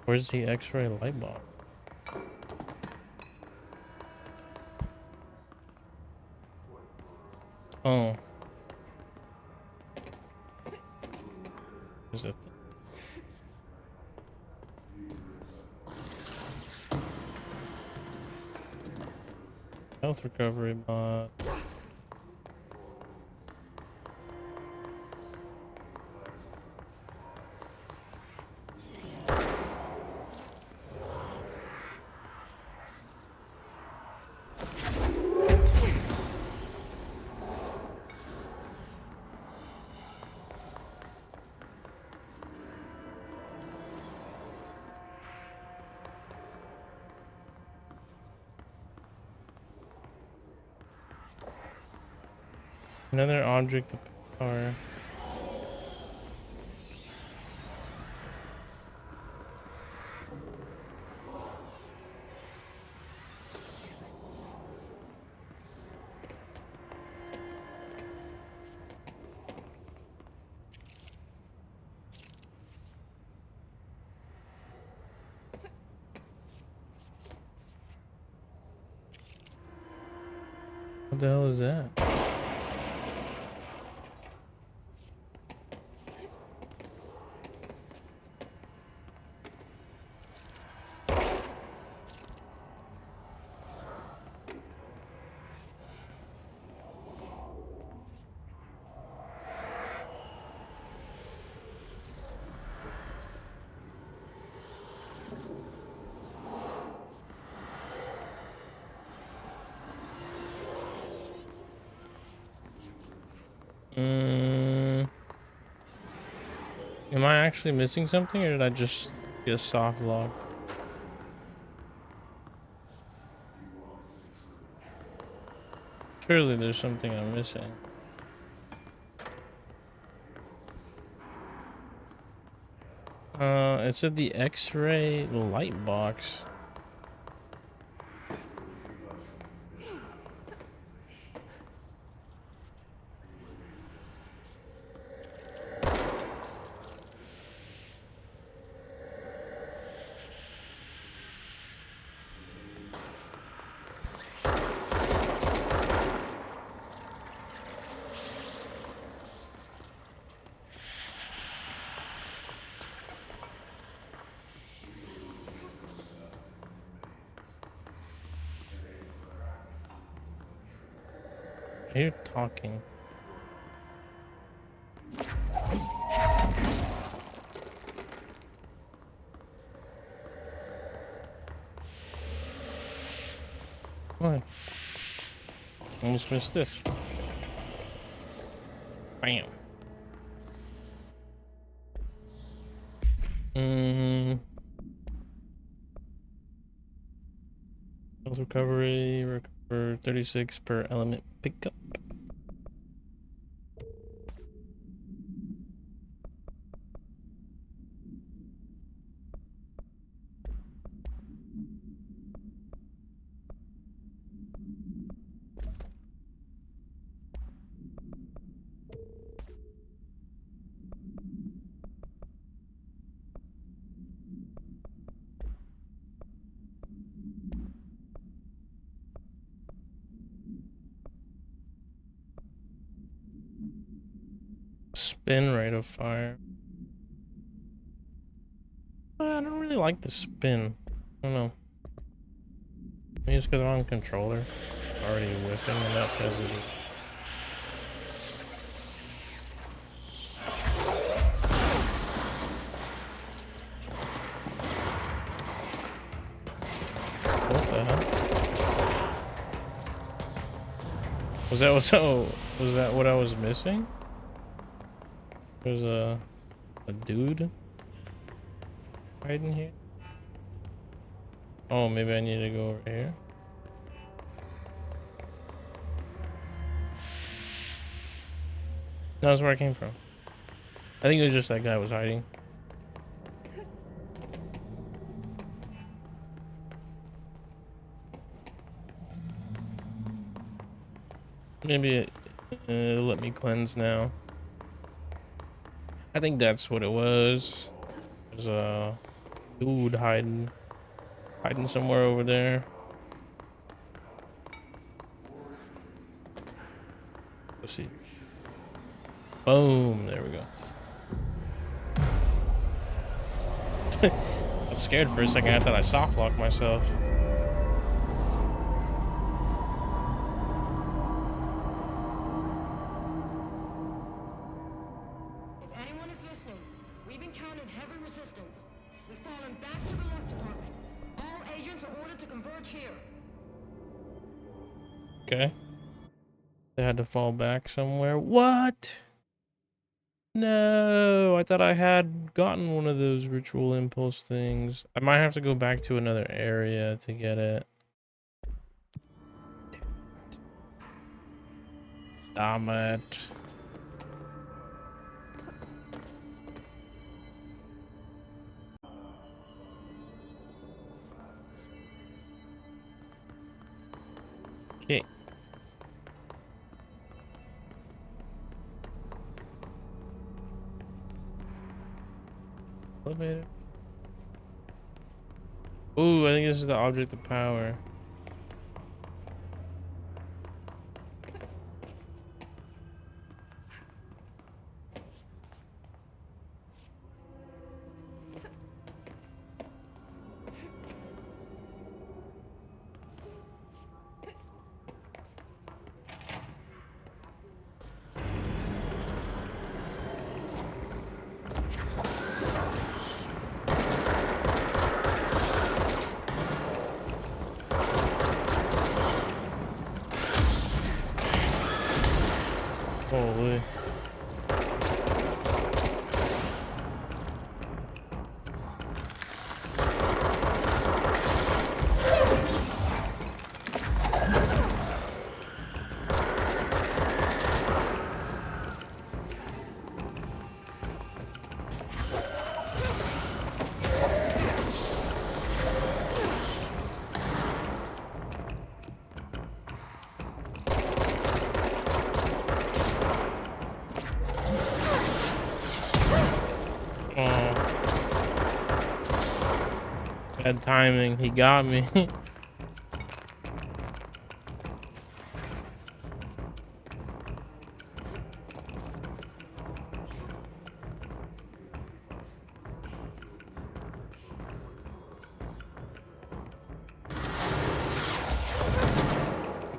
Where's the X-ray light box? Oh. Is it? Health recovery bot. Another object of power. What the hell is that? Am I actually missing something, or did I just get a soft log? Surely there's something I'm missing. It said the X-ray light box. I hear talking. Almost missed this. Bam. Health recovery, recover 36 per element pickup. Spin rate of fire. I don't really like the spin. I don't know. Maybe it's because I'm on controller. Already whiffing and that's hesitant. What the hell? Was that what I was missing? There's a dude hiding here. Oh, maybe I need to go over here. No, that's where I came from. I think it was just that guy was hiding. Maybe it'll let me cleanse now. I think that's what it was. There's a dude hiding somewhere over there. Let's see. Boom, there we go. I was scared for a second. I thought I soft locked myself. If anyone is listening, we've encountered heavy resistance. We've fallen back to the left department. All agents are ordered to converge here. Okay. They had to fall back somewhere. What? No, I thought I had gotten one of those ritual impulse things. I might have to go back to another area to get it. Damn it. Okay. Elevator. Ooh, I think this is the object of power. Holy. Bad timing, he got me.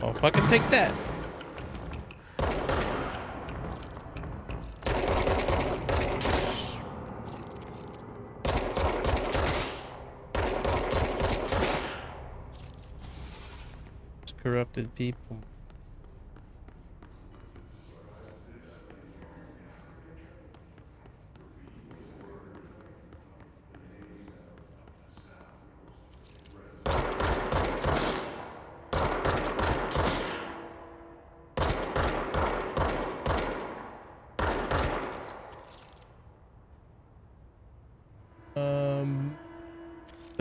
Oh, fucking take that. Corrupted people.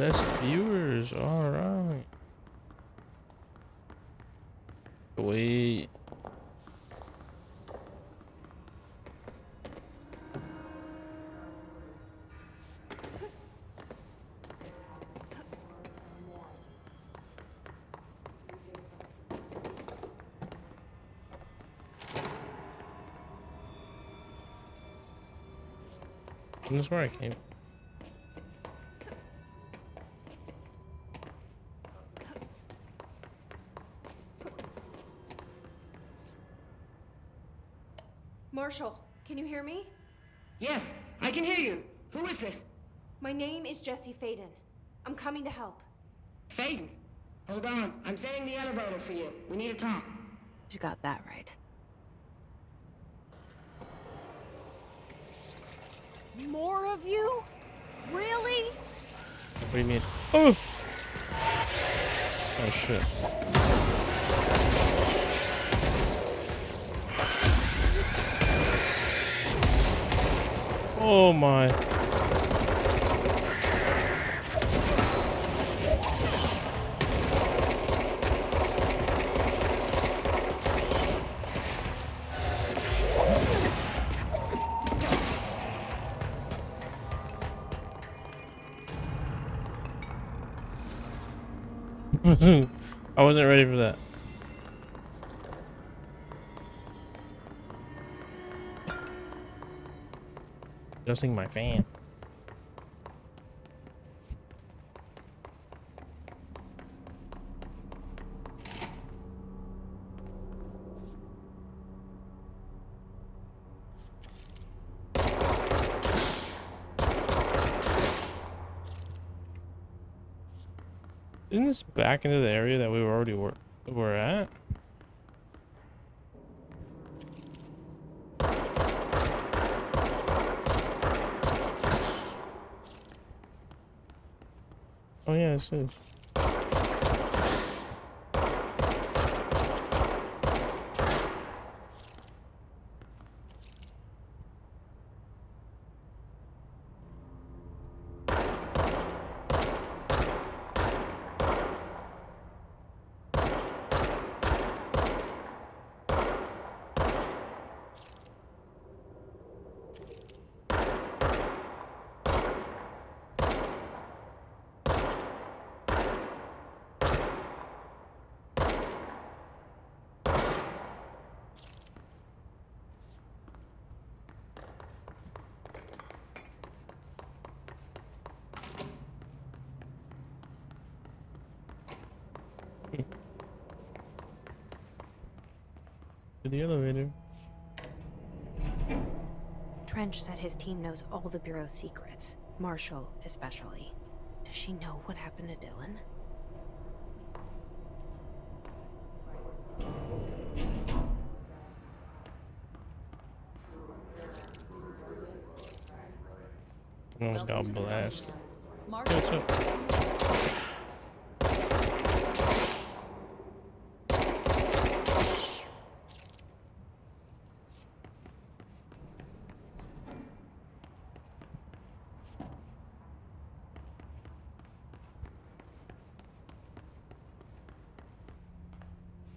best viewers. All right. Wait. Isn't this where I came? Marshall, can you hear me? Yes, I can hear you. Who is this? My name is Jesse Faden. I'm coming to help. Faden. Hold on. I'm setting the elevator for you. We need to talk. You got that right. More of you? Really? What do you mean? Oh! Oh shit. Oh my. I wasn't ready for that. Adjusting my fan. Isn't this back into the area that we already were at? Oh yeah, this is. To the elevator. Trench said his team knows all the Bureau's secrets, Marshall especially. Does she know what happened to Dylan? Almost got blasted. Marshall.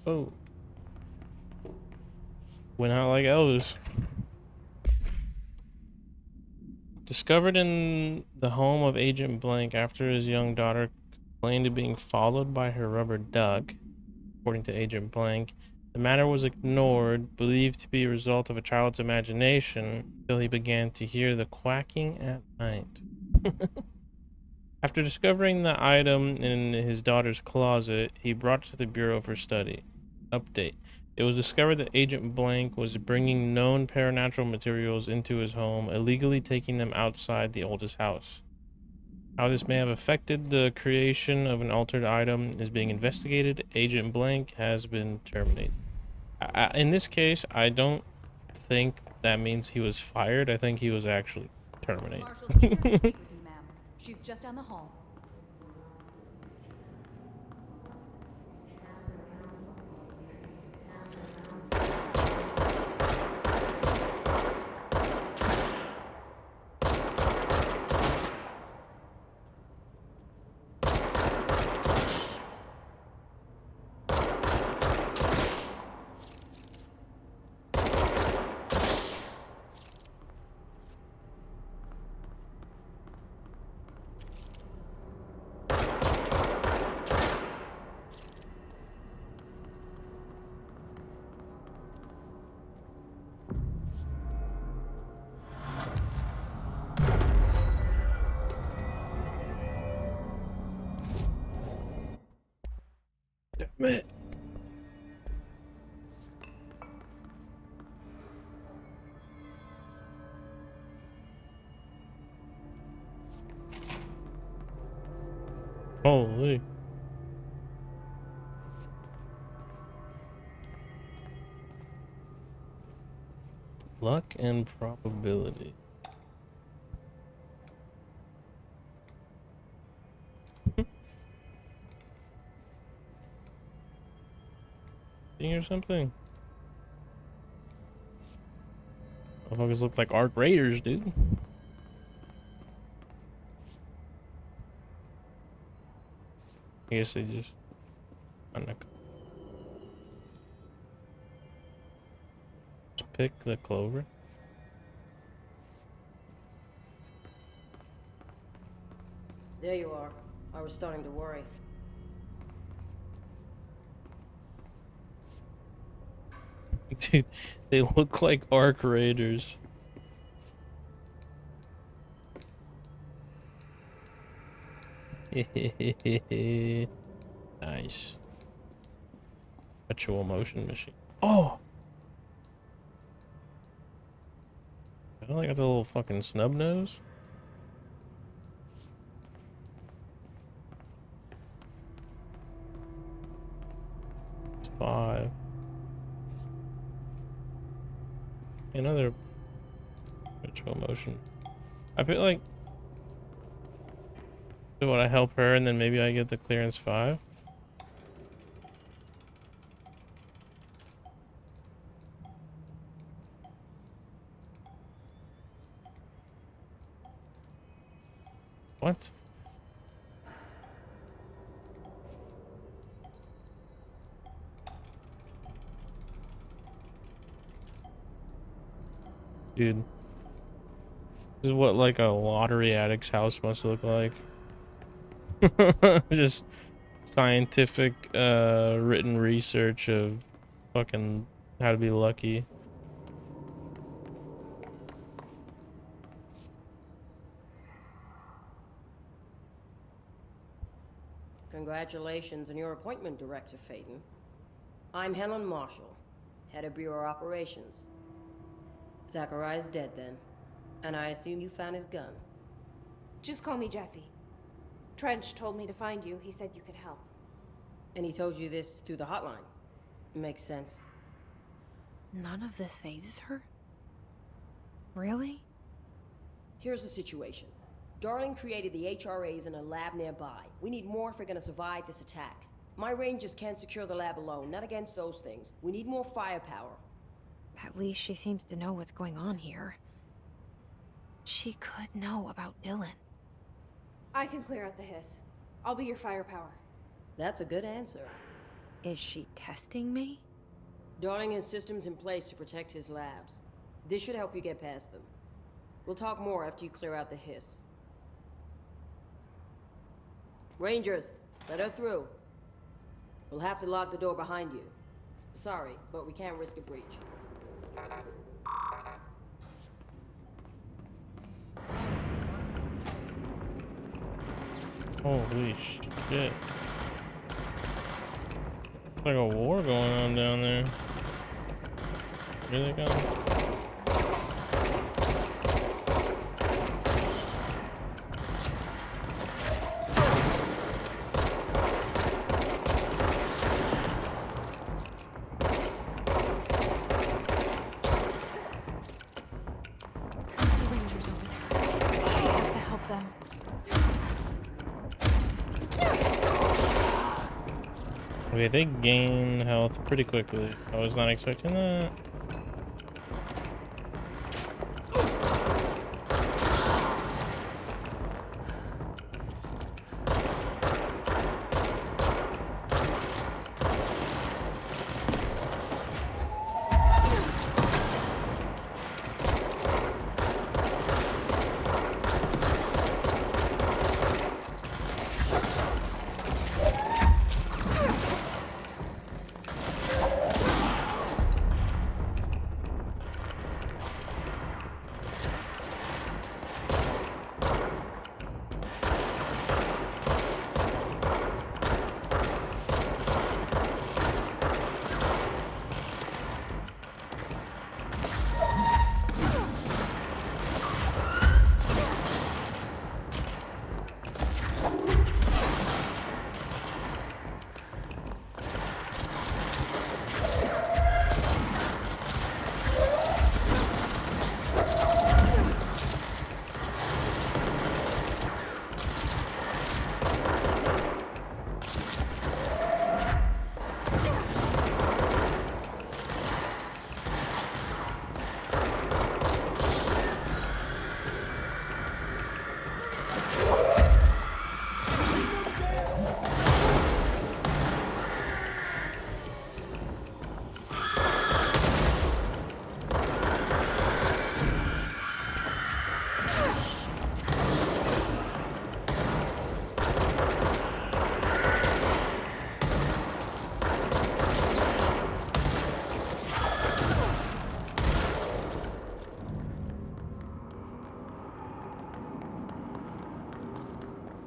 Oh. Went out like Elvis. Discovered in the home of Agent Blank after his young daughter complained of being followed by her rubber duck. According to Agent Blank, the matter was ignored, believed to be a result of a child's imagination, until he began to hear the quacking at night. After discovering the item in his daughter's closet, he brought it to the Bureau for study. Update. It was discovered that Agent Blank was bringing known paranatural materials into his home, illegally taking them outside the oldest house. How this may have affected the creation of an altered item is being investigated. Agent Blank has been terminated. In this case, I don't think that means he was fired. I think he was actually terminated. Marshall's eager to speak with you, ma'am. She's just down the hall. it. Holy. Luck and probability. Or something. Motherfuckers look like Arc Raiders, dude. I guess they just. Just pick the clover. There you are. I was starting to worry. Dude, they look like Arc Raiders. Nice. Virtual motion machine. Oh! I only got the little fucking snub nose. It's 5. Another virtual motion. I feel like, so would I help her and then maybe I get the clearance 5? What? Dude. This is what like a lottery addict's house must look like. Just scientific written research of fucking how to be lucky. Congratulations on your appointment, Director Phaeton. I'm Helen Marshall, head of Bureau Operations. Zachariah's dead then, and I assume you found his gun. Just call me Jesse. Trench told me to find you. He said you could help. And he told you this through the hotline. Makes sense. None of this phases her? Really? Here's the situation. Darling created the HRAs in a lab nearby. We need more if we're gonna survive this attack. My rangers can't secure the lab alone, not against those things. We need more firepower. At least she seems to know what's going on here. She could know about Dylan. I can clear out the hiss. I'll be your firepower. That's a good answer. Is she testing me? Darling has systems in place to protect his labs. This should help you get past them. We'll talk more after you clear out the hiss. Rangers, let her through. We'll have to lock the door behind you. Sorry, but we can't risk a breach. Holy shit. Like a war going on down there. Here they come. Okay, they gain health pretty quickly. I was not expecting that.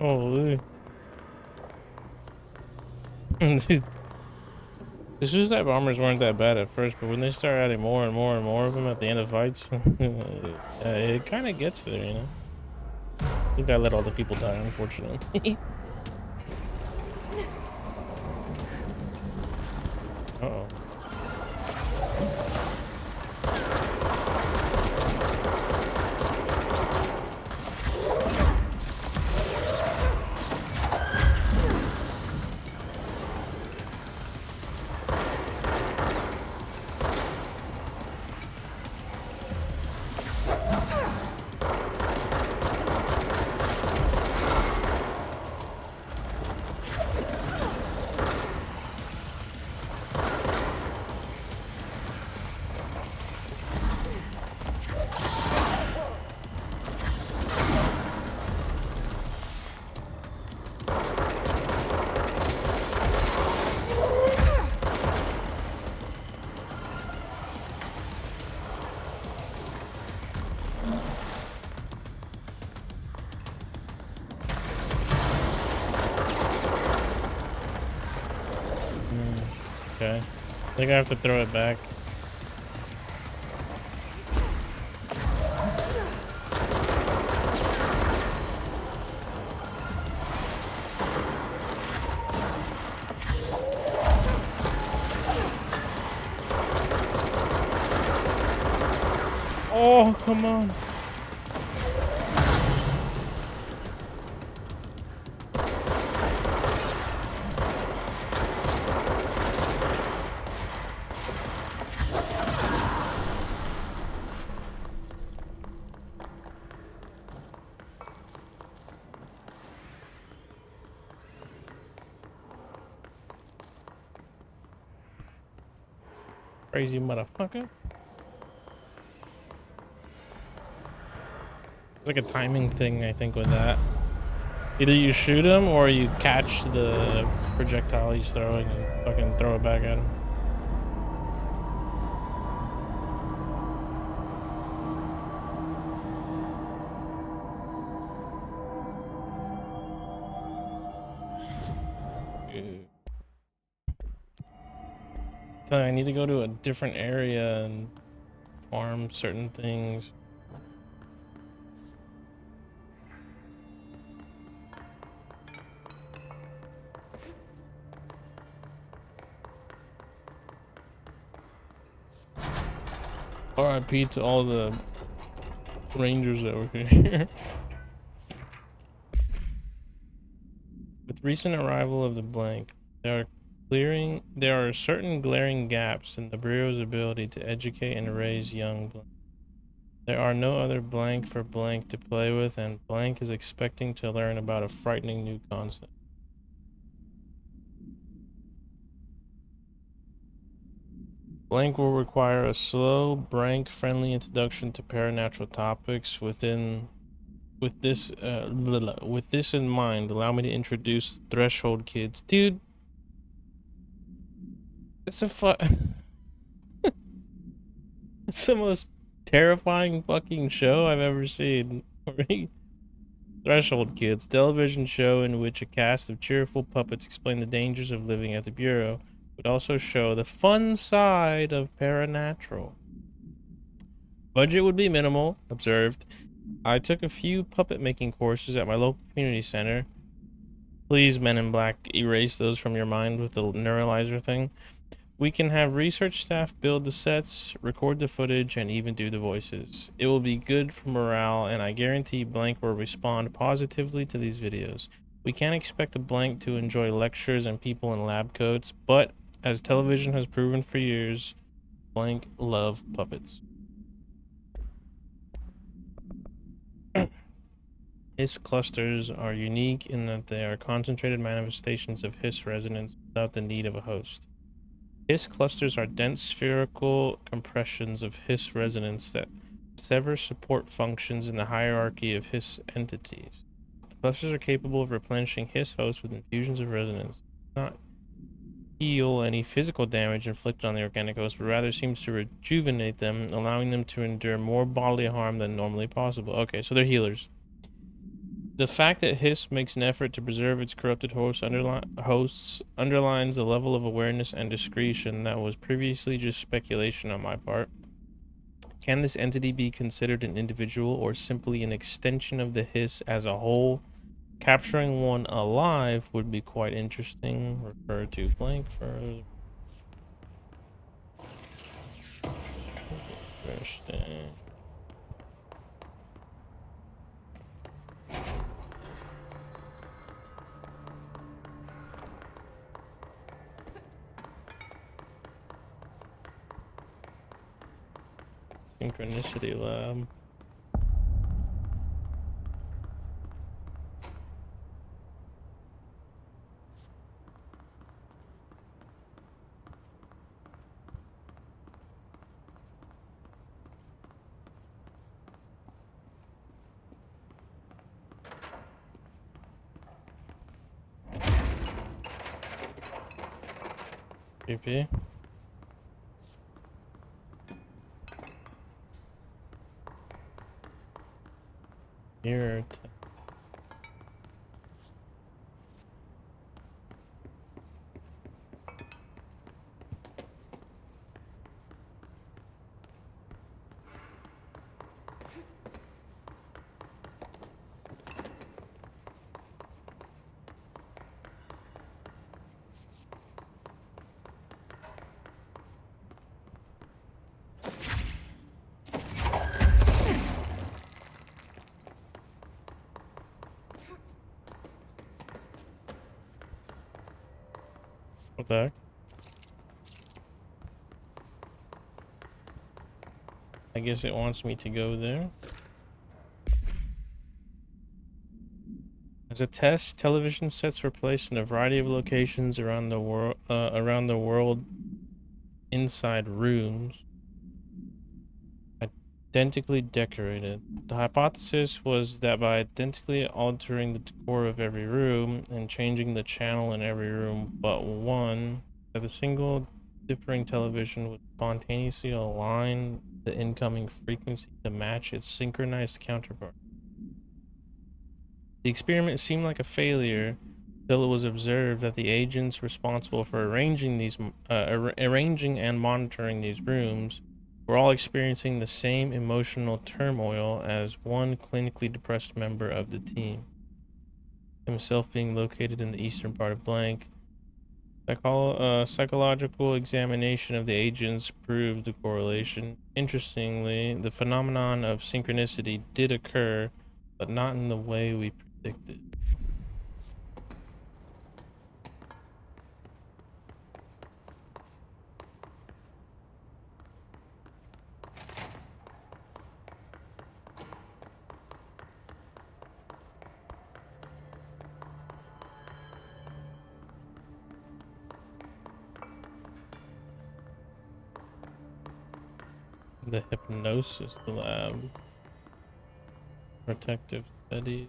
Holy. Dude, it's just that bombers weren't that bad at first, but when they start adding more and more and more of them at the end of fights, it kind of gets there, you know? I think I let all the people die, unfortunately. Uh-oh. Okay. I think I have to throw it back. Oh, come on. Crazy motherfucker. It's like a timing thing, I think, with that. Either you shoot him or you catch the projectile he's throwing and fucking throw it back at him. So I need to go to a different area and farm certain things. RIP to all the rangers that were here. With recent arrival of the blank, there are certain glaring gaps in the Bureau's ability to educate and raise young blank. There are no other blank for blank to play with, and blank is expecting to learn about a frightening new concept. Blank will require a slow, blank-friendly introduction to paranatural topics. With this in mind, allow me to introduce Threshold Kids. Dude, it's it's the most terrifying fucking show I've ever seen. Threshold Kids, television show in which a cast of cheerful puppets explain the dangers of living at the Bureau, but also show the fun side of paranatural. Budget would be minimal, observed. I took a few puppet making courses at my local community center. Please, Men in Black, erase those from your mind with the neuralizer thing. We can have research staff build the sets, record the footage, and even do the voices. It will be good for morale, and I guarantee Blank will respond positively to these videos. We can't expect a Blank to enjoy lectures and people in lab coats, but as television has proven for years, Blank love puppets. Hiss clusters are unique in that they are concentrated manifestations of hiss resonance without the need of a host. Hiss clusters are dense spherical compressions of hiss resonance that sever support functions in the hierarchy of hiss entities. The clusters are capable of replenishing hiss hosts with infusions of resonance. Not heal any physical damage inflicted on the organic host, but rather seems to rejuvenate them, allowing them to endure more bodily harm than normally possible. Okay, so they're healers. The fact that Hiss makes an effort to preserve its corrupted hosts underlines the level of awareness and discretion that was previously just speculation on my part. Can this entity be considered an individual or simply an extension of the Hiss as a whole? Capturing one alive would be quite interesting. Refer to blank for interesting. Synchronicity lab. EP. Here. What the heck? I guess it wants me to go there. As a test, television sets were placed in a variety of locations around the world inside rooms, identically decorated. The hypothesis was that by identically altering the decor of every room and changing the channel in every room but one, that the single differing television would spontaneously align the incoming frequency to match its synchronized counterpart. The experiment seemed like a failure until it was observed that the agents responsible for arranging and monitoring these rooms were all experiencing the same emotional turmoil as one clinically depressed member of the team, himself being located in the eastern part of blank. Psychological examination of the agents proved the correlation. Interestingly, the phenomenon of synchronicity did occur, but not in the way we predicted. The hypnosis lab. Protective study.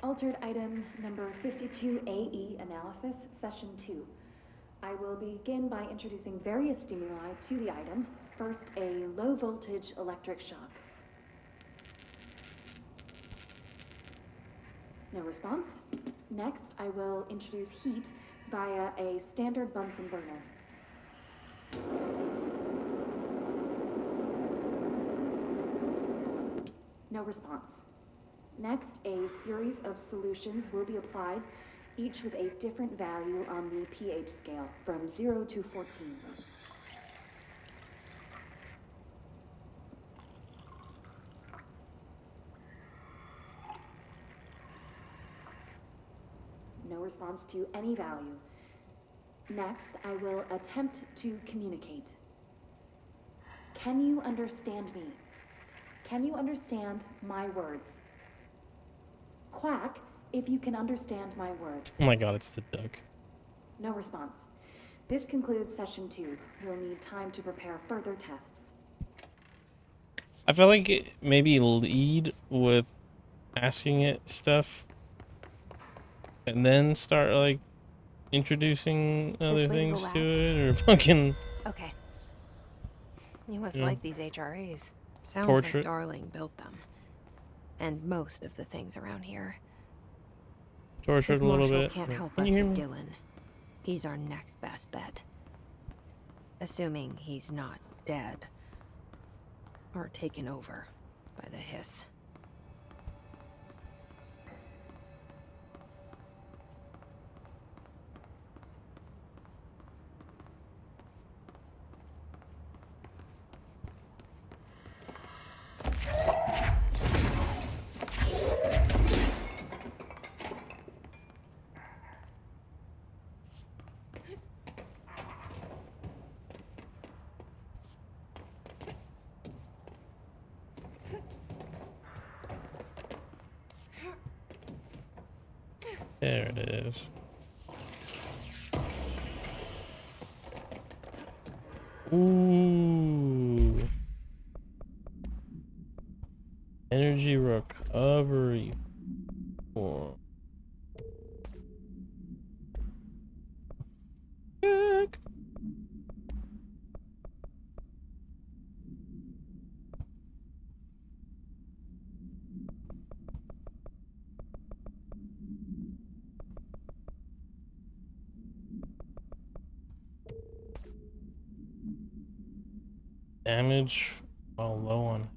Altered item number 52AE analysis, session 2. I will begin by introducing various stimuli to the item. First, a low voltage electric shock. No response. Next, I will introduce heat via a standard Bunsen burner. No response. Next, a series of solutions will be applied, each with a different value on the pH scale, from 0 to 14. No response to any value. Next, I will attempt to communicate. Can you understand me? Can you understand my words? Quack If you can understand my words. Oh my god, it's the duck. No response. This concludes session 2. You'll need time to prepare further tests. I feel like maybe lead with asking it stuff and then start like introducing other things to it, or fucking Okay. You must Yeah. like these HRAs. Sounds Torture like it. Darling built them. And most of the things around here. tortured If a little Marshall bit. can't help Can us you hear with me? Dylan, he's our next best bet. Assuming he's not dead. Or taken over by the hiss. There it is. Ooh. Energy recovery. For damage while low on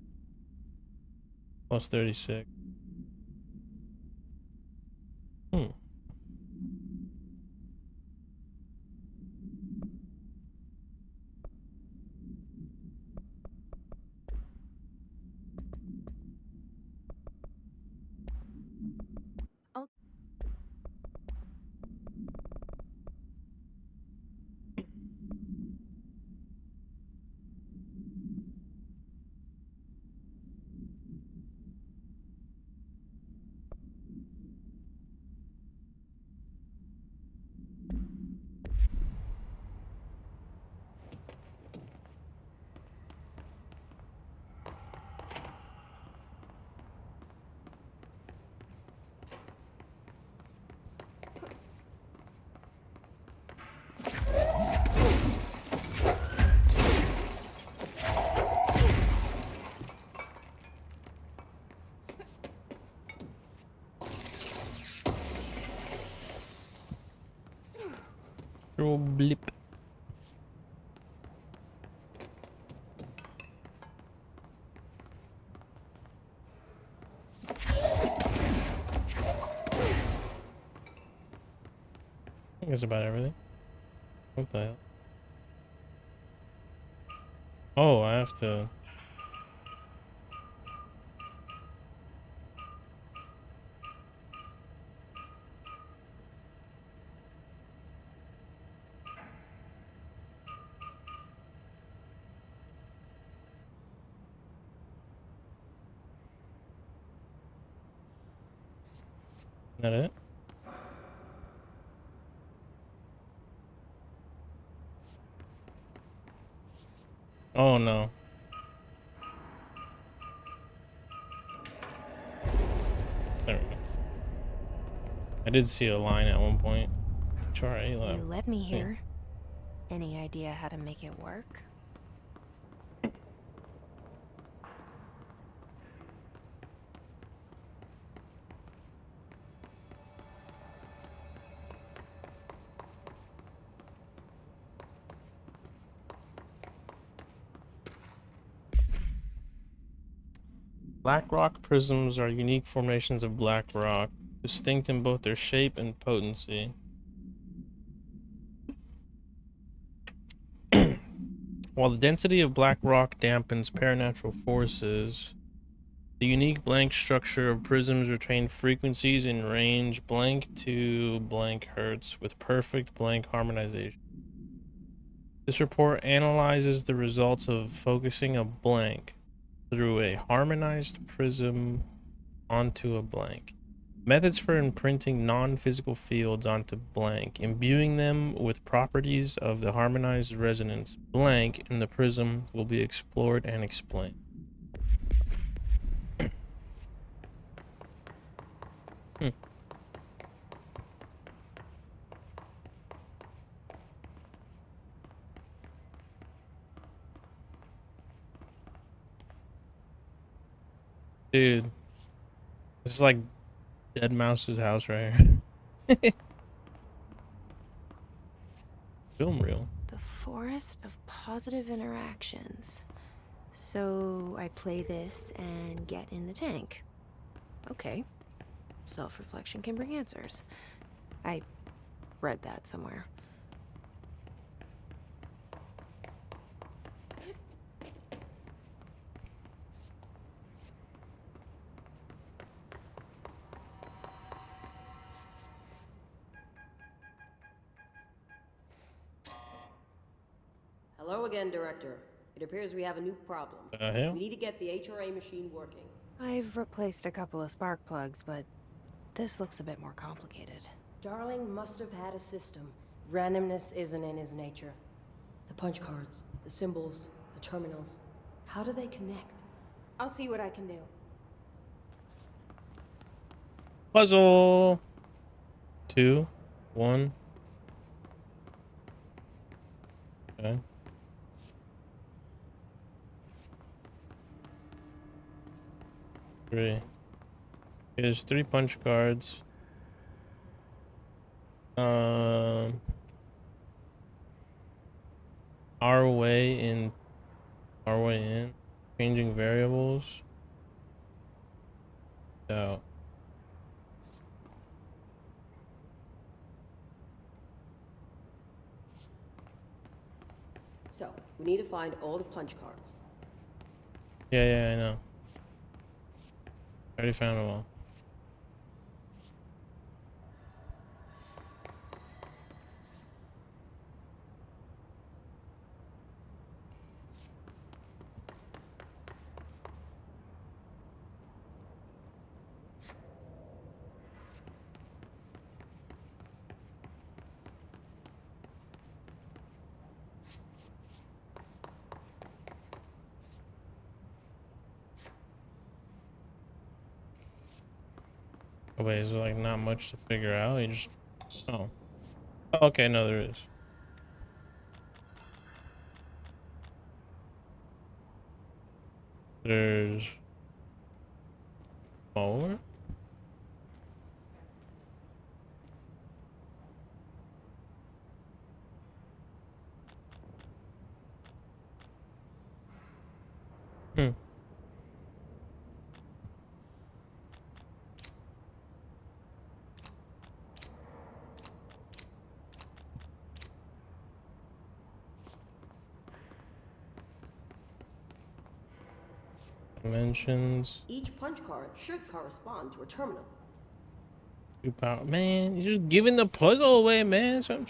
plus 36. Hmm. Little blip. I think that's about everything. What the hell? Oh, I have to. Is that it? Oh no. There we go. I did see a line at one point. HRA lab. You led me here. Any idea how to make it work? Black rock prisms are unique formations of black rock, distinct in both their shape and potency. While the density of black rock dampens paranatural forces, the unique blank structure of prisms retain frequencies in range blank to blank hertz with perfect blank harmonization. This report analyzes the results of focusing a blank through a harmonized prism onto a blank. Methods for imprinting non-physical fields onto blank, imbuing them with properties of the harmonized resonance blank in the prism will be explored and explained. Dude, this is like Dead Mouse's house right here. Film reel. The forest of positive interactions. So I play this and get in the tank. Okay. Self-reflection can bring answers. I read that somewhere. Hello again, Director. It appears we have a new problem. Hell? We need to get the HRA machine working. I've replaced a couple of spark plugs, but this looks a bit more complicated. Darling must have had a system. Randomness isn't in his nature. The punch cards, the symbols, the terminals. How do they connect? I'll see what I can do. Puzzle. 2, 1. Okay. Three. There's 3 punch cards. Our way in. Changing variables. So. So, we need to find all the punch cards. Yeah, I know. Already found them all. Oh, wait, is there like not much to figure out? You just. Oh. Okay, no, there is. There's more. Dimensions. Each punch card should correspond to a terminal. 2 power. Man, you're just giving the puzzle away, man. That's what I'm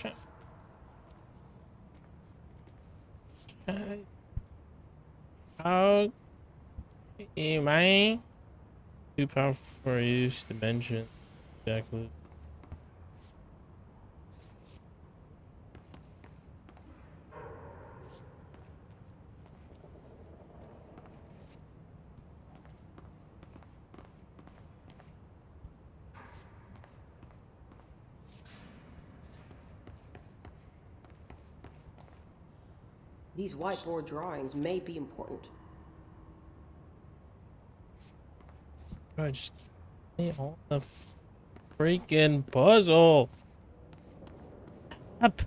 trying. How? Hey, man. 2 power for use dimension. Exactly. These whiteboard drawings may be important. I just need all the freaking puzzle. Up.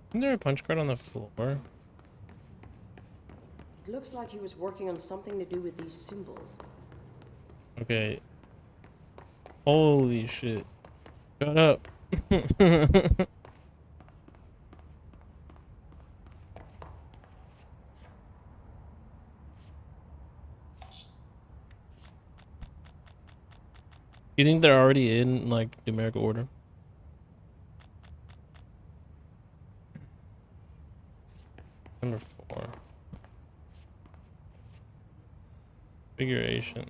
Isn't there a punch card on the floor? It looks like he was working on something to do with these symbols. Okay. Holy shit. Shut up. You think they're already in like numerical order? Number 4. Configuration.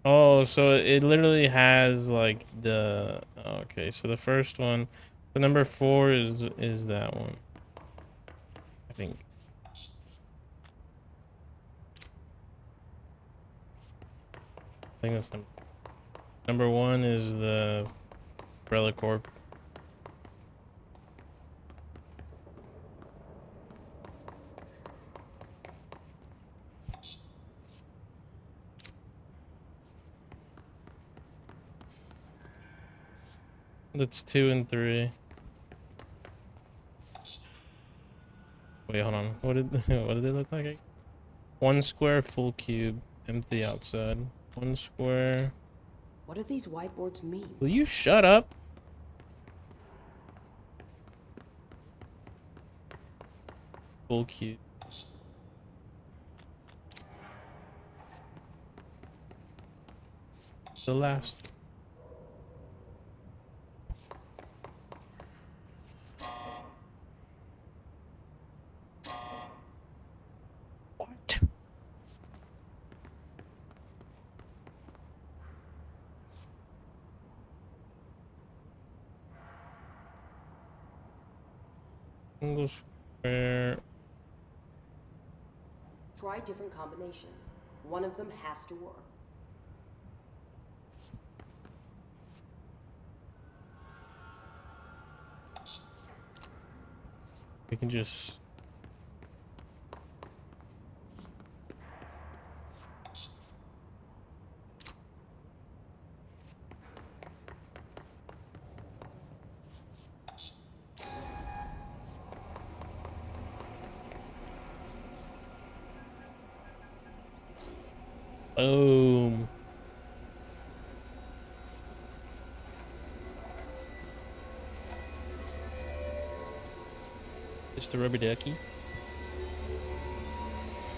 Oh, so it literally has like the okay, so the first one, the number 4 is that one. I think. I think that's number 1 is the Umbrella Corp. That's 2 and 3. Wait, hold on. What did what did they look like? 1 square, full cube, empty outside. 1 square. What do these whiteboards mean? Will you shut up? Full cube. The last. What? Single square. Try different combinations. One of them has to work. We can just boom. Just a rubber ducky.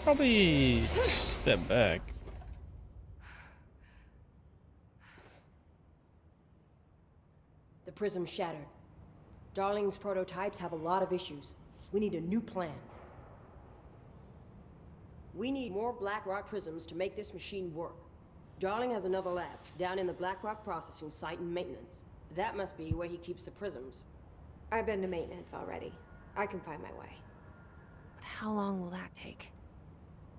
Probably step back. The prism shattered. Darling's prototypes have a lot of issues. We need a new plan. We need more Blackrock prisms to make this machine work. Darling has another lab down in the Blackrock processing site in maintenance. That must be where he keeps the prisms. I've been to maintenance already. I can find my way. But how long will that take?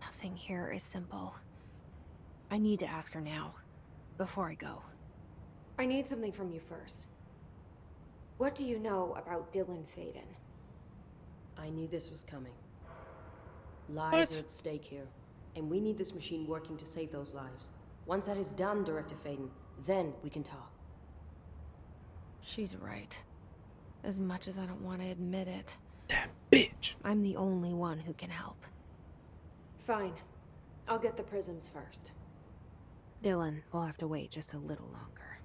Nothing here is simple. I need to ask her now, before I go. I need something from you first. What do you know about Dylan Faden? I knew this was coming. Lives are at stake here, and we need this machine working to save those lives. Once that is done, Director Faden, then we can talk. She's right. As much as I don't want to admit it. That bitch! I'm the only one who can help. Fine. I'll get the prisms first. Dylan will have to wait just a little longer.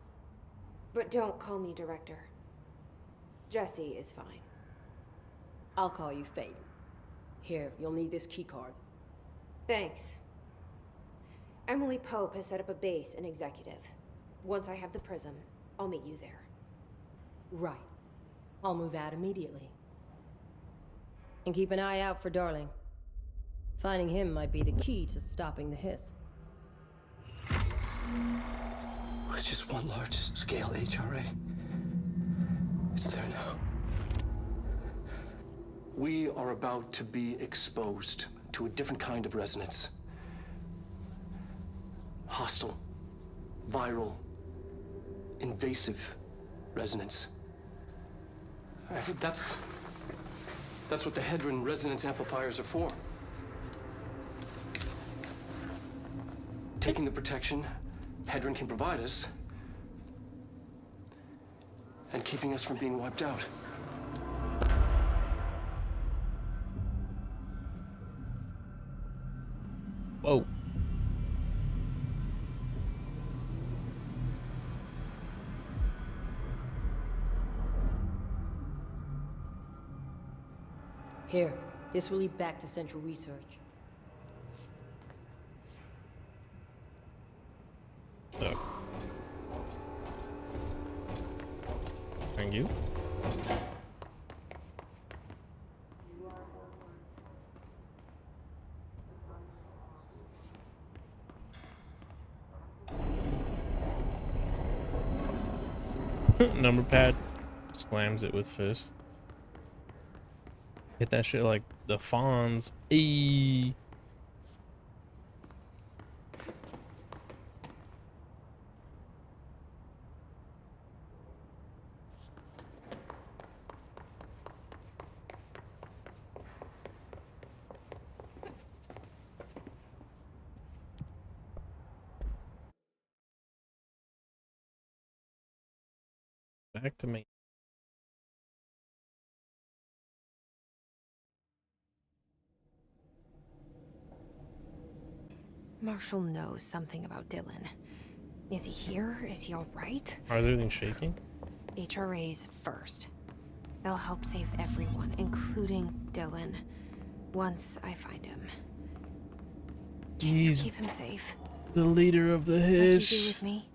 But don't call me Director. Jesse is fine. I'll call you Faden. Here, you'll need this keycard. Thanks. Emily Pope has set up a base in Executive. Once I have the prism, I'll meet you there. Right. I'll move out immediately. And keep an eye out for Darling. Finding him might be the key to stopping the hiss. It's just one large-scale HRA. It's there now. We are about to be exposed to a different kind of resonance. Hostile, viral, invasive resonance. That's what the Hedron resonance amplifiers are for. Taking the protection Hedron can provide us, and keeping us from being wiped out. Whoa. Here, this will lead back to Central Research. Thank you. Number pad. Slams it with fist. Hit that shit like the Fonz. Eee. Back to me. Marshall knows something about Dylan. Is he here? Is he alright? Are there anything shaking? HRAs first. They'll help save everyone, including Dylan. Once I find him. He's keep him safe. The leader of the Like you do Hiss. with me?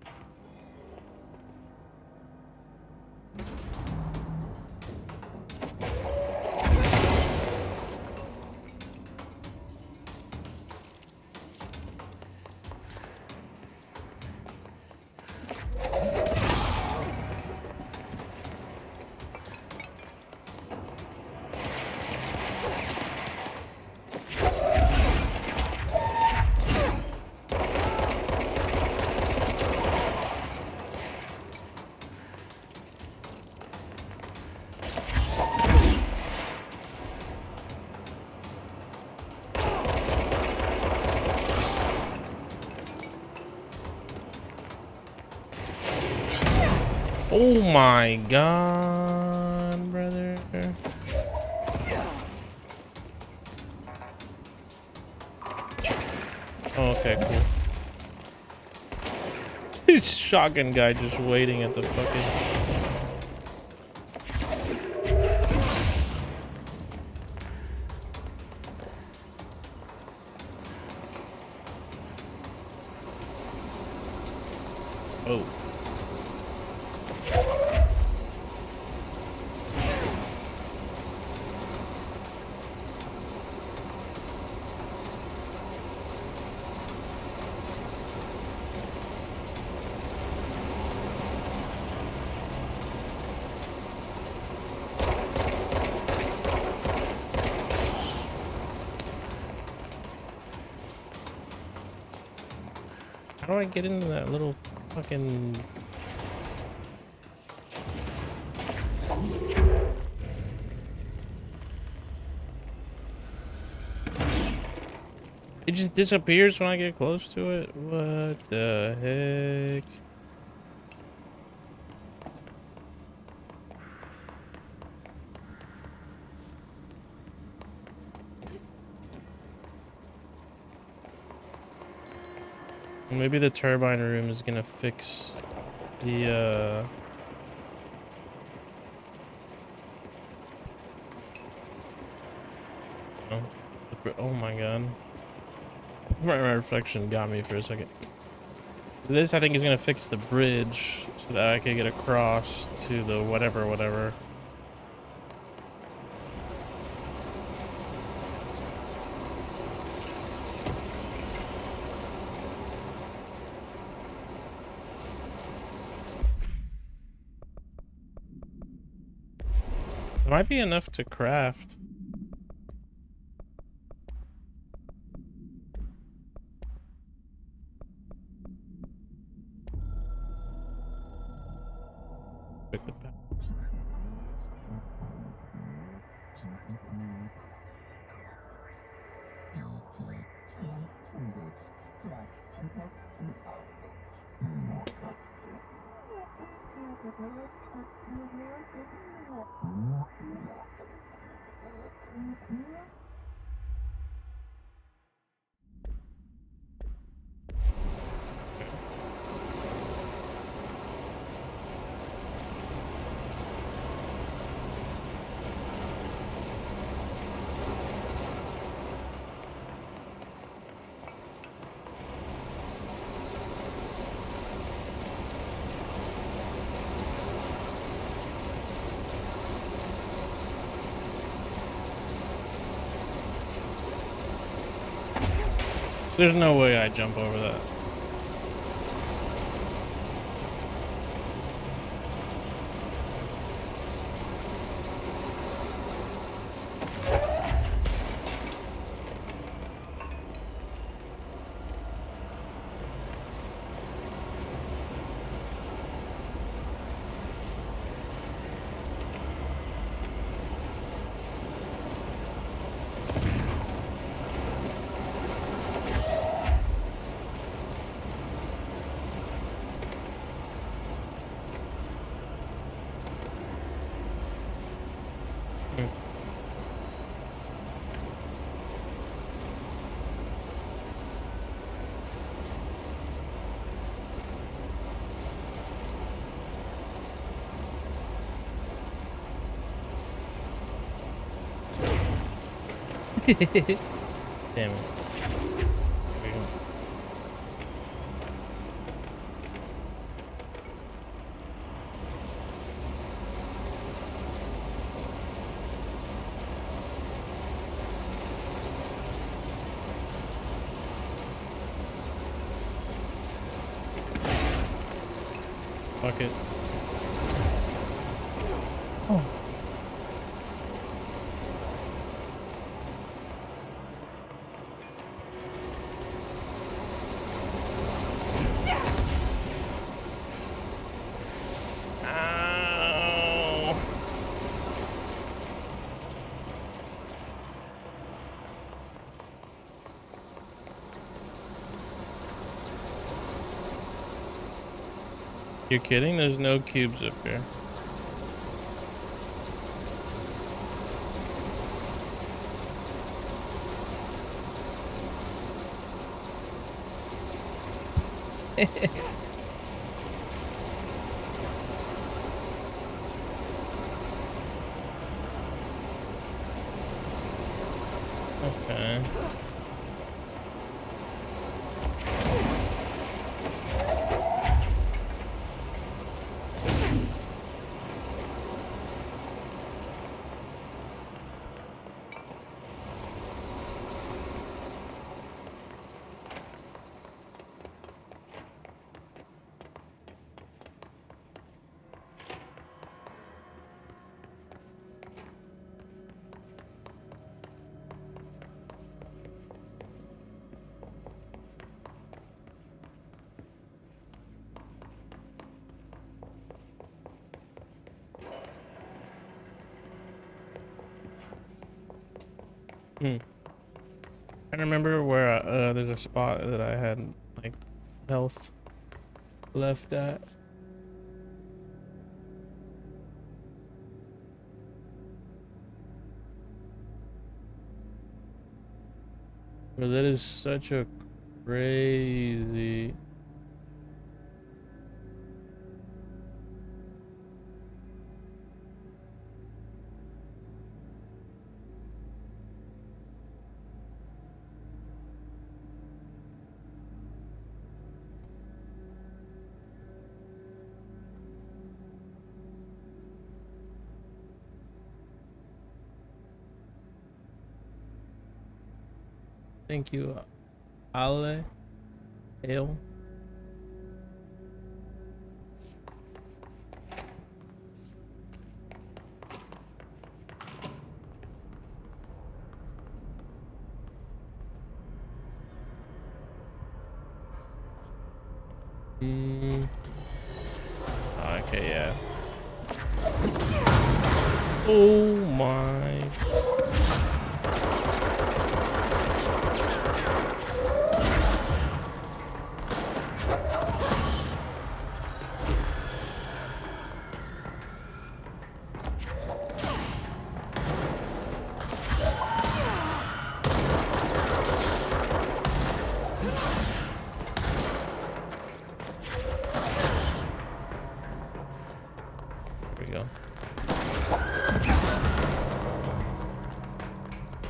Oh my god, brother. Oh, okay, cool. This shotgun guy just waiting at the fucking... Oh. How do I get into that little fucking... It just disappears when I get close to it? What the heck? Maybe the turbine room is gonna fix the oh my god. My reflection got me for a second. This I think is gonna fix the bridge so that I can get across to the whatever. It might be enough to craft. Pick the back. There's no way I jump over that. Damn it. There we go. Fuck it. Oh. You're kidding? There's no cubes up here. Okay. I remember where there's a spot that I had like health left at. Bro, that is such a crazy. Thank you, Ale. Ale. Okay, yeah. Oh my.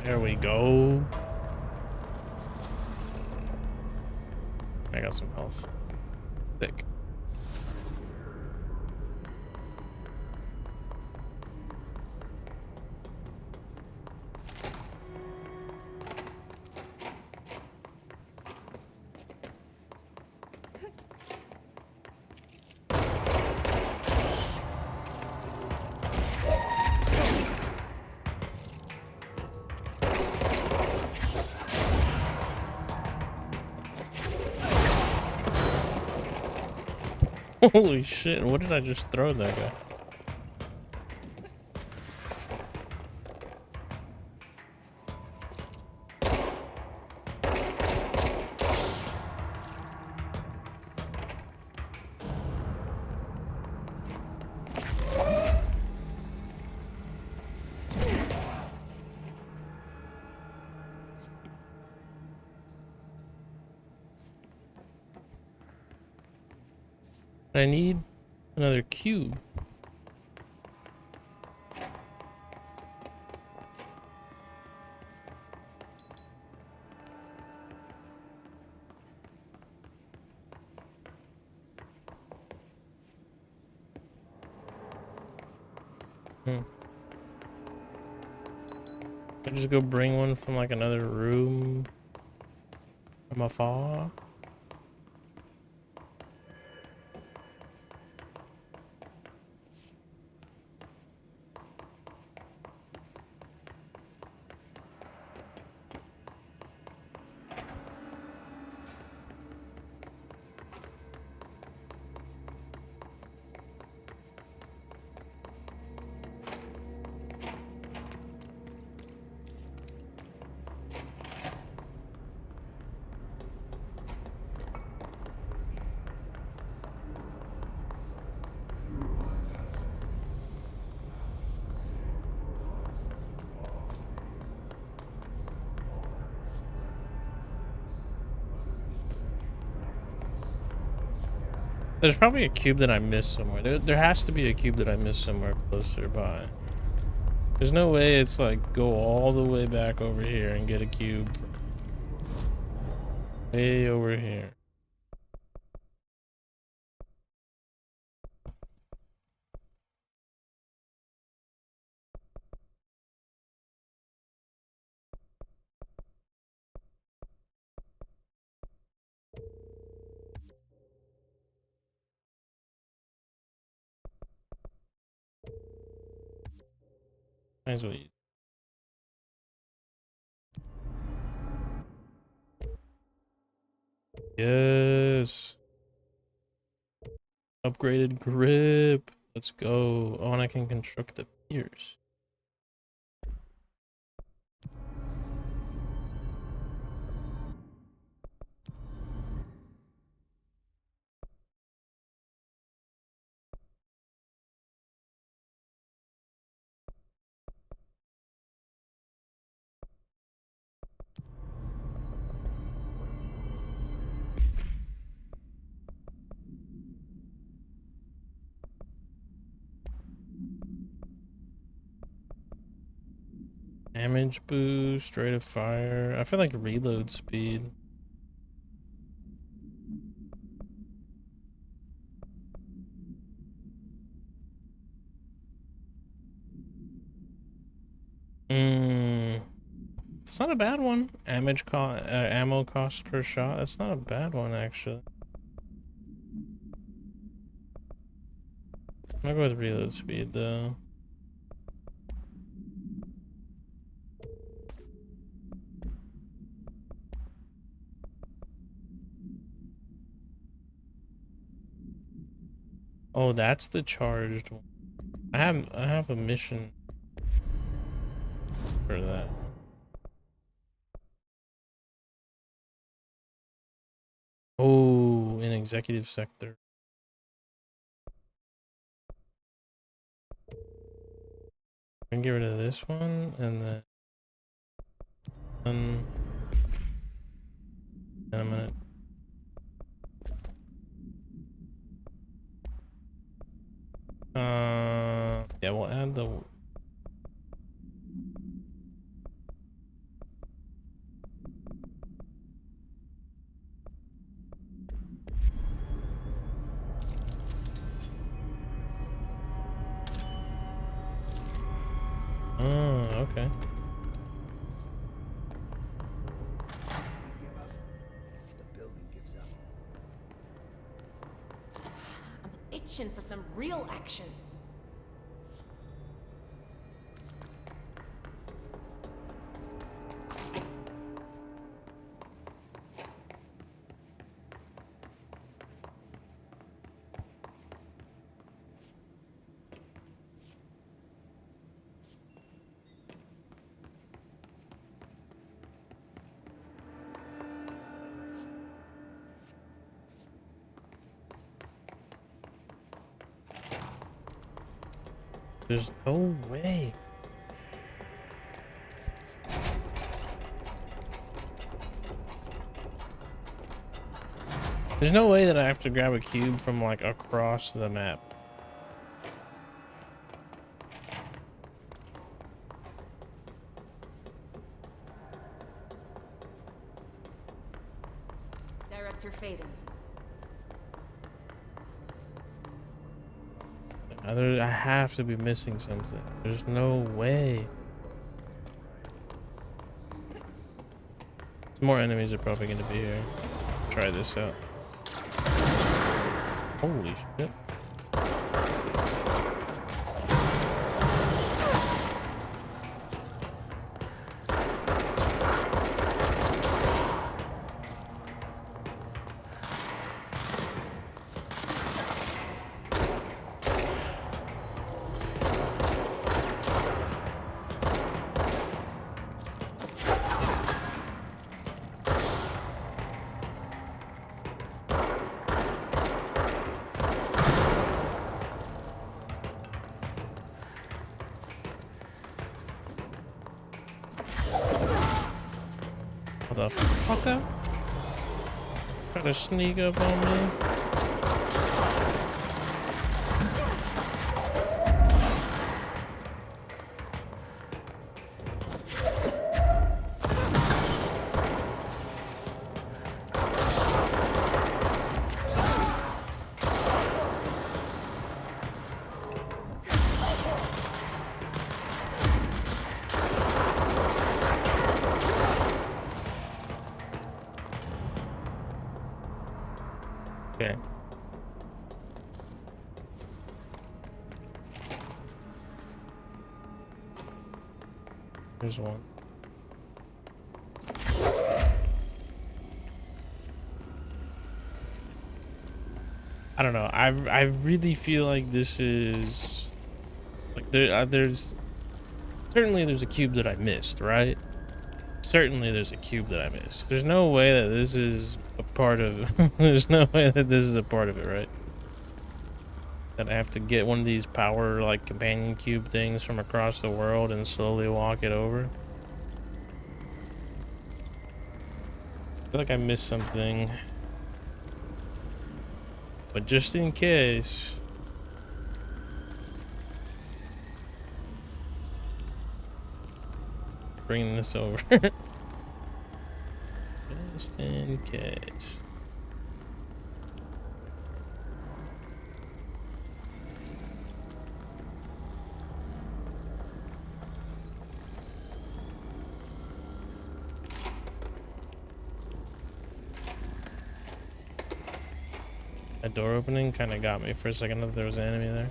There we go. I got some health. Thick. Holy shit, what did I just throw at that guy? I need another cube. I just go bring one from like another room from afar. There's probably a cube that I missed somewhere. There has to be a cube that I missed somewhere closer by. There's no way it's like go all the way back over here and get a cube from way over here. Might as well use. Yes. Upgraded grip. Let's go. Oh, and I can construct the piers. Damage boost, rate of fire. I feel like reload speed. It's not a bad one. Ammo cost per shot. That's not a bad one actually. I'll go with reload speed though. Oh, that's the charged one. I have a mission for that. Oh, in executive sector. I can get rid of this one and then and I'm gonna yeah, we'll add the okay. The building gives up. I'm itching for some real action. There's no way. There's no way that I have to grab a cube from like across the map. Director Faden. I have to be missing something. There's no way. Some more enemies are probably going to be here. Try this out. Holy shit. Motherfucker. Try to sneak up on me. Okay. Here's one. I don't know. I really feel like this is like there's certainly there's a cube that I missed, right? Certainly there's a cube that I missed. There's no way that this is a part of there's no way that this is a part of it, right? That I have to get one of these power like companion cube things from across the world and slowly walk it over. I feel like I missed something. But just in case, bringing this over. Just in case. That door opening kind of got me for a second that there was an enemy there.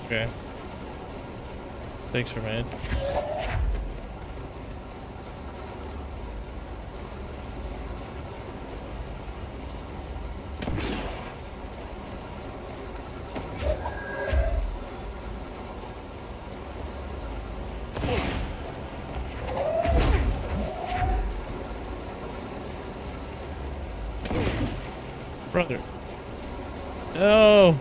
Okay. Takes her man. Brother. No.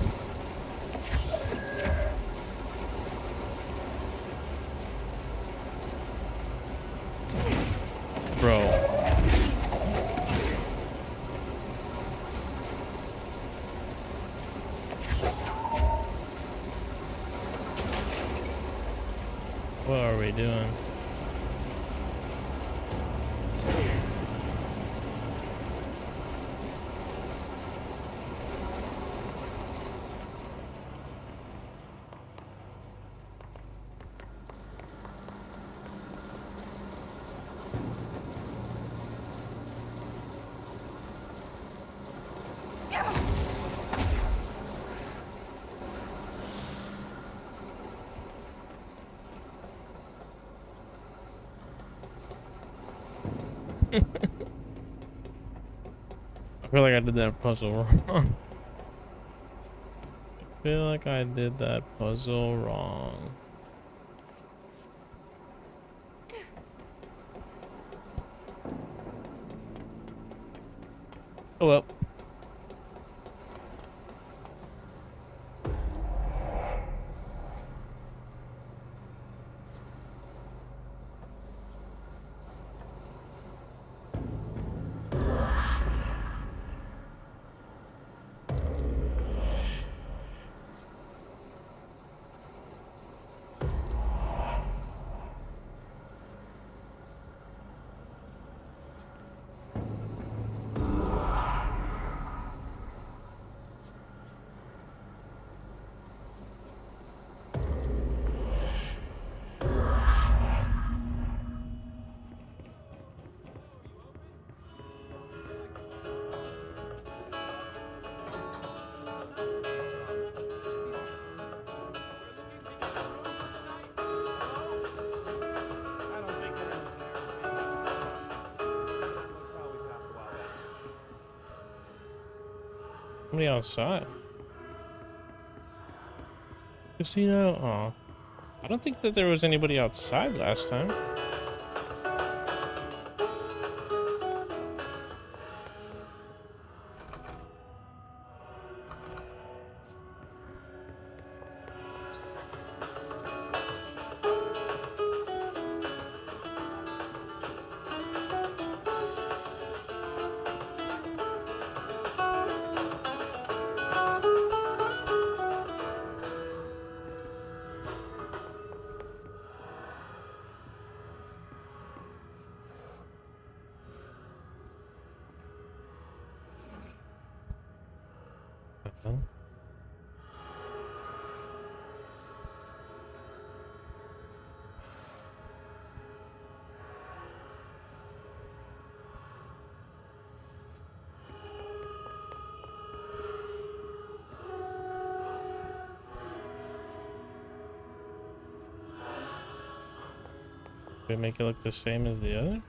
Bro. What are we doing? I feel like I did that puzzle wrong. I feel like I did that puzzle wrong. Oh well. Somebody outside. Casino? Oh. I don't think that there was anybody outside last time. Did it make it look the same as the other?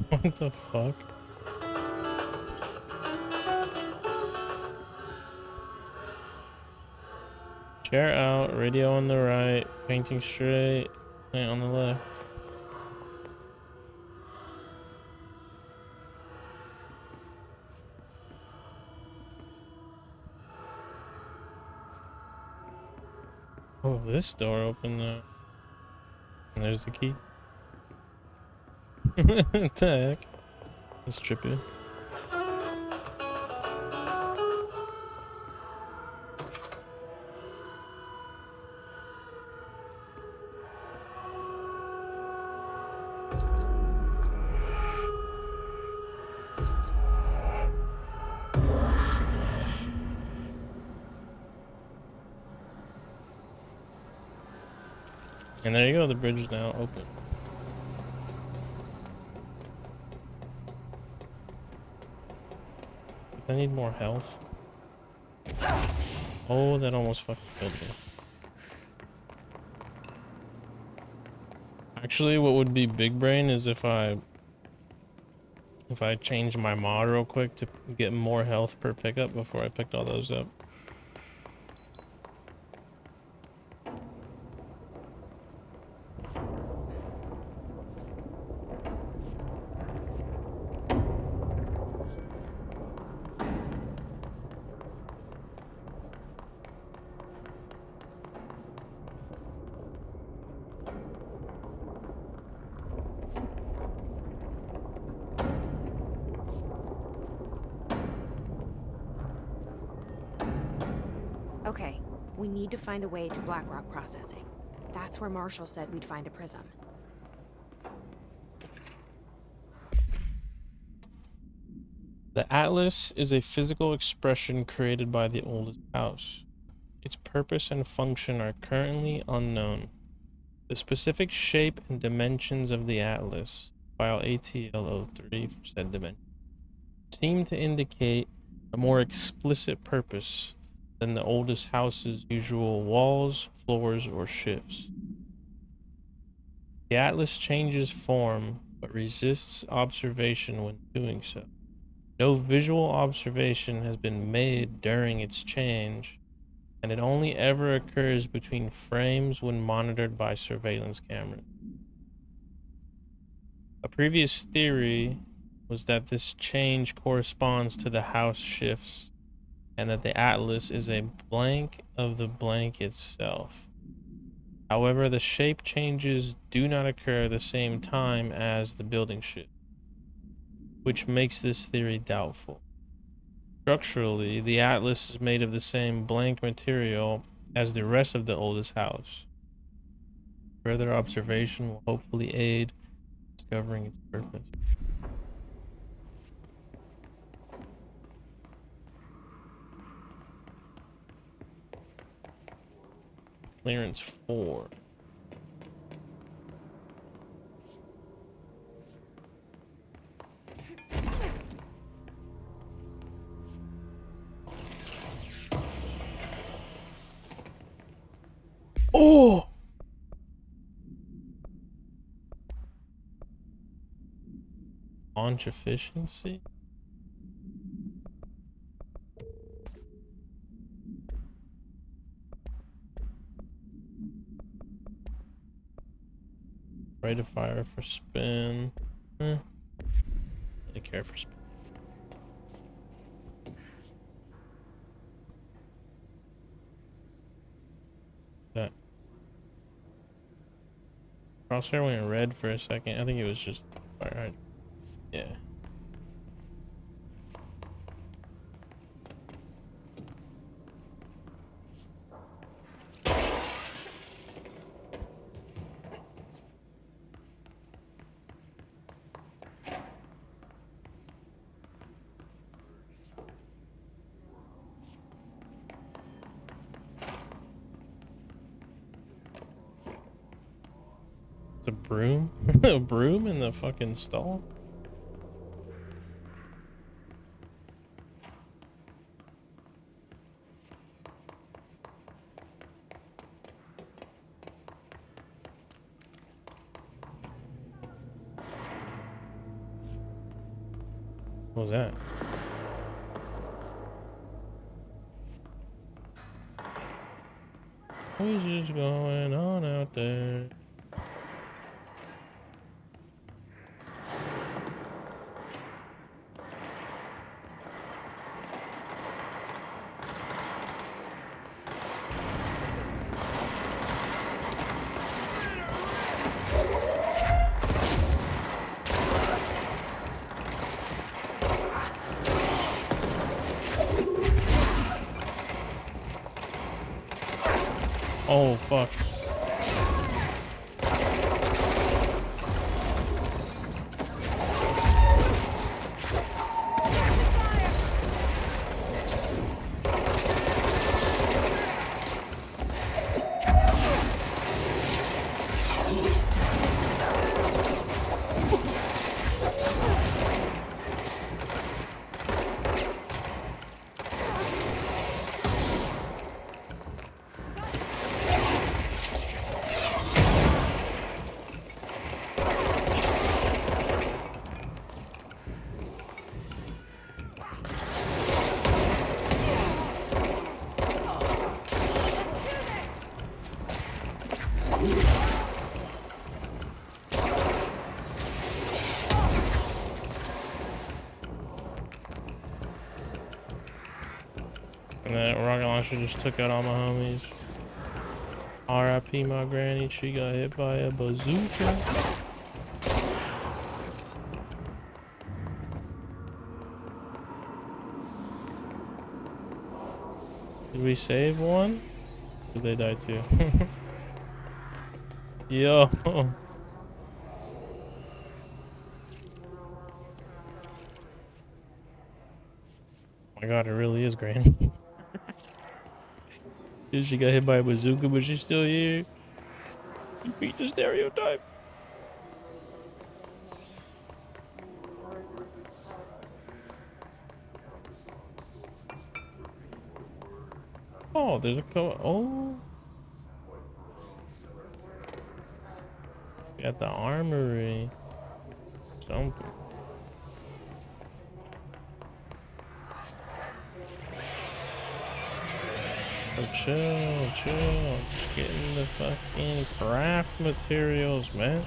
What the fuck? Chair out, radio on the right, painting straight, plant on the left. Oh, this door opened now. And there's the key. What the heck? That's trippy. And there you go, the bridge is now open. I need more health. Oh, that almost fucking killed me. Actually, what would be big brain is if I change my mod real quick to get more health per pickup before I picked all those up. Okay, we need to find a way to Blackrock processing. That's where Marshall said we'd find a prism. The Atlas is a physical expression created by the oldest house. Its purpose and function are currently unknown. The specific shape and dimensions of the atlas, file ATL03 for said dimension, seem to indicate a more explicit purpose than the oldest house's usual walls, floors, or shifts. The atlas changes form, but resists observation when doing so. No visual observation has been made during its change, and it only ever occurs between frames when monitored by surveillance cameras. A previous theory was that this change corresponds to the house shifts, and that the atlas is a blank of the blank itself. However, the shape changes do not occur at the same time as the building shift, which makes this theory doubtful. Structurally, the atlas is made of the same blank material as the rest of the oldest house. Further observation will hopefully aid discovering its purpose. Clearance 4. Oh! Launch efficiency? Rate of fire for spin. Really care for spin. That crosshair went red for a second. I think it was just fire hydrant. Yeah. It's a broom? A broom in the fucking stall? What was that? What's just going on out there? Oh, fuck. And that rocket launcher just took out all my homies. R.I.P. my granny, she got hit by a bazooka. Did we save one? Did they die too? Yo. Oh my god, it really is Granny. Dude, she got hit by a bazooka, but she's still here. You beat the stereotype. Oh, there's a oh. Got the armory. Something. Oh, chill. Just getting the fucking craft materials, man.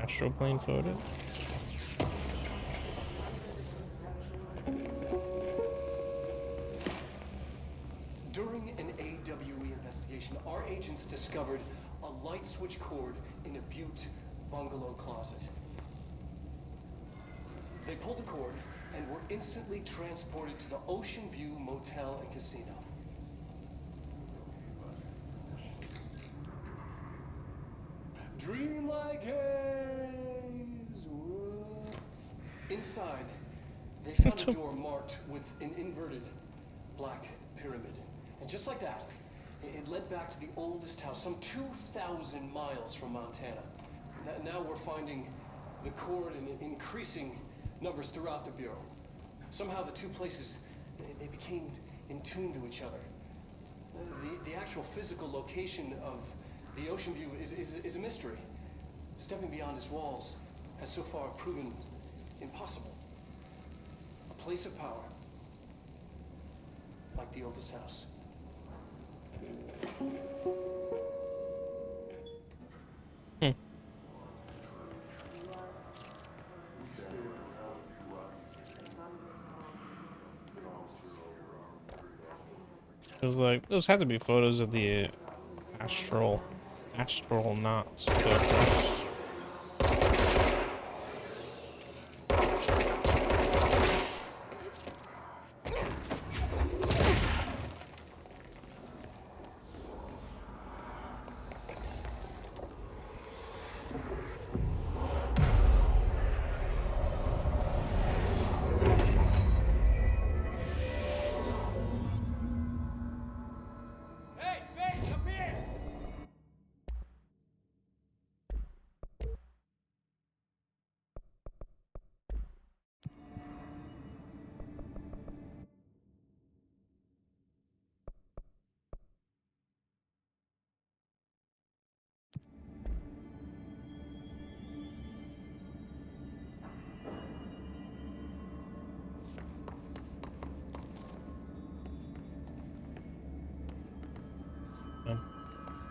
Astral plane photo. During an AWE investigation, our agents discovered a light switch cord in a Butte bungalow closet. They pulled the cord and were instantly transported to the Ocean View Motel and Casino. Dream like haze. Inside, they found a door marked with an inverted black pyramid. And just like that, it led back to the oldest house, some 2,000 miles from Montana. Now we're finding the cord in increasing numbers throughout the Bureau. Somehow the two places, they became in tune to each other. The actual physical location of the Ocean View is a mystery. Stepping beyond its walls has so far proven impossible. A place of power, like the oldest house. It was like those had to be photos of the astronauts.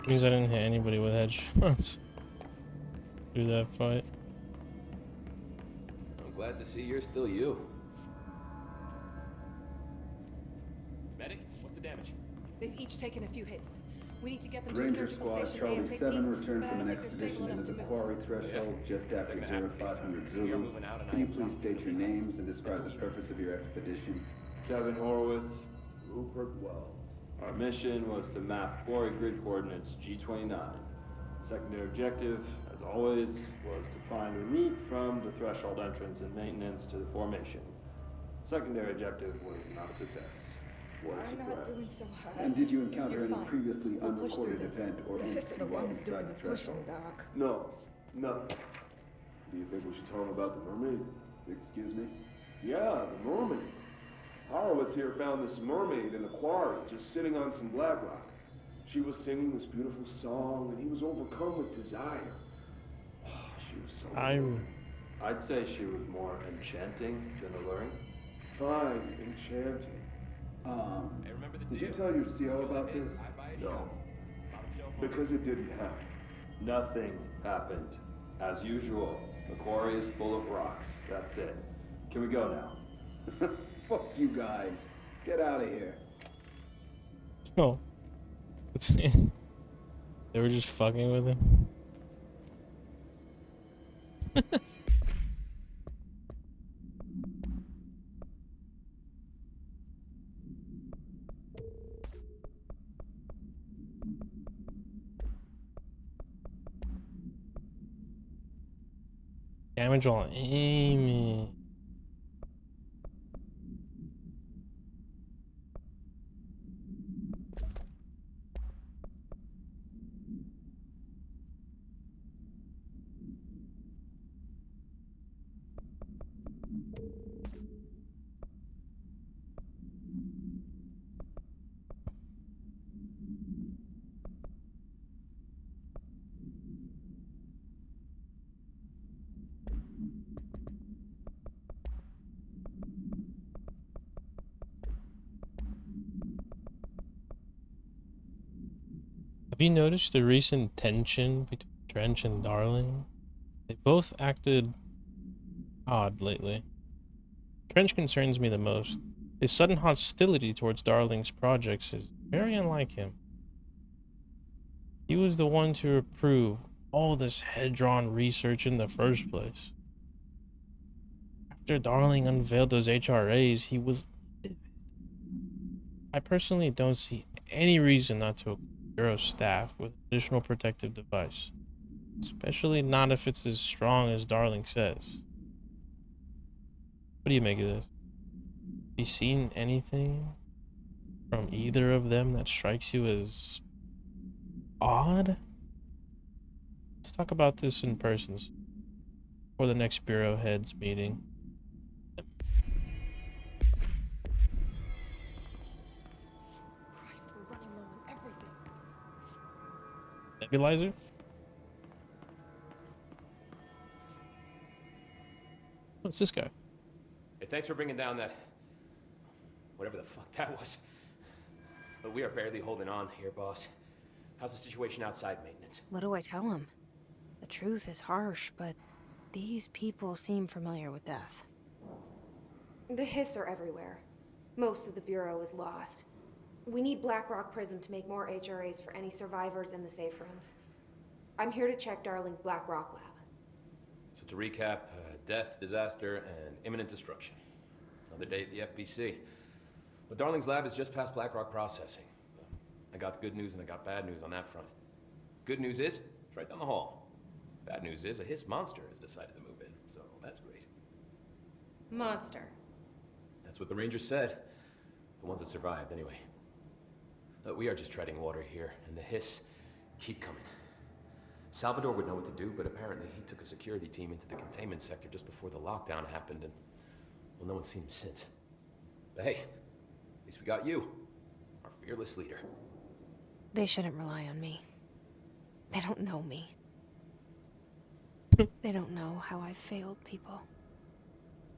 Means I didn't hit anybody with headshots through that fight. I'm glad to see you're still you. Medic, what's the damage? They've each taken a few hits. We need to get them to Ranger a surgical Squad station Charlie ASAP, 7 returned but I from an don't think they're expedition stable into enough the to move. quarry threshold just after They're gonna 0500 activate. You're Zulu. moving out and Can you I am please not. state your names and describe the purpose of your expedition? Kevin Horowitz, Rupert Wells. Our mission was to map quarry grid coordinates G29. Secondary objective, as always, was to find a route from the threshold entrance and maintenance to the formation. Secondary objective was not a success. What a I'm not surprise. doing so hard. And did you encounter You're any fine. previously We'll push through unrecorded this. event or The rest of the entity while world's doing inside the the pushing, threshold? Doc. No, nothing. Do you think we should tell him about the mermaid? Excuse me? Yeah, the mermaid. Horowitz here found this mermaid in the quarry, just sitting on some black rock. She was singing this beautiful song, and he was overcome with desire. She was so alluring. I'd say she was more enchanting than alluring. Fine, enchanting. Did you tell your CO about this? No. Because it didn't happen. Nothing happened. As usual, the quarry is full of rocks. That's it. Can we go now? Fuck you guys. Get out of here. Oh. They were just fucking with him. Damage while aiming. Have you noticed the recent tension between Trench and Darling? They both acted odd lately. Trench concerns me the most. His sudden hostility towards Darling's projects is very unlike him. He was the one to approve all this head-drawn research in the first place. After Darling unveiled those HRAs, he was livid. I personally don't see any reason not to equip Bureau staff with additional protective device. Especially not if it's as strong as Darling says. What do you make of this? Have you seen anything from either of them that strikes you as odd? Let's talk about this in person for the next Bureau heads meeting. Christ, we're running low on everything. Nebulizer? What's this guy? Hey, thanks for bringing down that... whatever the fuck that was. But we are barely holding on here, boss. How's the situation outside maintenance? What do I tell him? The truth is harsh, but these people seem familiar with death. The hiss are everywhere. Most of the Bureau is lost. We need Blackrock Prism to make more HRAs for any survivors in the safe rooms. I'm here to check Darling's Blackrock lab. So to recap, death, disaster, and imminent destruction. Another day at the FBC. But Darling's lab is just past Blackrock processing. I got good news and I got bad news on that front. Good news is, it's right down the hall. Bad news is, a hiss monster has decided to move in, so that's great. Monster. That's what the Rangers said. The ones that survived, anyway. We are just treading water here, and the hiss keep coming. Salvador would know what to do, but apparently he took a security team into the containment sector just before the lockdown happened, and, well, no one's seen him since. But hey, at least we got you, our fearless leader. They shouldn't rely on me. They don't know me. They don't know how I've failed people.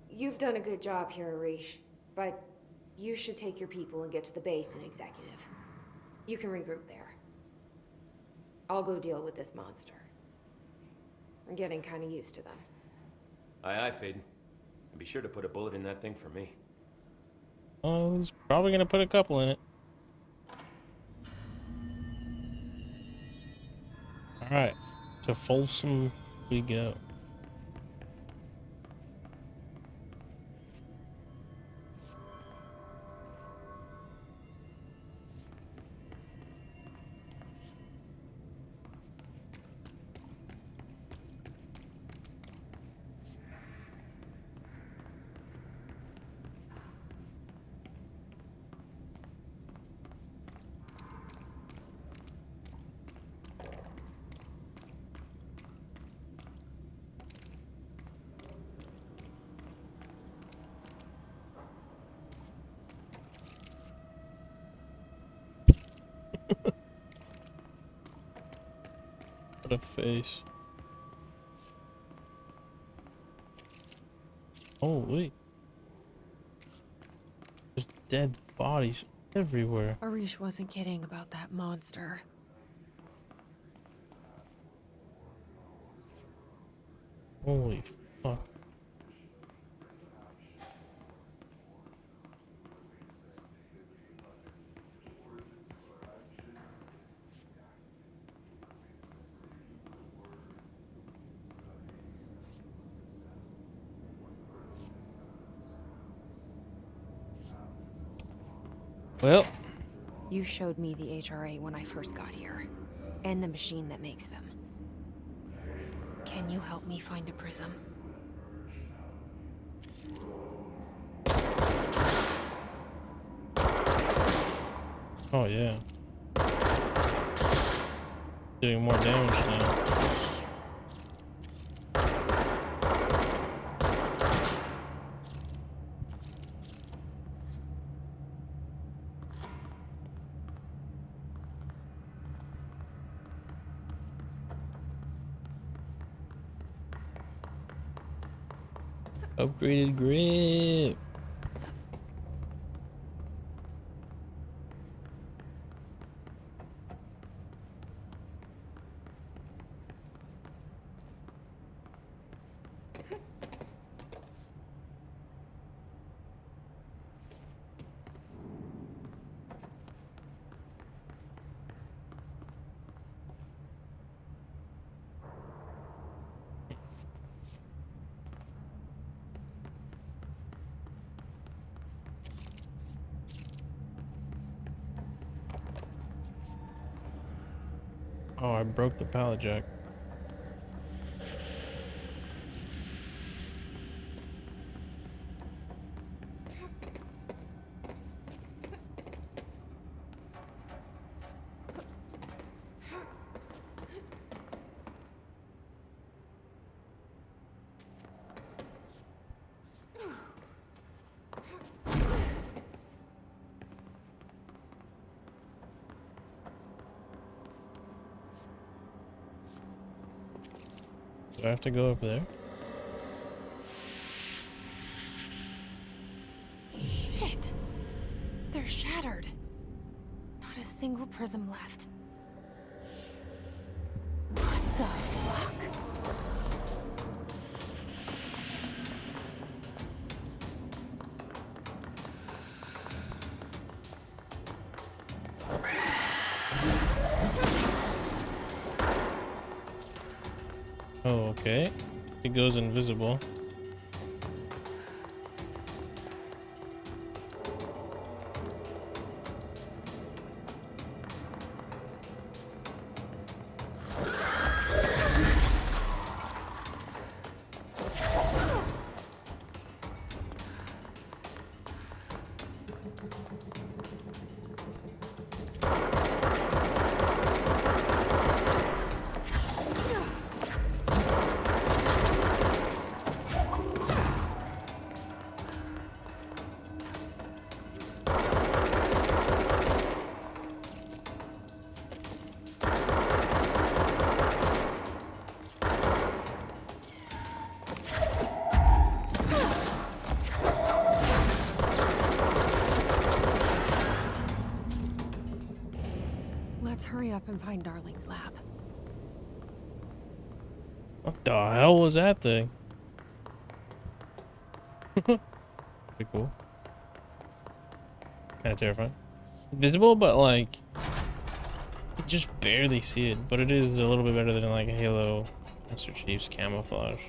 You've done a good job here, Arish, but you should take your people and get to the base and executive. You can regroup there. I'll go deal with this monster. I'm getting kind of used to them. Aye, aye, Faden. And be sure to put a bullet in that thing for me. Oh, he's probably gonna put a couple in it. Alright, to Folsom we go. What a face. Holy. There's dead bodies everywhere. Arish wasn't kidding about that monster. Holy fuck. Well, You showed me the HRA when I first got here, and the machine that makes them. Can you help me find a prism? Oh yeah. Doing more damage now. Upgraded grip. Oh, I broke the pallet jack. Do I have to go up there? Shit! They're shattered. Not a single prism left. What the fuck? Oh, okay. It goes invisible. Let's hurry up and find Darling's lab. What the hell was that thing? Pretty cool. Kind of terrifying. Visible, but like you just barely see it. But it is a little bit better than like Halo Master Chief's camouflage.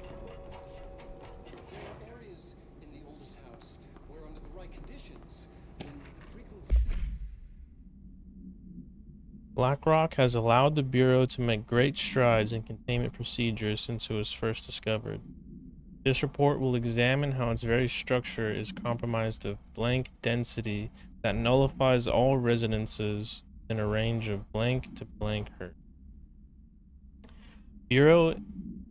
Areas in the oldest house where under the right conditions, then frequency. BlackRock has allowed the Bureau to make great strides in containment procedures since it was first discovered. This report will examine how its very structure is compromised of blank density that nullifies all resonances in a range of blank to blank hertz. Bureau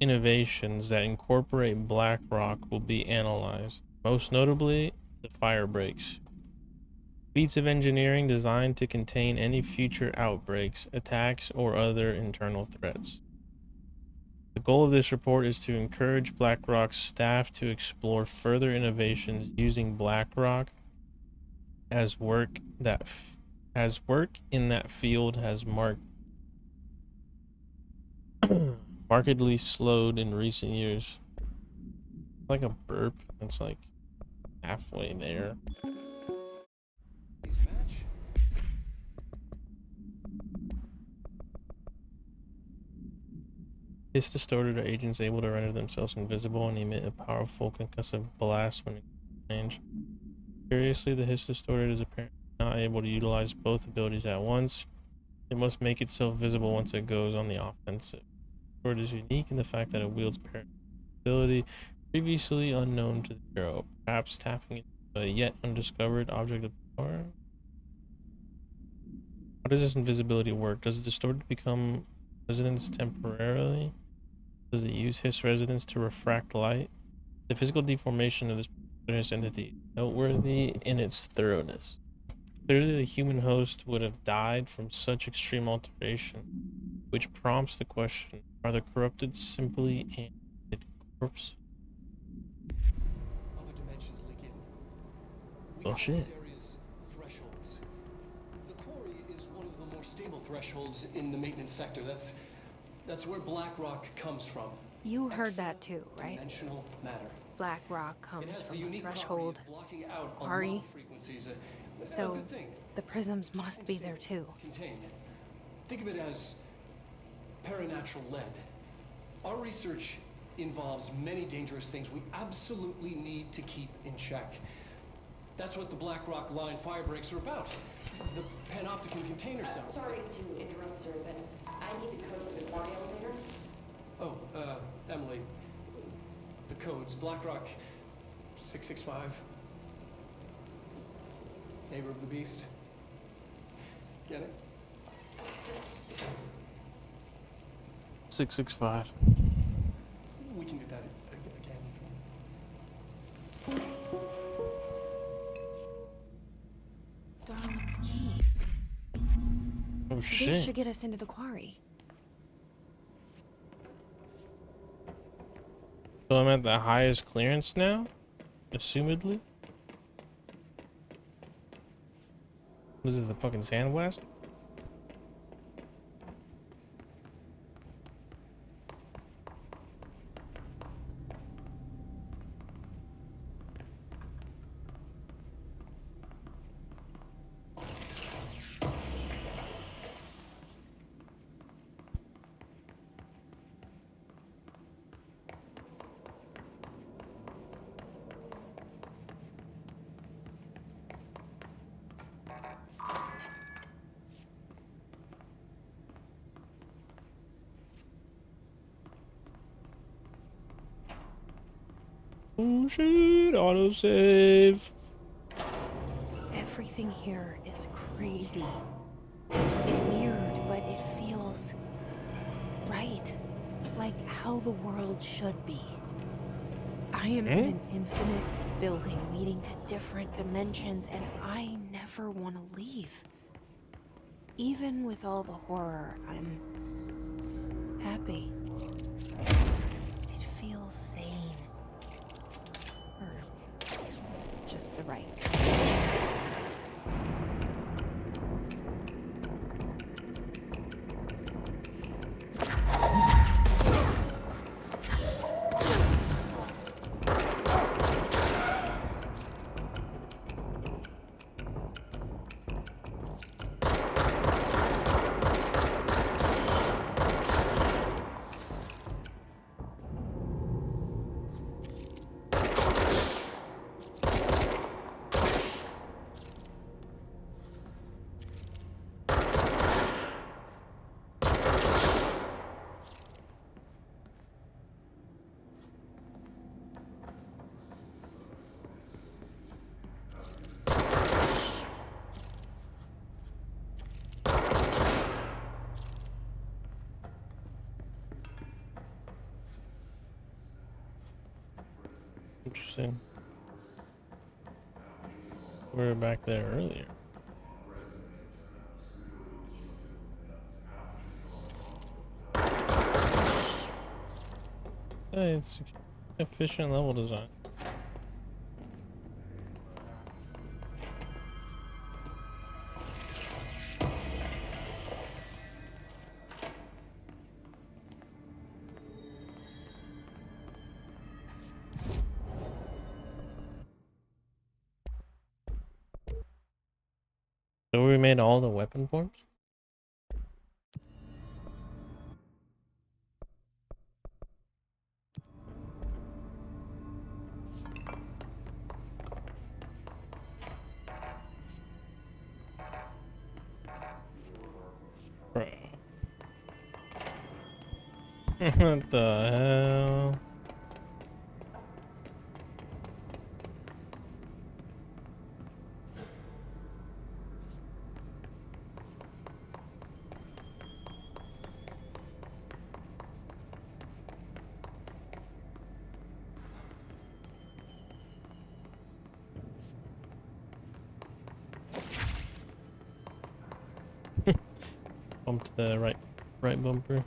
innovations that incorporate BlackRock will be analyzed, most notably the fire breaks. Feats of engineering designed to contain any future outbreaks, attacks, or other internal threats. The goal of this report is to encourage BlackRock's staff to explore further innovations using BlackRock as work in that field has markedly slowed in recent years. Like a burp, it's like halfway there. Hiss distorted are agents able to render themselves invisible and emit a powerful concussive blast when engaged. Curiously, the hiss distorted is apparently not able to utilize both abilities at once. It must make itself visible once it goes on the offensive. Distorted is unique in the fact that it wields ability previously unknown to the Bureau. perhaps tapping into a yet undiscovered object of power. How does this invisibility work? Does it distort to become residents temporarily? Does it use Hiss resonance to refract light? The physical deformation of this entity is noteworthy in its thoroughness. Clearly, the human host would have died from such extreme alteration, which prompts the question, are the corrupted simply animated corpse? Other dimensions leak in. We Oh call shit. these areas thresholds. The quarry is one of the more stable thresholds in the maintenance sector. That's where black rock comes from. You heard that too, right? Dimensional matter. Black rock comes from the threshold, quarry. So the prisms must be there too. Contained. Think of it as paranatural lead. Our research involves many dangerous things we absolutely need to keep in check. That's what the Black Rock Line fire breaks are about. The panopticon container cells. Sorry to interrupt, sir, but I need the code for the quarry elevator. Oh, Emily. The codes. Blackrock 665. Neighbor of the Beast. Get it? 665. We can do that again. Darling's key. Oh This shit. should get us into the quarry. So I'm at the highest clearance now? Assumedly? This is the fucking sandblast? Oh shit, autosave. Everything here is crazy. Weird, but it feels right. Like how the world should be. I am in an infinite building leading to different dimensions, and I never want to leave. Even with all the horror, I'm happy. It feels sane. Or just the right kind of Interesting. We were back there earlier. Hey, it's efficient level design. So we made all the weapon forms? Bro. What the hell? Bumped the right bumper.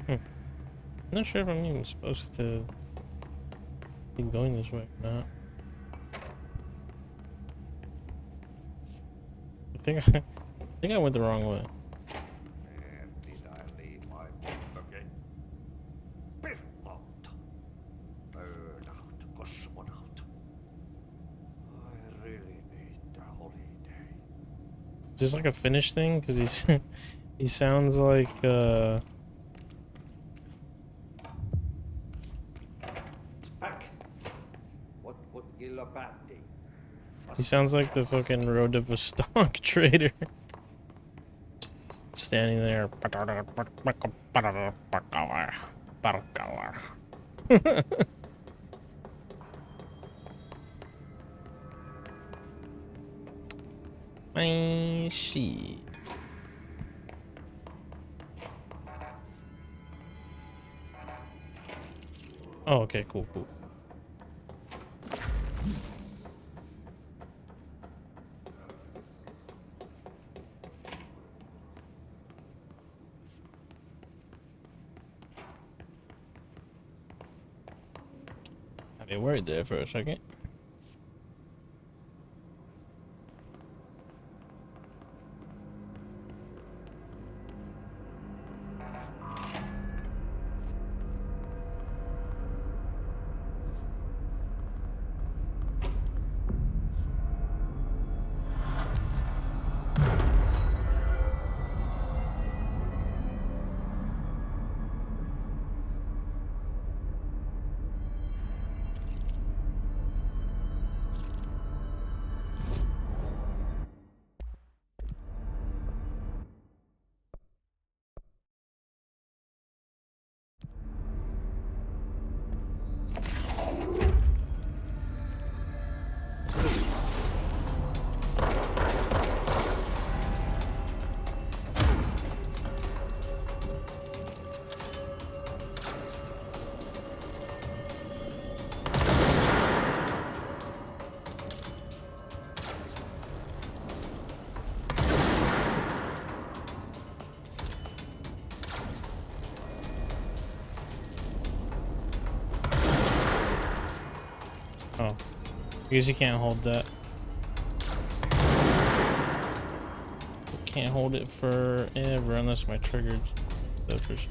I'm not sure if I'm even supposed to be going this way or not. I think I went the wrong way. Where did I leave my book again? Burnout. Burnout, cosmonaut. I really need the holiday. Is this like a Finnish thing? Because he sounds like he sounds like the fucking Road of a Stock trader. Standing there. I see. Oh, okay, cool. I got worried there for a second. Oh, because you can't hold that. Can't hold it forever unless my trigger's stuff.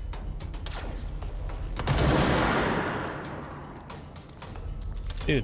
Dude.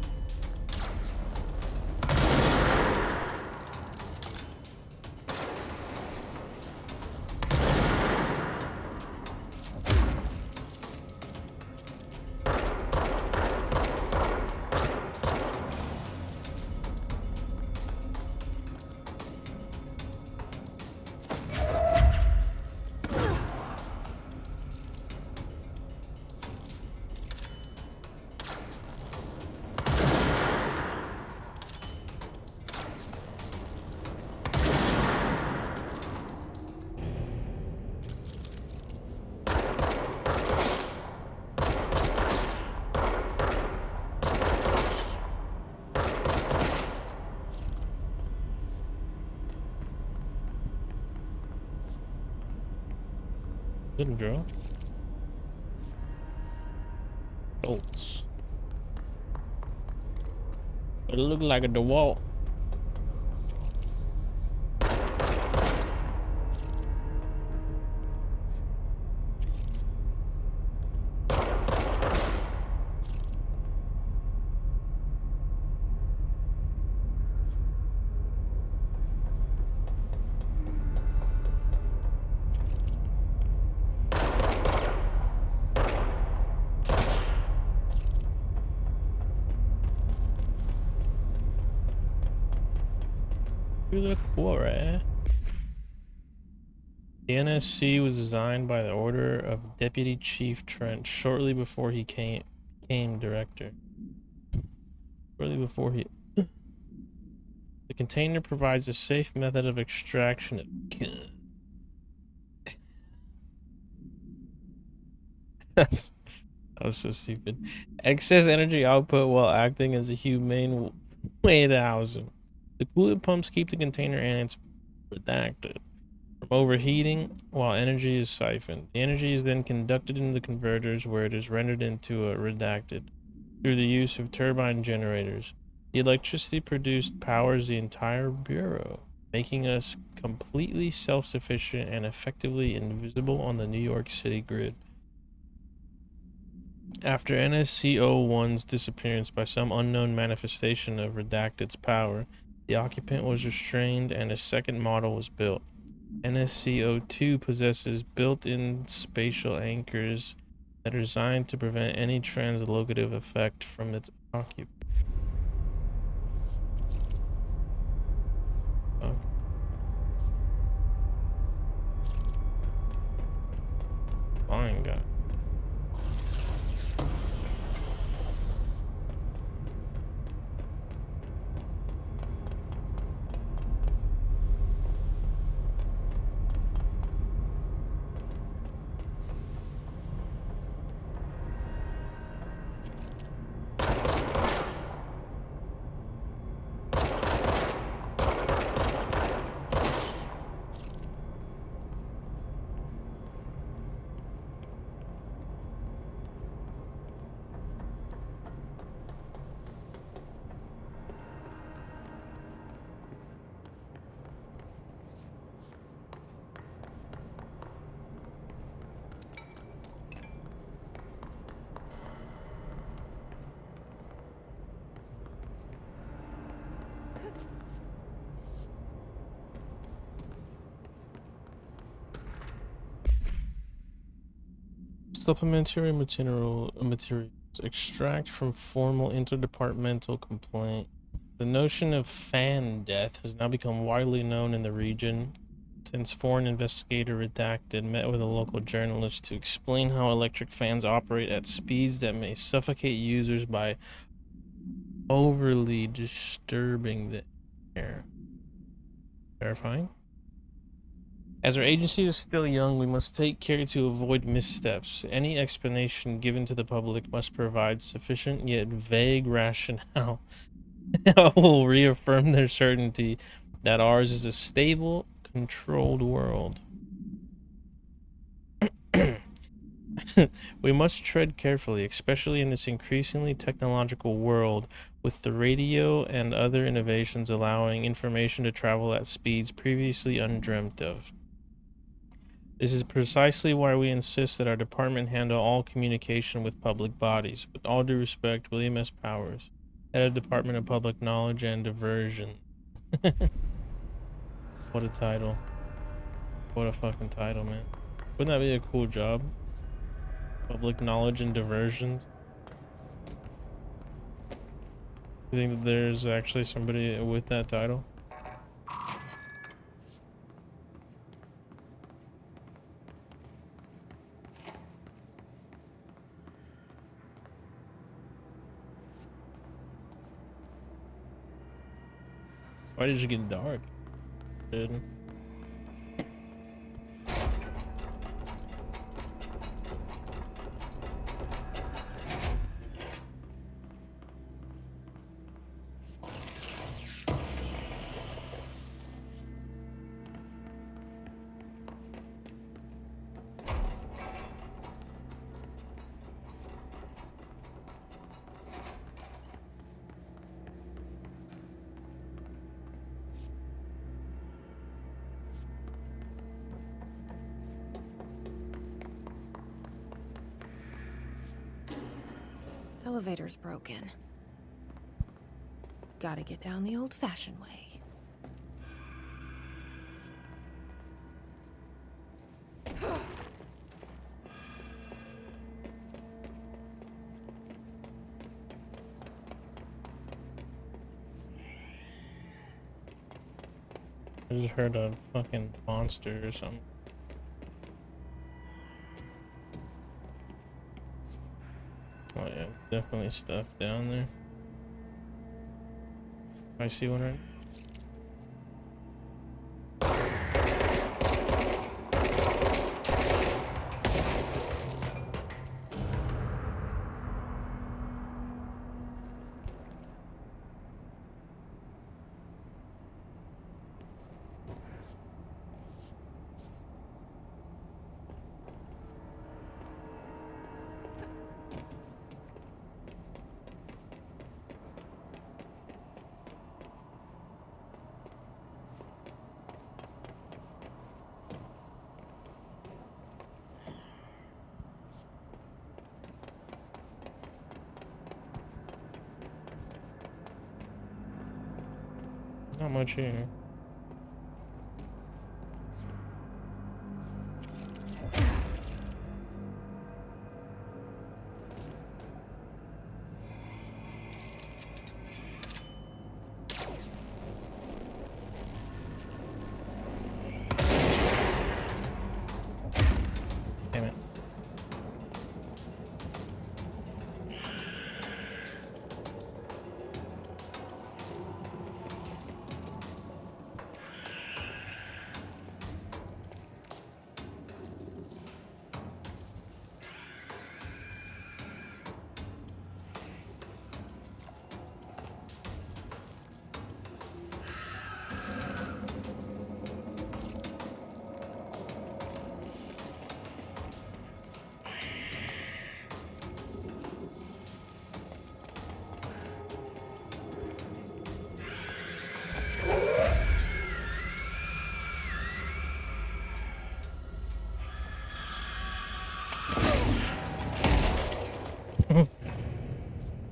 Is it a drill? Bolts. It looked like a DeWalt. To the quarry. The NSC was designed by the order of Deputy Chief Trent shortly before he became director. Shortly before he... The container provides a safe method of extraction of... That was so stupid. Excess energy output while acting as a humane way to house him. The coolant pumps keep the container and it's redacted from overheating while energy is siphoned. The energy is then conducted into the converters where it is rendered into a redacted through the use of turbine generators. The electricity produced powers the entire bureau, making us completely self-sufficient and effectively invisible on the New York City grid. After NSC-01's disappearance by some unknown manifestation of Redacted's power, the occupant was restrained and a second model was built. NSC-02 possesses built-in spatial anchors that are designed to prevent any translocative effect from its occupant. Fine guy. Supplementary materials extract from formal interdepartmental complaint. The notion of fan death has now become widely known in the region since foreign investigator Redacted met with a local journalist to explain how electric fans operate at speeds that may suffocate users by overly disturbing the air. Terrifying? As our agency is still young, we must take care to avoid missteps. Any explanation given to the public must provide sufficient yet vague rationale that will reaffirm their certainty that ours is a stable, controlled world. We must tread carefully, especially in this increasingly technological world, with the radio and other innovations allowing information to travel at speeds previously undreamt of. This is precisely why we insist that our department handle all communication with public bodies. With all due respect, William S. Powers, Head of Department of Public Knowledge and Diversion. What a title. What a fucking title, man. Wouldn't that be a cool job? Public Knowledge and Diversions. You think that there's actually somebody with that title? Why did you get dark, dude? Elevator's broken. Gotta get down the old-fashioned way. I just heard a fucking monster or something. Oh yeah, definitely stuff down there. I see one right now. Not much here. Damn it.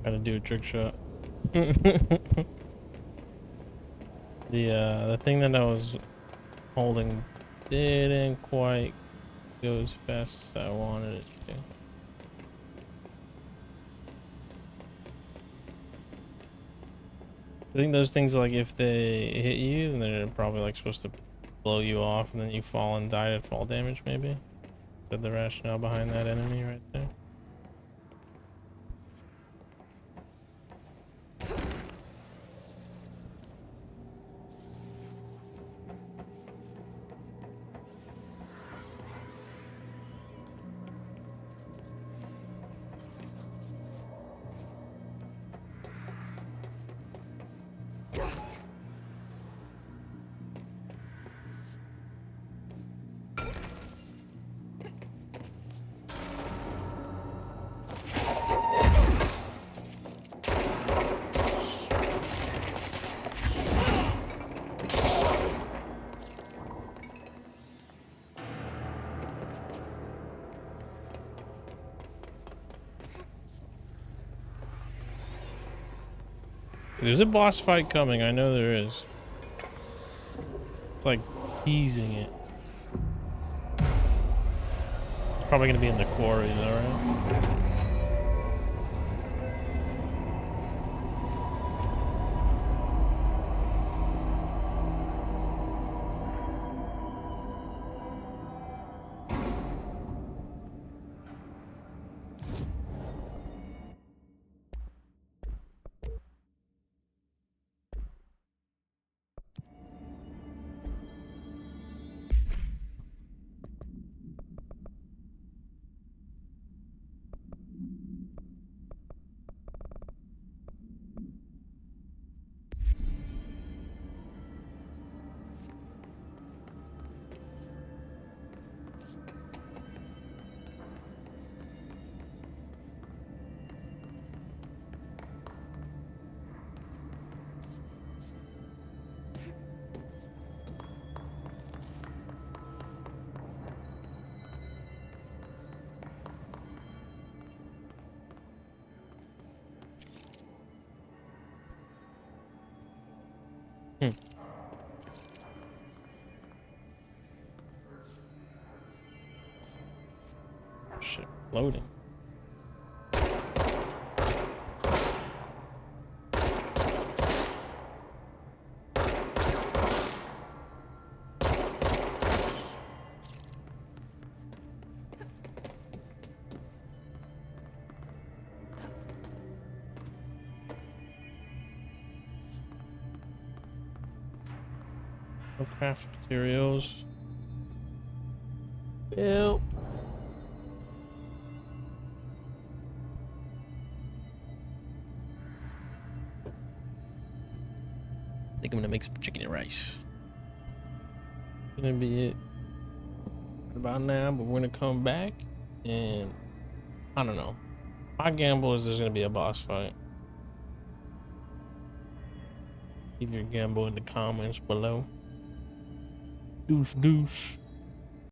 Gotta do a trick shot. The thing that I was holding didn't quite go as fast as I wanted it to. I think those things, like, if they hit you, then they're probably like supposed to blow you off, and then you fall and die at fall damage, maybe. Is that the rationale behind that enemy right there? There's a boss fight coming, I know there is. It's like teasing it. It's probably gonna be in the quarry though, right? shit floating. No craft materials. Ew. I think I'm gonna make some chicken and rice. Gonna be it about now, but we're gonna come back and I don't know. My gamble is there's gonna be a boss fight. Leave your gamble in the comments below. Deuce deuce.